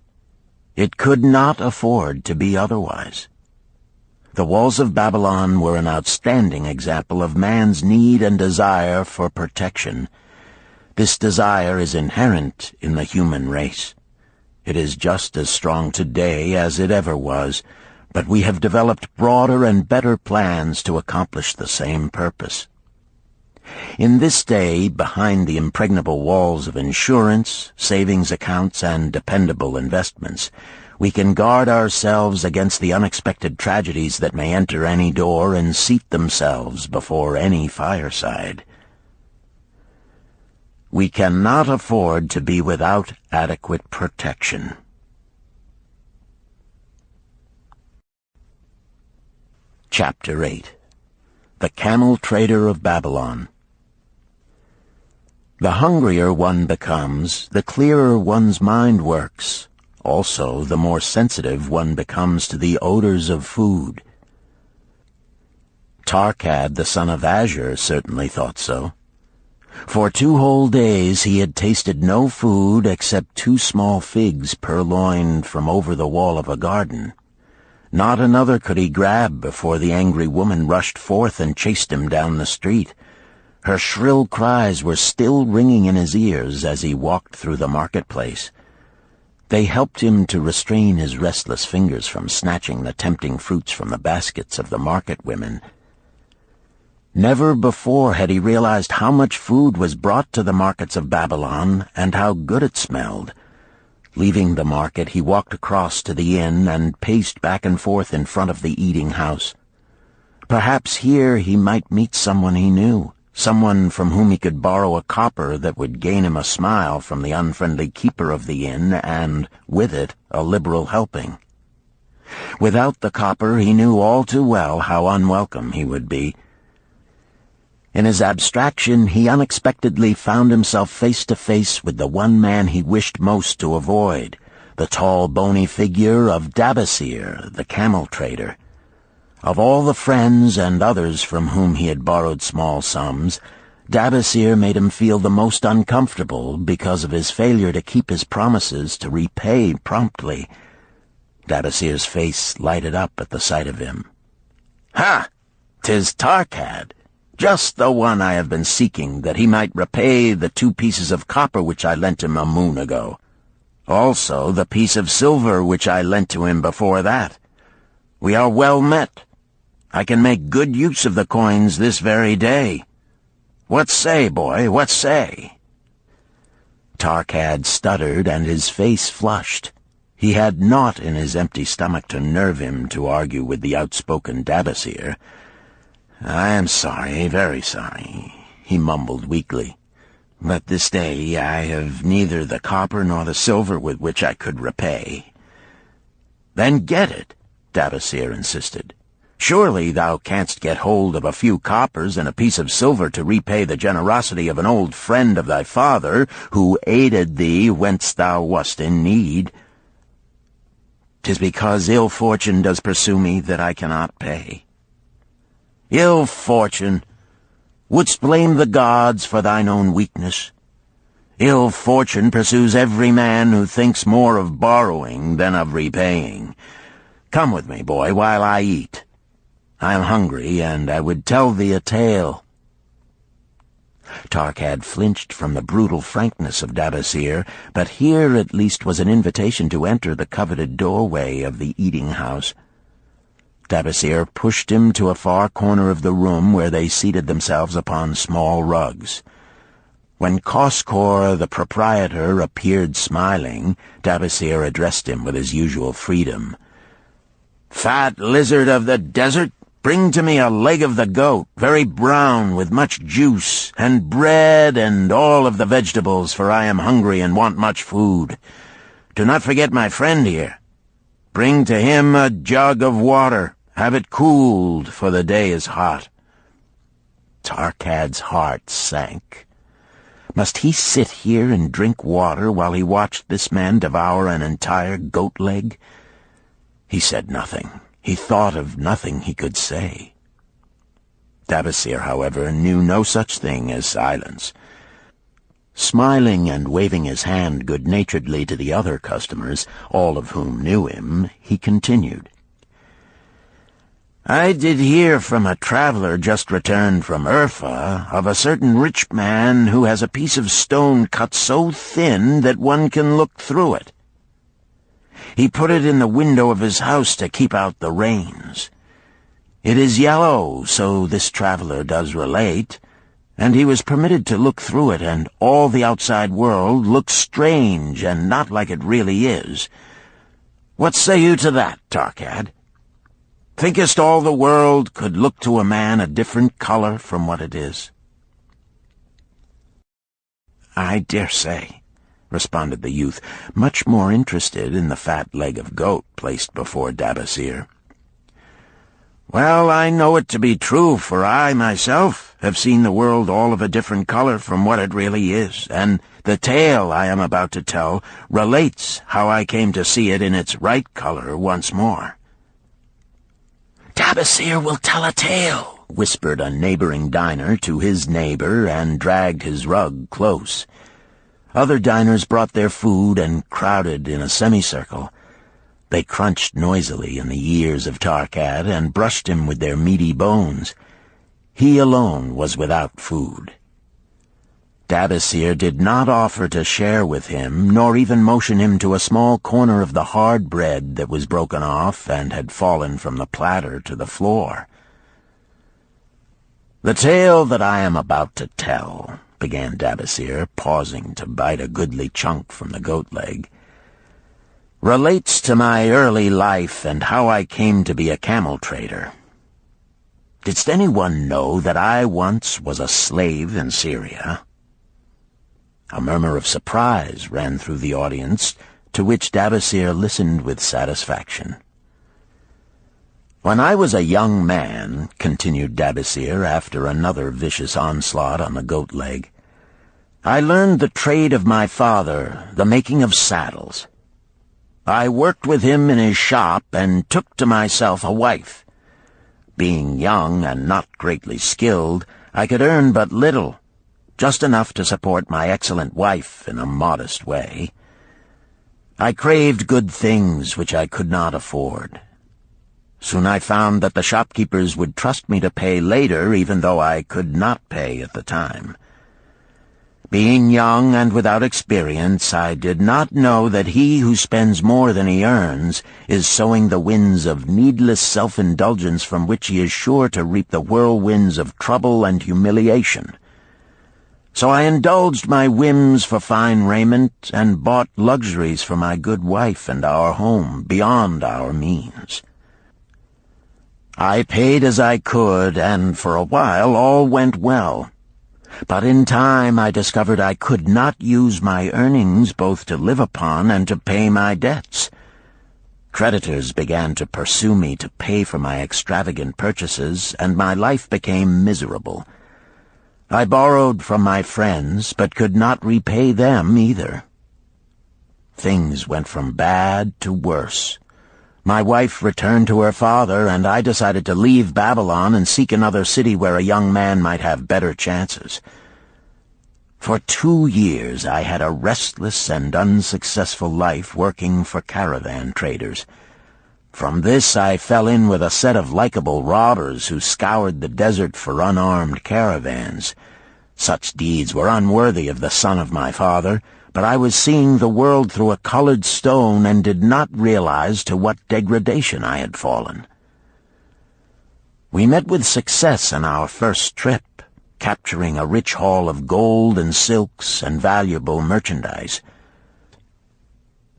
It could not afford to be otherwise. The walls of Babylon were an outstanding example of man's need and desire for protection. This desire is inherent in the human race. It is just as strong today as it ever was, but we have developed broader and better plans to accomplish the same purpose. In this day, behind the impregnable walls of insurance, savings accounts, and dependable investments, we can guard ourselves against the unexpected tragedies that may enter any door and seat themselves before any fireside. We cannot afford to be without adequate protection. Chapter 8. The Camel Trader of Babylon. The hungrier one becomes, the clearer one's mind works. Also, the more sensitive one becomes to the odors of food. Tarkad, the son of Azure, certainly thought so. For 2 whole days he had tasted no food except 2 small figs purloined from over the wall of a garden. Not another could he grab before the angry woman rushed forth and chased him down the street. Her shrill cries were still ringing in his ears as he walked through the marketplace. They helped him to restrain his restless fingers from snatching the tempting fruits from the baskets of the market women. Never before had he realized how much food was brought to the markets of Babylon and how good it smelled. Leaving the market, he walked across to the inn and paced back and forth in front of the eating house. Perhaps here he might meet someone he knew, someone from whom he could borrow a copper that would gain him a smile from the unfriendly keeper of the inn and, with it, a liberal helping. Without the copper, he knew all too well how unwelcome he would be. In his abstraction, he unexpectedly found himself face to face with the one man he wished most to avoid, the tall, bony figure of Dabasir, the camel trader. Of all the friends and others from whom he had borrowed small sums, Dabasir made him feel the most uncomfortable because of his failure to keep his promises to repay promptly. Dabasir's face lighted up at the sight of him. "Ha! 'Tis Tarkad, just the one I have been seeking, that he might repay the 2 pieces of copper which I lent him a moon ago. Also the piece of silver which I lent to him before that. We are well met. I can make good use of the coins this very day. What say, boy, what say?" Tarkad stuttered, and his face flushed. He had naught in his empty stomach to nerve him to argue with the outspoken Dabasir. "I am sorry, very sorry," he mumbled weakly. "But this day I have neither the copper nor the silver with which I could repay." "Then get it," Dabasir insisted. "Surely thou canst get hold of a few coppers and a piece of silver to repay the generosity of an old friend of thy father, who aided thee whence thou wast in need." "'Tis because ill fortune does pursue me that I cannot pay." "Ill fortune? Wouldst blame the gods for thine own weakness? Ill fortune pursues every man who thinks more of borrowing than of repaying. Come with me, boy, while I eat. I am hungry, and I would tell thee a tale." Tarkad flinched from the brutal frankness of Dabasir, but here at least was an invitation to enter the coveted doorway of the eating-house. Dabasir pushed him to a far corner of the room where they seated themselves upon small rugs. When Koskor, the proprietor, appeared smiling, Dabasir addressed him with his usual freedom. "Fat lizard of the desert, bring to me a leg of the goat, very brown, with much juice, and bread and all of the vegetables, for I am hungry and want much food. Do not forget my friend here. Bring to him a jug of water. Have it cooled, for the day is hot." Tarkad's heart sank. Must he sit here and drink water while he watched this man devour an entire goat leg? He said nothing. He thought of nothing he could say. Dabasir, however, knew no such thing as silence. Smiling and waving his hand good-naturedly to the other customers, all of whom knew him, he continued. "I did hear from a traveler just returned from Urfa of a certain rich man who has a piece of stone cut so thin that one can look through it. He put it in the window of his house to keep out the rains. It is yellow, so this traveler does relate, and he was permitted to look through it, and all the outside world looks strange and not like it really is. What say you to that, Tarkad? Thinkest all the world could look to a man a different color from what it is?" "I dare say," responded the youth, much more interested in the fat leg of goat placed before Dabasir. "Well, I know it to be true, for I, myself, have seen the world all of a different color from what it really is, and the tale I am about to tell relates how I came to see it in its right color once more." "Dabasir will tell a tale," whispered a neighboring diner to his neighbor, and dragged his rug close. Other diners brought their food and crowded in a semicircle. They crunched noisily in the ears of Tarkad and brushed him with their meaty bones. He alone was without food. Dabasir did not offer to share with him, nor even motion him to a small corner of the hard bread that was broken off and had fallen from the platter to the floor. "The tale that I am about to tell," began Dabasir, pausing to bite a goodly chunk from the goat leg, "relates to my early life and how I came to be a camel trader. Didst anyone know that I once was a slave in Syria?" A murmur of surprise ran through the audience, to which Dabasir listened with satisfaction. "When I was a young man," continued Dabasir after another vicious onslaught on the goat leg, "I learned the trade of my father, the making of saddles. I worked with him in his shop and took to myself a wife. Being young and not greatly skilled, I could earn but little, just enough to support my excellent wife in a modest way. I craved good things which I could not afford. Soon I found that the shopkeepers would trust me to pay later, even though I could not pay at the time. Being young and without experience, I did not know that he who spends more than he earns is sowing the winds of needless self-indulgence from which he is sure to reap the whirlwinds of trouble and humiliation. So I indulged my whims for fine raiment and bought luxuries for my good wife and our home beyond our means. I paid as I could, and for a while all went well. But in time I discovered I could not use my earnings both to live upon and to pay my debts. Creditors began to pursue me to pay for my extravagant purchases, and my life became miserable. I borrowed from my friends, but could not repay them either. Things went from bad to worse. My wife returned to her father, and I decided to leave Babylon and seek another city where a young man might have better chances. For 2 years I had a restless and unsuccessful life working for caravan traders. From this I fell in with a set of likable robbers who scoured the desert for unarmed caravans. Such deeds were unworthy of the son of my father, but I was seeing the world through a colored stone and did not realize to what degradation I had fallen. We met with success on our first trip, capturing a rich haul of gold and silks and valuable merchandise.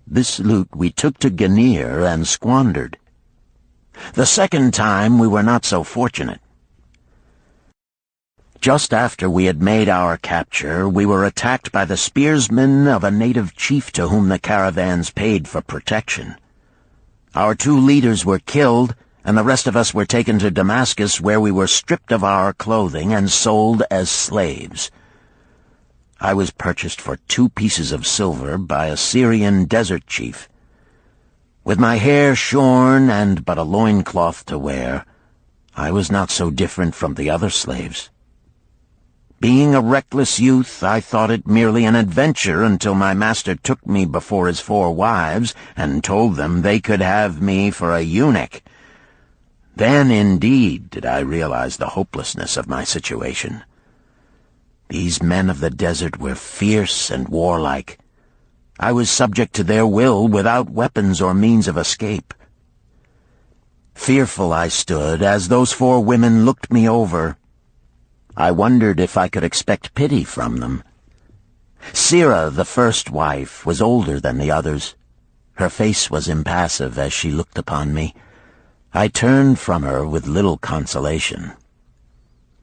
This loot we took to Ganir and squandered. The second time we were not so fortunate. Just after we had made our capture, we were attacked by the spearsmen of a native chief to whom the caravans paid for protection. Our 2 leaders were killed, and the rest of us were taken to Damascus, where we were stripped of our clothing and sold as slaves. I was purchased for 2 pieces of silver by a Syrian desert chief. With my hair shorn and but a loincloth to wear, I was not so different from the other slaves. Being a reckless youth, I thought it merely an adventure until my master took me before his 4 wives and told them they could have me for a eunuch. Then, indeed, did I realize the hopelessness of my situation. These men of the desert were fierce and warlike. I was subject to their will without weapons or means of escape. Fearful I stood as those 4 women looked me over. I wondered if I could expect pity from them. Sirah, the first wife, was older than the others. Her face was impassive as she looked upon me. I turned from her with little consolation.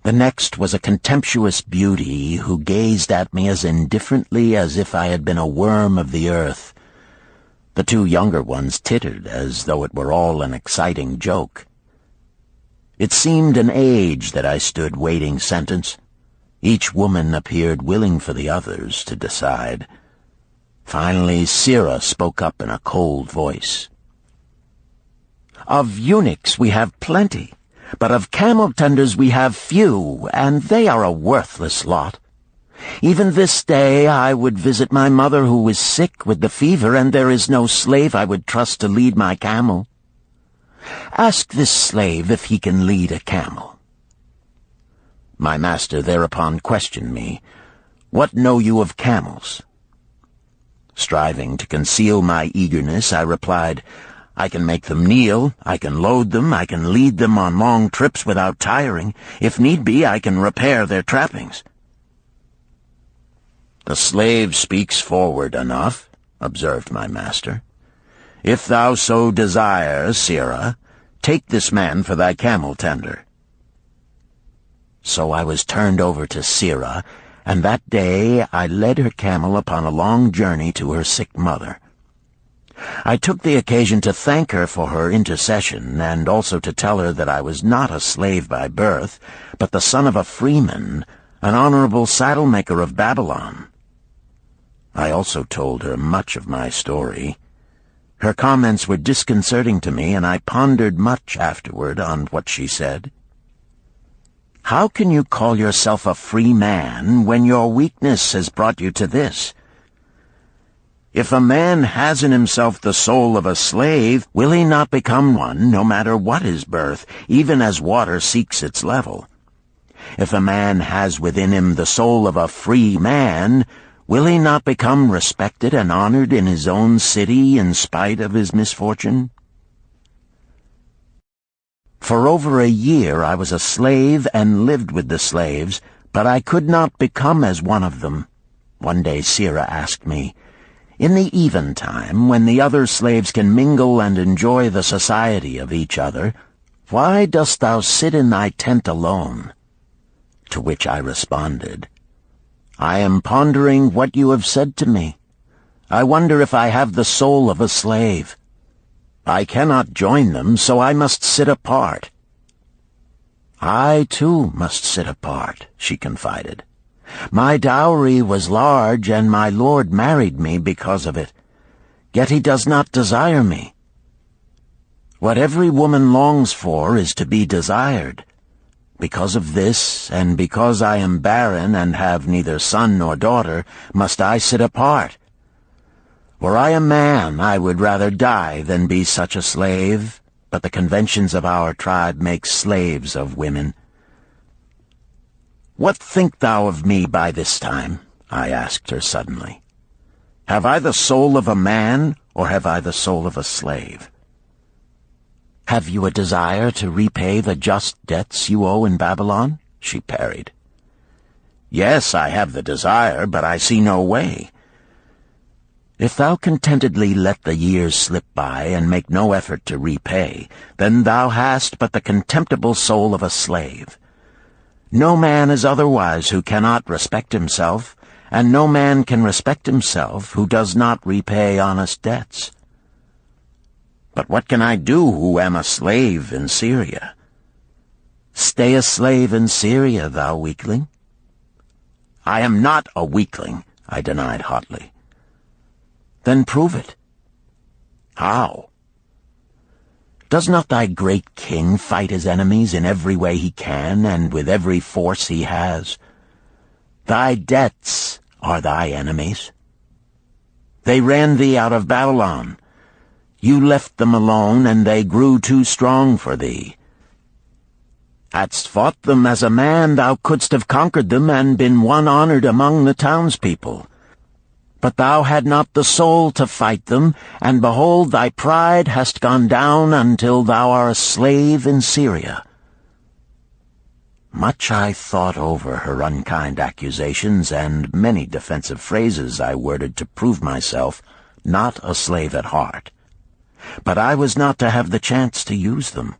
The next was a contemptuous beauty who gazed at me as indifferently as if I had been a worm of the earth. The 2 younger ones tittered as though it were all an exciting joke. It seemed an age that I stood waiting sentence. Each woman appeared willing for the others to decide. Finally, Sirah spoke up in a cold voice. "Of eunuchs we have plenty, but of camel-tenders we have few, and they are a worthless lot. Even this day I would visit my mother who is sick with the fever, and there is no slave I would trust to lead my camel. Ask this slave if he can lead a camel." My master thereupon questioned me, "What know you of camels?" Striving to conceal my eagerness, I replied, "I can make them kneel, I can load them, I can lead them on long trips without tiring. If need be, I can repair their trappings." "The slave speaks forward enough," observed my master. "If thou so desire, Sirah, take this man for thy camel-tender." So I was turned over to Sirah, and that day I led her camel upon a long journey to her sick mother. I took the occasion to thank her for her intercession, and also to tell her that I was not a slave by birth, but the son of a freeman, an honorable saddle-maker of Babylon. I also told her much of my story. Her comments were disconcerting to me, and I pondered much afterward on what she said. How can you call yourself a free man when your weakness has brought you to this? If a man has in himself the soul of a slave, will he not become one, no matter what his birth, even as water seeks its level? If a man has within him the soul of a free man, will he not become respected and honored in his own city in spite of his misfortune? For over a year I was a slave and lived with the slaves, but I could not become as one of them. One day Sira asked me, "In the eventime, when the other slaves can mingle and enjoy the society of each other, why dost thou sit in thy tent alone?" To which I responded, "I am pondering what you have said to me. I wonder if I have the soul of a slave. I cannot join them, so I must sit apart." "I, too, must sit apart," she confided. "My dowry was large, and my lord married me because of it. Yet he does not desire me. What every woman longs for is to be desired. Because of this, and because I am barren and have neither son nor daughter, must I sit apart. Were I a man, I would rather die than be such a slave, but the conventions of our tribe make slaves of women." "What think thou of me by this time?" I asked her suddenly. "Have I the soul of a man, or have I the soul of a slave?" "Have you a desire to repay the just debts you owe in Babylon?" she parried. "Yes, I have the desire, but I see no way." "If thou contentedly let the years slip by and make no effort to repay, then thou hast but the contemptible soul of a slave. No man is otherwise who cannot respect himself, and no man can respect himself who does not repay honest debts." "But what can I do who am a slave in Syria?" "Stay a slave in Syria, thou weakling." "I am not a weakling," I denied hotly. "Then prove it." "How?" "Does not thy great king fight his enemies in every way he can and with every force he has? Thy debts are thy enemies. They ran thee out of Babylon. You left them alone, and they grew too strong for thee. Hadst fought them as a man, thou couldst have conquered them and been one honored among the townspeople. But thou had not the soul to fight them, and behold, thy pride hast gone down until thou art a slave in Syria." Much I thought over her unkind accusations, and many defensive phrases I worded to prove myself not a slave at heart. But I was not to have the chance to use them.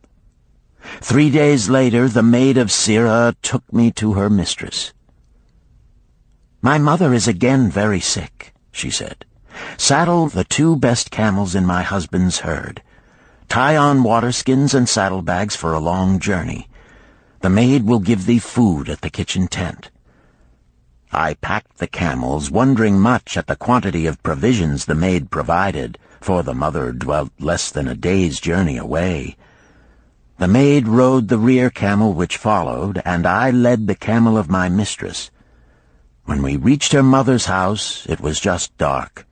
3 days later, the maid of Sira took me to her mistress. "My mother is again very sick," she said. "Saddle the 2 best camels in my husband's herd. Tie on waterskins and saddlebags for a long journey. The maid will give thee food at the kitchen tent." I packed the camels, wondering much at the quantity of provisions the maid provided, for the mother dwelt less than a day's journey away. The maid rode the rear camel which followed, and I led the camel of my mistress. When we reached her mother's house, it was just dark.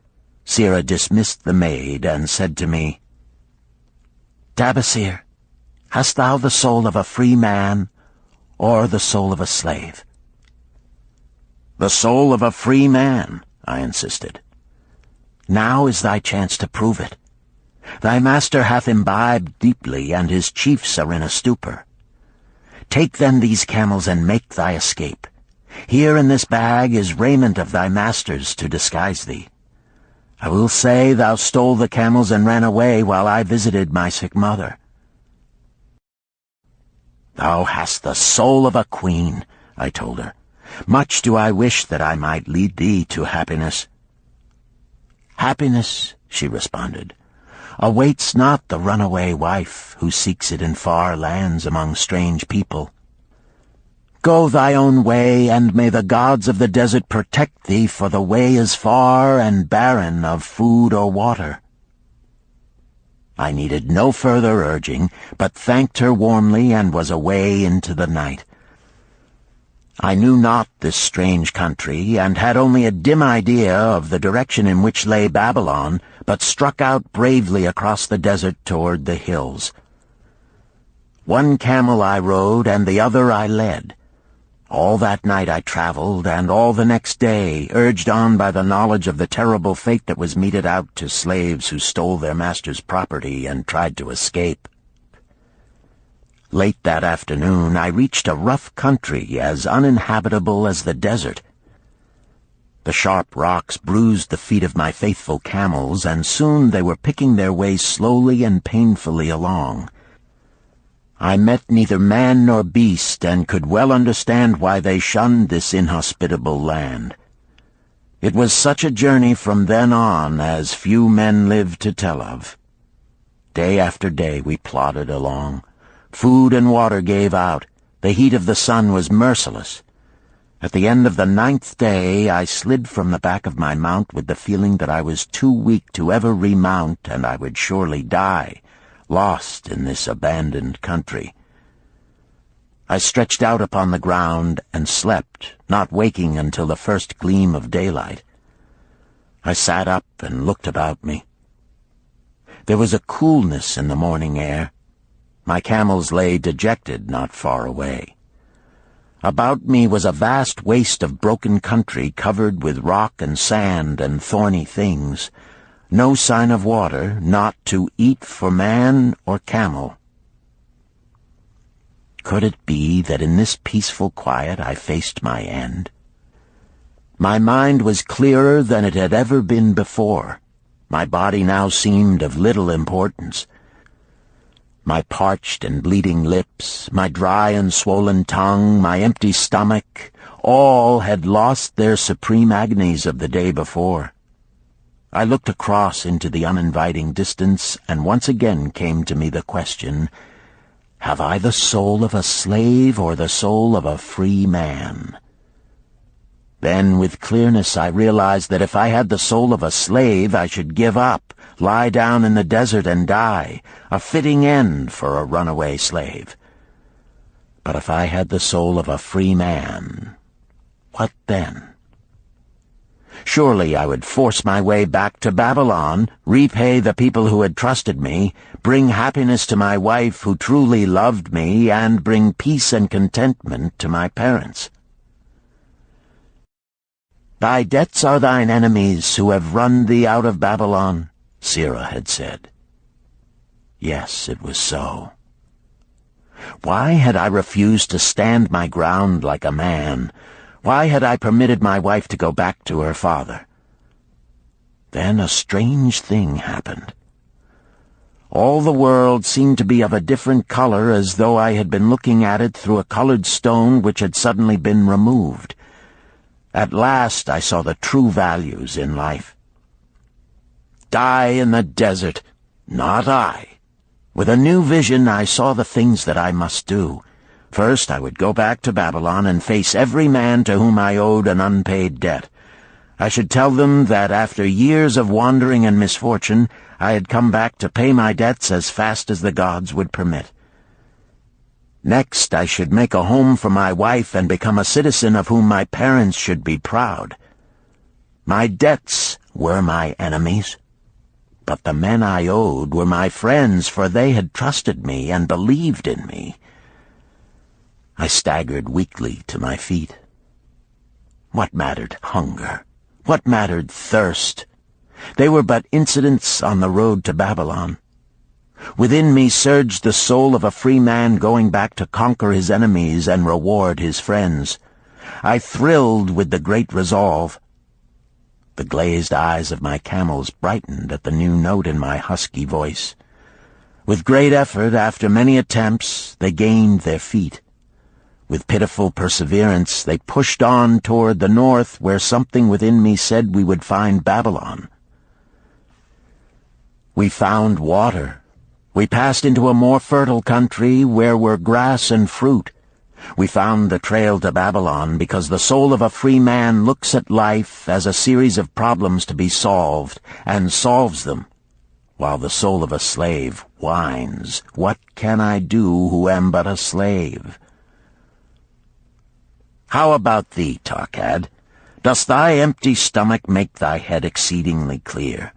Sira dismissed the maid and said to me, "Tabasir, hast thou the soul of a free man, or the soul of a slave?" "The soul of a free man," I insisted. "Now is thy chance to prove it. Thy master hath imbibed deeply, and his chiefs are in a stupor. Take then these camels and make thy escape. Here in this bag is raiment of thy master's to disguise thee. I will say thou stole the camels and ran away while I visited my sick mother." "Thou hast the soul of a queen," I told her. "Much do I wish that I might lead thee to happiness." "Happiness," she responded, "awaits not the runaway wife who seeks it in far lands among strange people. Go thy own way, and may the gods of the desert protect thee, for the way is far and barren of food or water." I needed no further urging, but thanked her warmly and was away into the night. I knew not this strange country, and had only a dim idea of the direction in which lay Babylon, but struck out bravely across the desert toward the hills. One camel I rode, and the other I led. All that night I traveled, and all the next day, urged on by the knowledge of the terrible fate that was meted out to slaves who stole their master's property and tried to escape. Late that afternoon I reached a rough country as uninhabitable as the desert. The sharp rocks bruised the feet of my faithful camels, and soon they were picking their way slowly and painfully along. I met neither man nor beast, and could well understand why they shunned this inhospitable land. It was such a journey from then on as few men lived to tell of. Day after day we plodded along. Food and water gave out. The heat of the sun was merciless. At the end of the 9th day I slid from the back of my mount with the feeling that I was too weak to ever remount, and I would surely die, lost in this abandoned country. I stretched out upon the ground and slept, not waking until the first gleam of daylight. I sat up and looked about me. There was a coolness in the morning air. My camels lay dejected not far away. About me was a vast waste of broken country covered with rock and sand and thorny things. No sign of water, not to eat for man or camel. Could it be that in this peaceful quiet I faced my end? My mind was clearer than it had ever been before. My body now seemed of little importance. My parched and bleeding lips, my dry and swollen tongue, my empty stomach, all had lost their supreme agonies of the day before. I looked across into the uninviting distance, and once again came to me the question, have I the soul of a slave or the soul of a free man? Then, with clearness, I realized that if I had the soul of a slave, I should give up, lie down in the desert and die, a fitting end for a runaway slave. But if I had the soul of a free man, what then? Surely I would force my way back to Babylon, repay the people who had trusted me, bring happiness to my wife who truly loved me, and bring peace and contentment to my parents. Thy debts are thine enemies who have run thee out of Babylon, Sirrah had said. Yes, it was so. Why had I refused to stand my ground like a man? Why had I permitted my wife to go back to her father? Then a strange thing happened. All the world seemed to be of a different color, as though I had been looking at it through a colored stone which had suddenly been removed. At last I saw the true values in life. Die in the desert, not I. With a new vision I saw the things that I must do. First, I would go back to Babylon and face every man to whom I owed an unpaid debt. I should tell them that after years of wandering and misfortune, I had come back to pay my debts as fast as the gods would permit. Next, I should make a home for my wife and become a citizen of whom my parents should be proud. My debts were my enemies, but the men I owed were my friends, for they had trusted me and believed in me. I staggered weakly to my feet. What mattered hunger? What mattered thirst? They were but incidents on the road to Babylon. Within me surged the soul of a free man going back to conquer his enemies and reward his friends. I thrilled with the great resolve. The glazed eyes of my camels brightened at the new note in my husky voice. With great effort, after many attempts, they gained their feet. With pitiful perseverance, they pushed on toward the north, where something within me said we would find Babylon. We found water. We passed into a more fertile country where were grass and fruit. We found the trail to Babylon because the soul of a free man looks at life as a series of problems to be solved, and solves them. while the soul of a slave whines, "What can I do who am but a slave?" How about thee, Tarkad? Does thy empty stomach make thy head exceedingly clear?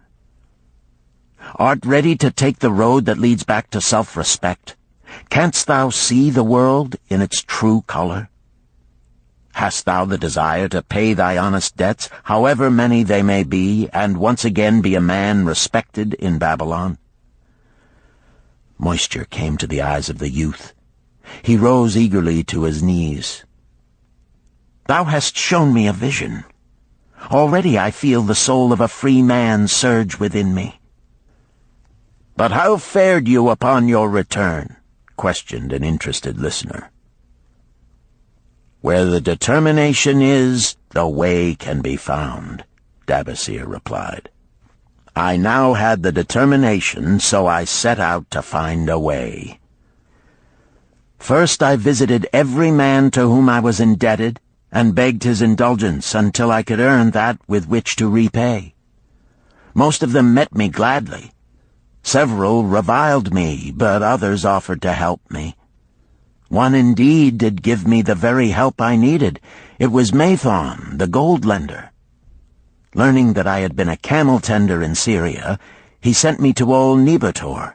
Art ready to take the road that leads back to self-respect? Canst thou see the world in its true color? Hast thou the desire to pay thy honest debts, however many they may be, and once again be a man respected in Babylon? Moisture came to the eyes of the youth. He rose eagerly to his knees. "Thou hast shown me a vision. Already I feel the soul of a free man surge within me." "But how fared you upon your return?" questioned an interested listener. "Where the determination is, the way can be found," Dabasir replied. "I now had the determination, so I set out to find a way. First I visited every man to whom I was indebted, and begged his indulgence until I could earn that with which to repay. Most of them met me gladly. Several reviled me, but others offered to help me. One indeed did give me the very help I needed. It was Mathon, the gold lender. Learning that I had been a camel tender in Syria, he sent me to old Nebator,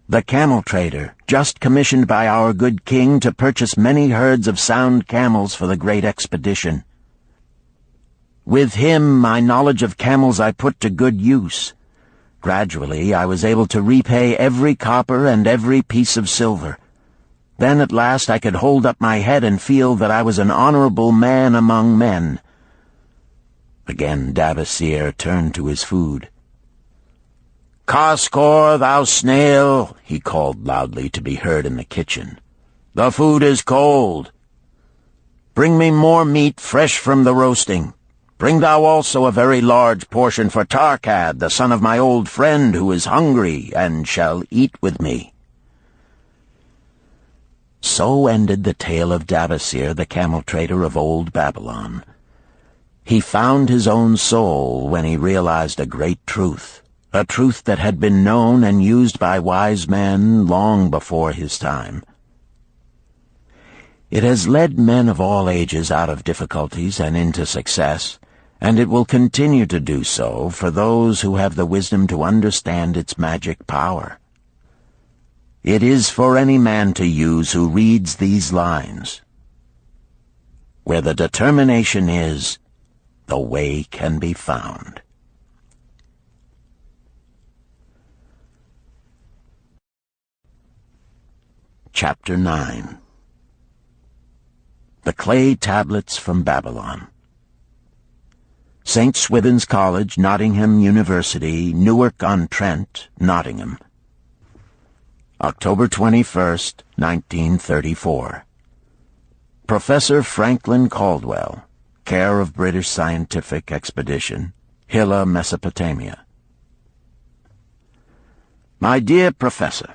the camel trader, just commissioned by our good king to purchase many herds of sound camels for the great expedition. With him, my knowledge of camels I put to good use. Gradually, I was able to repay every copper and every piece of silver. Then at last I could hold up my head and feel that I was an honorable man among men." Again Dabasir turned to his food. "Kaskor, thou snail," he called loudly to be heard in the kitchen. "The food is cold. Bring me more meat fresh from the roasting. Bring thou also a very large portion for Tarkad, the son of my old friend, who is hungry and shall eat with me." So ended the tale of Dabasir, the camel trader of old Babylon. He found his own soul when he realized a great truth, a truth that had been known and used by wise men long before his time. It has led men of all ages out of difficulties and into success, and it will continue to do so for those who have the wisdom to understand its magic power. It is for any man to use who reads these lines. Where the determination is, the way can be found. Chapter 9. The Clay Tablets from Babylon. St. Swithin's College, Nottingham University, Newark-on-Trent, Nottingham. October 21st, 1934. Professor Franklin Caldwell, care of British Scientific Expedition, Hilla, Mesopotamia. My dear Professor,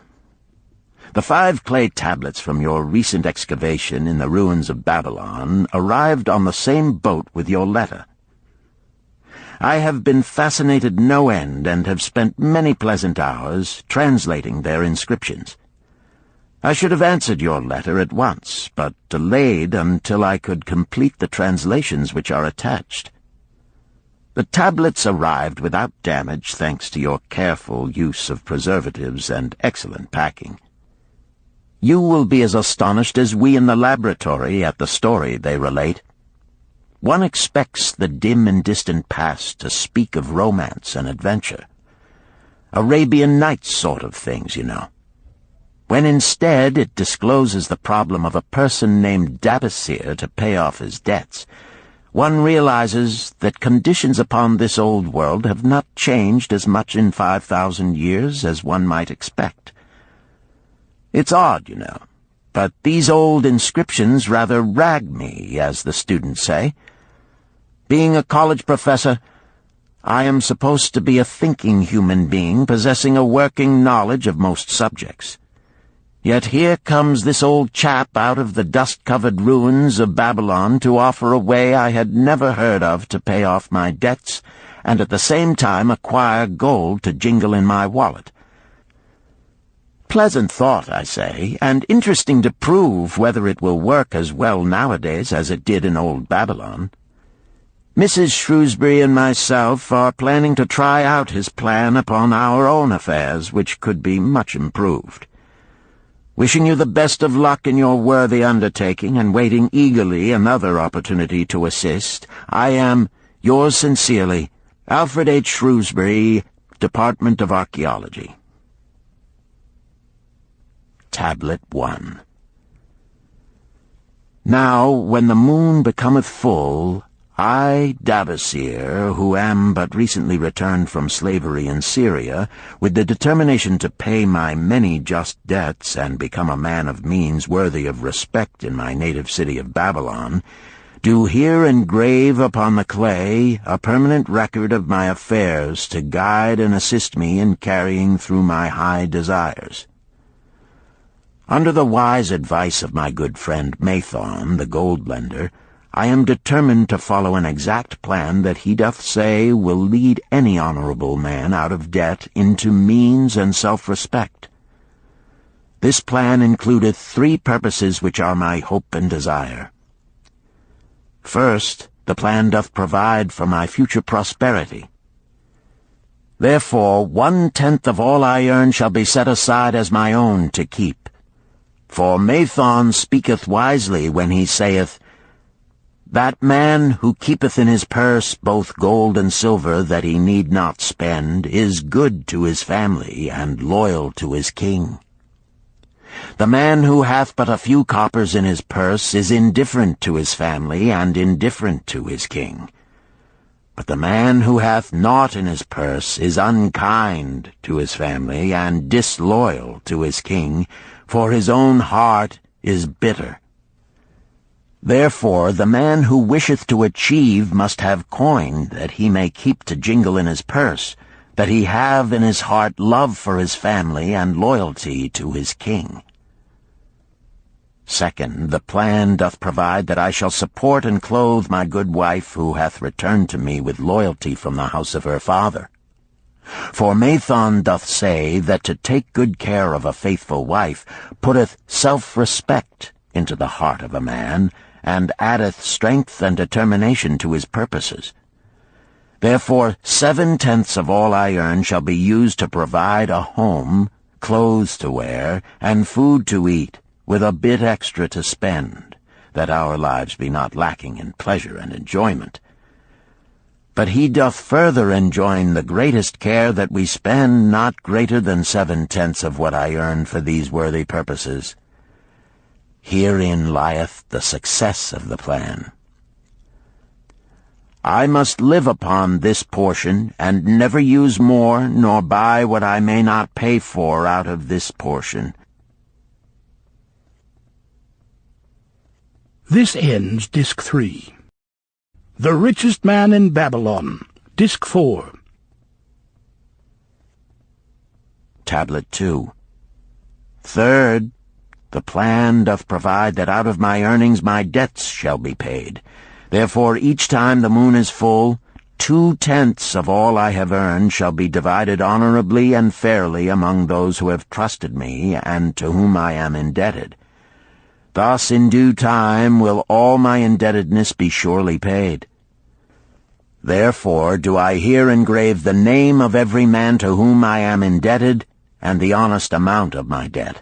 the 5 clay tablets from your recent excavation in the ruins of Babylon arrived on the same boat with your letter. I have been fascinated no end and have spent many pleasant hours translating their inscriptions. I should have answered your letter at once, but delayed until I could complete the translations which are attached. The tablets arrived without damage thanks to your careful use of preservatives and excellent packing. You will be as astonished as we in the laboratory at the story they relate. One expects the dim and distant past to speak of romance and adventure. Arabian Nights sort of things, you know. When instead it discloses the problem of a person named Dabasir to pay off his debts, one realizes that conditions upon this old world have not changed as much in 5,000 years as one might expect. It's odd, you know, but these old inscriptions rather rag me, as the students say. Being a college professor, I am supposed to be a thinking human being possessing a working knowledge of most subjects. Yet here comes this old chap out of the dust-covered ruins of Babylon to offer a way I had never heard of to pay off my debts and at the same time acquire gold to jingle in my wallet. Pleasant thought, I say, and interesting to prove whether it will work as well nowadays as it did in old Babylon. Mrs. Shrewsbury and myself are planning to try out his plan upon our own affairs, which could be much improved. Wishing you the best of luck in your worthy undertaking, and waiting eagerly another opportunity to assist, I am, yours sincerely, Alfred H. Shrewsbury, Department of Archaeology. Tablet 1. Now, when the moon becometh full, I, Davasir, who am but recently returned from slavery in Syria, with the determination to pay my many just debts and become a man of means worthy of respect in my native city of Babylon, do here engrave upon the clay a permanent record of my affairs to guide and assist me in carrying through my high desires. Under the wise advice of my good friend Mathon, the gold lender, I am determined to follow an exact plan that he doth say will lead any honorable man out of debt into means and self-respect. This plan includeth 3 purposes which are my hope and desire. First, the plan doth provide for my future prosperity. Therefore 1/10 of all I earn shall be set aside as my own to keep. For Mathon speaketh wisely when he saith, That man who keepeth in his purse both gold and silver that he need not spend is good to his family and loyal to his king. The man who hath but a few coppers in his purse is indifferent to his family and indifferent to his king. But the man who hath naught in his purse is unkind to his family and disloyal to his king, for his own heart is bitter. Therefore the man who wisheth to achieve must have coin that he may keep to jingle in his purse, that he have in his heart love for his family and loyalty to his king. Second, the plan doth provide that I shall support and clothe my good wife who hath returned to me with loyalty from the house of her father. For Mathon doth say that to take good care of a faithful wife putteth self-respect into the heart of a man, and addeth strength and determination to his purposes. Therefore 7/10 of all I earn shall be used to provide a home, clothes to wear, and food to eat, with a bit extra to spend, that our lives be not lacking in pleasure and enjoyment. But he doth further enjoin the greatest care that we spend not greater than 7/10 of what I earn for these worthy purposes. Herein lieth the success of the plan. I must live upon this portion, and never use more, nor buy what I may not pay for out of this portion. This ends Disc 3. The Richest Man in Babylon, Disc 4. Tablet 2. Third, the plan doth provide that out of my earnings my debts shall be paid. Therefore each time the moon is full, 2/10 of all I have earned shall be divided honorably and fairly among those who have trusted me and to whom I am indebted. Thus in due time will all my indebtedness be surely paid. Therefore do I here engrave the name of every man to whom I am indebted, and the honest amount of my debt.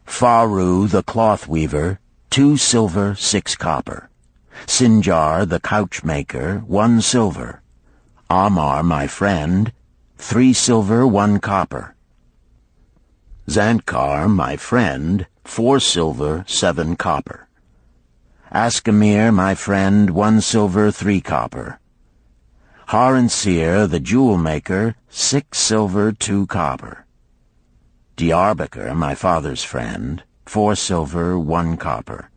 Faru the cloth weaver, 2 silver, 6 copper. Sinjar the couch maker, 1 silver. Amar my friend, 3 silver, 1 copper. Zantkar my friend, 4 silver, 7 copper. Askamir my friend, 1 silver, 3 copper. Haransir the jewel maker, 6 silver, 2 copper. Diarbekir, my father's friend, 4 silver, 1 copper.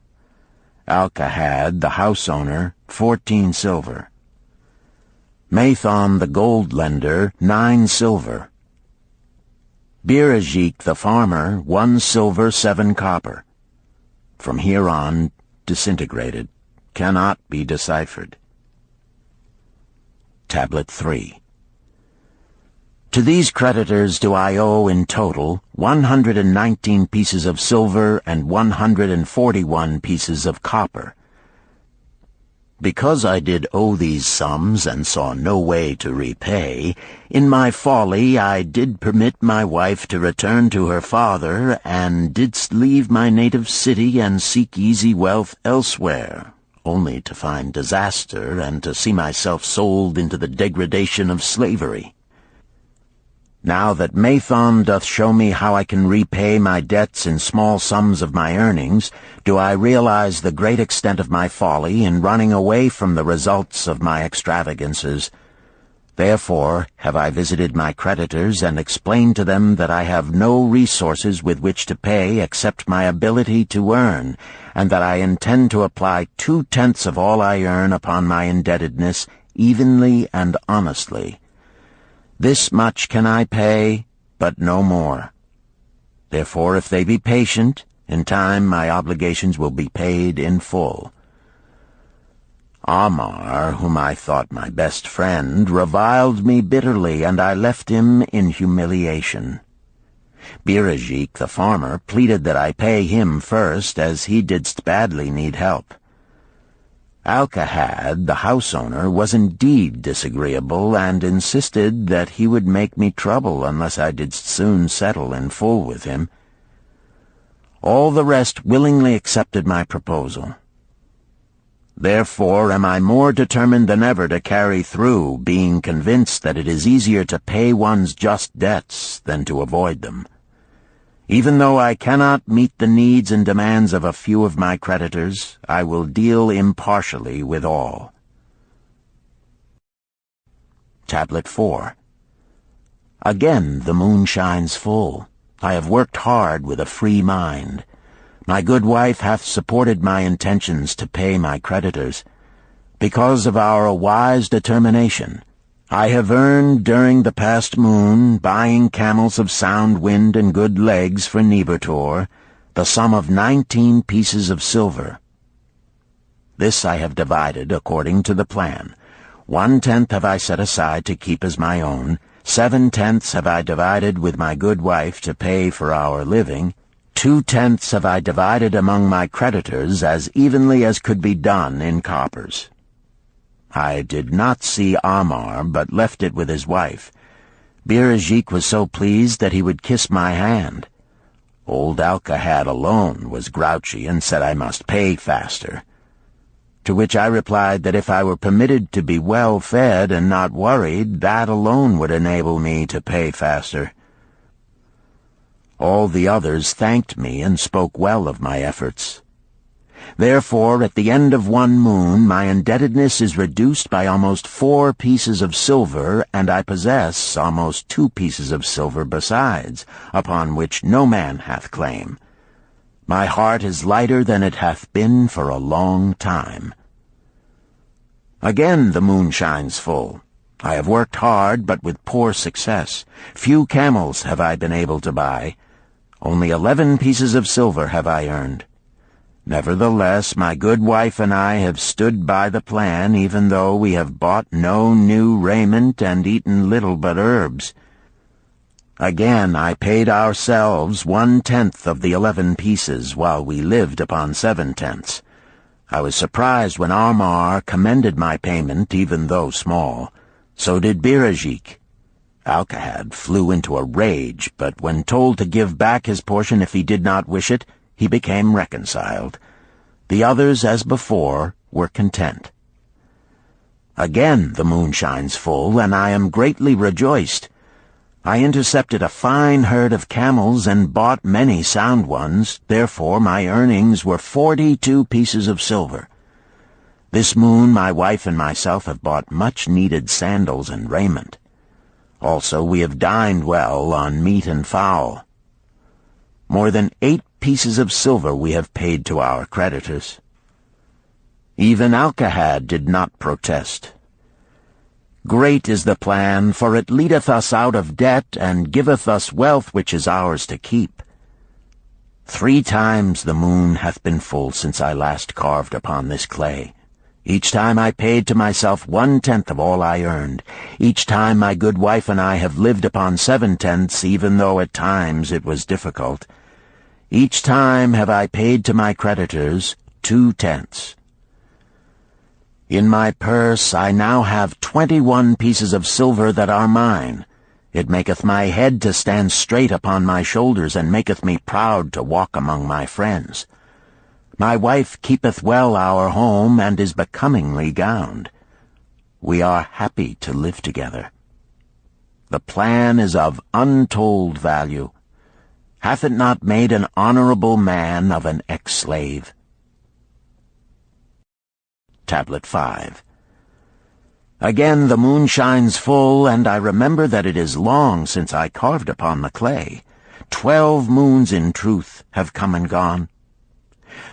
Alkahad, the house owner, 14 silver. Mathon, the gold lender, 9 silver. Birajik, the farmer, 1 silver, 7 copper. From here on, disintegrated, cannot be deciphered. Tablet 3. To these creditors do I owe in total 119 pieces of silver and 141 pieces of copper. Because I did owe these sums and saw no way to repay, in my folly I did permit my wife to return to her father, and didst leave my native city and seek easy wealth elsewhere, only to find disaster and to see myself sold into the degradation of slavery. Now that Mathon doth show me how I can repay my debts in small sums of my earnings, do I realize the great extent of my folly in running away from the results of my extravagances. Therefore have I visited my creditors and explained to them that I have no resources with which to pay except my ability to earn, and that I intend to apply 2/10 of all I earn upon my indebtedness evenly and honestly. This much can I pay, but no more. Therefore, if they be patient, in time my obligations will be paid in full. Amar, whom I thought my best friend, reviled me bitterly, and I left him in humiliation. Birajik, the farmer, pleaded that I pay him first, as he didst badly need help. Alcahad, the house owner, was indeed disagreeable, and insisted that he would make me trouble unless I did soon settle in full with him. All the rest willingly accepted my proposal. Therefore am I more determined than ever to carry through, being convinced that it is easier to pay one's just debts than to avoid them. Even though I cannot meet the needs and demands of a few of my creditors, I will deal impartially with all. Tablet 4. Again the moon shines full. I have worked hard with a free mind. My good wife hath supported my intentions to pay my creditors. Because of our wise determination, I have earned during the past moon, buying camels of sound wind and good legs for Nebertor, the sum of 19 pieces of silver. This I have divided according to the plan. 1/10 have I set aside to keep as my own, 7/10 have I divided with my good wife to pay for our living, 2/10 have I divided among my creditors as evenly as could be done in coppers. I did not see Amar, but left it with his wife. Birajik was so pleased that he would kiss my hand. Old Alcahad alone was grouchy and said I must pay faster. To which I replied that if I were permitted to be well fed and not worried, that alone would enable me to pay faster. All the others thanked me and spoke well of my efforts. Therefore, at the end of one moon, my indebtedness is reduced by almost 4 pieces of silver, and I possess almost 2 pieces of silver besides, upon which no man hath claim. My heart is lighter than it hath been for a long time. Again the moon shines full. I have worked hard, but with poor success. Few camels have I been able to buy. Only 11 pieces of silver have I earned. Nevertheless, my good wife and I have stood by the plan, even though we have bought no new raiment and eaten little but herbs. Again I paid ourselves 1/10 of the 11 pieces, while we lived upon 7/10. I was surprised when Amar commended my payment, even though small. So did Birajik. Alcahad flew into a rage, but when told to give back his portion if he did not wish it, he became reconciled. The others, as before, were content. Again the moon shines full, and I am greatly rejoiced. I intercepted a fine herd of camels and bought many sound ones, therefore my earnings were 42 pieces of silver. This moon my wife and myself have bought much-needed sandals and raiment. Also we have dined well on meat and fowl. More than 8 pieces of silver we have paid to our creditors. Even Alcahad did not protest. Great is the plan, for it leadeth us out of debt, and giveth us wealth which is ours to keep. 3 times the moon hath been full since I last carved upon this clay. Each time I paid to myself 1/10 of all I earned. Each time my good wife and I have lived upon 7/10, even though at times it was difficult. Each time have I paid to my creditors 2/10. In my purse I now have 21 pieces of silver that are mine. It maketh my head to stand straight upon my shoulders, and maketh me proud to walk among my friends. My wife keepeth well our home, and is becomingly gowned. We are happy to live together. The plan is of untold value. Hath it not made an honorable man of an ex-slave? Tablet 5. Again the moon shines full, and I remember that it is long since I carved upon the clay. 12 moons in truth have come and gone.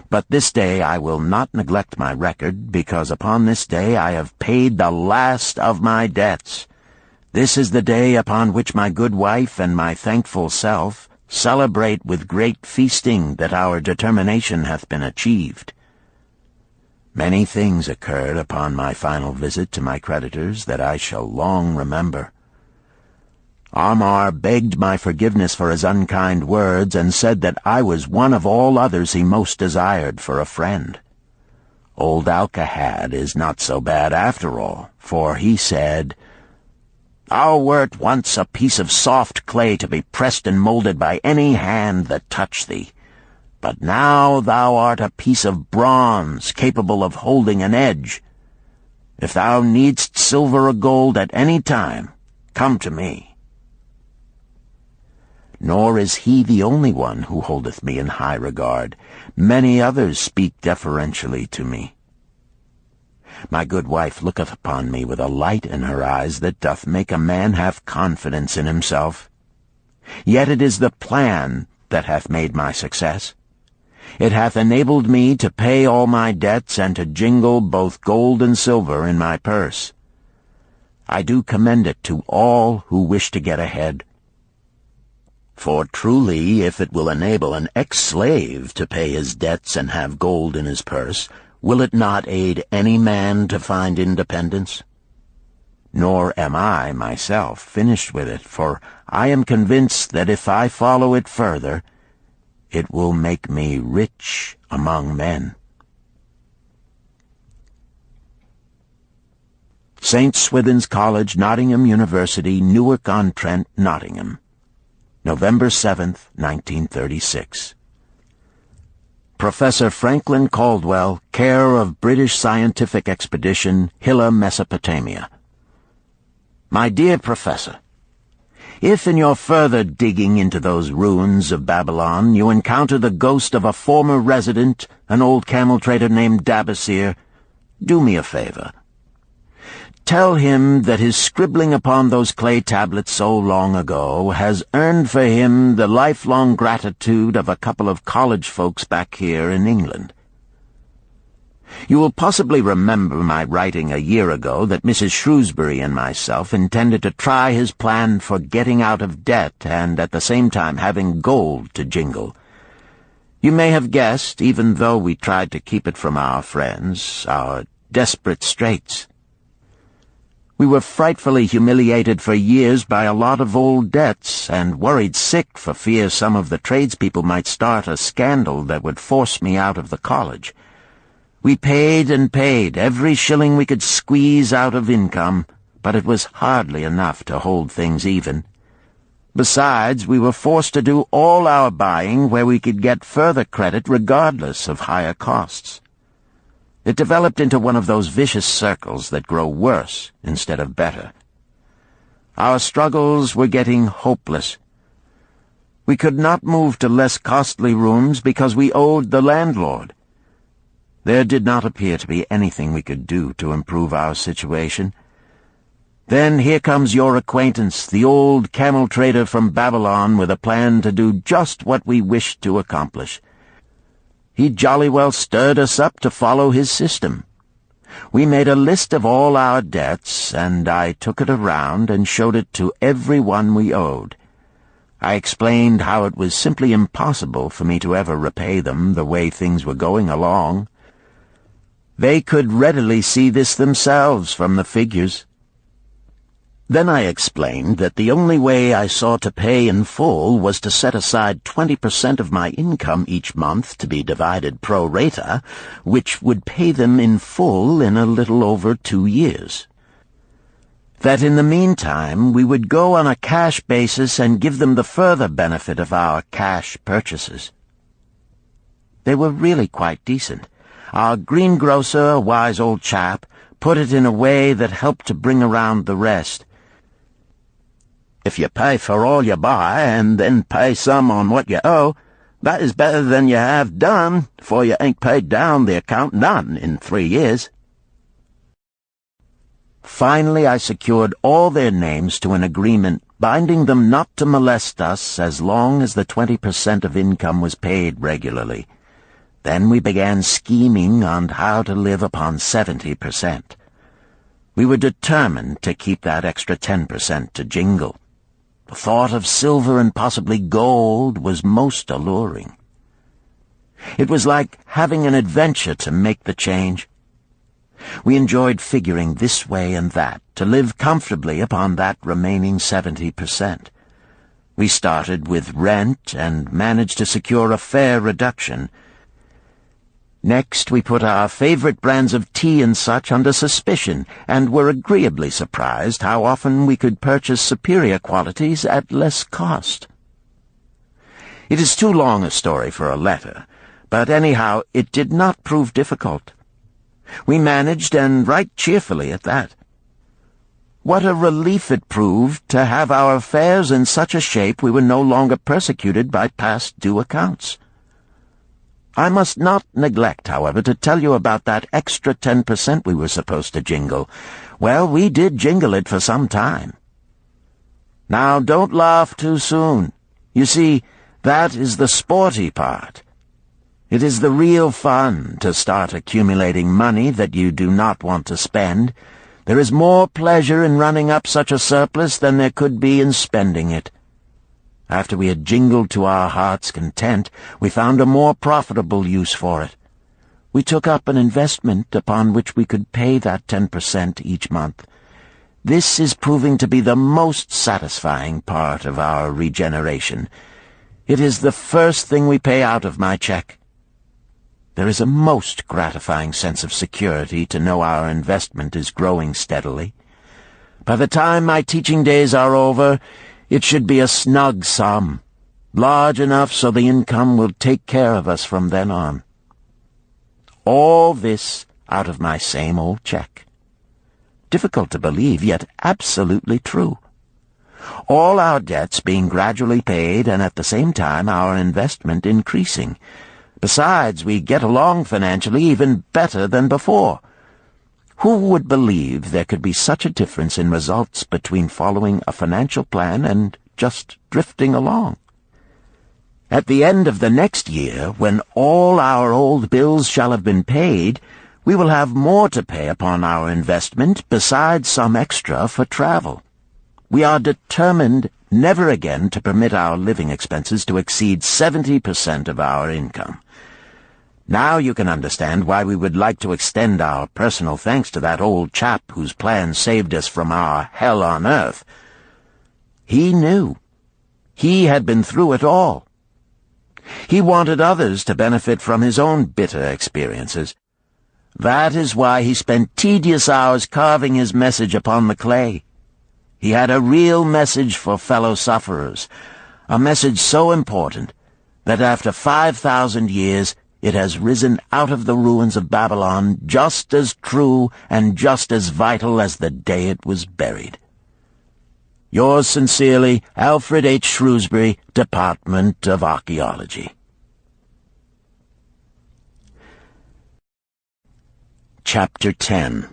But this day I will not neglect my record, because upon this day I have paid the last of my debts. This is the day upon which my good wife and my thankful self celebrate with great feasting that our determination hath been achieved. Many things occurred upon my final visit to my creditors that I shall long remember. Amar begged my forgiveness for his unkind words, and said that I was one of all others he most desired for a friend. Old Alcahad is not so bad after all, for he said, "Thou wert once a piece of soft clay to be pressed and molded by any hand that touched thee. But now thou art a piece of bronze capable of holding an edge. If thou needst silver or gold at any time, come to me." Nor is he the only one who holdeth me in high regard. Many others speak deferentially to me. My good wife looketh upon me with a light in her eyes that doth make a man have confidence in himself. Yet it is the plan that hath made my success. It hath enabled me to pay all my debts and to jingle both gold and silver in my purse. I do commend it to all who wish to get ahead. For truly, if it will enable an ex-slave to pay his debts and have gold in his purse, will it not aid any man to find independence? Nor am I, myself, finished with it, for I am convinced that if I follow it further, it will make me rich among men. St. Swithin's College, Nottingham University, Newark-on-Trent, Nottingham, November 7th, 1936. Professor Franklin Caldwell, care of British Scientific Expedition, Hilla, Mesopotamia. My dear Professor, if in your further digging into those ruins of Babylon you encounter the ghost of a former resident, an old camel-trader named Dabasir, do me a favor. Tell him that his scribbling upon those clay tablets so long ago has earned for him the lifelong gratitude of a couple of college folks back here in England. You will possibly remember my writing a year ago that Mrs. Shrewsbury and myself intended to try his plan for getting out of debt and at the same time having gold to jingle. You may have guessed, even though we tried to keep it from our friends, our desperate straits. We were frightfully humiliated for years by a lot of old debts, and worried sick for fear some of the tradespeople might start a scandal that would force me out of the college. We paid and paid, every shilling we could squeeze out of income, but it was hardly enough to hold things even. Besides, we were forced to do all our buying where we could get further credit regardless of higher costs. It developed into one of those vicious circles that grow worse instead of better. Our struggles were getting hopeless. We could not move to less costly rooms because we owed the landlord. There did not appear to be anything we could do to improve our situation. Then here comes your acquaintance, the old camel-trader from Babylon, with a plan to do just what we wished to accomplish. He jolly well stirred us up to follow his system. We made a list of all our debts, and I took it around and showed it to every one we owed. I explained how it was simply impossible for me to ever repay them the way things were going along. They could readily see this themselves from the figures. Then I explained that the only way I saw to pay in full was to set aside 20% of my income each month to be divided pro rata, which would pay them in full in a little over 2 years. That in the meantime we would go on a cash basis and give them the further benefit of our cash purchases. They were really quite decent. Our greengrocer, a wise old chap, put it in a way that helped to bring around the rest. If you pay for all you buy and then pay some on what you owe, that is better than you have done, for you ain't paid down the account none in 3 years. Finally, I secured all their names to an agreement binding them not to molest us as long as the 20% of income was paid regularly. Then we began scheming on how to live upon 70%. We were determined to keep that extra 10% to jingle. The thought of silver and possibly gold was most alluring. It was like having an adventure to make the change. We enjoyed figuring this way and that to live comfortably upon that remaining 70%. We started with rent and managed to secure a fair reduction. Next, we put our favorite brands of tea and such under suspicion, and were agreeably surprised how often we could purchase superior qualities at less cost. It is too long a story for a letter, but anyhow it did not prove difficult. We managed, and right cheerfully at that. What a relief it proved to have our affairs in such a shape we were no longer persecuted by past due accounts. I must not neglect, however, to tell you about that extra 10% we were supposed to jingle. Well, we did jingle it for some time. Now, don't laugh too soon. You see, that is the sporty part. It is the real fun to start accumulating money that you do not want to spend. There is more pleasure in running up such a surplus than there could be in spending it. After we had jingled to our heart's content, we found a more profitable use for it. We took up an investment upon which we could pay that 10% each month. This is proving to be the most satisfying part of our regeneration. It is the first thing we pay out of my check. There is a most gratifying sense of security to know our investment is growing steadily. By the time my teaching days are over, it should be a snug sum, large enough so the income will take care of us from then on. All this out of my same old check. Difficult to believe, yet absolutely true. All our debts being gradually paid, and at the same time our investment increasing. Besides, we get along financially even better than before. Who would believe there could be such a difference in results between following a financial plan and just drifting along? At the end of the next year, when all our old bills shall have been paid, we will have more to pay upon our investment besides some extra for travel. We are determined never again to permit our living expenses to exceed 70% of our income. Now you can understand why we would like to extend our personal thanks to that old chap whose plan saved us from our hell on earth. He knew. He had been through it all. He wanted others to benefit from his own bitter experiences. That is why he spent tedious hours carving his message upon the clay. He had a real message for fellow sufferers, a message so important that after 5,000 years it has risen out of the ruins of Babylon just as true and just as vital as the day it was buried. Yours sincerely, Alfred H. Shrewsbury, Department of Archaeology. Chapter 10.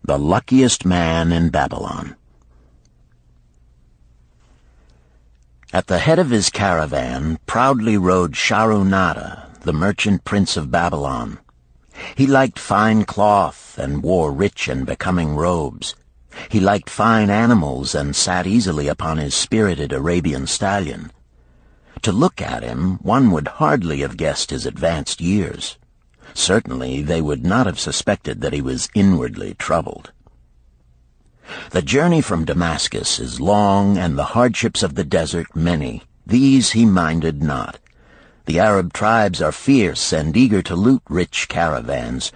The Luckiest Man in Babylon. At the head of his caravan proudly rode Shahrunada, the merchant prince of Babylon. He liked fine cloth and wore rich and becoming robes. He liked fine animals and sat easily upon his spirited Arabian stallion. To look at him, one would hardly have guessed his advanced years. Certainly they would not have suspected that he was inwardly troubled. The journey from Damascus is long, and the hardships of the desert many. These he minded not. The Arab tribes are fierce and eager to loot rich caravans.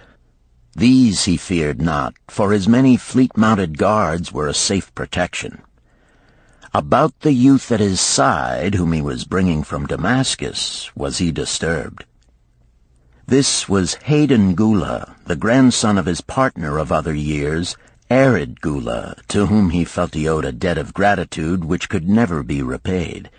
These he feared not, for his many fleet-mounted guards were a safe protection. About the youth at his side, whom he was bringing from Damascus, was he disturbed. This was Hayden Gula, the grandson of his partner of other years, Arid Gula, to whom he felt he owed a debt of gratitude which could never be repaid.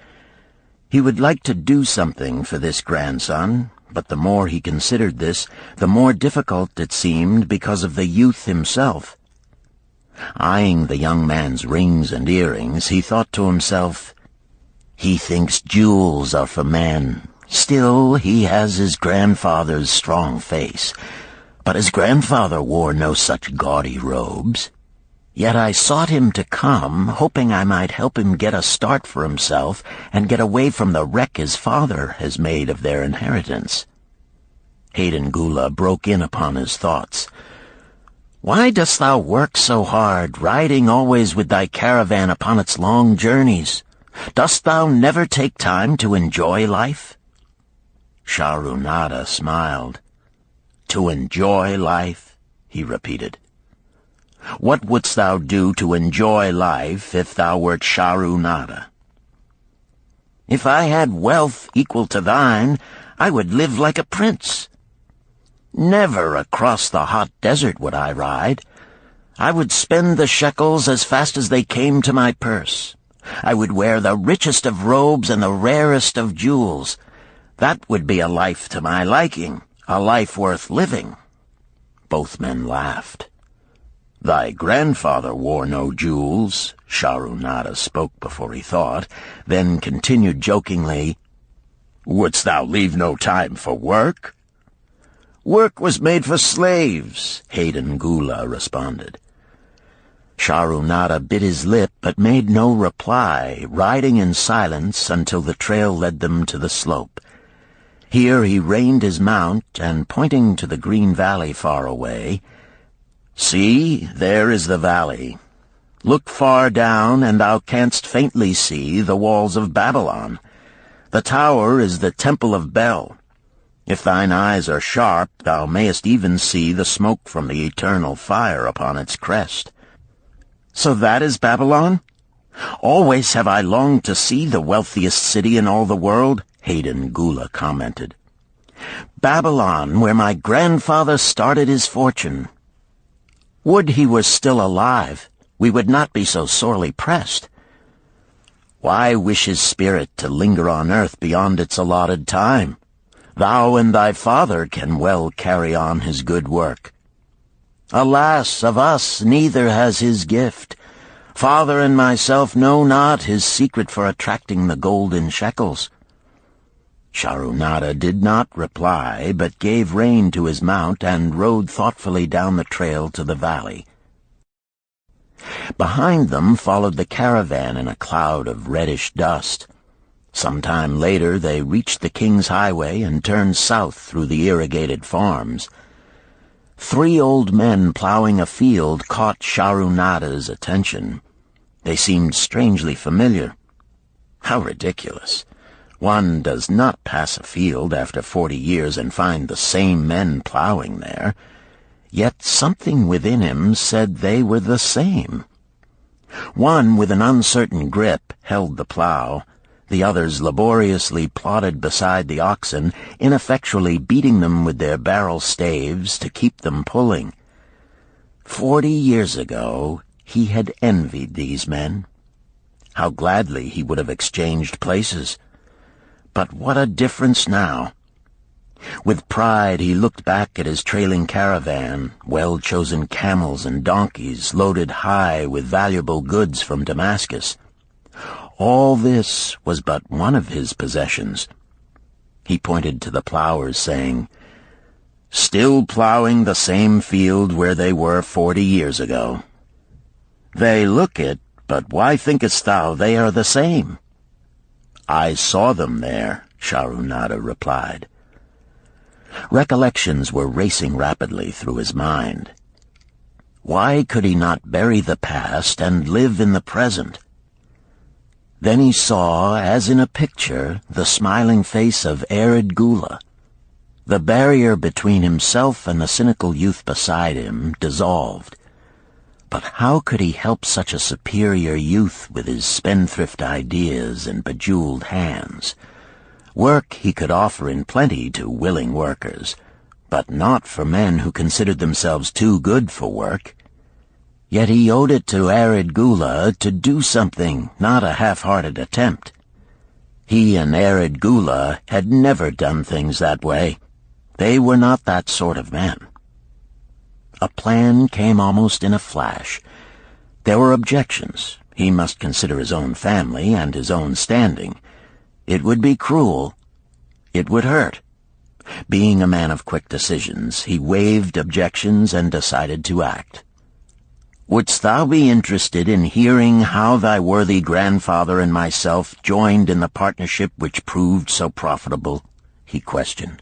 He would like to do something for this grandson, but the more he considered this, the more difficult it seemed because of the youth himself. Eyeing the young man's rings and earrings, he thought to himself, "He thinks jewels are for men. Still, he has his grandfather's strong face. But his grandfather wore no such gaudy robes. Yet I sought him to come, hoping I might help him get a start for himself and get away from the wreck his father has made of their inheritance." Hayden Gula broke in upon his thoughts. "Why dost thou work so hard, riding always with thy caravan upon its long journeys? Dost thou never take time to enjoy life?" Shahrunada smiled. "To enjoy life?" he repeated. "What wouldst thou do to enjoy life if thou wert Shahrunada?" "If I had wealth equal to thine, I would live like a prince. Never across the hot desert would I ride. I would spend the shekels as fast as they came to my purse. I would wear the richest of robes and the rarest of jewels. That would be a life to my liking, a life worth living." Both men laughed. "Thy grandfather wore no jewels," Shahrunada spoke before he thought, then continued jokingly, "Wouldst thou leave no time for work?" "Work was made for slaves," Hayden Gula responded. Shahrunada bit his lip but made no reply, riding in silence until the trail led them to the slope. Here he reined his mount, and pointing to the green valley far away, "See, there is the valley. Look far down, and thou canst faintly see the walls of Babylon. The tower is the temple of Bel. If thine eyes are sharp, thou mayest even see the smoke from the eternal fire upon its crest." "So that is Babylon? Always have I longed to see the wealthiest city in all the world," Hayden Gula commented. "Babylon, where my grandfather started his fortune. Would he were still alive, we would not be so sorely pressed. Why wish his spirit to linger on earth beyond its allotted time? Thou and thy father can well carry on his good work. Alas, of us neither has his gift. Father and myself know not his secret for attracting the golden shekels." Shahrunada did not reply, but gave rein to his mount and rode thoughtfully down the trail to the valley. Behind them followed the caravan in a cloud of reddish dust. Some time later they reached the King's Highway and turned south through the irrigated farms. 3 old men plowing a field caught Shahrunada's attention. They seemed strangely familiar. How ridiculous! One does not pass a field after 40 years and find the same men plowing there. Yet something within him said they were the same. One, with an uncertain grip, held the plow. The others laboriously plodded beside the oxen, ineffectually beating them with their barrel staves to keep them pulling. 40 years ago, he had envied these men. How gladly he would have exchanged places. But what a difference now! With pride he looked back at his trailing caravan, well-chosen camels and donkeys loaded high with valuable goods from Damascus. All this was but one of his possessions. He pointed to the plowers, saying, "Still plowing the same field where they were 40 years ago. They look it, but why thinkest thou they are the same?" "I saw them there," Shahrunada replied. Recollections were racing rapidly through his mind. Why could he not bury the past and live in the present? Then he saw, as in a picture, the smiling face of Arid Gula. The barrier between himself and the cynical youth beside him dissolved. But how could he help such a superior youth with his spendthrift ideas and bejeweled hands? Work he could offer in plenty to willing workers, but not for men who considered themselves too good for work. Yet he owed it to Arid Gula to do something, not a half-hearted attempt. He and Arid Gula had never done things that way. They were not that sort of men. A plan came almost in a flash. There were objections. He must consider his own family and his own standing. It would be cruel. It would hurt. Being a man of quick decisions, he waived objections and decided to act. "Wouldst thou be interested in hearing how thy worthy grandfather and myself joined in the partnership which proved so profitable?" he questioned.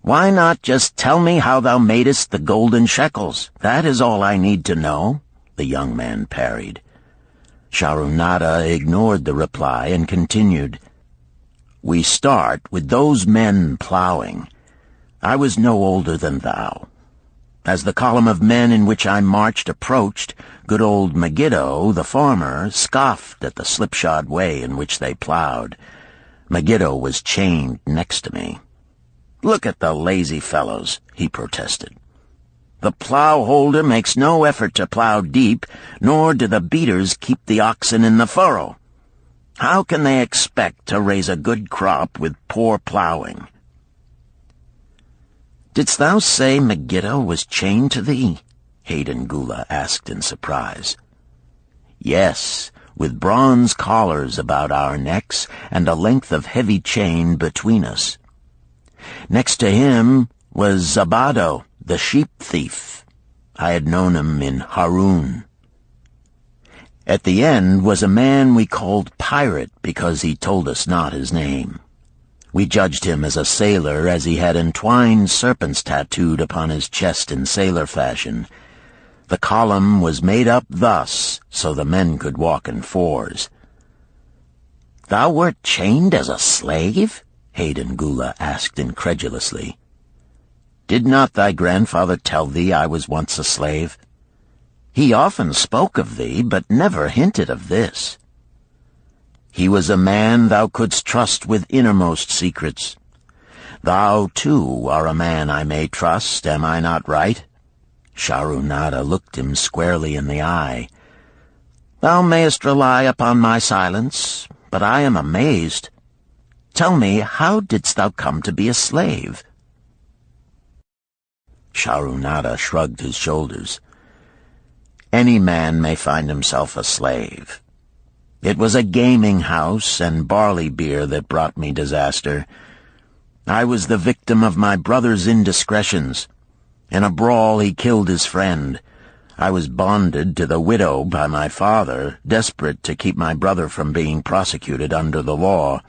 "Why not just tell me how thou madest the golden shekels? That is all I need to know," the young man parried. Sharunada ignored the reply and continued, "We start with those men plowing. I was no older than thou. As the column of men in which I marched approached, good old Megiddo, the farmer, scoffed at the slipshod way in which they plowed. Megiddo was chained next to me. 'Look at the lazy fellows,' he protested. 'The plow holder makes no effort to plow deep, nor do the beaters keep the oxen in the furrow. How can they expect to raise a good crop with poor plowing?' "'Didst thou say Megiddo was chained to thee?' Hayden Gula asked in surprise. "'Yes, with bronze collars about our necks and a length of heavy chain between us. Next to him was Zabado, the sheep thief. I had known him in Harun. At the end was a man we called Pirate because he told us not his name. We judged him as a sailor as he had entwined serpents tattooed upon his chest in sailor fashion. The column was made up thus, so the men could walk in fours." "Thou wert chained as a slave?" Hayden Gula asked incredulously. "Did not thy grandfather tell thee I was once a slave? He often spoke of thee, but never hinted of this. He was a man thou couldst trust with innermost secrets. Thou, too, are a man I may trust, am I not right?" Sharunada looked him squarely in the eye. "Thou mayest rely upon my silence, but I am amazed. Tell me, how didst thou come to be a slave?" Sharunada shrugged his shoulders. "Any man may find himself a slave. It was a gaming house and barley beer that brought me disaster. I was the victim of my brother's indiscretions. In a brawl he killed his friend. I was bonded to the widow by my father, desperate to keep my brother from being prosecuted under the law.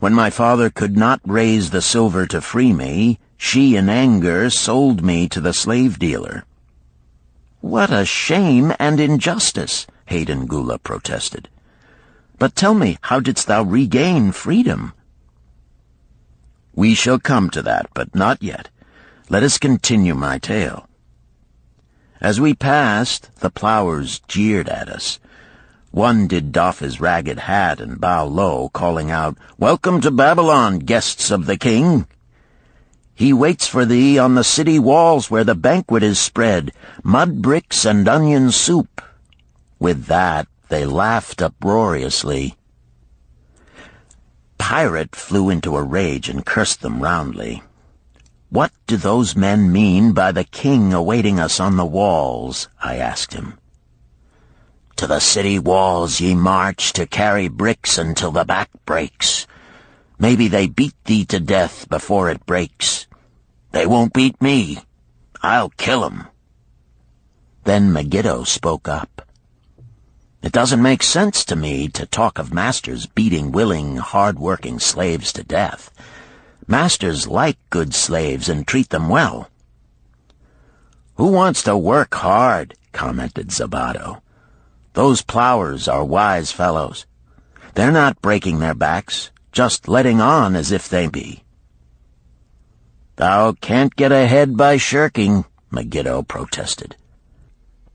When my father could not raise the silver to free me, she in anger sold me to the slave dealer." "What a shame and injustice," Hayden Gula protested. "But tell me, how didst thou regain freedom?" "We shall come to that, but not yet. Let us continue my tale. As we passed, the plowers jeered at us. One did doff his ragged hat and bow low, calling out, 'Welcome to Babylon, guests of the king! He waits for thee on the city walls where the banquet is spread, mud bricks and onion soup.' With that, they laughed uproariously. Pirate flew into a rage and cursed them roundly. "What do those men mean by the king awaiting us on the walls?" I asked him. "To the city walls ye march to carry bricks until the back breaks. Maybe they beat thee to death before it breaks. They won't beat me. I'll kill 'em." Then Megiddo spoke up. "It doesn't make sense to me to talk of masters beating willing, hard-working slaves to death. Masters like good slaves and treat them well." "Who wants to work hard?" commented Zabato. "Those plowers are wise fellows. They're not breaking their backs, just letting on as if they be." "Thou can't get ahead by shirking," Megiddo protested.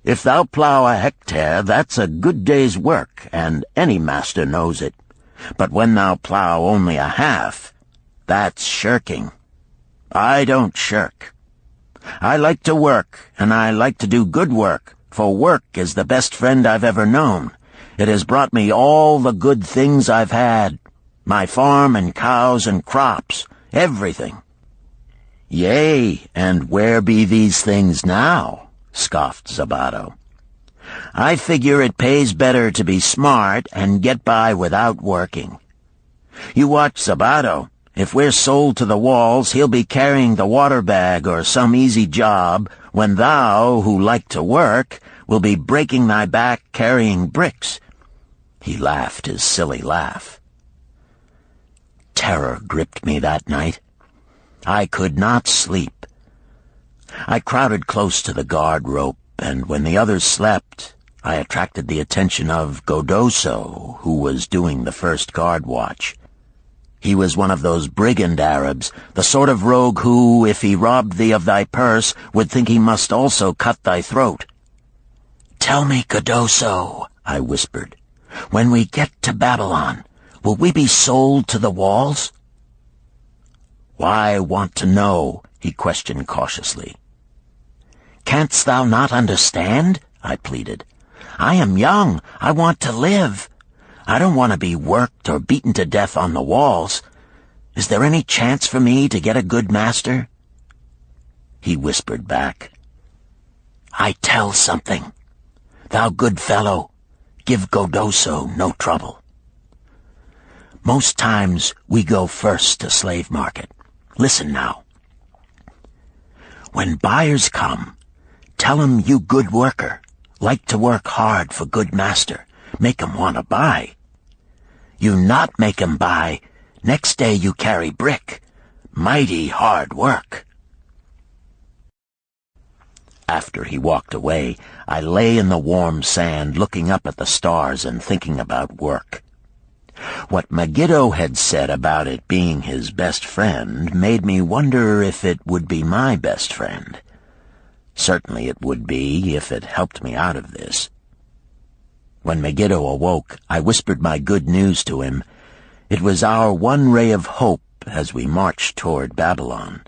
"If thou plow a hectare, that's a good day's work, and any master knows it. But when thou plow only a half, that's shirking. I don't shirk. I like to work, and I like to do good work, for work is the best friend I've ever known. It has brought me all the good things I've had, my farm and cows and crops, everything." "Yea, and where be these things now?" scoffed Zabato. "I figure it pays better to be smart and get by without working. You watch Zabato. If we're sold to the walls, he'll be carrying the water bag or some easy job, when thou, who like to work, will be breaking thy back carrying bricks." He laughed his silly laugh. Terror gripped me that night. I could not sleep. I crowded close to the guard rope, and when the others slept, I attracted the attention of Godoso, who was doing the first guard watch. He was one of those brigand Arabs, the sort of rogue who, if he robbed thee of thy purse, would think he must also cut thy throat. "Tell me, Godoso," I whispered, "when we get to Babylon, will we be sold to the walls?" "Why want to know?" he questioned cautiously. "Canst thou not understand?" I pleaded. "I am young. I want to live. I don't want to be worked or beaten to death on the walls. Is there any chance for me to get a good master?" He whispered back, "I tell something. Thou good fellow, give Godoso no trouble. Most times we go first to slave market. Listen now. When buyers come, tell 'em you good worker, like to work hard for good master, make 'em want to buy. You not make 'em buy, next day you carry brick. Mighty hard work." After he walked away, I lay in the warm sand looking up at the stars and thinking about work. What Megiddo had said about it being his best friend made me wonder if it would be my best friend. Certainly it would be if it helped me out of this. When Megiddo awoke, I whispered my good news to him. It was our one ray of hope as we marched toward Babylon.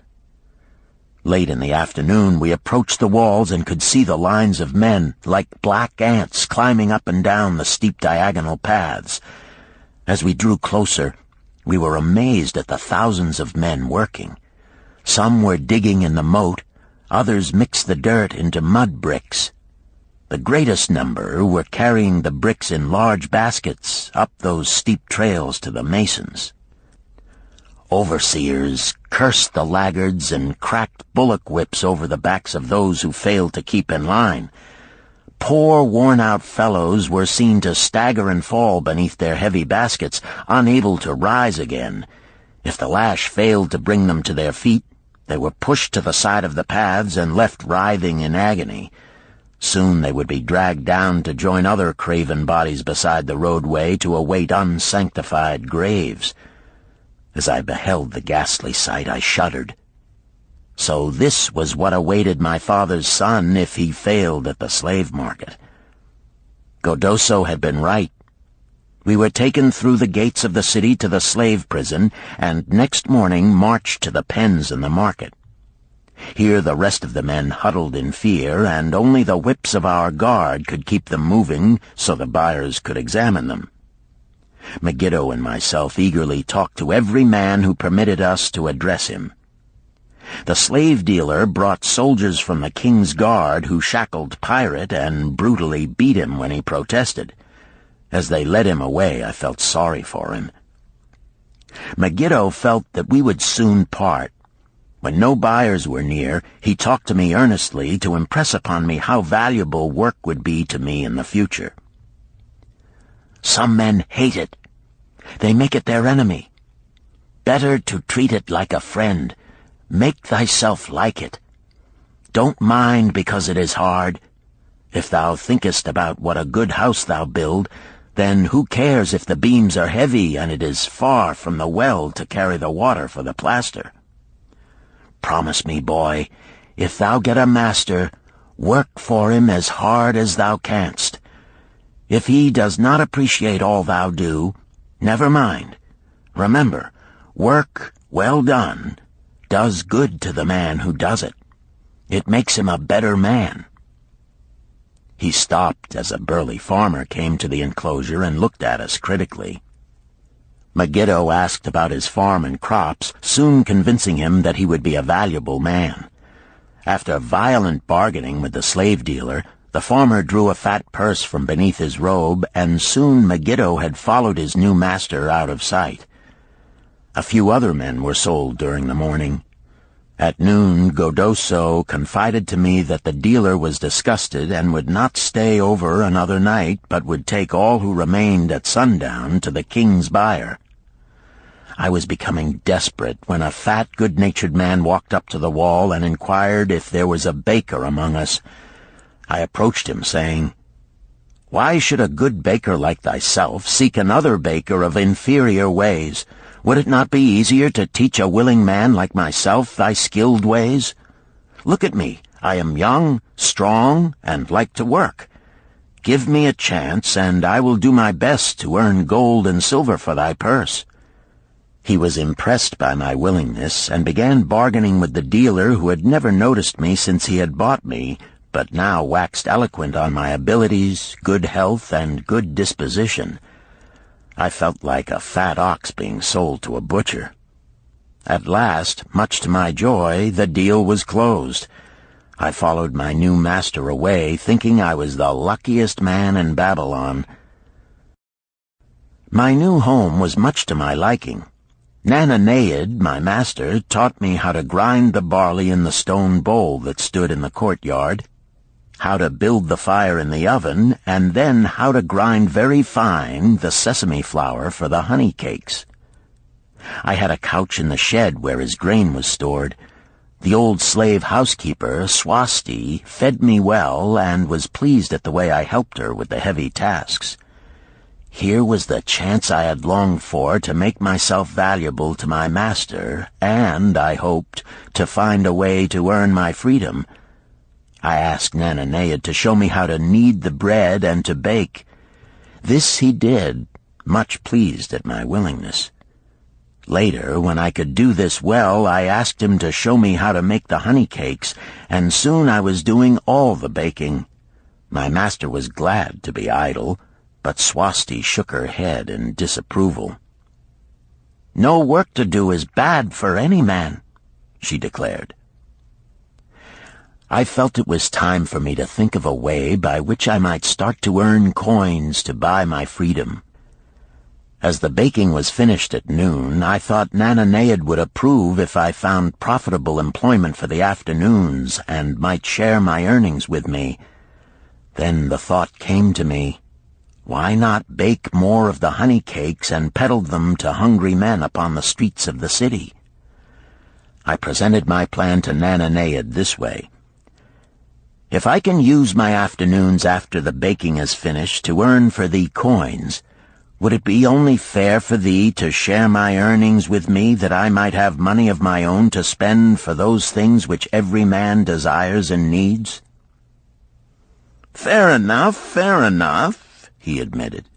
Late in the afternoon, we approached the walls and could see the lines of men, like black ants, climbing up and down the steep diagonal paths. As we drew closer, we were amazed at the thousands of men working. Some were digging in the moat, others mixed the dirt into mud bricks. The greatest number were carrying the bricks in large baskets up those steep trails to the masons. Overseers cursed the laggards and cracked bullock whips over the backs of those who failed to keep in line. Poor, worn-out fellows were seen to stagger and fall beneath their heavy baskets, unable to rise again. If the lash failed to bring them to their feet, they were pushed to the side of the paths and left writhing in agony. Soon they would be dragged down to join other craven bodies beside the roadway to await unsanctified graves. As I beheld the ghastly sight, I shuddered. So this was what awaited my father's son if he failed at the slave market. Godoso had been right. We were taken through the gates of the city to the slave prison, and next morning marched to the pens in the market. Here the rest of the men huddled in fear, and only the whips of our guard could keep them moving so the buyers could examine them. Megiddo and myself eagerly talked to every man who permitted us to address him. The slave dealer brought soldiers from the king's guard who shackled Pirate and brutally beat him when he protested. As they led him away, I felt sorry for him. Megiddo felt that we would soon part. When no buyers were near, he talked to me earnestly to impress upon me how valuable work would be to me in the future. Some men hate it. They make it their enemy. Better to treat it like a friend. Make thyself like it. Don't mind because it is hard. If thou thinkest about what a good house thou build, then who cares if the beams are heavy and it is far from the well to carry the water for the plaster? Promise me, boy, if thou get a master, work for him as hard as thou canst. If he does not appreciate all thou do, never mind. Remember, work well done does good to the man who does it. It makes him a better man. He stopped as a burly farmer came to the enclosure and looked at us critically. Megiddo asked about his farm and crops, soon convincing him that he would be a valuable man. After violent bargaining with the slave dealer, the farmer drew a fat purse from beneath his robe, and soon Megiddo had followed his new master out of sight. A few other men were sold during the morning. At noon, Godoso confided to me that the dealer was disgusted and would not stay over another night, but would take all who remained at sundown to the king's buyer. I was becoming desperate when a fat, good-natured man walked up to the wall and inquired if there was a baker among us. I approached him, saying, "Why should a good baker like thyself seek another baker of inferior ways? Would it not be easier to teach a willing man like myself thy skilled ways? Look at me. I am young, strong, and like to work. Give me a chance, and I will do my best to earn gold and silver for thy purse." He was impressed by my willingness, and began bargaining with the dealer who had never noticed me since he had bought me, but now waxed eloquent on my abilities, good health, and good disposition. I felt like a fat ox being sold to a butcher. At last, much to my joy, the deal was closed. I followed my new master away, thinking I was the luckiest man in Babylon. My new home was much to my liking. Nananeid, my master, taught me how to grind the barley in the stone bowl that stood in the courtyard, how to build the fire in the oven, and then how to grind very fine the sesame flour for the honey cakes. I had a couch in the shed where his grain was stored. The old slave housekeeper, Swasti, fed me well and was pleased at the way I helped her with the heavy tasks. Here was the chance I had longed for to make myself valuable to my master, and, I hoped, to find a way to earn my freedom. I asked Nananeid to show me how to knead the bread and to bake. This he did, much pleased at my willingness. Later, when I could do this well, I asked him to show me how to make the honey cakes, and soon I was doing all the baking. My master was glad to be idle, but Swasti shook her head in disapproval. "No work to do is bad for any man," she declared. I felt it was time for me to think of a way by which I might start to earn coins to buy my freedom. As the baking was finished at noon, I thought Nananeid would approve if I found profitable employment for the afternoons and might share my earnings with me. Then the thought came to me, why not bake more of the honey cakes and peddle them to hungry men upon the streets of the city? I presented my plan to Nananeid this way. If I can use my afternoons after the baking is finished to earn for thee coins, would it be only fair for thee to share my earnings with me that I might have money of my own to spend for those things which every man desires and needs? Fair enough, he admitted.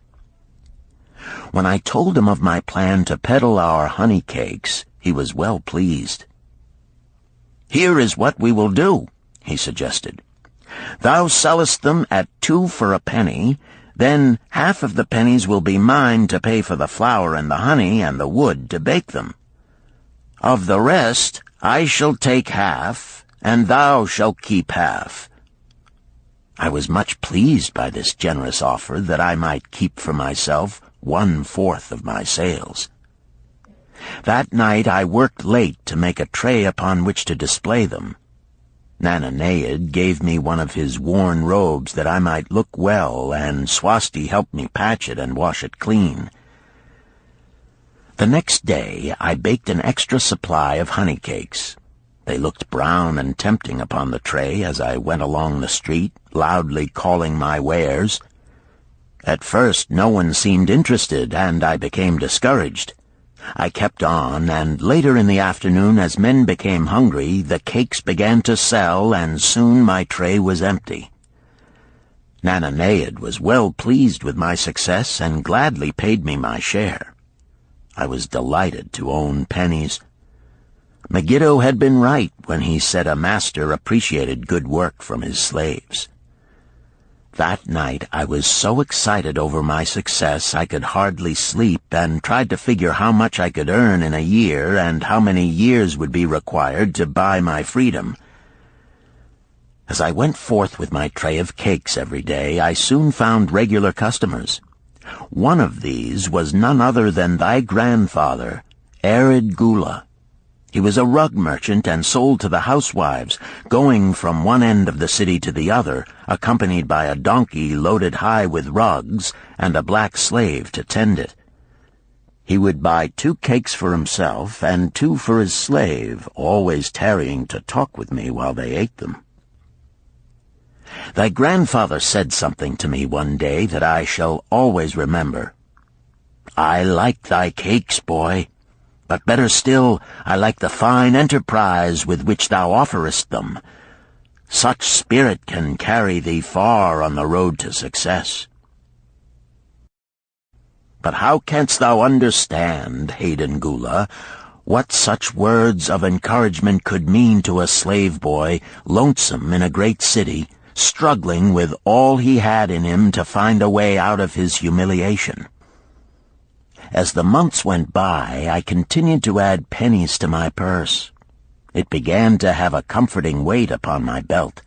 When I told him of my plan to peddle our honey cakes, he was well pleased. Here is what we will do, he suggested. Thou sellest them at 2 for a penny, then half of the pennies will be mine to pay for the flour and the honey and the wood to bake them. Of the rest I shall take half, and thou shalt keep half. I was much pleased by this generous offer that I might keep for myself 1/4 of my sales. That night I worked late to make a tray upon which to display them. Nananeid gave me one of his worn robes that I might look well, and Swasti helped me patch it and wash it clean. The next day I baked an extra supply of honey cakes. They looked brown and tempting upon the tray as I went along the street, loudly calling my wares. At first no one seemed interested, and I became discouraged. I kept on, and later in the afternoon, as men became hungry, the cakes began to sell, and soon my tray was empty. Nananeid was well pleased with my success and gladly paid me my share. I was delighted to own pennies. Megiddo had been right when he said a master appreciated good work from his slaves. That night I was so excited over my success I could hardly sleep, and tried to figure how much I could earn in a year and how many years would be required to buy my freedom. As I went forth with my tray of cakes every day, I soon found regular customers. One of these was none other than thy grandfather, Arid Gula. He was a rug merchant and sold to the housewives, going from one end of the city to the other, accompanied by a donkey loaded high with rugs and a black slave to tend it. He would buy 2 cakes for himself and 2 for his slave, always tarrying to talk with me while they ate them. Thy grandfather said something to me one day that I shall always remember. "I like thy cakes, boy. But better still, I like the fine enterprise with which thou offerest them. Such spirit can carry thee far on the road to success." But how canst thou understand, Hayden Gula, what such words of encouragement could mean to a slave boy, lonesome in a great city, struggling with all he had in him to find a way out of his humiliation? As the months went by, I continued to add pennies to my purse. It began to have a comforting weight upon my belt.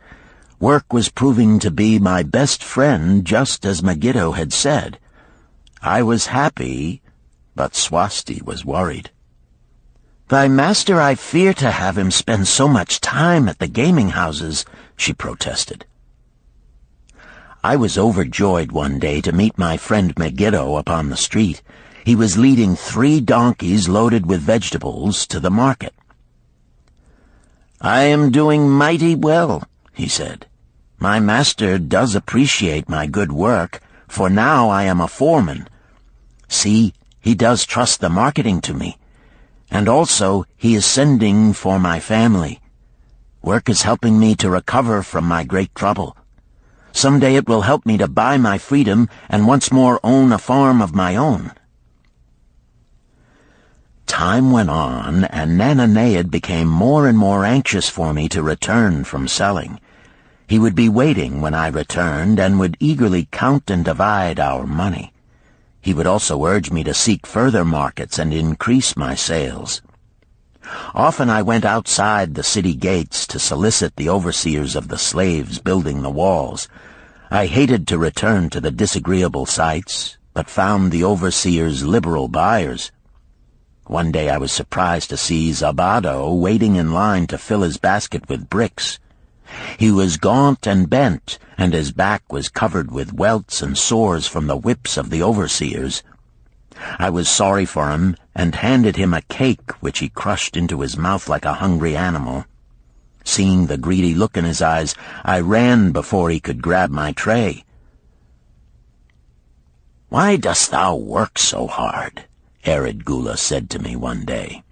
Work was proving to be my best friend, just as Megiddo had said. I was happy, but Swasti was worried. "Thy master, I fear to have him spend so much time at the gaming houses," she protested. I was overjoyed one day to meet my friend Megiddo upon the street. He was leading 3 donkeys loaded with vegetables to the market. "I am doing mighty well," he said. "My master does appreciate my good work, for now I am a foreman. See, he does trust the marketing to me. And also he is sending for my family. Work is helping me to recover from my great trouble. Someday it will help me to buy my freedom and once more own a farm of my own." Time went on, and Nananeid became more and more anxious for me to return from selling. He would be waiting when I returned, and would eagerly count and divide our money. He would also urge me to seek further markets and increase my sales. Often I went outside the city gates to solicit the overseers of the slaves building the walls. I hated to return to the disagreeable sights, but found the overseers liberal buyers. One day I was surprised to see Zabado waiting in line to fill his basket with bricks. He was gaunt and bent, and his back was covered with welts and sores from the whips of the overseers. I was sorry for him, and handed him a cake which he crushed into his mouth like a hungry animal. Seeing the greedy look in his eyes, I ran before he could grab my tray. "Why dost thou work so hard?" Arid Gula said to me one day.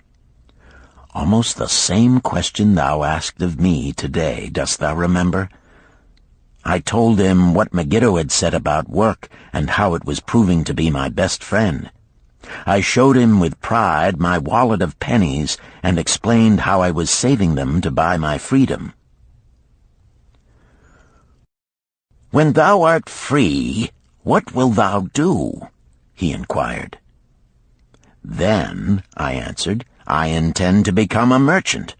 "Almost the same question thou asked of me today, dost thou remember?" I told him what Megiddo had said about work and how it was proving to be my best friend. I showed him with pride my wallet of pennies and explained how I was saving them to buy my freedom. "When thou art free, what wilt thou do?" he inquired. "Then," I answered, "I intend to become a merchant."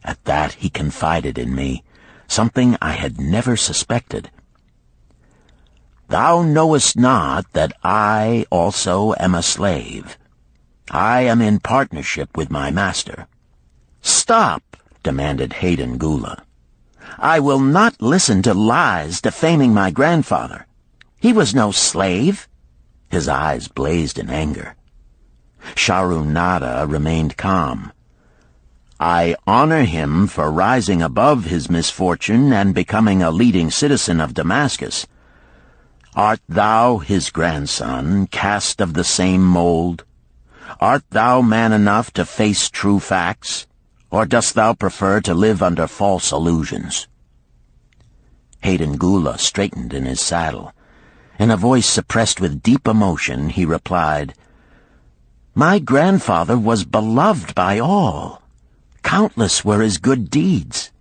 At that he confided in me, something I had never suspected. "Thou knowest not that I also am a slave. I am in partnership with my master." "Stop," demanded Hayden Gula. "I will not listen to lies defaming my grandfather. He was no slave." His eyes blazed in anger. Sharunada remained calm. "I honor him for rising above his misfortune and becoming a leading citizen of Damascus. Art thou his grandson, cast of the same mold? Art thou man enough to face true facts, or dost thou prefer to live under false illusions?" Hayden Gula straightened in his saddle. In a voice suppressed with deep emotion, he replied, "My grandfather was beloved by all. Countless were his good deeds.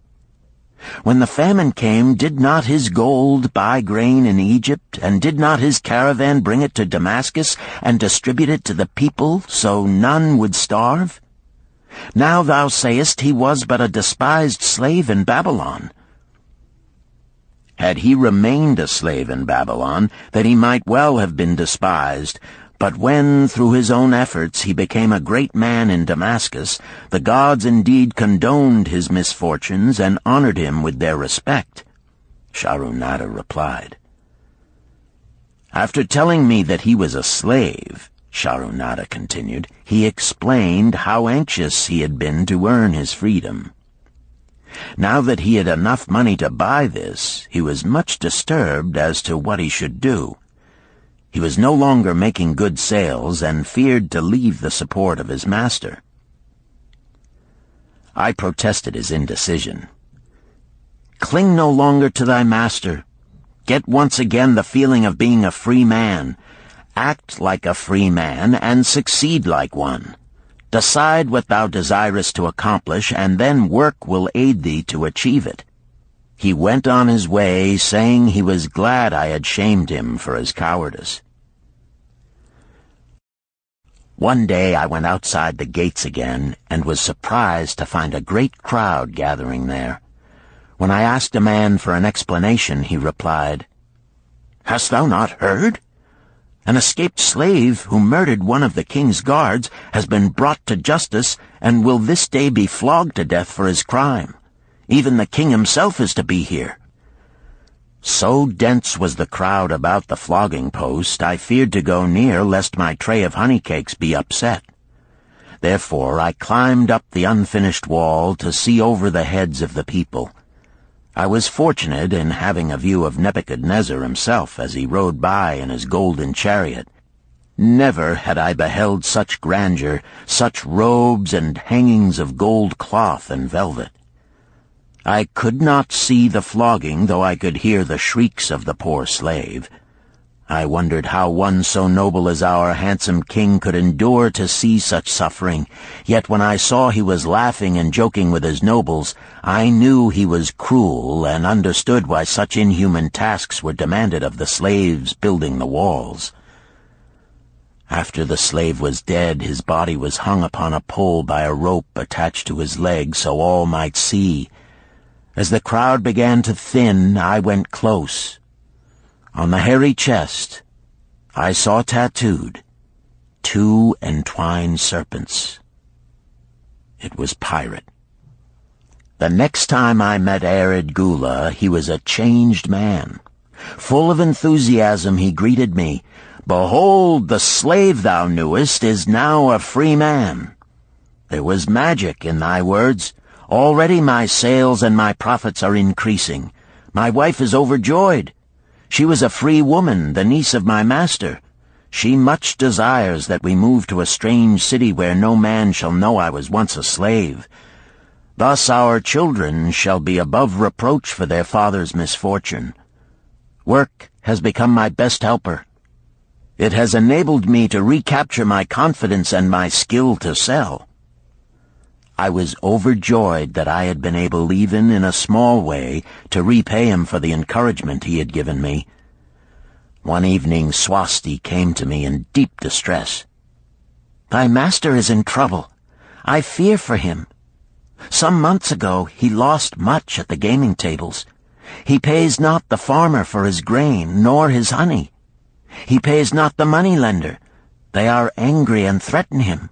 When the famine came, did not his gold buy grain in Egypt, and did not his caravan bring it to Damascus and distribute it to the people so none would starve? Now thou sayest he was but a despised slave in Babylon. Had he remained a slave in Babylon, then he might well have been despised. But when, through his own efforts, he became a great man in Damascus, the gods indeed condoned his misfortunes and honored him with their respect," Sharunada replied. "After telling me that he was a slave," Sharunada continued, "he explained how anxious he had been to earn his freedom. Now that he had enough money to buy this, he was much disturbed as to what he should do. He was no longer making good sales and feared to leave the support of his master." I protested his indecision. "Cling no longer to thy master. Get once again the feeling of being a free man. Act like a free man and succeed like one. Decide what thou desirest to accomplish, and then work will aid thee to achieve it." He went on his way, saying he was glad I had shamed him for his cowardice. One day I went outside the gates again, and was surprised to find a great crowd gathering there. When I asked a man for an explanation, he replied, "Hast thou not heard? An escaped slave who murdered one of the king's guards has been brought to justice and will this day be flogged to death for his crime. Even the king himself is to be here." So dense was the crowd about the flogging post, I feared to go near lest my tray of honey cakes be upset. Therefore I climbed up the unfinished wall to see over the heads of the people. I was fortunate in having a view of Nebuchadnezzar himself as he rode by in his golden chariot. Never had I beheld such grandeur, such robes and hangings of gold cloth and velvet. I could not see the flogging, though I could hear the shrieks of the poor slave. I wondered how one so noble as our handsome king could endure to see such suffering, yet when I saw he was laughing and joking with his nobles, I knew he was cruel and understood why such inhuman tasks were demanded of the slaves building the walls. After the slave was dead, his body was hung upon a pole by a rope attached to his leg so all might see. As the crowd began to thin, I went close. On the hairy chest, I saw tattooed 2 entwined serpents. It was Pirate. The next time I met Arid Gula, he was a changed man. Full of enthusiasm, he greeted me. "Behold, the slave thou knewest is now a free man. There was magic in thy words. Already my sales and my profits are increasing. My wife is overjoyed. She was a free woman, the niece of my master. She much desires that we move to a strange city where no man shall know I was once a slave. Thus our children shall be above reproach for their father's misfortune. Work has become my best helper. It has enabled me to recapture my confidence and my skill to sell." I was overjoyed that I had been able, even in a small way, to repay him for the encouragement he had given me. One evening Swasti came to me in deep distress. "Thy master is in trouble. I fear for him. Some months ago he lost much at the gaming tables. He pays not the farmer for his grain, nor his honey. He pays not the money-lender. They are angry and threaten him."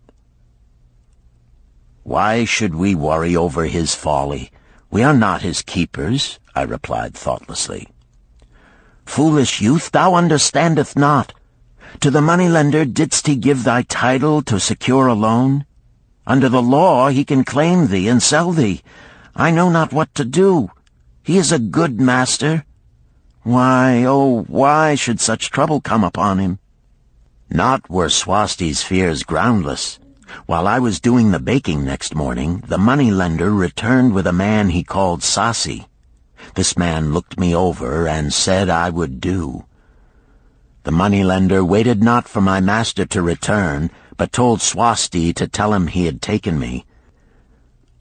"Why should we worry over his folly? We are not his keepers," I replied thoughtlessly. "Foolish youth, thou understandest not. To the moneylender didst he give thy title to secure a loan? Under the law he can claim thee and sell thee. I know not what to do. He is a good master. Why, oh, why should such trouble come upon him? Not were Swasti's fears groundless. While I was doing the baking next morning, the moneylender returned with a man he called Sasi. This man looked me over and said I would do. The moneylender waited not for my master to return, but told Swasti to tell him he had taken me.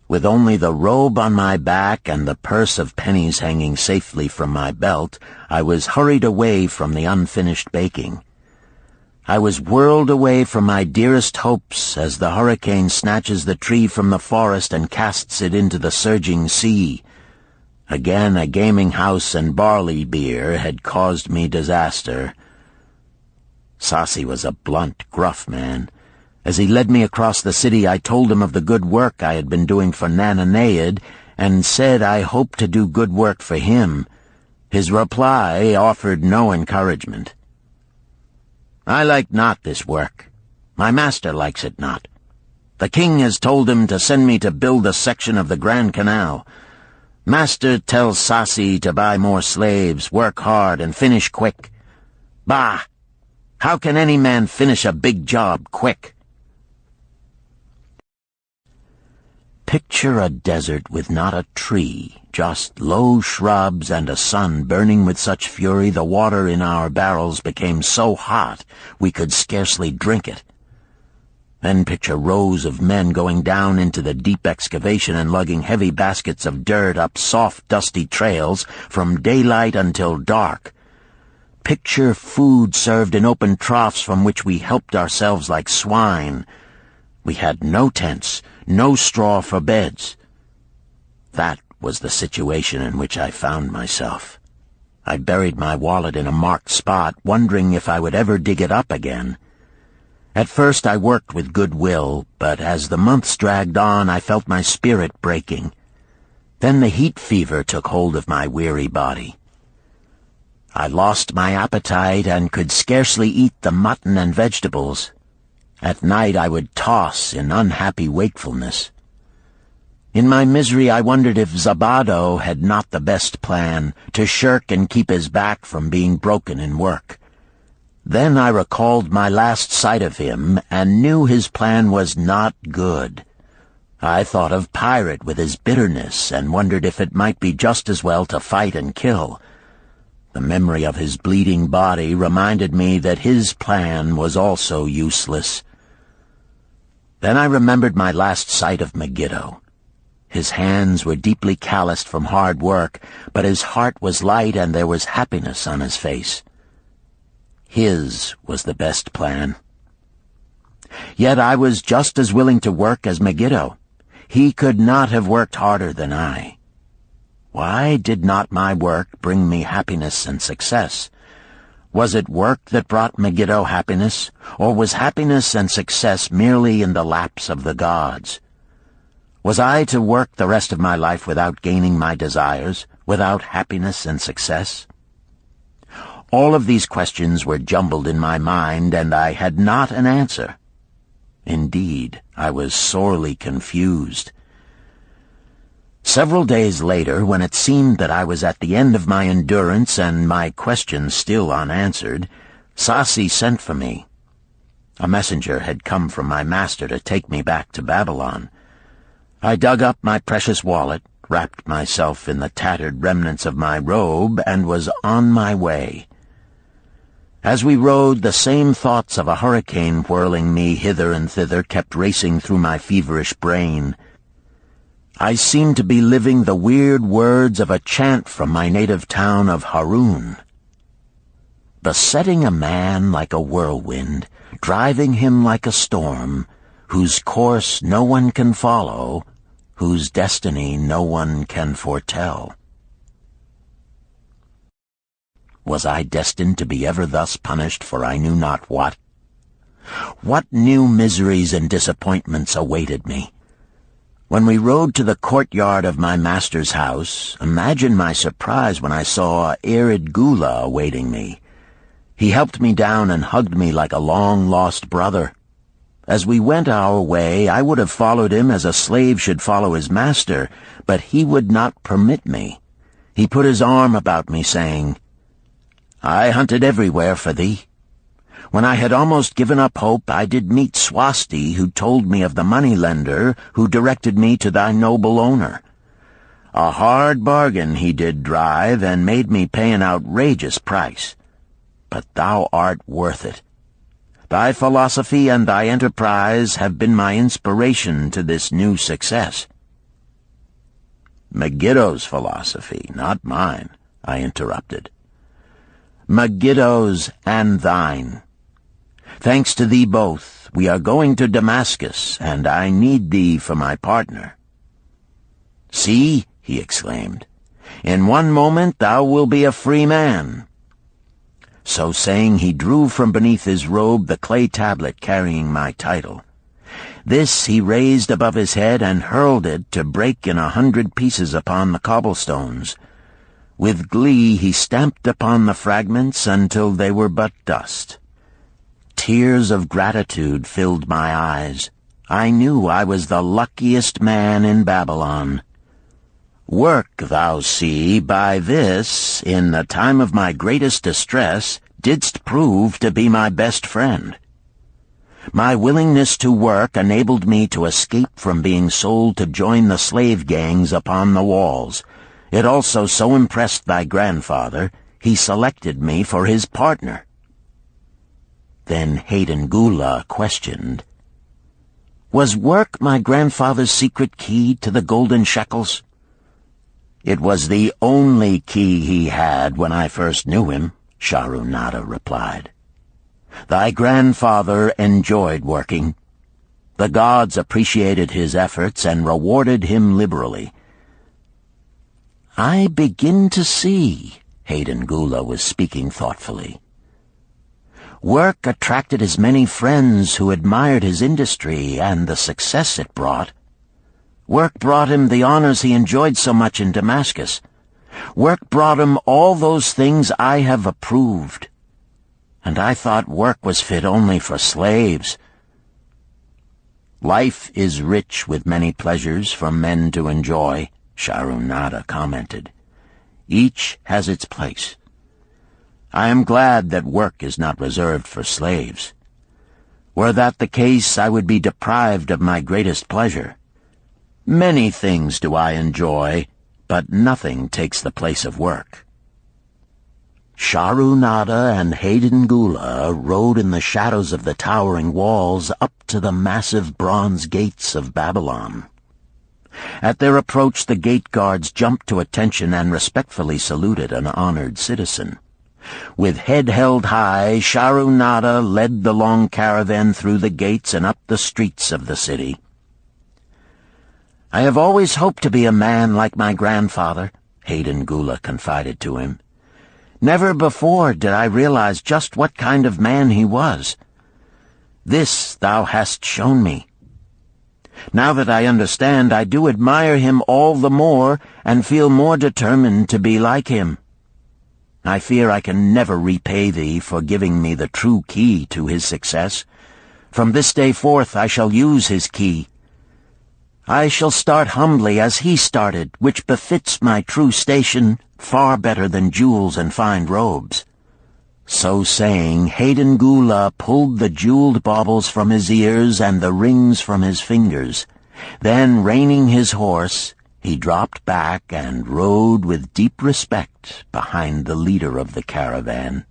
With only the robe on my back and the purse of pennies hanging safely from my belt, I was hurried away from the unfinished baking. I was whirled away from my dearest hopes as the hurricane snatches the tree from the forest and casts it into the surging sea. Again a gaming house and barley beer had caused me disaster. Sasi was a blunt, gruff man. As he led me across the city, I told him of the good work I had been doing for Nananeid, and said I hoped to do good work for him. His reply offered no encouragement. I like not this work. My master likes it not. The king has told him to send me to build a section of the Grand Canal. Master tells Sasi to buy more slaves, work hard, and finish quick. Bah! How can any man finish a big job quick? Picture a desert with not a tree, just low shrubs and a sun burning with such fury the water in our barrels became so hot we could scarcely drink it. Then picture rows of men going down into the deep excavation and lugging heavy baskets of dirt up soft, dusty trails from daylight until dark. Picture food served in open troughs from which we helped ourselves like swine. We had no tents, no straw for beds. That was the situation in which I found myself. I buried my wallet in a marked spot, wondering if I would ever dig it up again. At first I worked with good will, but as the months dragged on I felt my spirit breaking. Then the heat fever took hold of my weary body. I lost my appetite and could scarcely eat the mutton and vegetables. At night I would toss in unhappy wakefulness. In my misery I wondered if Zabado had not the best plan, to shirk and keep his back from being broken in work. Then I recalled my last sight of him and knew his plan was not good. I thought of Pirate with his bitterness and wondered if it might be just as well to fight and kill. The memory of his bleeding body reminded me that his plan was also useless. Then I remembered my last sight of Megiddo. His hands were deeply calloused from hard work, but his heart was light and there was happiness on his face. His was the best plan. Yet I was just as willing to work as Megiddo. He could not have worked harder than I. Why did not my work bring me happiness and success? Was it work that brought Megiddo happiness, or was happiness and success merely in the laps of the gods? Was I to work the rest of my life without gaining my desires, without happiness and success? All of these questions were jumbled in my mind, and I had not an answer. Indeed, I was sorely confused. Several days later, when it seemed that I was at the end of my endurance and my questions still unanswered, Sasi sent for me. A messenger had come from my master to take me back to Babylon. I dug up my precious wallet, wrapped myself in the tattered remnants of my robe, and was on my way. As we rode, the same thoughts of a hurricane whirling me hither and thither kept racing through my feverish brain. I seemed to be living the weird words of a chant from my native town of Harun. Besetting a man like a whirlwind, driving him like a storm, whose course no one can follow, whose destiny no one can foretell. Was I destined to be ever thus punished for I knew not what? What new miseries and disappointments awaited me? When we rode to the courtyard of my master's house, imagine my surprise when I saw Arid Gula awaiting me. He helped me down and hugged me like a long-lost brother. As we went our way, I would have followed him as a slave should follow his master, but he would not permit me. He put his arm about me, saying, "I hunted everywhere for thee. When I had almost given up hope, I did meet Swasti, who told me of the money-lender who directed me to thy noble owner. A hard bargain he did drive, and made me pay an outrageous price. But thou art worth it. Thy philosophy and thy enterprise have been my inspiration to this new success." "Megiddo's philosophy, not mine," I interrupted. "Megiddo's and thine. Thanks to thee both, we are going to Damascus, and I need thee for my partner." "See," he exclaimed, "in one moment thou wilt be a free man." So saying, he drew from beneath his robe the clay tablet carrying my title. This he raised above his head and hurled it to break in 100 pieces upon the cobblestones. With glee he stamped upon the fragments until they were but dust. Tears of gratitude filled my eyes. I knew I was the luckiest man in Babylon. "Work, thou see, by this, in the time of my greatest distress, didst prove to be my best friend. My willingness to work enabled me to escape from being sold to join the slave gangs upon the walls. It also so impressed thy grandfather, he selected me for his partner." Then Hayden Gula questioned, "Was work my grandfather's secret key to the golden shekels?" "It was the only key he had when I first knew him," Sharunada replied. "Thy grandfather enjoyed working. The gods appreciated his efforts and rewarded him liberally." "I begin to see," Hayden Gula was speaking thoughtfully. "Work attracted as many friends who admired his industry and the success it brought. Work brought him the honors he enjoyed so much in Damascus. Work brought him all those things I have approved. And I thought work was fit only for slaves." "Life is rich with many pleasures for men to enjoy," Sharunada commented. "Each has its place. I am glad that work is not reserved for slaves. Were that the case, I would be deprived of my greatest pleasure. Many things do I enjoy, but nothing takes the place of work." Sharunada and Hayden Gula rode in the shadows of the towering walls up to the massive bronze gates of Babylon. At their approach, the gate guards jumped to attention and respectfully saluted an honored citizen. With head held high, Sharunada led the long caravan through the gates and up the streets of the city. "I have always hoped to be a man like my grandfather," Hayden Gula confided to him. "Never before did I realize just what kind of man he was. This thou hast shown me. Now that I understand, I do admire him all the more and feel more determined to be like him. I fear I can never repay thee for giving me the true key to his success. From this day forth I shall use his key. I shall start humbly as he started, which befits my true station far better than jewels and fine robes." So saying, Hayden Gula pulled the jeweled baubles from his ears and the rings from his fingers. Then, reining his horse, he dropped back and rode with deep respect behind the leader of the caravan.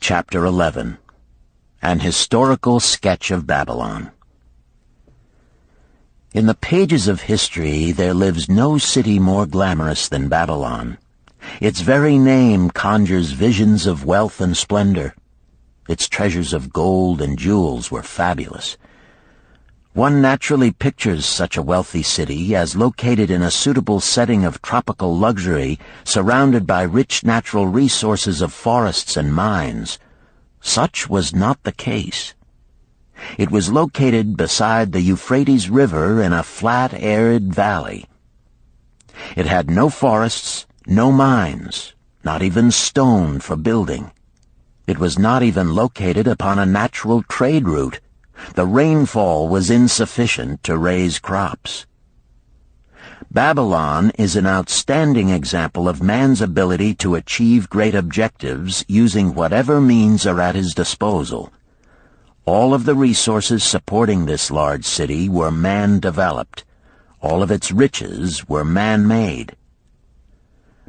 Chapter 11. An Historical Sketch of Babylon. In the pages of history there lives no city more glamorous than Babylon. Its very name conjures visions of wealth and splendor. Its treasures of gold and jewels were fabulous. One naturally pictures such a wealthy city as located in a suitable setting of tropical luxury, surrounded by rich natural resources of forests and mines. Such was not the case. It was located beside the Euphrates River in a flat, arid valley. It had no forests, no mines, not even stone for building. It was not even located upon a natural trade route. The rainfall was insufficient to raise crops. Babylon is an outstanding example of man's ability to achieve great objectives using whatever means are at his disposal. All of the resources supporting this large city were man-developed. All of its riches were man-made.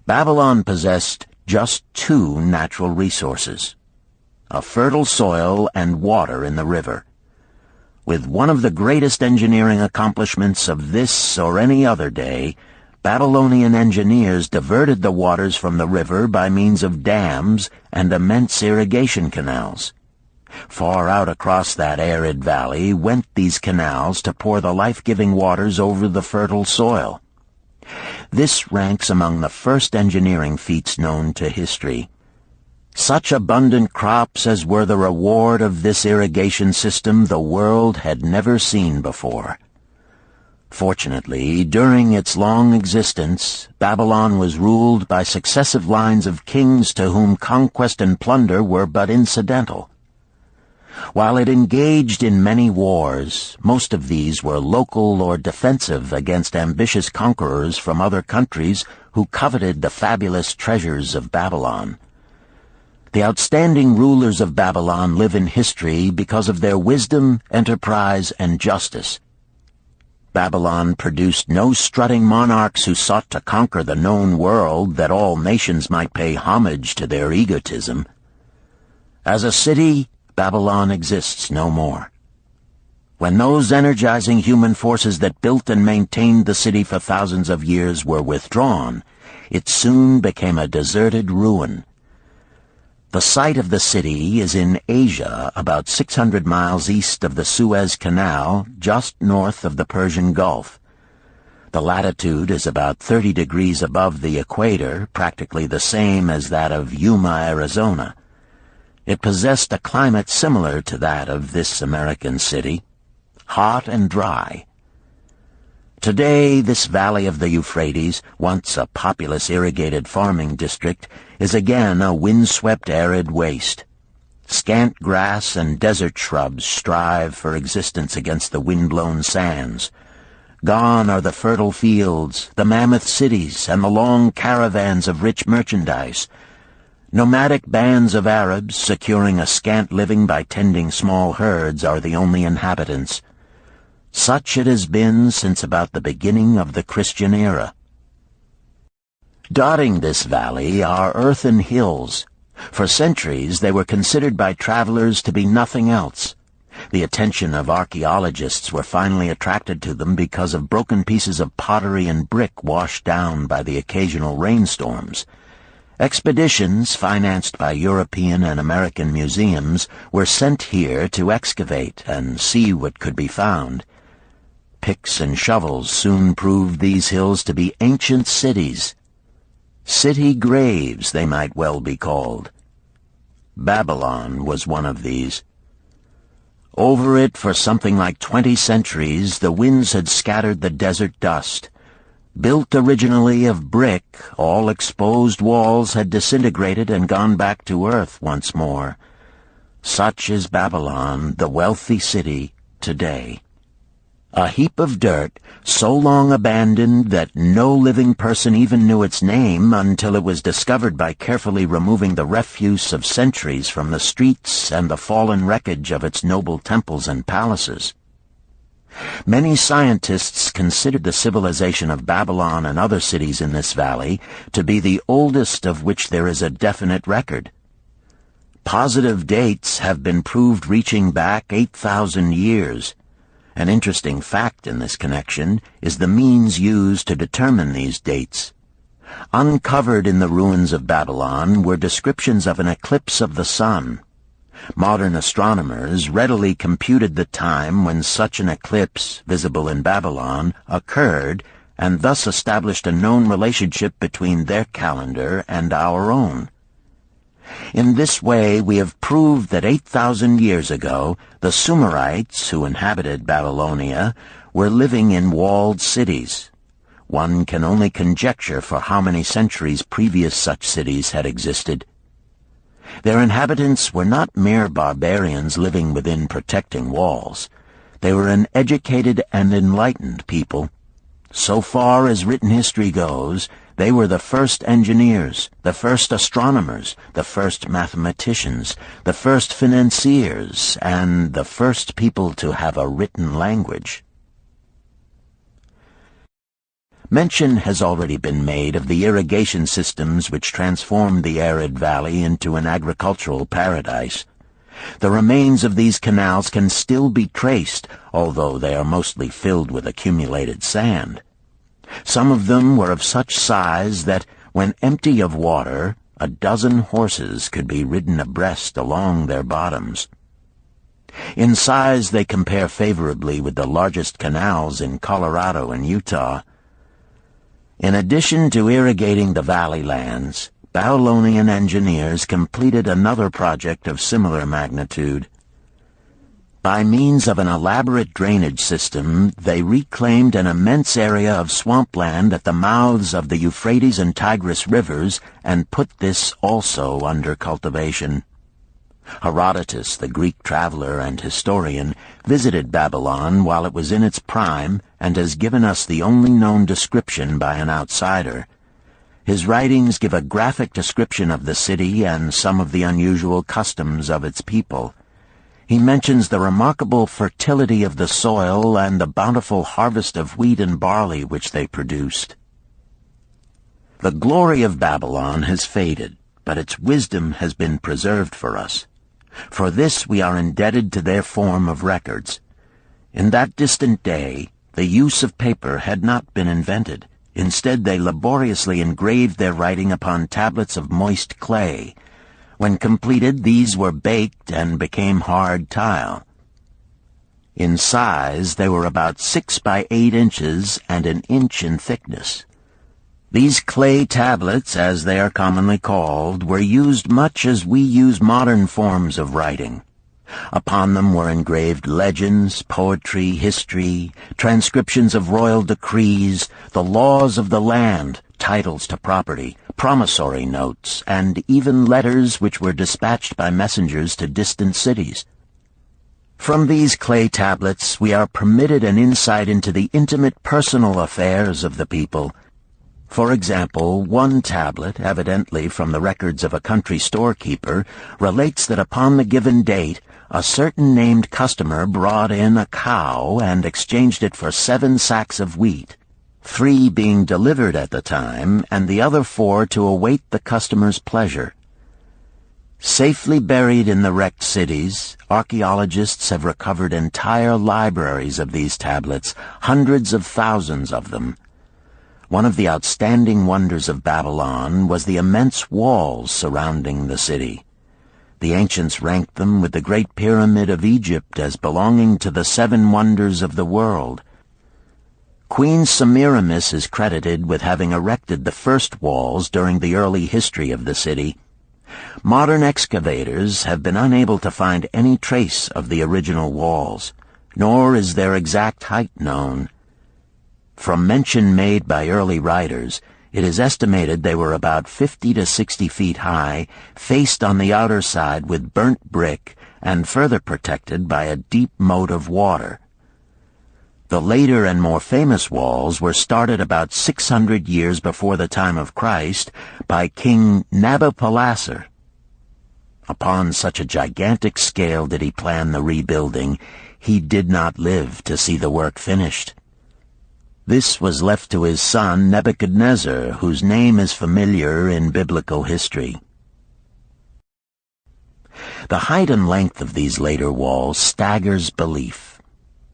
Babylon possessed just two natural resources: a fertile soil and water in the river. With one of the greatest engineering accomplishments of this or any other day, Babylonian engineers diverted the waters from the river by means of dams and immense irrigation canals. Far out across that arid valley went these canals to pour the life-giving waters over the fertile soil. This ranks among the first engineering feats known to history. Such abundant crops as were the reward of this irrigation system the world had never seen before. Fortunately, during its long existence, Babylon was ruled by successive lines of kings to whom conquest and plunder were but incidental. While it engaged in many wars, most of these were local or defensive against ambitious conquerors from other countries who coveted the fabulous treasures of Babylon. The outstanding rulers of Babylon live in history because of their wisdom, enterprise, and justice. Babylon produced no strutting monarchs who sought to conquer the known world that all nations might pay homage to their egotism. As a city, Babylon exists no more. When those energizing human forces that built and maintained the city for thousands of years were withdrawn, it soon became a deserted ruin. The site of the city is in Asia, about 600 miles east of the Suez Canal, just north of the Persian Gulf. The latitude is about 30 degrees above the equator, practically the same as that of Yuma, Arizona. It possessed a climate similar to that of this American city, hot and dry. Today, this valley of the Euphrates, once a populous irrigated farming district, is again a windswept arid waste. Scant grass and desert shrubs strive for existence against the wind-blown sands. Gone are the fertile fields, the mammoth cities, and the long caravans of rich merchandise. Nomadic bands of Arabs, securing a scant living by tending small herds, are the only inhabitants. Such it has been since about the beginning of the Christian era. Dotting this valley are earthen hills. For centuries they were considered by travelers to be nothing else. The attention of archaeologists were finally attracted to them because of broken pieces of pottery and brick washed down by the occasional rainstorms. Expeditions, financed by European and American museums, were sent here to excavate and see what could be found. Picks and shovels soon proved these hills to be ancient cities. City graves, they might well be called. Babylon was one of these. Over it for something like 20 centuries, the winds had scattered the desert dust. Built originally of brick, all exposed walls had disintegrated and gone back to earth once more. Such is Babylon, the wealthy city, today. A heap of dirt, so long abandoned that no living person even knew its name until it was discovered by carefully removing the refuse of centuries from the streets and the fallen wreckage of its noble temples and palaces. Many scientists considered the civilization of Babylon and other cities in this valley to be the oldest of which there is a definite record. Positive dates have been proved reaching back 8,000 years. An interesting fact in this connection is the means used to determine these dates. Uncovered in the ruins of Babylon were descriptions of an eclipse of the sun. Modern astronomers readily computed the time when such an eclipse, visible in Babylon, occurred, and thus established a known relationship between their calendar and our own. In this way, we have proved that 8,000 years ago, the Sumerites, who inhabited Babylonia, were living in walled cities. one can only conjecture for how many centuries previous such cities had existed. Their inhabitants were not mere barbarians living within protecting walls. They were an educated and enlightened people. So far as written history goes, they were the first engineers, the first astronomers, the first mathematicians, the first financiers, and the first people to have a written language. Mention has already been made of the irrigation systems which transformed the arid valley into an agricultural paradise. The remains of these canals can still be traced, although they are mostly filled with accumulated sand. Some of them were of such size that, when empty of water, a dozen horses could be ridden abreast along their bottoms. In size they compare favorably with the largest canals in Colorado and Utah. In addition to irrigating the valley lands, Babylonian engineers completed another project of similar magnitude. By means of an elaborate drainage system, they reclaimed an immense area of swampland at the mouths of the Euphrates and Tigris rivers and put this also under cultivation. Herodotus, the Greek traveler and historian, visited Babylon while it was in its prime and has given us the only known description by an outsider. His writings give a graphic description of the city and some of the unusual customs of its people. He mentions the remarkable fertility of the soil and the bountiful harvest of wheat and barley which they produced. The glory of Babylon has faded, but its wisdom has been preserved for us. For this we are indebted to their form of records. In that distant day, the use of paper had not been invented. Instead, they laboriously engraved their writing upon tablets of moist clay. When completed, these were baked and became hard tile. In size, they were about 6 by 8 inches and an inch in thickness. These clay tablets, as they are commonly called, were used much as we use modern forms of writing. Upon them were engraved legends, poetry, history, transcriptions of royal decrees, the laws of the land, titles to property, promissory notes, and even letters which were dispatched by messengers to distant cities. From these clay tablets we are permitted an insight into the intimate personal affairs of the people. For example, one tablet, evidently from the records of a country storekeeper, relates that upon the given date, a certain named customer brought in a cow and exchanged it for 7 sacks of wheat, 3 being delivered at the time, and the other 4 to await the customer's pleasure. Safely buried in the wrecked cities, archaeologists have recovered entire libraries of these tablets, hundreds of thousands of them. One of the outstanding wonders of Babylon was the immense walls surrounding the city. The ancients ranked them with the Great Pyramid of Egypt as belonging to the 7 wonders of the world. Queen Semiramis is credited with having erected the first walls during the early history of the city. Modern excavators have been unable to find any trace of the original walls, nor is their exact height known. From mention made by early writers, it is estimated they were about 50 to 60 feet high, faced on the outer side with burnt brick, and further protected by a deep moat of water. The later and more famous walls were started about 600 years before the time of Christ by King Nabopolassar. Upon such a gigantic scale did he plan the rebuilding, he did not live to see the work finished. This was left to his son Nebuchadnezzar, whose name is familiar in biblical history. The height and length of these later walls staggers belief.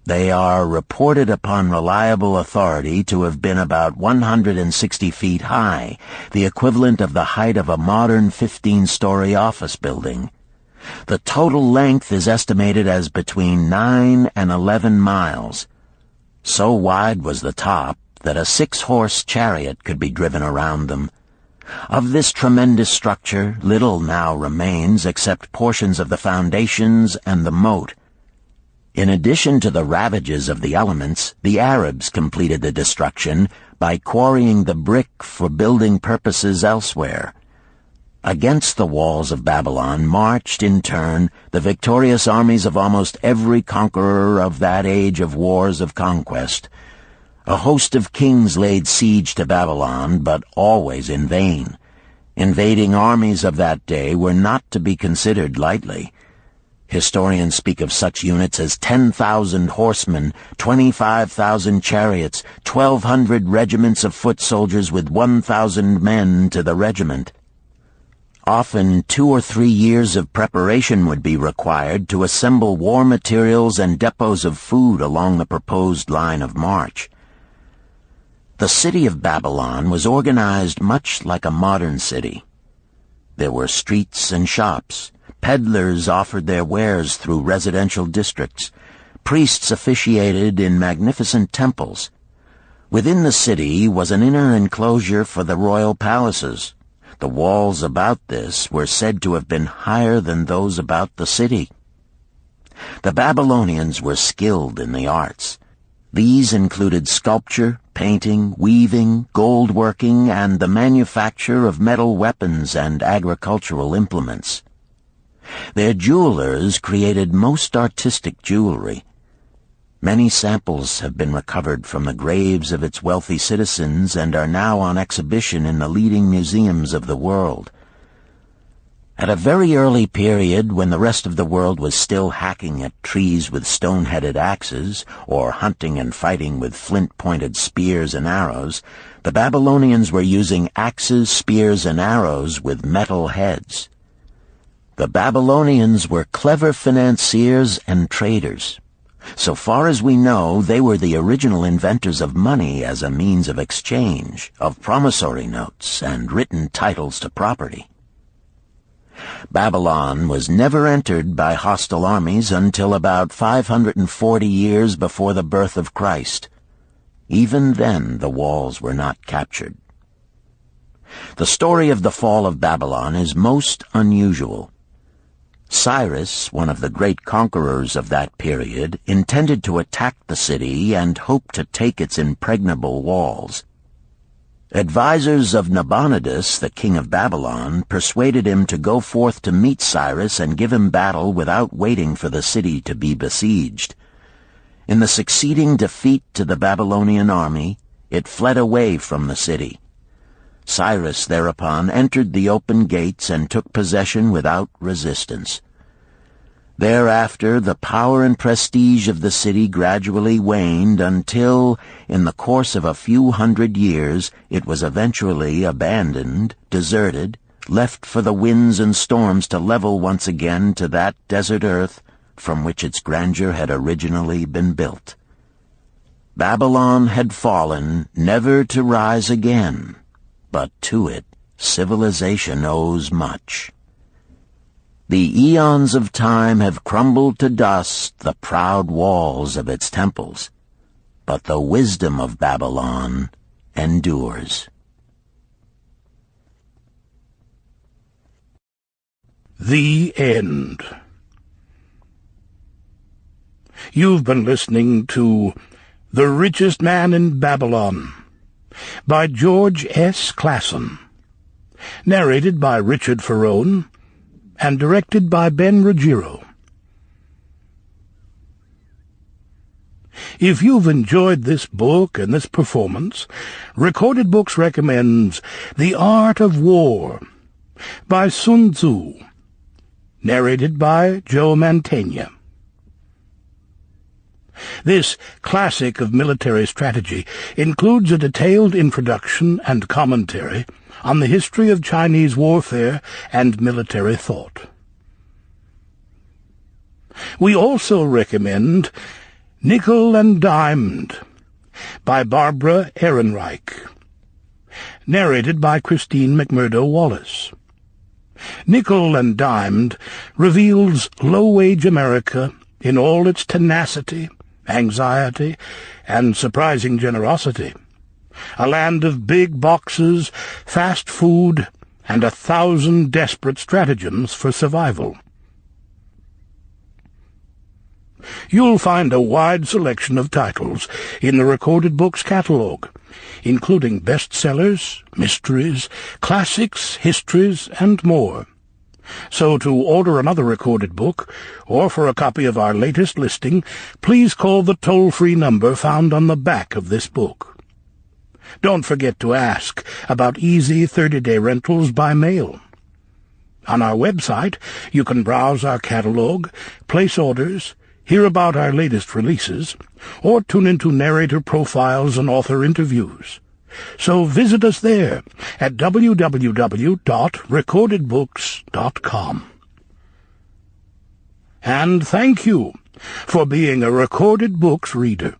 They are reported upon reliable authority to have been about 160 feet high, the equivalent of the height of a modern 15-story office building. The total length is estimated as between 9 and 11 miles. So wide was the top that a 6-horse chariot could be driven around them. Of this tremendous structure, little now remains except portions of the foundations and the moat. In addition to the ravages of the elements, the Arabs completed the destruction by quarrying the brick for building purposes elsewhere. Against the walls of Babylon marched, in turn, the victorious armies of almost every conqueror of that age of wars of conquest. A host of kings laid siege to Babylon, but always in vain. Invading armies of that day were not to be considered lightly. Historians speak of such units as 10,000 horsemen, 25,000 chariots, 1,200 regiments of foot soldiers with 1,000 men to the regiment. Often 2 or 3 years of preparation would be required to assemble war materials and depots of food along the proposed line of march. The city of Babylon was organized much like a modern city. There were streets and shops. Peddlers offered their wares through residential districts. Priests officiated in magnificent temples. Within the city was an inner enclosure for the royal palaces. The walls about this were said to have been higher than those about the city. The Babylonians were skilled in the arts. These included sculpture, painting, weaving, gold working, and the manufacture of metal weapons and agricultural implements. Their jewelers created most artistic jewelry. Many samples have been recovered from the graves of its wealthy citizens and are now on exhibition in the leading museums of the world. At a very early period, when the rest of the world was still hacking at trees with stone-headed axes, or hunting and fighting with flint-pointed spears and arrows, the Babylonians were using axes, spears, and arrows with metal heads. The Babylonians were clever financiers and traders. So far as we know, they were the original inventors of money as a means of exchange, of promissory notes, and written titles to property. Babylon was never entered by hostile armies until about 540 years before the birth of Christ. Even then, the walls were not captured. The story of the fall of Babylon is most unusual. Cyrus, one of the great conquerors of that period, intended to attack the city and hoped to take its impregnable walls. Advisors of Nabonidus, the king of Babylon, persuaded him to go forth to meet Cyrus and give him battle without waiting for the city to be besieged. In the succeeding defeat to the Babylonian army, it fled away from the city. Cyrus thereupon entered the open gates and took possession without resistance. Thereafter, the power and prestige of the city gradually waned until, in the course of a few hundred years, it was eventually abandoned, deserted, left for the winds and storms to level once again to that desert earth from which its grandeur had originally been built. Babylon had fallen, never to rise again. But to it, civilization owes much. The eons of time have crumbled to dust the proud walls of its temples, but the wisdom of Babylon endures. The End. You've been listening to The Richest Man in Babylon by George S. Clason, narrated by Richard Ferrone, and directed by Ben Ruggiero. If you've enjoyed this book and this performance, Recorded Books recommends The Art of War by Sun Tzu, narrated by Joe Mantegna. This classic of military strategy includes a detailed introduction and commentary on the history of Chinese warfare and military thought. We also recommend Nickel and Dimed by Barbara Ehrenreich, narrated by Christine McMurdo Wallace. Nickel and Dimed reveals low-wage America in all its tenacity, anxiety, and surprising generosity. A land of big boxes, fast food, and 1,000 desperate stratagems for survival. You'll find a wide selection of titles in the Recorded Books catalog, including bestsellers, mysteries, classics, histories, and more. So to order another recorded book, or for a copy of our latest listing, please call the toll-free number found on the back of this book. Don't forget to ask about easy 30-day rentals by mail. On our website, you can browse our catalog, place orders, hear about our latest releases, or tune into narrator profiles and author interviews. So visit us there at www.recordedbooks.com. And thank you for being a Recorded Books reader.